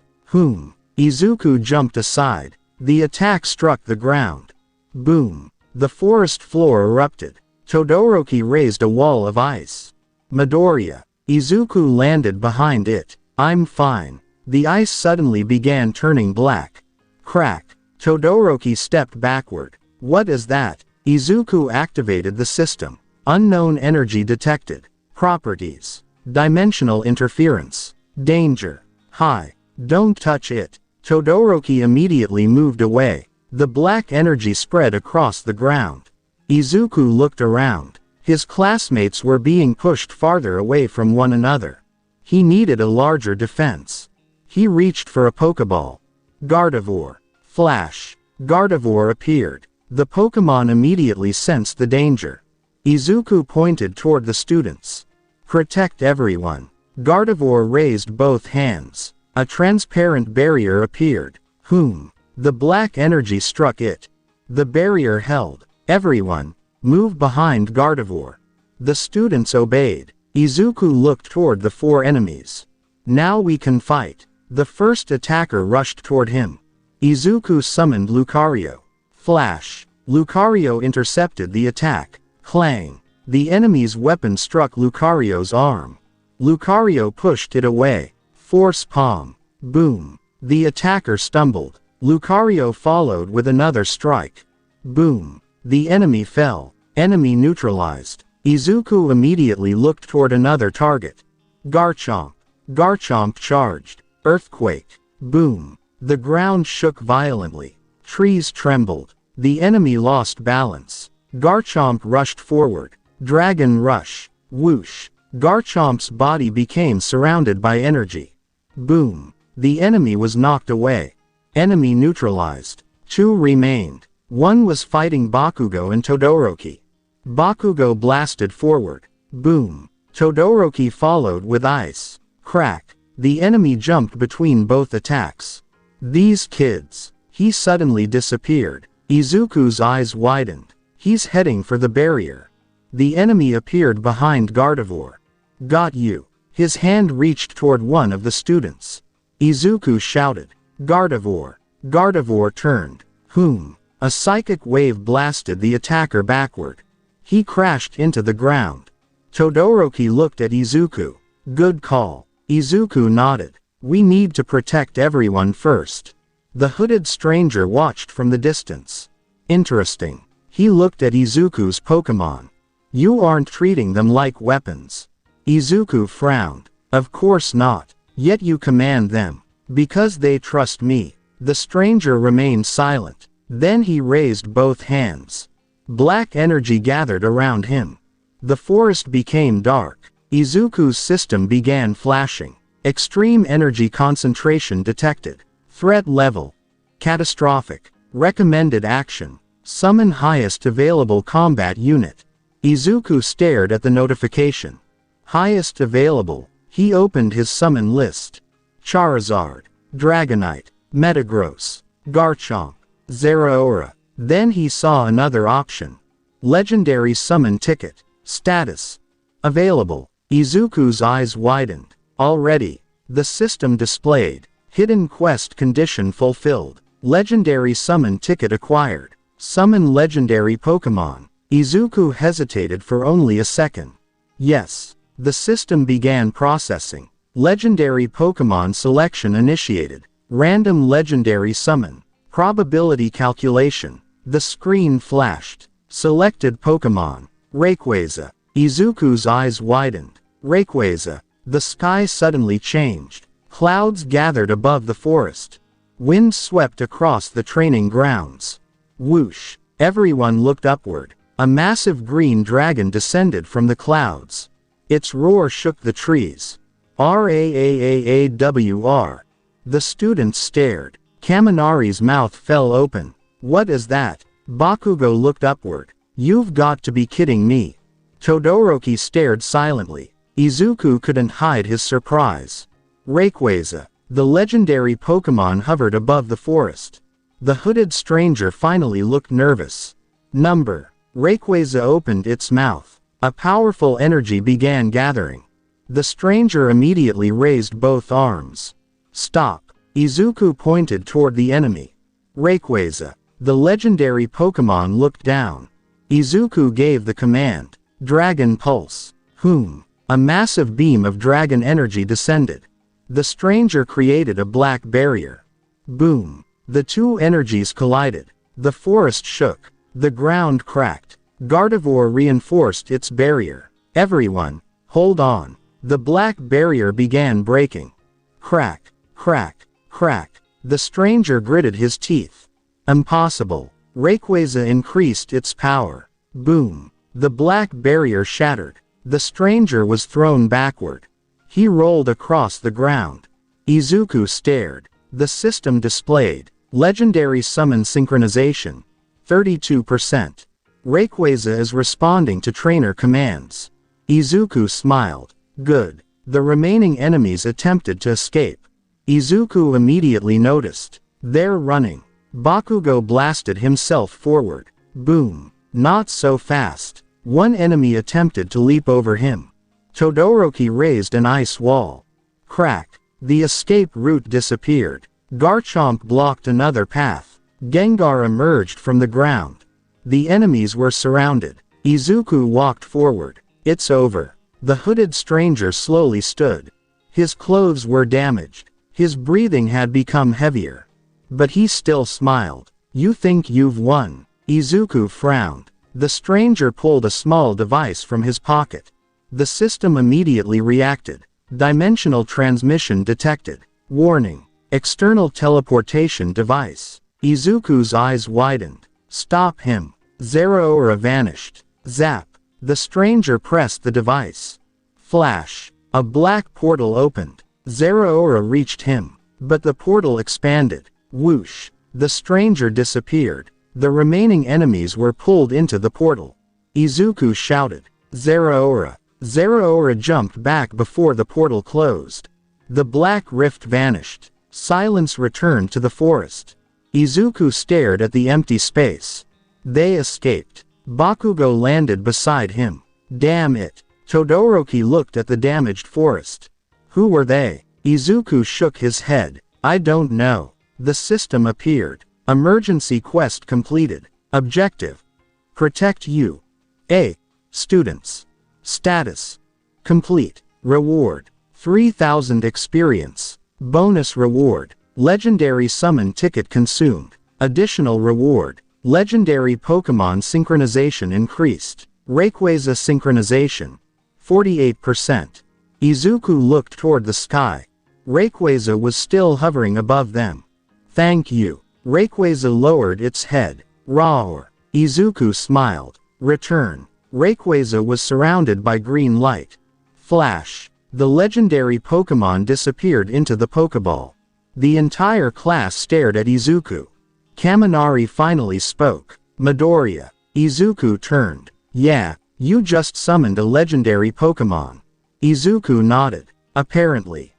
Izuku jumped aside. The attack struck the ground. Boom. The forest floor erupted. Todoroki raised a wall of ice. Midoriya. Izuku landed behind it. I'm fine. The ice suddenly began turning black. Crack. Todoroki stepped backward. What is that? Izuku activated the system. Unknown energy detected. Properties. Dimensional interference. Danger. Hi. Don't touch it. Todoroki immediately moved away. The black energy spread across the ground. Izuku looked around. His classmates were being pushed farther away from one another. He needed a larger defense. He reached for a Pokeball. Gardevoir. Flash. Gardevoir appeared. The Pokémon immediately sensed the danger. Izuku pointed toward the students. Protect everyone. Gardevoir raised both hands. A transparent barrier appeared. The black energy struck it. The barrier held. Everyone, move behind Gardevoir. The students obeyed. Izuku looked toward the four enemies. Now we can fight. The first attacker rushed toward him. Izuku summoned Lucario. Flash. Lucario intercepted the attack. Clang. The enemy's weapon struck Lucario's arm. Lucario pushed it away. Force palm. Boom. The attacker stumbled. Lucario followed with another strike. Boom. The enemy fell. Enemy neutralized. Izuku immediately looked toward another target. Garchomp. Garchomp charged. Earthquake. Boom. The ground shook violently. Trees trembled. The enemy lost balance. Garchomp rushed forward. Dragon rush. Whoosh. Garchomp's body became surrounded by energy. Boom. The enemy was knocked away. Enemy neutralized. Two remained. One was fighting Bakugo and Todoroki. Bakugo blasted forward. Boom. Todoroki followed with ice. Crack. The enemy jumped between both attacks. These kids. He suddenly disappeared. Izuku's eyes widened. He's heading for the barrier. The enemy appeared behind Gardevoir. Got you. His hand reached toward one of the students. Izuku shouted. Gardevoir. Gardevoir turned. A psychic wave blasted the attacker backward. He crashed into the ground. Todoroki looked at Izuku. Good call. Izuku nodded. We need to protect everyone first. The hooded stranger watched from the distance. Interesting. He looked at Izuku's Pokémon. You aren't treating them like weapons. Izuku frowned. Of course not. Yet you command them. Because they trust me. The stranger remained silent. Then he raised both hands. Black energy gathered around him. The forest became dark. Izuku's system began flashing. Extreme energy concentration detected. Threat level. Catastrophic. Recommended action. Summon highest available combat unit. Izuku stared at the notification. Highest available. He opened his summon list. Charizard. Dragonite. Metagross. Garchomp. Zeraora. Then he saw another option. Legendary summon ticket. Status. Available. Izuku's eyes widened. Already. The system displayed. Hidden quest condition fulfilled. Legendary summon ticket acquired. Summon legendary Pokémon. Izuku hesitated for only a second. Yes. The system began processing. Legendary Pokémon selection initiated. Random legendary summon. Probability calculation. The screen flashed. Selected Pokémon. Rayquaza. Izuku's eyes widened. Rayquaza. The sky suddenly changed. Clouds gathered above the forest. Wind swept across the training grounds. Whoosh. Everyone looked upward. A massive green dragon descended from the clouds. Its roar shook the trees. Raawr. The students stared. Kaminari's mouth fell open. What is that? Bakugo looked upward. You've got to be kidding me. Todoroki stared silently. Izuku couldn't hide his surprise. Rayquaza. The legendary Pokémon hovered above the forest. The hooded stranger finally looked nervous. Number. Rayquaza opened its mouth. A powerful energy began gathering. The stranger immediately raised both arms. Stop. Izuku pointed toward the enemy. Rayquaza. The legendary Pokémon looked down. Izuku gave the command. Dragon Pulse. Whom? A massive beam of dragon energy descended. The stranger created a black barrier. Boom. The two energies collided. The forest shook. The ground cracked. Gardevoir reinforced its barrier. Everyone, hold on. The black barrier began breaking. Crack, crack, crack. The stranger gritted his teeth. Impossible. Rayquaza increased its power. Boom. The black barrier shattered. The stranger was thrown backward. He rolled across the ground. Izuku stared. The system displayed. Legendary summon synchronization. 32%. Rayquaza is responding to trainer commands. Izuku smiled. Good. The remaining enemies attempted to escape. Izuku immediately noticed. They're running. Bakugo blasted himself forward. Boom. Not so fast. One enemy attempted to leap over him. Todoroki raised an ice wall. Crack. The escape route disappeared. Garchomp blocked another path. Gengar emerged from the ground. The enemies were surrounded. Izuku walked forward. It's over. The hooded stranger slowly stood. His clothes were damaged. His breathing had become heavier. But he still smiled. You think you've won? Izuku frowned. The stranger pulled a small device from his pocket. The system immediately reacted. Dimensional transmission detected. Warning. External teleportation device. Izuku's eyes widened. Stop him. Zeraora vanished. Zap. The stranger pressed the device. Flash. A black portal opened. Zeraora reached him. But the portal expanded. Whoosh. The stranger disappeared. The remaining enemies were pulled into the portal. Izuku shouted. Zeraora. Zeraora jumped back before the portal closed. The black rift vanished. Silence returned to the forest. Izuku stared at the empty space. They escaped. Bakugo landed beside him. Damn it. Todoroki looked at the damaged forest. Who were they? Izuku shook his head. I don't know. The system appeared. Emergency quest completed. Objective. Protect you. A. Students. Status. Complete. Reward. 3000 experience. Bonus reward. Legendary summon ticket consumed. Additional reward. Legendary Pokémon synchronization increased. Rayquaza synchronization. 48%. Izuku looked toward the sky. Rayquaza was still hovering above them. Thank you. Rayquaza lowered its head. Roar. Izuku smiled. Return. Rayquaza was surrounded by green light. Flash. The legendary Pokémon disappeared into the Pokéball. The entire class stared at Izuku. Kaminari finally spoke. Midoriya. Izuku turned. Yeah, you just summoned a legendary Pokémon. Izuku nodded. Apparently.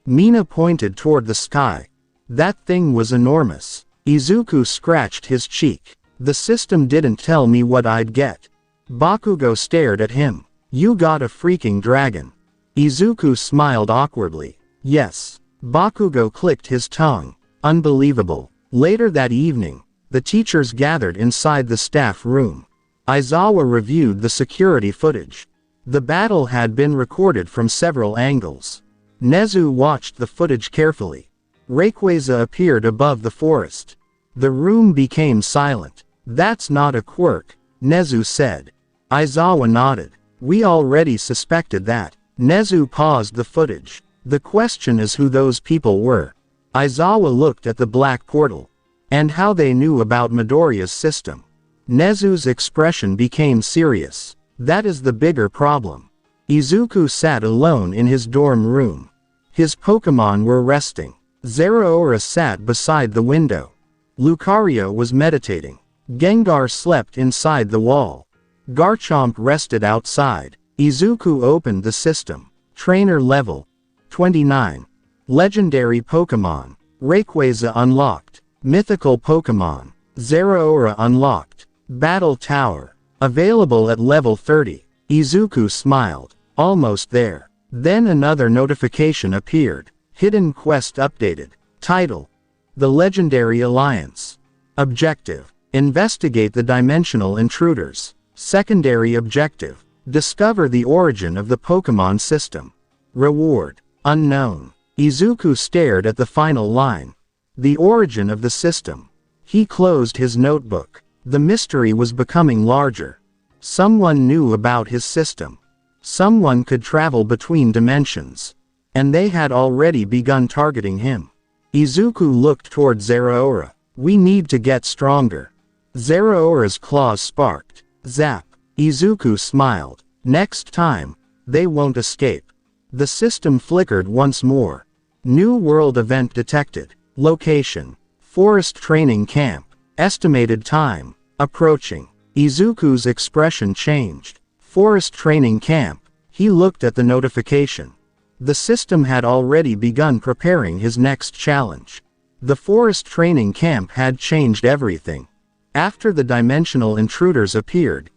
Mina pointed toward the sky. That thing was enormous. Izuku scratched his cheek. The system didn't tell me what I'd get. Bakugo stared at him. You got a freaking dragon. Izuku smiled awkwardly. Yes. Bakugo clicked his tongue. Unbelievable. Later that evening, the teachers gathered inside the staff room. Aizawa reviewed the security footage. The battle had been recorded from several angles. Nezu watched the footage carefully. Rayquaza appeared above the forest. The room became silent. That's not a quirk, Nezu said. Aizawa nodded. We already suspected that. Nezu paused the footage. The question is who those people were. Aizawa looked at the black portal. And how they knew about Midoriya's system. Nezu's expression became serious. That is the bigger problem. Izuku sat alone in his dorm room. His Pokémon were resting. Zeraora sat beside the window. Lucario was meditating. Gengar slept inside the wall. Garchomp rested outside. Izuku opened the system. Trainer level 29. Legendary Pokémon. Rayquaza unlocked. Mythical Pokémon. Zeraora unlocked. Battle Tower. Available at level 30. Izuku smiled. Almost there. Then another notification appeared. Hidden quest updated. Title: The Legendary Alliance. Objective: investigate the dimensional intruders. Secondary objective: discover the origin of the Pokémon system. Reward: unknown. Izuku stared at the final line. The origin of the system. He closed his notebook. The mystery was becoming larger. Someone knew about his system. Someone could travel between dimensions. And they had already begun targeting him. Izuku looked toward Zeraora. We need to get stronger. Zeraora's claws sparked. Zap. Izuku smiled. Next time, they won't escape. The system flickered once more. New world event detected. Location: Forest Training Camp. Estimated time: approaching. Izuku's expression changed. Forest Training Camp. He looked at the notification. The system had already begun preparing his next challenge. The Forest Training Camp had changed everything. After the dimensional intruders appeared,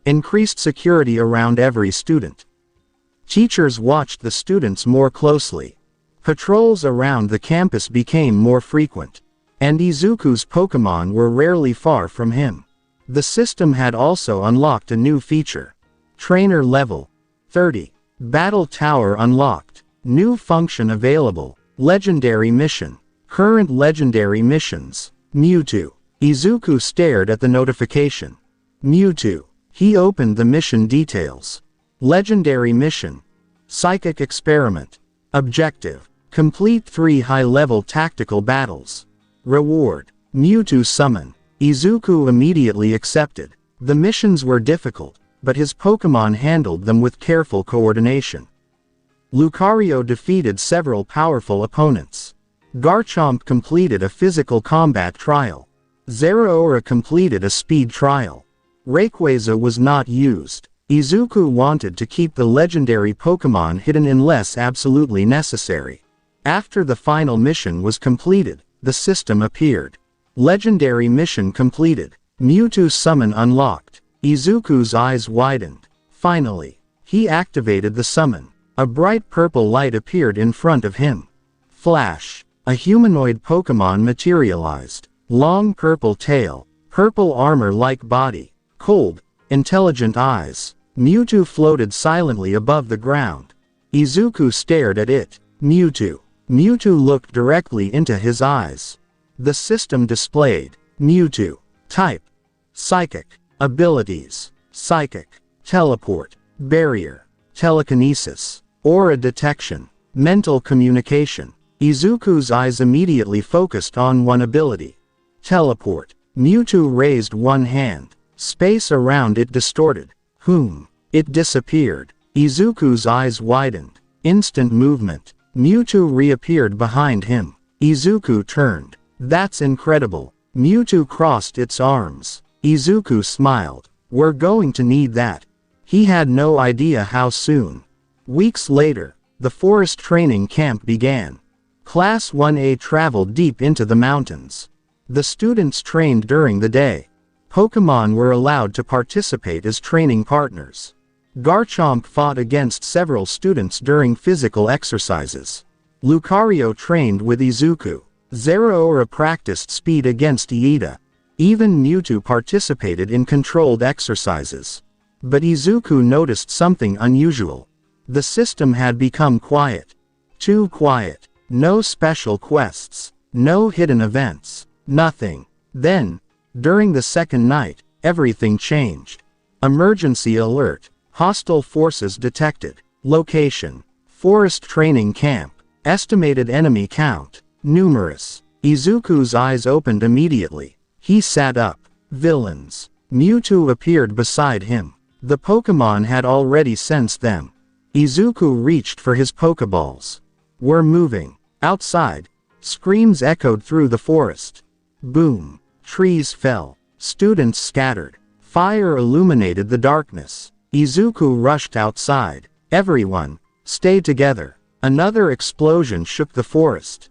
increased security around every student. Teachers watched the students more closely. Patrols around the campus became more frequent. And Izuku's Pokémon were rarely far from him. The system had also unlocked a new feature. Trainer level 30. Battle Tower unlocked. New function available. Legendary mission. Current legendary missions. Mewtwo. Izuku stared at the notification. Mewtwo. He opened the mission details. Legendary mission. Psychic experiment. Objective: complete 3 high-level tactical battles. Reward: Mewtwo summon. Izuku immediately accepted. The missions were difficult, but his Pokémon handled them with careful coordination. Lucario defeated several powerful opponents. Garchomp completed a physical combat trial. Zeraora completed a speed trial. Rayquaza was not used. Izuku wanted to keep the legendary Pokémon hidden unless absolutely necessary. After the final mission was completed, the system appeared. Legendary mission completed. Mewtwo summon unlocked. Izuku's eyes widened. Finally, he activated the summon. A bright purple light appeared in front of him. Flash. A humanoid Pokémon materialized. Long purple tail. Purple armor-like body. Cold, intelligent eyes. Mewtwo floated silently above the ground. Izuku stared at it. Mewtwo. Mewtwo looked directly into his eyes. The system displayed. Mewtwo. Type: Psychic. Abilities: Psychic. Teleport. Barrier. Telekinesis. Aura detection. Mental communication. Izuku's eyes immediately focused on one ability. Teleport. Mewtwo raised one hand. Space around it distorted. It disappeared. Izuku's eyes widened. Instant movement. Mewtwo reappeared behind him. Izuku turned. That's incredible. Mewtwo crossed its arms. Izuku smiled. We're going to need that. He had no idea how soon. Weeks later, the forest training camp began. Class 1A traveled deep into the mountains. The students trained during the day. Pokémon were allowed to participate as training partners. Garchomp fought against several students during physical exercises. Lucario trained with Izuku. Zeraora practiced speed against Iida. Even Mewtwo participated in controlled exercises. But Izuku noticed something unusual. The system had become quiet. Too quiet. No special quests. No hidden events. Nothing. Then, during the second night, everything changed. Emergency alert. Hostile forces detected. Location: Forest Training Camp. Estimated enemy count: numerous. Izuku's eyes opened immediately. He sat up. Villains. Mewtwo appeared beside him. The Pokémon had already sensed them. Izuku reached for his Pokéballs. We're moving. Outside, screams echoed through the forest. Boom. Trees fell. Students scattered. Fire illuminated the darkness. Izuku rushed outside. Everyone, stay together. Another explosion shook the forest.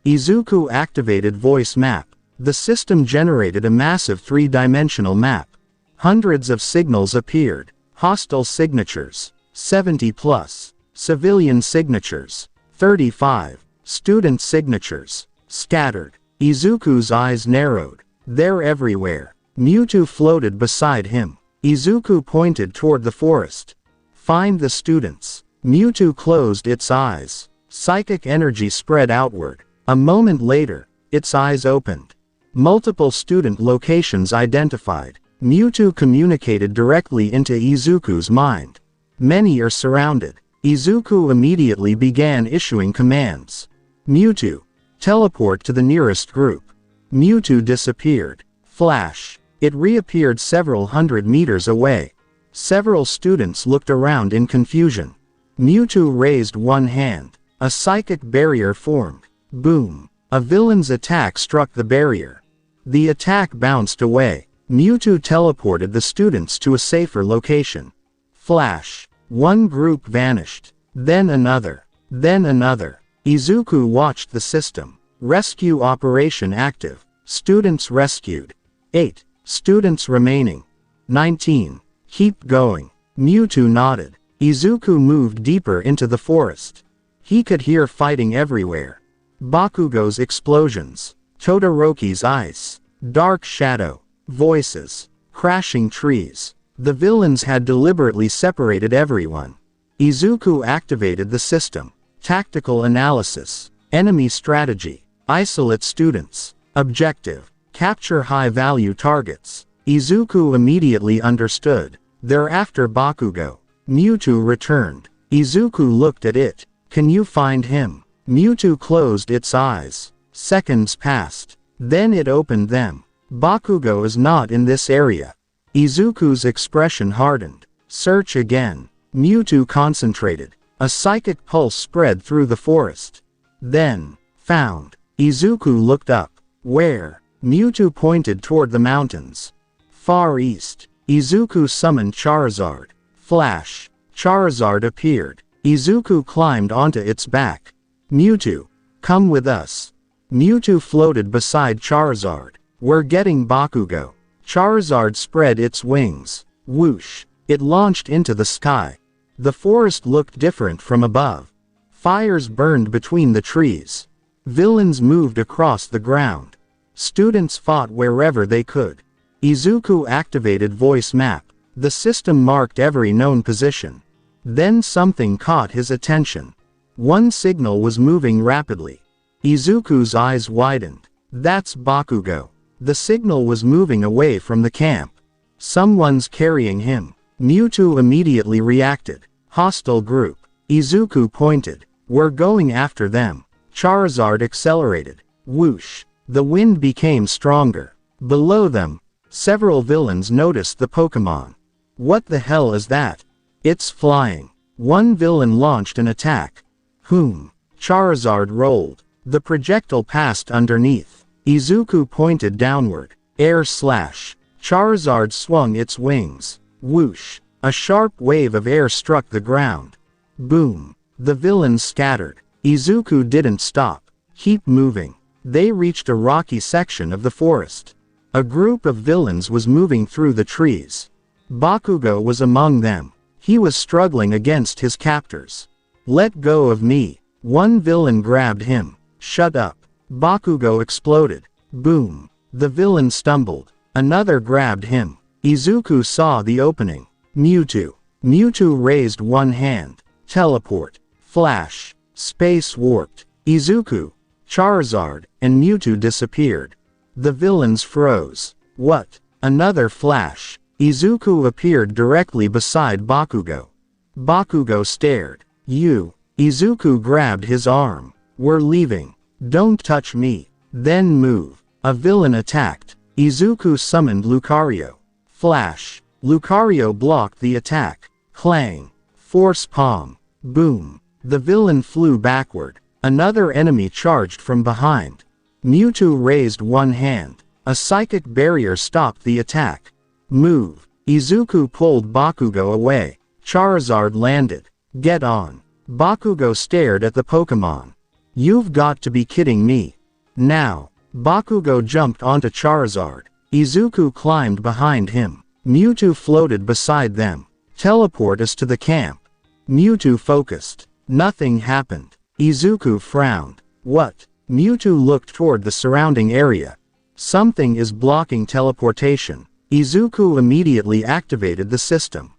Izuku activated voice map. The system generated a massive three-dimensional map. Hundreds of signals appeared. Hostile signatures, 70+. Civilian signatures, 35. Student signatures, scattered. Izuku's eyes narrowed. They're everywhere. Mewtwo floated beside him. Izuku pointed toward the forest. Find the students. Mewtwo closed its eyes. Psychic energy spread outward. A moment later, its eyes opened. Multiple student locations identified. Mewtwo communicated directly into Izuku's mind. Many are surrounded. Izuku immediately began issuing commands. Mewtwo, teleport to the nearest group. Mewtwo disappeared. Flash. It reappeared several hundred meters away. Several students looked around in confusion. Mewtwo raised one hand. A psychic barrier formed. Boom. A villain's attack struck the barrier. The attack bounced away. Mewtwo teleported the students to a safer location. Flash. One group vanished. Then another. Then another. Izuku watched the system. Rescue operation active. Students rescued. 8. Students remaining. 19. Keep going. Mewtwo nodded. Izuku moved deeper into the forest. He could hear fighting everywhere. Bakugo's explosions. Todoroki's ice. Dark shadow. Voices. Crashing trees. The villains had deliberately separated everyone. Izuku activated the system. Tactical analysis. Enemy strategy. Isolate students. Objective: capture high-value targets. Izuku immediately understood. They're after Bakugo. Mewtwo returned. Izuku looked at it. Can you find him? Mewtwo closed its eyes. Seconds passed. Then it opened them. Bakugo is not in this area. Izuku's expression hardened. Search again. Mewtwo concentrated. A psychic pulse spread through the forest. Then, found. Izuku looked up. Where? Mewtwo pointed toward the mountains. Far east. Izuku summoned Charizard. Flash. Charizard appeared. Izuku climbed onto its back. Mewtwo, come with us. Mewtwo floated beside Charizard. We're getting Bakugo. Charizard spread its wings. Whoosh. It launched into the sky. The forest looked different from above. Fires burned between the trees. Villains moved across the ground. Students fought wherever they could. Izuku activated voice map. The system marked every known position. Then something caught his attention. One signal was moving rapidly. Izuku's eyes widened. That's Bakugo. The signal was moving away from the camp. Someone's carrying him. Mewtwo immediately reacted. Hostile group. Izuku pointed. We're going after them. Charizard accelerated. Whoosh. The wind became stronger. Below them, several villains noticed the Pokémon. What the hell is that? It's flying. One villain launched an attack. Charizard rolled. The projectile passed underneath. Izuku pointed downward. Air slash. Charizard swung its wings. Whoosh. A sharp wave of air struck the ground. Boom. The villains scattered. Izuku didn't stop. Keep moving. They reached a rocky section of the forest. A group of villains was moving through the trees. Bakugo was among them. He was struggling against his captors. "Let go of me." One villain grabbed him. "Shut up." Bakugo exploded. Boom. The villain stumbled. Another grabbed him. Izuku saw the opening. Mewtwo. Mewtwo raised one hand. Teleport. Flash. Space warped. Izuku, Charizard, and Mewtwo disappeared. The villains froze. What? Another flash. Izuku appeared directly beside Bakugo. Bakugo stared. "You." Izuku grabbed his arm. "We're leaving. Don't touch me." "Then move." A villain attacked. Izuku summoned Lucario. Flash. Lucario blocked the attack. Clang. Force palm. Boom. The villain flew backward. Another enemy charged from behind. Mewtwo raised one hand. A psychic barrier stopped the attack. Move. Izuku pulled Bakugo away. Charizard landed. "Get on." Bakugo stared at the Pokémon. "You've got to be kidding me." "Now." Bakugo jumped onto Charizard. Izuku climbed behind him. Mewtwo floated beside them. "Teleport us to the camp." Mewtwo focused. Nothing happened. Izuku frowned. "What?" Mewtwo looked toward the surrounding area. "Something is blocking teleportation." Izuku immediately activated the system.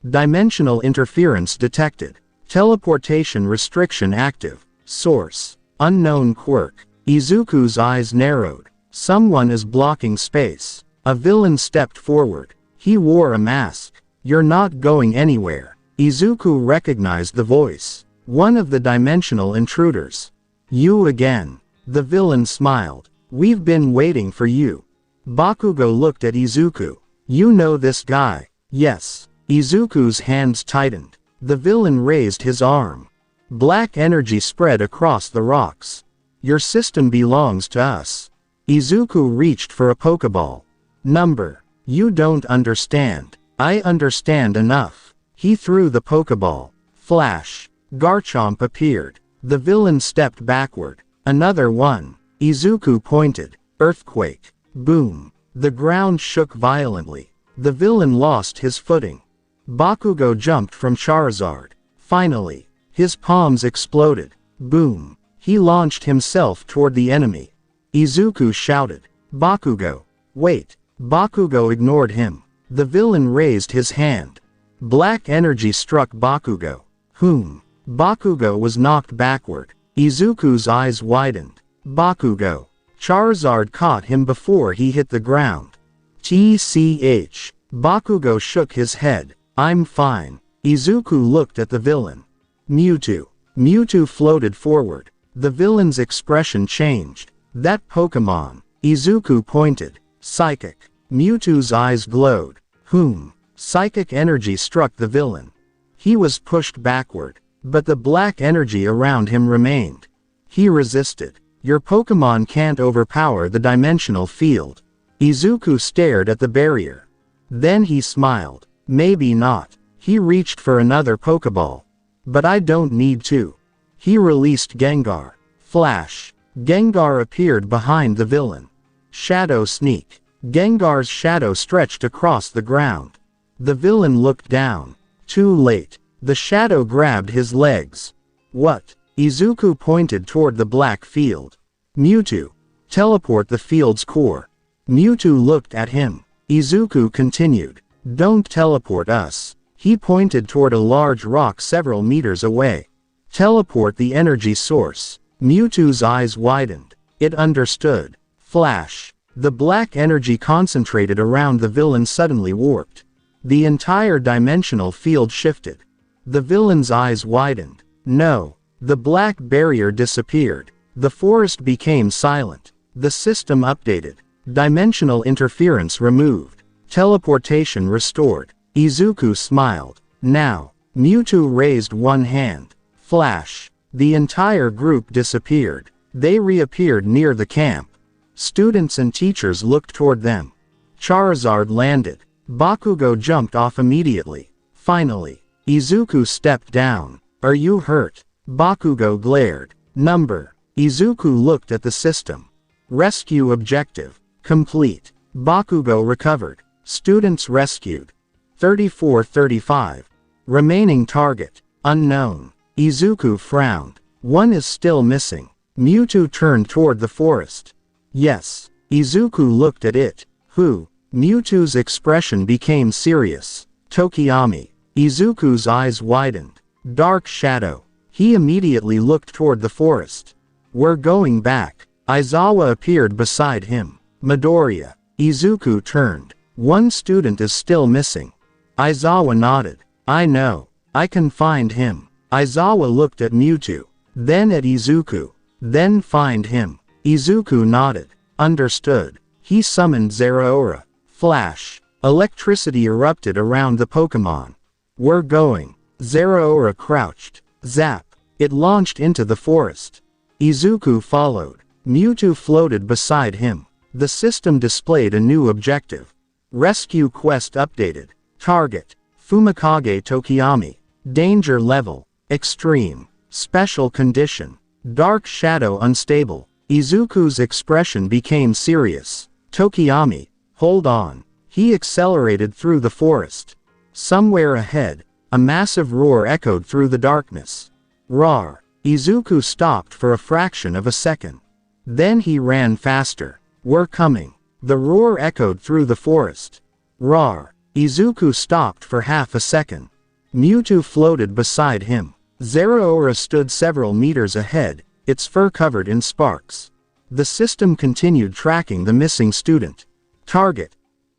Dimensional interference detected. Teleportation restriction active. Source: unknown quirk. Izuku's eyes narrowed. Someone is blocking space. A villain stepped forward. He wore a mask. "You're not going anywhere." Izuku recognized the voice. One of the dimensional intruders. "You again." The villain smiled. "We've been waiting for you." Bakugo looked at Izuku. "You know this guy?" "Yes." Izuku's hands tightened. The villain raised his arm. Black energy spread across the rocks. "Your system belongs to us." Izuku reached for a Pokeball. "Number. You don't understand." "I understand enough." He threw the Pokeball. Flash. Garchomp appeared. The villain stepped backward. "Another one." Izuku pointed. Earthquake. Boom. The ground shook violently. The villain lost his footing. Bakugo jumped from Charizard. Finally. His palms exploded. Boom. He launched himself toward the enemy. Izuku shouted. "Bakugo. Wait." Bakugo ignored him. The villain raised his hand. Black energy struck Bakugo. Whom? Bakugo was knocked backward. Izuku's eyes widened. "Bakugo." Charizard caught him before he hit the ground. "TCH." Bakugo shook his head. "I'm fine." Izuku looked at the villain. "Mewtwo." Mewtwo floated forward. The villain's expression changed. "That Pokémon." Izuku pointed. "Psychic." Mewtwo's eyes glowed. Whom? Psychic energy struck the villain. He was pushed backward. But the black energy around him remained. He resisted. "Your Pokémon can't overpower the dimensional field." Izuku stared at the barrier. Then he smiled. "Maybe not." He reached for another Pokeball. "But I don't need to." He released Gengar. Flash. Gengar appeared behind the villain. Shadow Sneak. Gengar's shadow stretched across the ground. The villain looked down. Too late. The shadow grabbed his legs. "What?" Izuku pointed toward the black field. "Mewtwo. Teleport the field's core." Mewtwo looked at him. Izuku continued. "Don't teleport us." He pointed toward a large rock several meters away. "Teleport the energy source." Mewtwo's eyes widened. It understood. Flash. The black energy concentrated around the villain suddenly warped. The entire dimensional field shifted. The villain's eyes widened. No. The black barrier disappeared. The forest became silent. The system updated. Dimensional interference removed. Teleportation restored. Izuku smiled. Now. Mewtwo raised one hand. Flash. The entire group disappeared. They reappeared near the camp. Students and teachers looked toward them. Charizard landed. Bakugo jumped off immediately. Finally. Izuku stepped down. "Are you hurt?" Bakugo glared. "Number." Izuku looked at the system. Rescue objective complete. Bakugo recovered. Students rescued. 34-35. Remaining target, unknown. Izuku frowned. One is still missing. Mewtwo turned toward the forest. Yes. Izuku looked at it. Who? Mewtwo's expression became serious. Tokiyami. Izuku's eyes widened. Dark shadow. He immediately looked toward the forest. We're going back. Aizawa appeared beside him. Midoriya. Izuku turned. One student is still missing. Aizawa nodded. I know. I can find him. Aizawa looked at Mewtwo. Then at Izuku. Then find him. Izuku nodded. Understood. He summoned Zeraora. Flash. Electricity erupted around the Pokémon. We're going. Zeraora crouched. Zap. It launched into the forest. Izuku followed. Mewtwo floated beside him. The system displayed a new objective. Rescue quest updated. Target. Fumikage Tokiyami. Danger level. Extreme. Special condition. Dark shadow unstable. Izuku's expression became serious. Tokiyami. Hold on. He accelerated through the forest. Somewhere ahead, a massive roar echoed through the darkness. Roar. Izuku stopped for a fraction of a second. Then he ran faster. We're coming. The roar echoed through the forest. Roar. Izuku stopped for half a second. Mewtwo floated beside him. Zeraora stood several meters ahead, its fur covered in sparks. The system continued tracking the missing student. Target.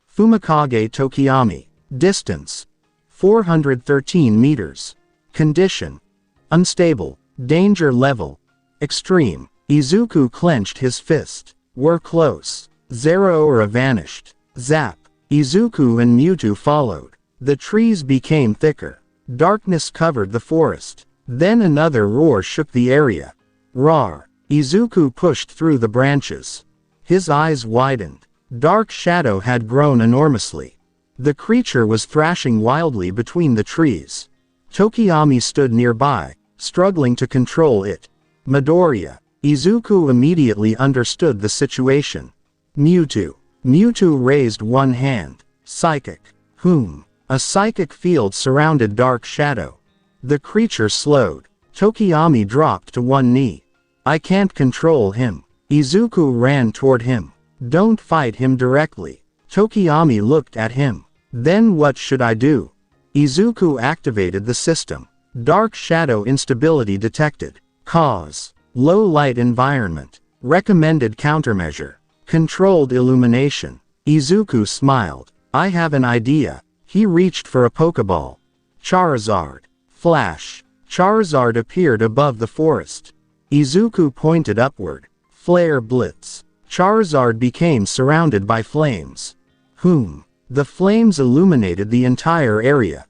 Fumikage Tokiyami. Distance. 413 meters. Condition. Unstable. Danger level. Extreme. Izuku clenched his fist. We're close. Zeraora vanished. Zap. Izuku and Mewtwo followed. The trees became thicker. Darkness covered the forest. Then another roar shook the area. Roar. Izuku pushed through the branches. His eyes widened. Dark shadow had grown enormously. The creature was thrashing wildly between the trees. Tokiyami stood nearby, struggling to control it. Midoriya. Izuku immediately understood the situation. Mewtwo. Mewtwo raised one hand. Psychic. Whom? A psychic field surrounded Dark Shadow. The creature slowed. Tokiyami dropped to one knee. I can't control him. Izuku ran toward him. Don't fight him directly. Tokiyami looked at him. Then what should I do? Izuku activated the system. Dark Shadow instability detected. Cause. Low light environment. Recommended countermeasure. Controlled illumination. Izuku smiled. I have an idea. He reached for a Pokeball. Charizard. Flash. Charizard appeared above the forest. Izuku pointed upward. Flare Blitz. Charizard became surrounded by flames. Whom? The flames illuminated the entire area.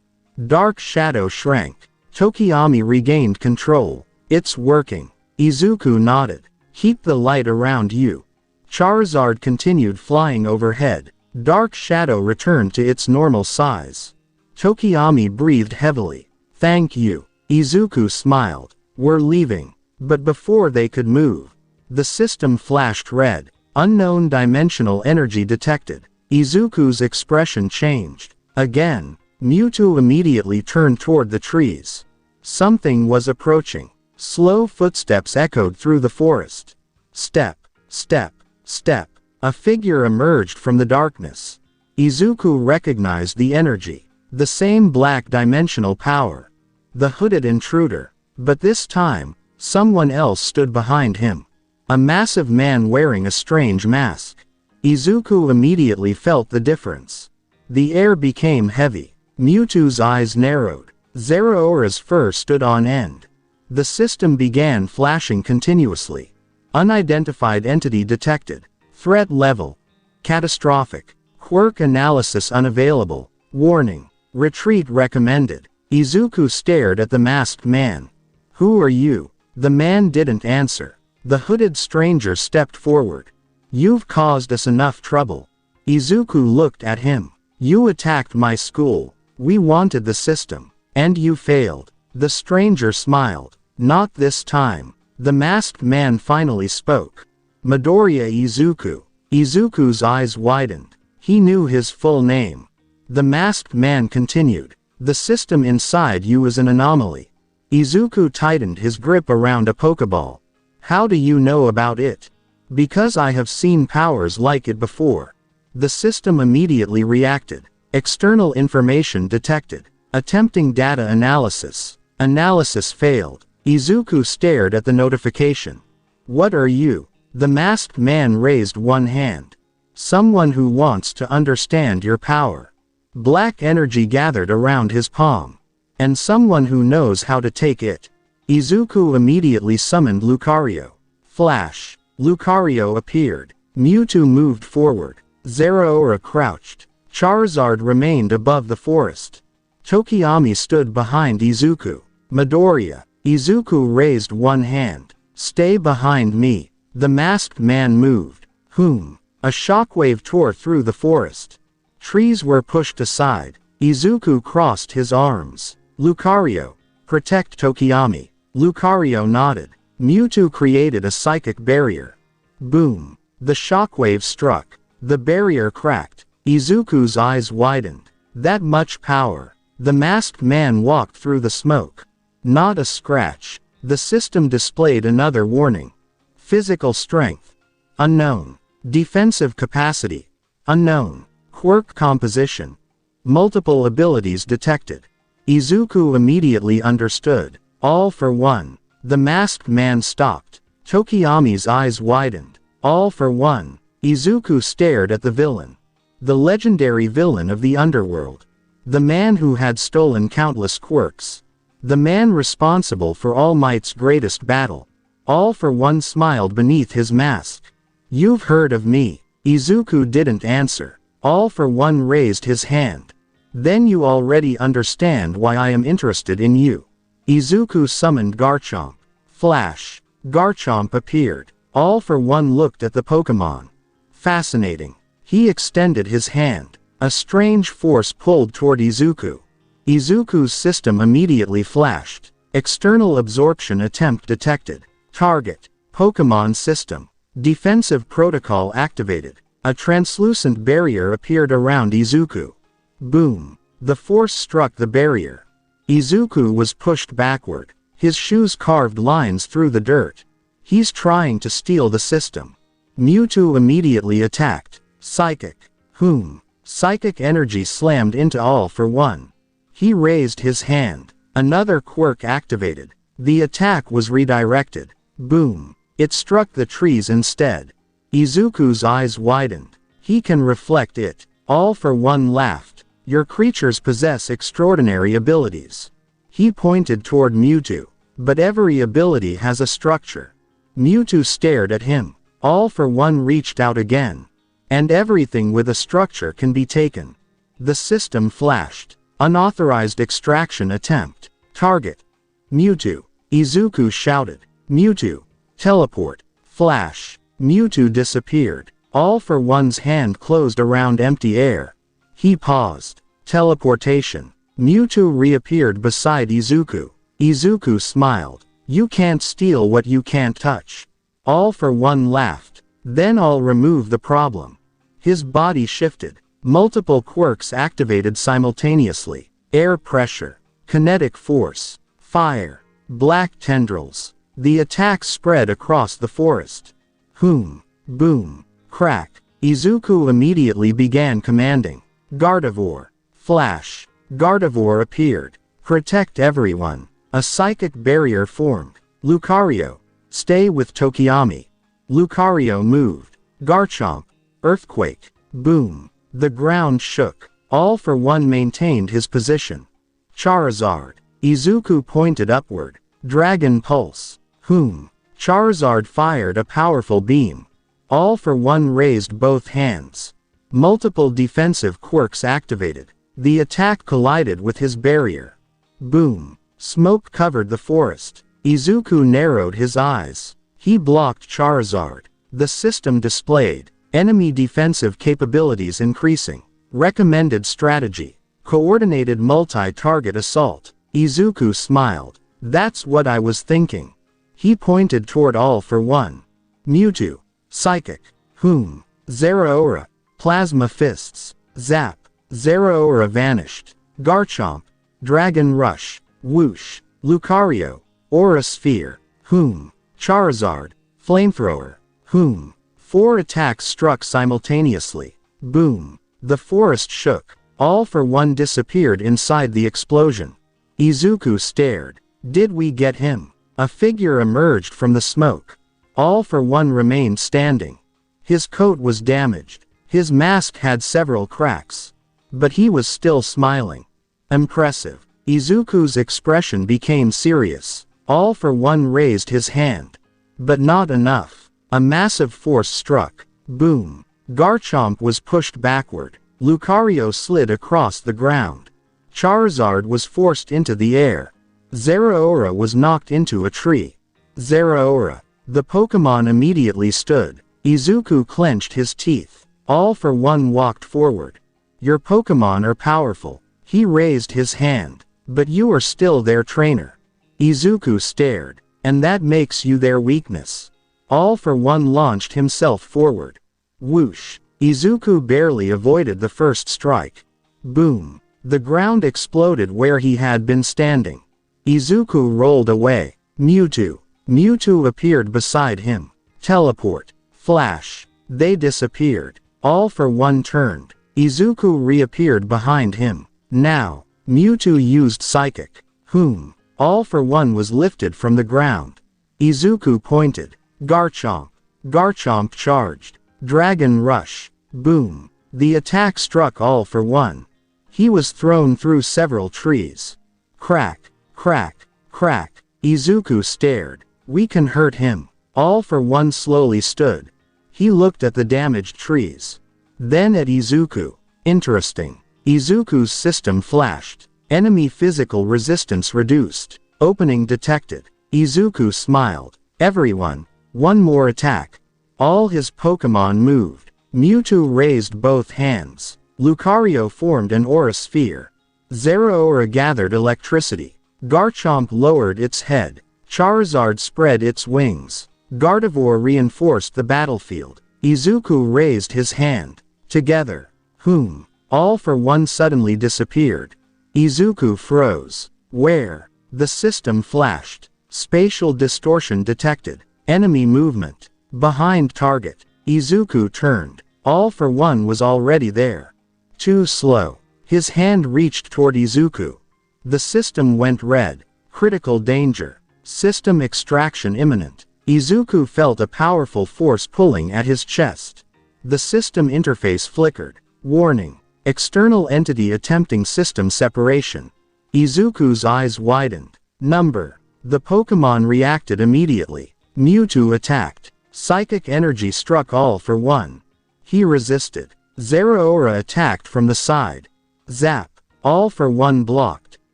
Dark Shadow shrank. Tokiyami regained control. It's working. Izuku nodded. Keep the light around you. Charizard continued flying overhead. Dark Shadow returned to its normal size. Tokiyami breathed heavily. Thank you. Izuku smiled. We're leaving. But before they could move, the system flashed red. Unknown dimensional energy detected. Izuku's expression changed. Again, Mewtwo immediately turned toward the trees. Something was approaching. Slow footsteps echoed through the forest. Step, step, step. A figure emerged from the darkness. Izuku recognized the energy. The same black dimensional power. The hooded intruder. But this time, someone else stood behind him. A massive man wearing a strange mask. Izuku immediately felt the difference. The air became heavy. Mewtwo's eyes narrowed. Zeraora's fur stood on end. The system began flashing continuously. Unidentified entity detected. Threat level. Catastrophic. Quirk analysis unavailable. Warning. Retreat recommended. Izuku stared at the masked man. Who are you? The man didn't answer. The hooded stranger stepped forward. You've caused us enough trouble. Izuku looked at him. You attacked my school. We wanted the system. And you failed. The stranger smiled. Not this time. The masked man finally spoke. Midoriya Izuku. Izuku's eyes widened. He knew his full name. The masked man continued. The system inside you is an anomaly. Izuku tightened his grip around a Pokeball. How do you know about it? Because I have seen powers like it before. The system immediately reacted. External information detected. Attempting data analysis. Analysis failed. Izuku stared at the notification. What are you? The masked man raised one hand. Someone who wants to understand your power. Black energy gathered around his palm. And someone who knows how to take it. Izuku immediately summoned Lucario. Flash. Lucario appeared. Mewtwo moved forward. Zeraora crouched. Charizard remained above the forest. Tokiyami stood behind Izuku. Midoriya. Izuku raised one hand. Stay behind me. The masked man moved. Whom? A shockwave tore through the forest. Trees were pushed aside. Izuku crossed his arms. Lucario. Protect Tokiyami. Lucario nodded. Mewtwo created a psychic barrier. Boom. The shockwave struck. The barrier cracked. Izuku's eyes widened. That much power. The masked man walked through the smoke. Not a scratch. The system displayed another warning. Physical strength. Unknown. Defensive capacity. Unknown. Quirk composition. Multiple abilities detected. Izuku immediately understood. All for one. The masked man stopped. Tokiyami's eyes widened. All for one. Izuku stared at the villain. The legendary villain of the underworld. The man who had stolen countless quirks. The man responsible for All Might's greatest battle. All for one smiled beneath his mask. You've heard of me. Izuku didn't answer. All for one raised his hand. Then you already understand why I am interested in you. Izuku summoned Garchomp. Flash. Garchomp appeared. All for one looked at the Pokémon. Fascinating. He extended his hand. A strange force pulled toward Izuku. Izuku's system immediately flashed. External absorption attempt detected. Target. Pokémon System. Defensive protocol activated. A translucent barrier appeared around Izuku. Boom. The force struck the barrier. Izuku was pushed backward. His shoes carved lines through the dirt. He's trying to steal the system. Mewtwo immediately attacked. Psychic. Whom? Psychic energy slammed into All for One. He raised his hand. Another quirk activated. The attack was redirected. Boom. It struck the trees instead. Izuku's eyes widened. He can reflect it. All for One laughed. Your creatures possess extraordinary abilities. He pointed toward Mewtwo. But every ability has a structure. Mewtwo stared at him. All for One reached out again. And everything with a structure can be taken. The system flashed. Unauthorized extraction attempt. Target. Mewtwo. Izuku shouted. Mewtwo. Teleport. Flash. Mewtwo disappeared. All for One's hand closed around empty air. He paused. Teleportation. Mewtwo reappeared beside Izuku. Izuku smiled. You can't steal what you can't touch. All for One laughed. Then I'll remove the problem. His body shifted. Multiple quirks activated simultaneously. Air pressure. Kinetic force. Fire. Black tendrils. The attack spread across the forest. Whom? Boom. Crack. Izuku immediately began commanding. Gardevoir. Flash. Gardevoir appeared. Protect everyone. A psychic barrier formed. Lucario. Stay with Tokiyami. Lucario moved. Garchomp. Earthquake. Boom. The ground shook. All for One maintained his position. Charizard. Izuku pointed upward. Dragon Pulse. Whom? Charizard fired a powerful beam. All for One raised both hands. Multiple defensive quirks activated. The attack collided with his barrier. Boom. Smoke covered the forest. Izuku narrowed his eyes. He blocked Charizard. The system displayed. Enemy defensive capabilities increasing. Recommended strategy. Coordinated multi-target assault. Izuku smiled. That's what I was thinking. He pointed toward All for One. Mewtwo. Psychic. Whom? Zeraora. Plasma fists. Zap. Zeraora vanished. Garchomp. Dragon Rush. Whoosh. Lucario. Aura Sphere. Whom. Charizard. Flamethrower. Whom. 4 attacks struck simultaneously. Boom. The forest shook. All for one disappeared inside the explosion. Izuku stared. Did we get him? A figure emerged from the smoke. All for one remained standing. His coat was damaged. His mask had several cracks. But he was still smiling. Impressive. Izuku's expression became serious. All for one raised his hand. But not enough. A massive force struck. Boom. Garchomp was pushed backward. Lucario slid across the ground. Charizard was forced into the air. Zeraora was knocked into a tree. Zeraora. The Pokémon immediately stood. Izuku clenched his teeth. All for one walked forward. Your Pokémon are powerful. He raised his hand. But you are still their trainer. Izuku stared. And that makes you their weakness. All for one launched himself forward. Whoosh. Izuku barely avoided the first strike. Boom. The ground exploded where he had been standing. Izuku rolled away. Mewtwo. Mewtwo appeared beside him. Teleport. Flash. They disappeared. All for one turned. Izuku reappeared behind him. Now. Mewtwo used Psychic. Whom. All for one was lifted from the ground. Izuku pointed. Garchomp. Garchomp charged. Dragon Rush. Boom. The attack struck All for one. He was thrown through several trees. Crack. Crack. Crack. Izuku stared. We can hurt him. All for one slowly stood. He looked at the damaged trees. Then at Izuku. Interesting. Izuku's system flashed. Enemy physical resistance reduced. Opening detected. Izuku smiled. Everyone. One more attack. All his Pokémon moved. Mewtwo raised both hands. Lucario formed an aura sphere. Zeraora gathered electricity. Garchomp lowered its head. Charizard spread its wings. Gardevoir reinforced the battlefield. Izuku raised his hand. Together. Whom. All for one suddenly disappeared. Izuku froze. Where? The system flashed. Spatial distortion detected. Enemy movement. Behind target. Izuku turned. All for one was already there. Too slow. His hand reached toward Izuku. The system went red. Critical danger. System extraction imminent. Izuku felt a powerful force pulling at his chest. The system interface flickered. Warning. External entity attempting system separation. Izuku's eyes widened. Number. The Pokémon reacted immediately. Mewtwo attacked. Psychic energy struck All for one. He resisted. Zeraora attacked from the side. Zap. All for one blocked.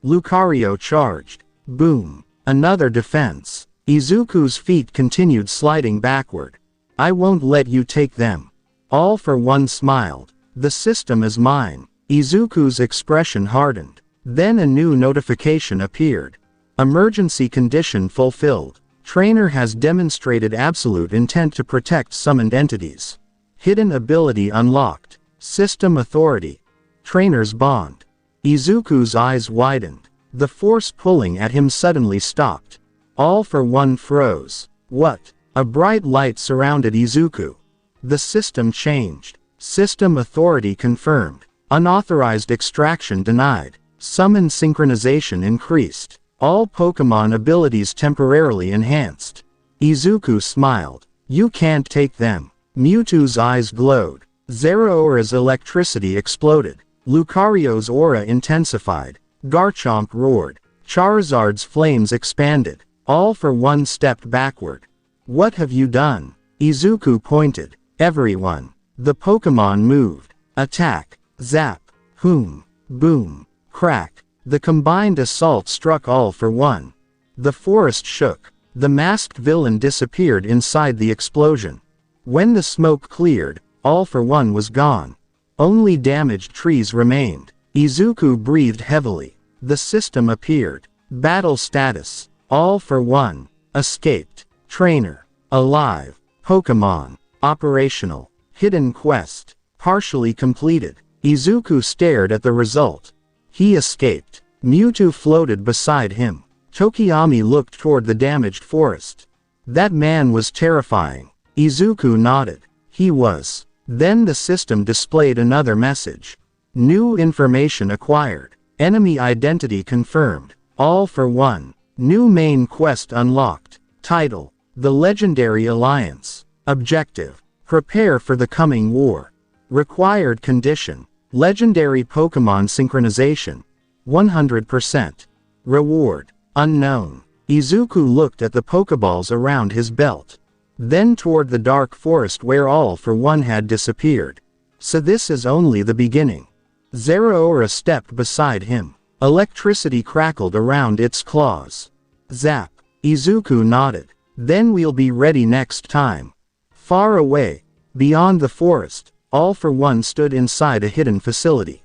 Lucario charged. Boom. Another defense. Izuku's feet continued sliding backward. I won't let you take them. All for one smiled. The system is mine. Izuku's expression hardened. Then a new notification appeared. Emergency condition fulfilled. Trainer has demonstrated absolute intent to protect summoned entities. Hidden ability unlocked. System authority. Trainer's bond. Izuku's eyes widened. The force pulling at him suddenly stopped. All for one froze. What? A bright light surrounded Izuku. The system changed. System authority confirmed. Unauthorized extraction denied. Summon synchronization increased. All Pokémon abilities temporarily enhanced. Izuku smiled. You can't take them. Mewtwo's eyes glowed. Zeraora's electricity exploded. Lucario's aura intensified. Garchomp roared. Charizard's flames expanded. All for one stepped backward. What have you done? Izuku pointed. Everyone. The Pokémon moved. Attack. Zap. Whom. Boom. Crack. The combined assault struck All for one. The forest shook. The masked villain disappeared inside the explosion. When the smoke cleared, All for one was gone. Only damaged trees remained. Izuku breathed heavily. The system appeared. Battle status. All for one. Escaped. Trainer. Alive. Pokémon. Operational. Hidden quest. Partially completed. Izuku stared at the result. He escaped. Mewtwo floated beside him. Tokiyami looked toward the damaged forest. That man was terrifying. Izuku nodded. He was. Then the system displayed another message. New information acquired. Enemy identity confirmed. All for one. New main quest unlocked. Title: The Legendary Alliance. Objective: Prepare for the coming war. Required condition: Legendary Pokémon synchronization. 100%. Reward: Unknown. Izuku looked at the Pokeballs around his belt. Then toward the dark forest where All for One had disappeared. So this is only the beginning. Zeraora stepped beside him. Electricity crackled around its claws. Zap. Izuku nodded. Then we'll be ready next time. Far away, beyond the forest, All for One stood inside a hidden facility.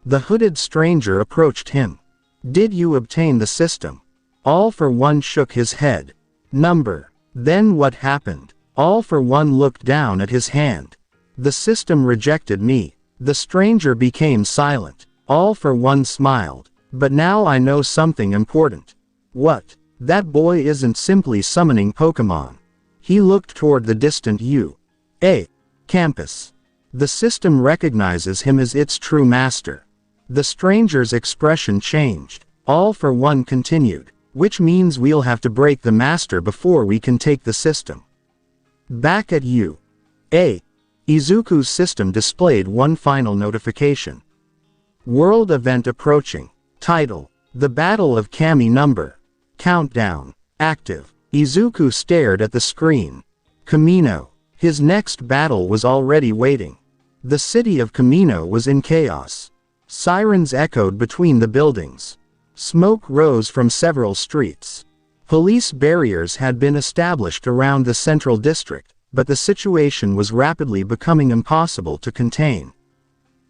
The hooded stranger approached him. Did you obtain the system? All for One shook his head. Number. Then what happened? All for One looked down at his hand. The system rejected me. The stranger became silent. All for One smiled. But now I know something important. What? That boy isn't simply summoning Pokémon. He looked toward the distant U.A. campus. The system recognizes him as its true master. The stranger's expression changed. All for One continued. Which means we'll have to break the master before we can take the system. Back at U.A. Izuku's system displayed one final notification. World event approaching. Title: The Battle of Kami Number. Countdown. Active. Izuku stared at the screen. Kamino. His next battle was already waiting. The city of Kamino was in chaos. Sirens echoed between the buildings. Smoke rose from several streets. Police barriers had been established around the central district, but the situation was rapidly becoming impossible to contain.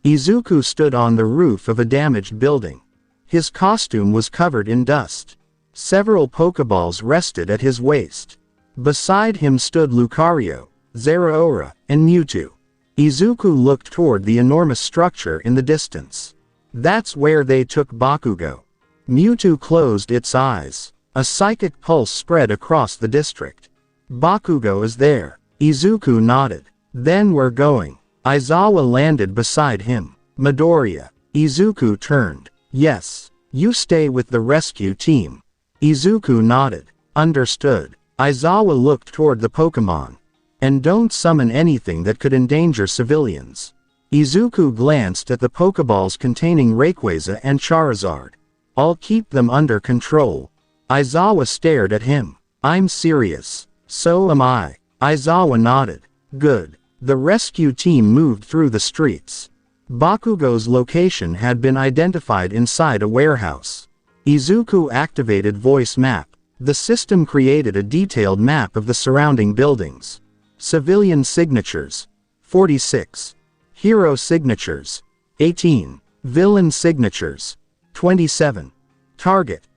Izuku stood on the roof of a damaged building. His costume was covered in dust. Several Pokeballs rested at his waist. Beside him stood Lucario, Zeraora, and Mewtwo. Izuku looked toward the enormous structure in the distance. That's where they took Bakugo. Mewtwo closed its eyes. A psychic pulse spread across the district. Bakugo is there. Izuku nodded. Then we're going. Aizawa landed beside him. Midoriya. Izuku turned. Yes. You stay with the rescue team. Izuku nodded. Understood. Aizawa looked toward the Pokémon. And don't summon anything that could endanger civilians. Izuku glanced at the Pokeballs containing Rayquaza and Charizard. I'll keep them under control. Aizawa stared at him. I'm serious. So am I. Aizawa nodded. Good. The rescue team moved through the streets. Bakugo's location had been identified inside a warehouse. Izuku activated voice map. The system created a detailed map of the surrounding buildings. Civilian signatures. 46. Hero signatures. 18. Villain signatures. 27. Target: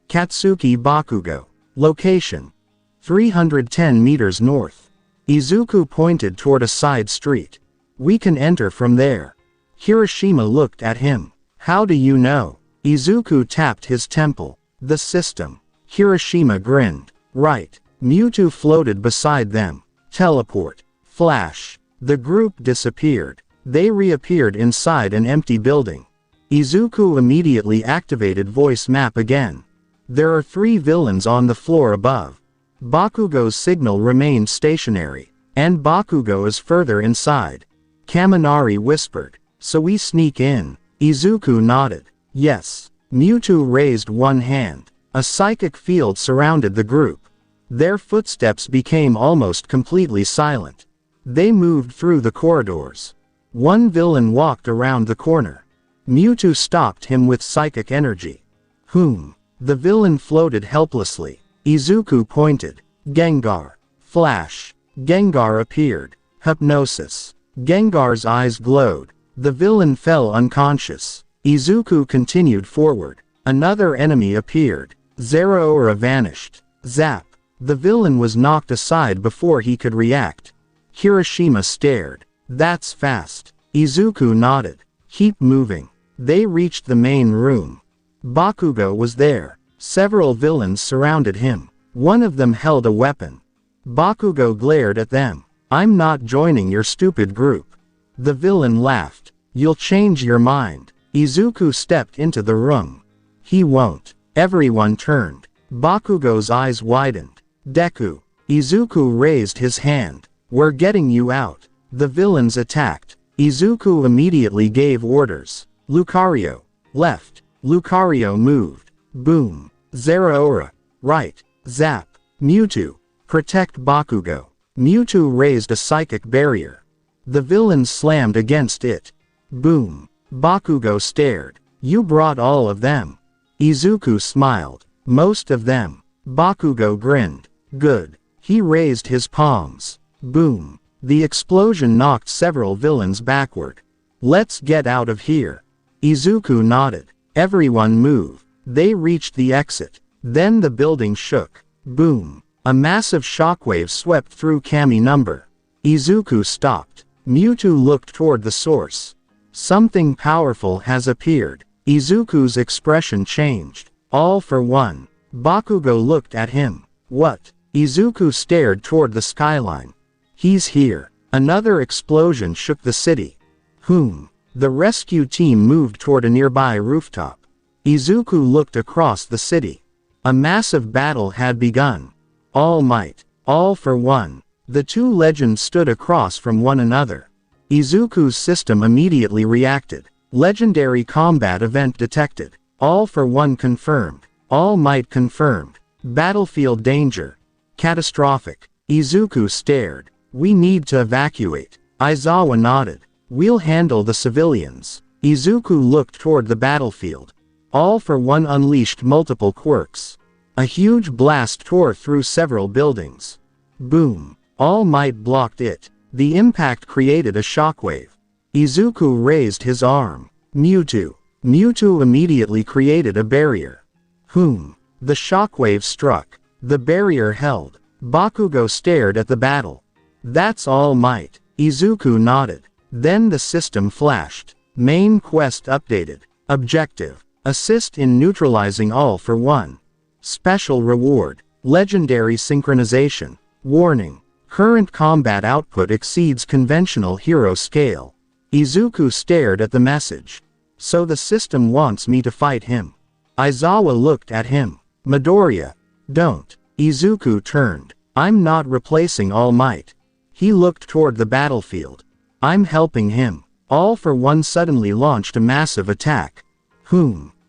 Katsuki Bakugo. Location: 310 meters north. Izuku pointed toward a side street. We can enter from there. Hiroshima looked at him. How do you know? Izuku tapped his temple. The system. Hiroshima grinned. Right. Mewtwo floated beside them. Teleport. Flash. The group disappeared. They reappeared inside an empty building. Izuku immediately activated voice map again. There are 3 villains on the floor above. Bakugo's signal remained stationary. And Bakugo is further inside. Kaminari whispered. So we sneak in. Izuku nodded. Yes. Mewtwo raised one hand. A psychic field surrounded the group. Their footsteps became almost completely silent. They moved through the corridors. One villain walked around the corner. Mewtwo stopped him with psychic energy. Whom? The villain floated helplessly. Izuku pointed. Gengar. Flash. Gengar appeared. Hypnosis. Gengar's eyes glowed. The villain fell unconscious. Izuku continued forward. Another enemy appeared. Zeraora vanished. Zap. The villain was knocked aside before he could react. Kirishima stared. That's fast. Izuku nodded. Keep moving. They reached the main room. Bakugo was there. Several villains surrounded him. One of them held a weapon. Bakugo glared at them. I'm not joining your stupid group. The villain laughed. You'll change your mind. Izuku stepped into the room. He won't. Everyone turned. Bakugo's eyes widened. Deku. Izuku raised his hand. We're getting you out. The villains attacked. Izuku immediately gave orders. Lucario. Left. Lucario moved. Boom. Zeraora. Right. Zap. Mewtwo. Protect Bakugo. Mewtwo raised a psychic barrier. The villains slammed against it. Boom. Bakugo stared. You brought all of them. Izuku smiled. Most of them. Bakugo grinned. Good. He raised his palms. Boom. The explosion knocked several villains backward. Let's get out of here. Izuku nodded. Everyone move. They reached the exit. Then the building shook. Boom. A massive shockwave swept through Kami number. Izuku stopped. Mewtwo looked toward the source. Something powerful has appeared. Izuku's expression changed. All for one. Bakugo looked at him. What? Izuku stared toward the skyline. He's here. Another explosion shook the city. The rescue team moved toward a nearby rooftop. Izuku looked across the city. A massive battle had begun. All Might. All for one. The two legends stood across from one another. Izuku's system immediately reacted. Legendary combat event detected. All for one confirmed. All Might confirmed. Battlefield danger. Catastrophic. Izuku stared. We need to evacuate. Aizawa nodded. We'll handle the civilians. Izuku looked toward the battlefield. All for one unleashed multiple quirks. A huge blast tore through several buildings. Boom. All Might blocked it. The impact created a shockwave. Izuku raised his arm. Mewtwo. Mewtwo immediately created a barrier. The shockwave struck. The barrier held. Bakugo stared at the battle. That's All Might. Izuku nodded. Then the system flashed. Main quest updated. Objective. Assist in neutralizing All for one. Special reward. Legendary synchronization. Warning. Current combat output exceeds conventional hero scale. Izuku stared at the message. So the system wants me to fight him. Aizawa looked at him. Midoriya. Don't. Izuku turned. I'm not replacing All Might. He looked toward the battlefield. I'm helping him. All for one suddenly launched a massive attack.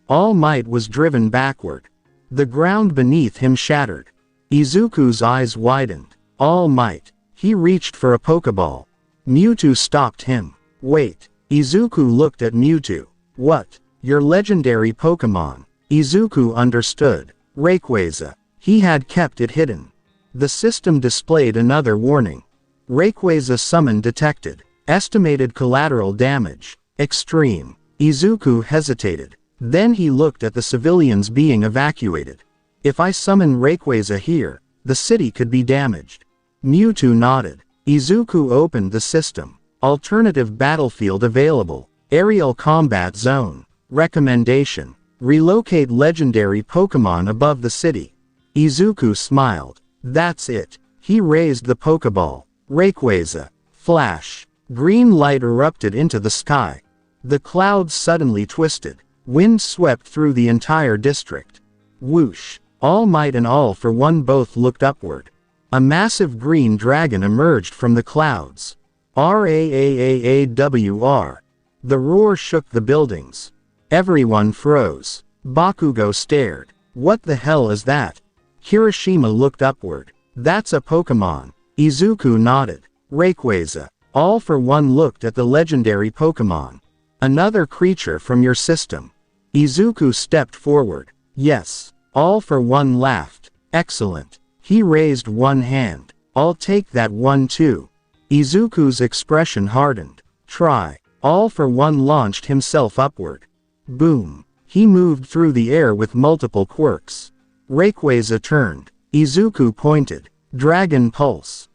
All Might was driven backward. The ground beneath him shattered. Izuku's eyes widened. All Might. He reached for a Pokeball. Mewtwo stopped him. Wait. Izuku looked at Mewtwo. What? Your legendary Pokemon. Izuku understood. Rayquaza. He had kept it hidden. The system displayed another warning. Rayquaza summon detected. Estimated collateral damage. Extreme. Izuku hesitated. Then he looked at the civilians being evacuated. If I summon Rayquaza here, the city could be damaged. Mewtwo nodded. Izuku opened the system. Alternative battlefield available. Aerial combat zone. Recommendation. Relocate legendary Pokemon above the city. Izuku smiled. That's it. He raised the Pokeball. Rayquaza. Flash. Green light erupted into the sky. The clouds suddenly twisted. Wind swept through the entire district. Whoosh. All Might and All for one both looked upward. A massive green dragon emerged from the clouds. Raawr. The roar shook the buildings. Everyone froze. Bakugo stared. What the hell is that? Kirishima looked upward. That's a Pokemon. Izuku nodded. Rayquaza. All for one looked at the legendary Pokemon. Another creature from your system. Izuku stepped forward. Yes. All for one laughed. Excellent. He raised one hand. I'll take that one too. Izuku's expression hardened. Try. All for one launched himself upward. Boom. He moved through the air with multiple quirks. Rayquaza turned. Izuku pointed. Dragon Pulse.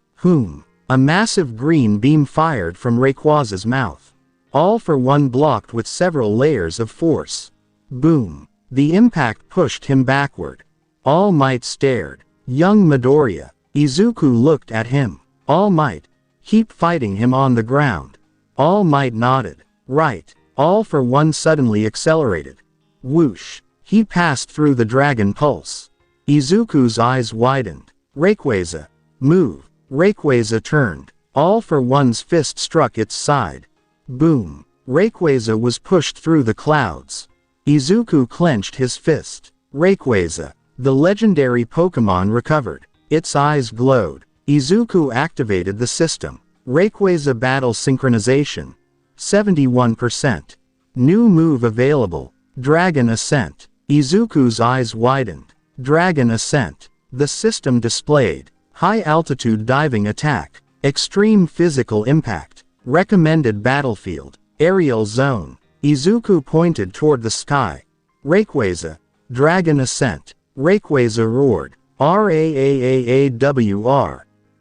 A massive green beam fired from Rayquaza's mouth. All for one blocked with several layers of force. Boom. The impact pushed him backward. All Might stared. Young Midoriya. Izuku looked at him. All Might. Keep fighting him on the ground. All Might nodded. Right. All for one suddenly accelerated. Whoosh. He passed through the Dragon Pulse. Izuku's eyes widened. Rayquaza. Move. Rayquaza turned. All for one's fist struck its side. Boom. Rayquaza was pushed through the clouds. Izuku clenched his fist. Rayquaza. The legendary Pokémon recovered. Its eyes glowed. Izuku activated the system. Rayquaza Battle Synchronization. 71%. New move available. Dragon Ascent. Izuku's eyes widened. Dragon Ascent. The system displayed. High altitude diving attack. Extreme physical impact. Recommended battlefield. Aerial zone. Izuku pointed toward the sky. Rayquaza. Dragon Ascent. Rayquaza roared. RAAAAWR.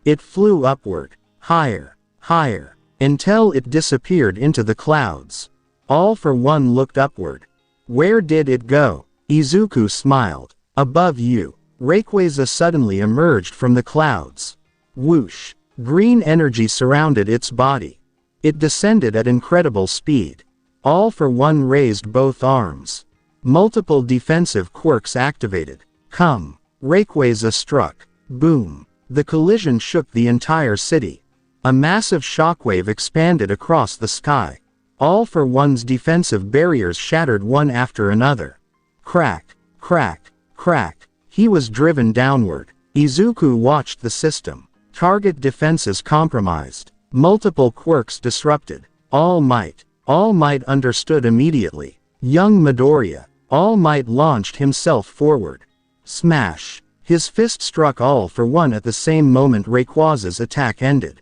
It flew upward. Higher. Higher. Until it disappeared into the clouds. All for one looked upward. Where did it go? Izuku smiled. Above you. Rayquaza suddenly emerged from the clouds. Whoosh. Green energy surrounded its body. It descended at incredible speed. All for one raised both arms. Multiple defensive quirks activated. Come. Rayquaza struck. Boom. The collision shook the entire city. A massive shockwave expanded across the sky. All for one's defensive barriers shattered one after another. Crack. Crack. Crack. He was driven downward. Izuku watched the system. Target defenses compromised. Multiple quirks disrupted. All Might. All Might understood immediately. Young Midoriya. All Might launched himself forward. Smash. His fist struck All for One at the same moment Rayquaza's attack ended.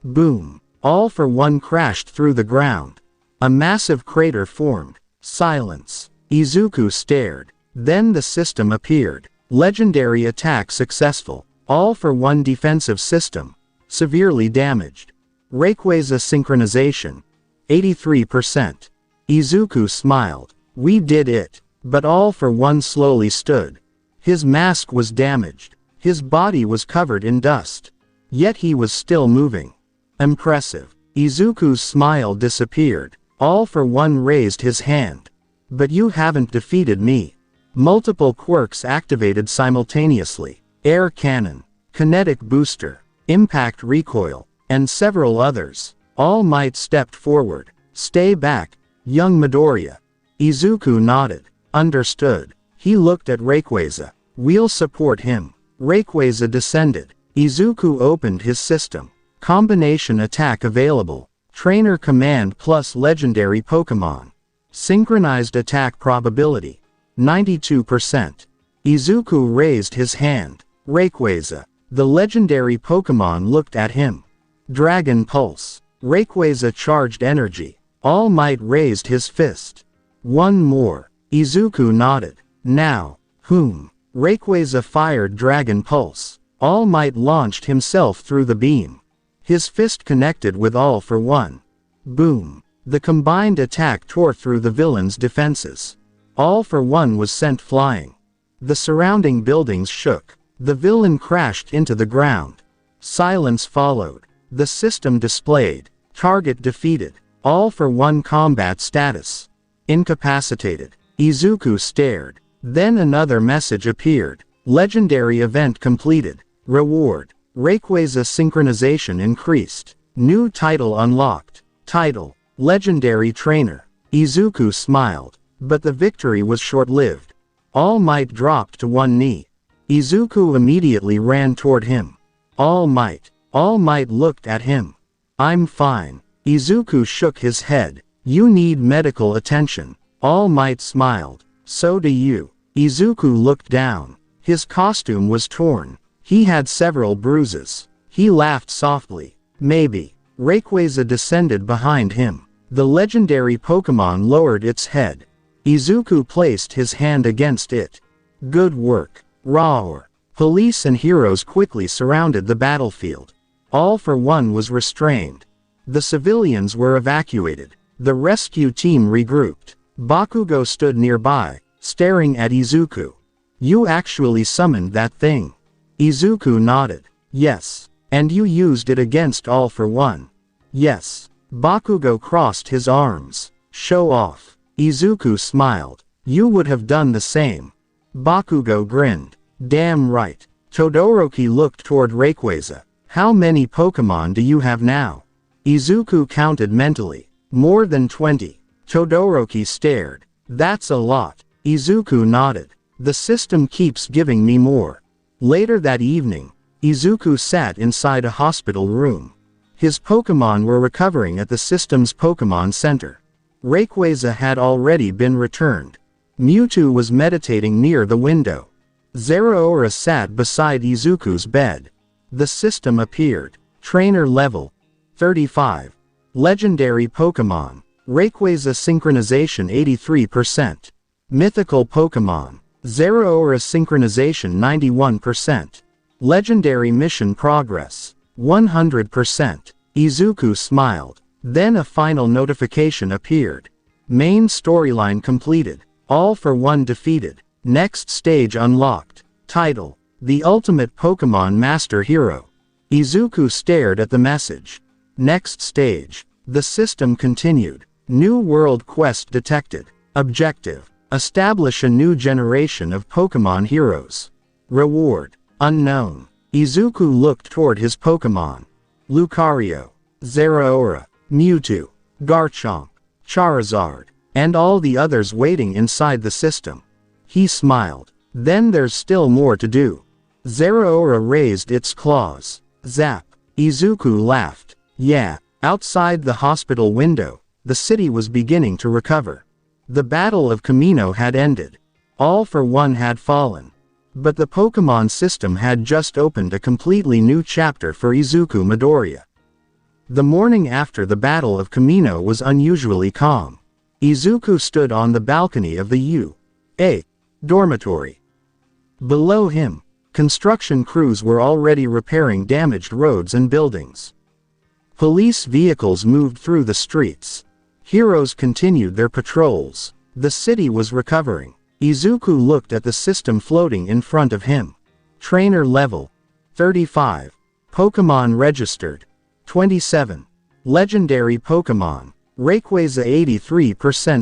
Boom. All for One crashed through the ground. A massive crater formed. Silence. Izuku stared. Then the system appeared. Legendary attack successful. All for One defensive system. Severely damaged. Rayquaza synchronization. 83%. Izuku smiled. We did it. But All for One slowly stood. His mask was damaged. His body was covered in dust. Yet he was still moving. Impressive. Izuku's smile disappeared. All for One raised his hand. But you haven't defeated me. Multiple quirks activated simultaneously. Air Cannon. Kinetic Booster. Impact Recoil. And several others. All Might stepped forward. Stay back, young Midoriya. Izuku nodded. Understood. He looked at Rayquaza. We'll support him. Rayquaza descended. Izuku opened his system. Combination attack available. Trainer command plus legendary Pokémon. Synchronized attack probability. 92%. Izuku raised his hand. Rayquaza. The legendary Pokémon looked at him. Dragon Pulse. Rayquaza charged energy. All Might raised his fist. One more. Izuku nodded. Now. Whom? Rayquaza fired Dragon Pulse. All Might launched himself through the beam. His fist connected with All for One. Boom. The combined attack tore through the villain's defenses. All for One was sent flying. The surrounding buildings shook. The villain crashed into the ground. Silence followed. The system displayed. Target defeated. All for One combat status. Incapacitated. Izuku stared. Then another message appeared. Legendary event completed. Reward. Rayquaza synchronization increased. New title unlocked. Title. Legendary Trainer. Izuku smiled. But the victory was short-lived. All Might dropped to one knee. Izuku immediately ran toward him. All Might looked at him. I'm fine. Izuku shook his head. You need medical attention. All Might smiled. So do you. Izuku looked down. His costume was torn. He had several bruises. He laughed softly. Maybe. Rayquaza descended behind him. The legendary Pokémon lowered its head. Izuku placed his hand against it. Good work. Roar. Police and heroes quickly surrounded the battlefield. All for One was restrained. The civilians were evacuated. The rescue team regrouped. Bakugo stood nearby, staring at Izuku. You actually summoned that thing? Izuku nodded. Yes. And you used it against All for One? Yes. Bakugo crossed his arms. Show off. Izuku smiled. You would have done the same. Bakugo grinned. Damn right. Todoroki looked toward Rayquaza. How many Pokémon do you have now? Izuku counted mentally. More than 20. Todoroki stared. That's a lot. Izuku nodded. The system keeps giving me more. Later that evening, Izuku sat inside a hospital room. His Pokémon were recovering at the system's Pokémon Center. Rayquaza had already been returned. Mewtwo was meditating near the window. Zeraora sat beside Izuku's bed. The system appeared. Trainer level 35. Legendary Pokémon. Rayquaza synchronization 83%. Mythical Pokémon. Zeraora synchronization 91%. Legendary mission progress 100%. Izuku smiled. Then a final notification appeared. Main storyline completed. All for One defeated. Next stage unlocked. Title: The Ultimate Pokémon Master Hero. Izuku stared at the message. Next stage. The system continued. New world quest detected. Objective: establish a new generation of Pokémon heroes. Reward: unknown. Izuku looked toward his Pokémon. Lucario, Zeraora, Mewtwo, Garchomp, Charizard, and all the others waiting inside the system. He smiled. Then there's still more to do. Zeraora raised its claws. Zap. Izuku laughed. Yeah. Outside the hospital window, the city was beginning to recover. The Battle of Kamino had ended. All for One had fallen. But the Pokémon system had just opened a completely new chapter for Izuku Midoriya. The morning after the Battle of Kamino was unusually calm. Izuku stood on the balcony of the U.A. dormitory. Below him, construction crews were already repairing damaged roads and buildings. Police vehicles moved through the streets. Heroes continued their patrols. The city was recovering. Izuku looked at the system floating in front of him. Trainer level 35. Pokémon registered 27. Legendary Pokémon. Rayquaza 83%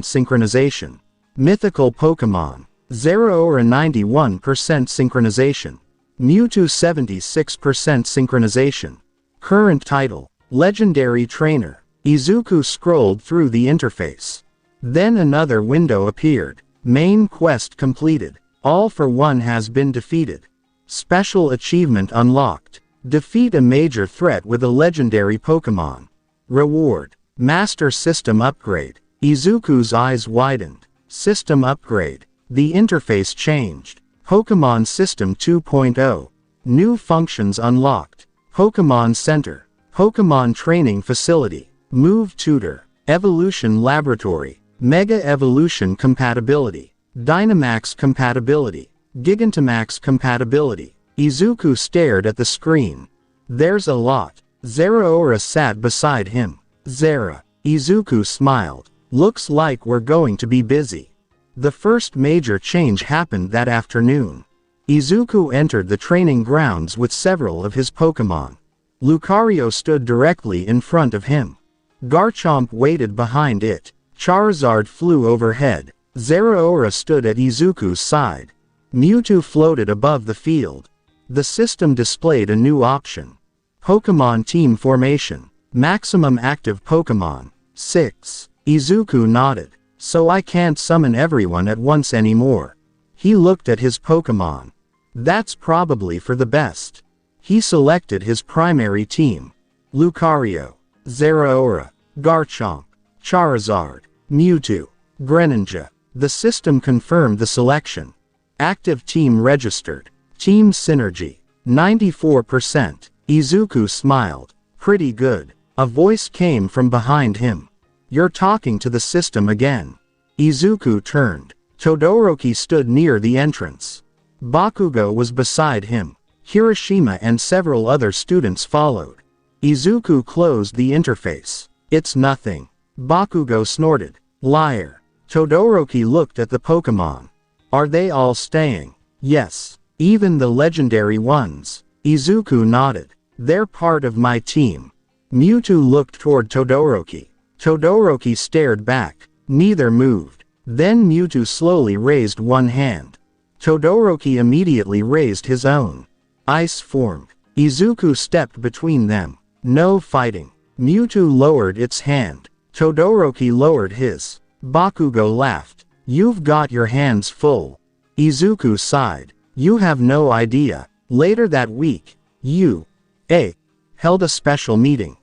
synchronization. Mythical Pokémon. Zeraora 91% synchronization. Mewtwo 76% synchronization. Current title: Legendary Trainer. Izuku scrolled through the interface. Then another window appeared. Main quest completed. All for One has been defeated. Special achievement unlocked. Defeat a major threat with a legendary Pokémon. Reward: Master System Upgrade. Izuku's eyes widened. System Upgrade. The interface changed. Pokémon System 2.0. New functions unlocked. Pokémon Center. Pokémon Training Facility. Move Tutor. Evolution Laboratory. Mega Evolution Compatibility. Dynamax Compatibility. Gigantamax Compatibility. Izuku stared at the screen. There's a lot. Zeraora sat beside him. Zera. Izuku smiled. Looks like we're going to be busy. The first major change happened that afternoon. Izuku entered the training grounds with several of his Pokémon. Lucario stood directly in front of him. Garchomp waited behind it. Charizard flew overhead. Zeraora stood at Izuku's side. Mewtwo floated above the field. The system displayed a new option. Pokémon Team Formation. Maximum active Pokémon 6. Izuku nodded. So I can't summon everyone at once anymore. He looked at his Pokémon. That's probably for the best. He selected his primary team. Lucario, Zeraora, Garchomp, Charizard, Mewtwo, Greninja. The system confirmed the selection. Active team registered. Team Synergy. 94%. Izuku smiled. Pretty good. A voice came from behind him. You're talking to the system again. Izuku turned. Todoroki stood near the entrance. Bakugo was beside him. Hiroshima and several other students followed. Izuku closed the interface. It's nothing. Bakugo snorted. Liar. Todoroki looked at the Pokémon. Are they all staying? Yes. Even the legendary ones. Izuku nodded. They're part of my team. Mewtwo looked toward Todoroki. Todoroki stared back. Neither moved. Then Mewtwo slowly raised one hand. Todoroki immediately raised his own. Ice formed. Izuku stepped between them. No fighting. Mewtwo lowered its hand. Todoroki lowered his. Bakugo laughed. You've got your hands full. Izuku sighed. You have no idea. Later that week, U.A. held a special meeting.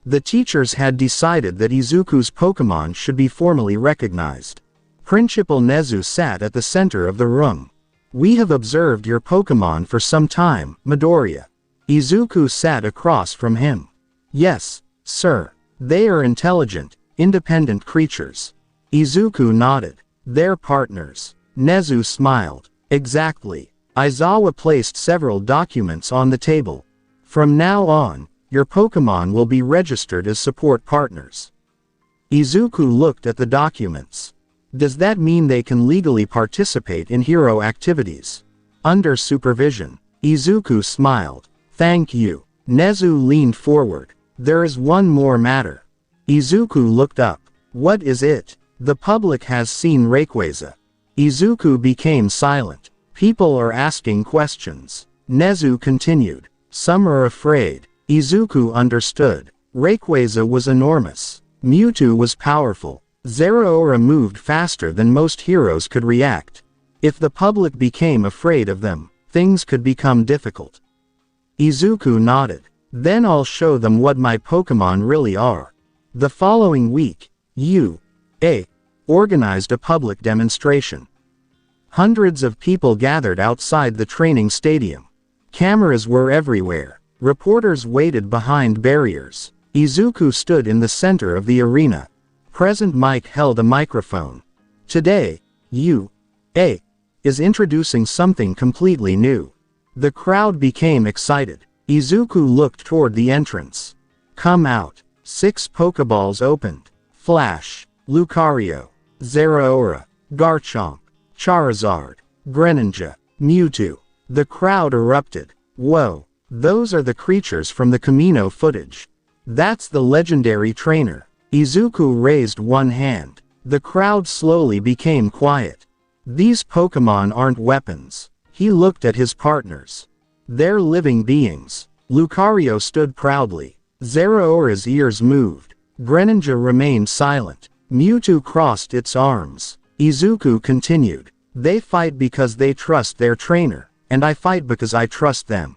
The teachers had decided that Izuku's Pokémon should be formally recognized. Principal Nezu sat at the center of the room. We have observed your Pokémon for some time, Midoriya. Izuku sat across from him. Yes, sir. They are intelligent, independent creatures. Izuku nodded. They're partners. Nezu smiled. Exactly. Aizawa placed several documents on the table. From now on, your Pokémon will be registered as support partners. Izuku looked at the documents. Does that mean they can legally participate in hero activities? Under supervision. Izuku smiled. Thank you. Nezu leaned forward. There is one more matter. Izuku looked up. What is it? The public has seen Rayquaza. Izuku became silent. People are asking questions. Nezu continued. Some are afraid. Izuku understood. Rayquaza was enormous. Mewtwo was powerful. Zeraora moved faster than most heroes could react. If the public became afraid of them, things could become difficult. Izuku nodded. Then I'll show them what my Pokémon really are. The following week, U.A. organized a public demonstration. Hundreds of people gathered outside the training stadium. Cameras were everywhere. Reporters waited behind barriers. Izuku stood in the center of the arena. President Mike held a microphone. Today, U.A. is introducing something completely new. The crowd became excited. Izuku looked toward the entrance. Come out. 6 Pokeballs opened. Flash, Lucario, Zeraora, Garchomp, Charizard, Greninja, Mewtwo. The crowd erupted. Whoa, those are the creatures from the Kamino footage. That's the legendary trainer. Izuku raised one hand. The crowd slowly became quiet. These Pokémon aren't weapons. He looked at his partners. They're living beings. Lucario stood proudly. Zeraora's ears moved. Greninja remained silent. Mewtwo crossed its arms. Izuku continued. They fight because they trust their trainer, and I fight because I trust them.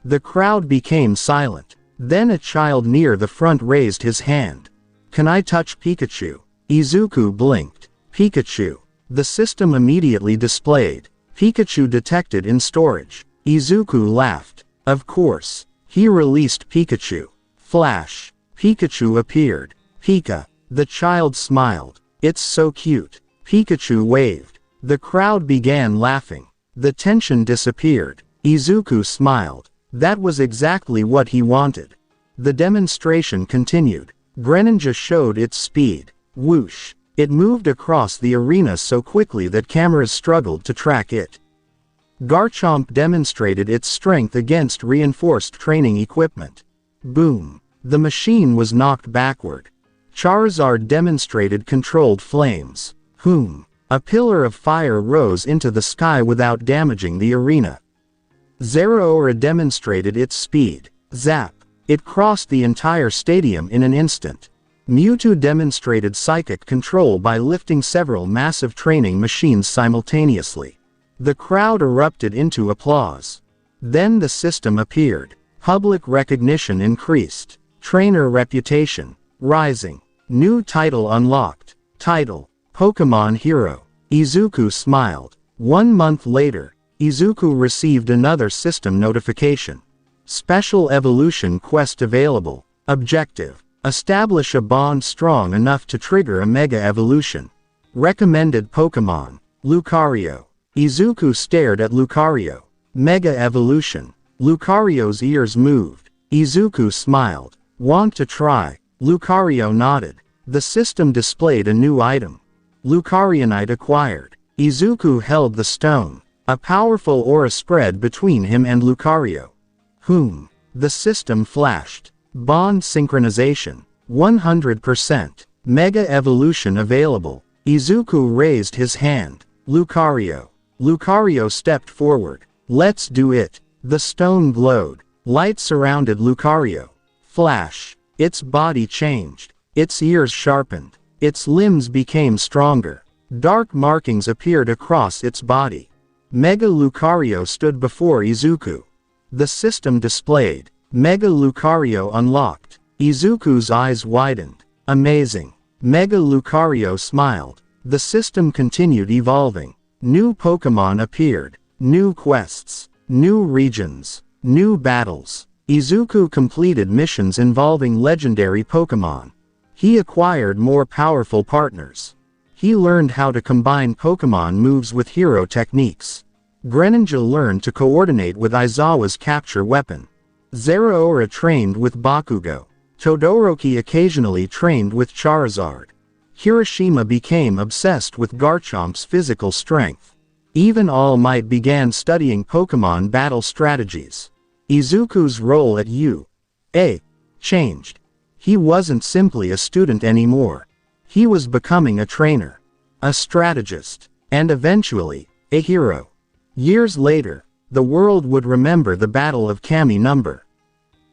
The crowd became silent. Then a child near the front raised his hand. Can I touch Pikachu? Izuku blinked. Pikachu. The system immediately displayed. Pikachu detected in storage. Izuku laughed. Of course. He released Pikachu. Flash. Pikachu appeared. Pika. The child smiled. It's so cute. Pikachu waved. The crowd began laughing. The tension disappeared. Izuku smiled. That was exactly what he wanted. The demonstration continued. Greninja showed its speed. Whoosh. It moved across the arena so quickly that cameras struggled to track it. Garchomp demonstrated its strength against reinforced training equipment. Boom. The machine was knocked backward. Charizard demonstrated controlled flames. Whoom. A pillar of fire rose into the sky without damaging the arena. Zeraora demonstrated its speed. Zap. It crossed the entire stadium in an instant. Mewtwo demonstrated psychic control by lifting several massive training machines simultaneously. The crowd erupted into applause. Then the system appeared. Public recognition increased. Trainer reputation rising. New title unlocked. Title: Pokémon Hero. Izuku smiled. 1 month later, Izuku received another system notification. Special evolution quest available. Objective: establish a bond strong enough to trigger a mega evolution. Recommended Pokémon: Lucario. Izuku stared at Lucario. Mega evolution. Lucario's ears moved. Izuku smiled. Want to try? Lucario nodded. The system displayed a new item. Lucarionite acquired. Izuku held the stone. A powerful aura spread between him and Lucario. The system flashed. Bond synchronization. 100%. Mega evolution available. Izuku raised his hand. Lucario. Lucario stepped forward. Let's do it. The stone glowed. Light surrounded Lucario. Flash. Its body changed. Its ears sharpened. Its limbs became stronger. Dark markings appeared across its body. Mega Lucario stood before Izuku. The system displayed. Mega Lucario unlocked. Izuku's eyes widened. Amazing. Mega Lucario smiled. The system continued evolving. New Pokémon appeared. New quests. New regions. New battles. Izuku completed missions involving legendary Pokémon. He acquired more powerful partners. He learned how to combine Pokémon moves with hero techniques. Greninja learned to coordinate with Aizawa's capture weapon. Zeraora trained with Bakugo. Todoroki occasionally trained with Charizard. Hiroshima became obsessed with Garchomp's physical strength. Even All Might began studying Pokémon battle strategies. Izuku's role at UA changed. He wasn't simply a student anymore. He was becoming a trainer, a strategist, and eventually, a hero. Years later, the world would remember the Battle of Kami Number.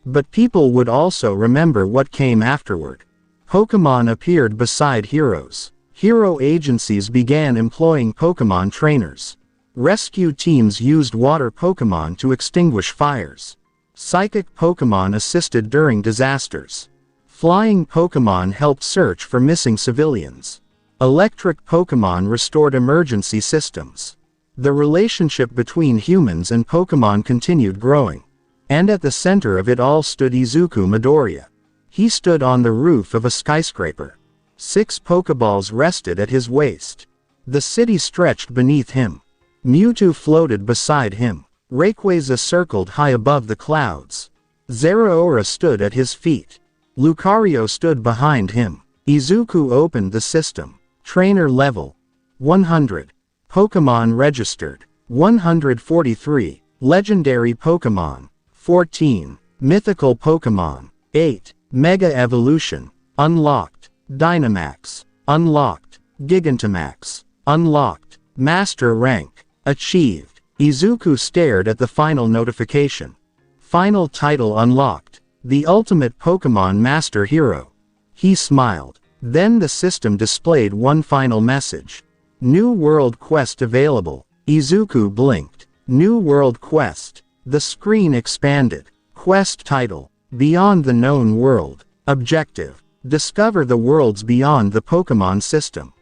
But people would also remember what came afterward. Pokémon appeared beside heroes. Hero agencies began employing Pokémon trainers. Rescue teams used water Pokémon to extinguish fires. Psychic Pokémon assisted during disasters. Flying Pokémon helped search for missing civilians. Electric Pokémon restored emergency systems. The relationship between humans and Pokémon continued growing. And at the center of it all stood Izuku Midoriya. He stood on the roof of a skyscraper. 6 Pokeballs rested at his waist. The city stretched beneath him. Mewtwo floated beside him. Rayquaza circled high above the clouds. Zeraora stood at his feet. Lucario stood behind him. Izuku opened the system. Trainer level 100. Pokémon registered 143. Legendary Pokémon 14. Mythical Pokémon 8. Mega Evolution unlocked. Dynamax unlocked. Gigantamax unlocked. Master rank achieved. Izuku stared at the final notification. Final title unlocked. The ultimate Pokémon Master Hero. He smiled. Then the system displayed one final message. New World Quest available. Izuku blinked. New World Quest. The screen expanded. Quest title. Beyond the Known World. Objective. Discover the worlds beyond the Pokémon system.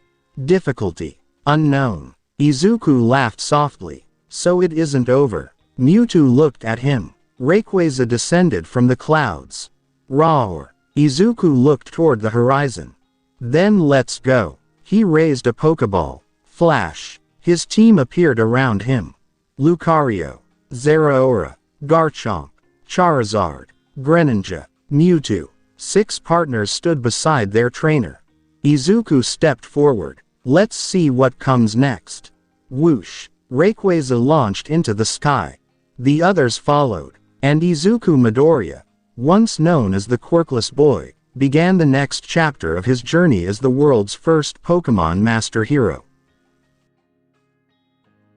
Difficulty. Unknown. Izuku laughed softly. So it isn't over. Mewtwo looked at him. Rayquaza descended from the clouds. Roar. Izuku looked toward the horizon. Then let's go. He raised a Pokeball. Flash. His team appeared around him. Lucario. Zeraora. Garchomp. Charizard. Greninja. Mewtwo. 6 partners stood beside their trainer. Izuku stepped forward. Let's see what comes next. Whoosh. Rayquaza launched into the sky. The others followed. And Izuku Midoriya, once known as the Quirkless boy, began the next chapter of his journey as the world's first Pokémon Master Hero.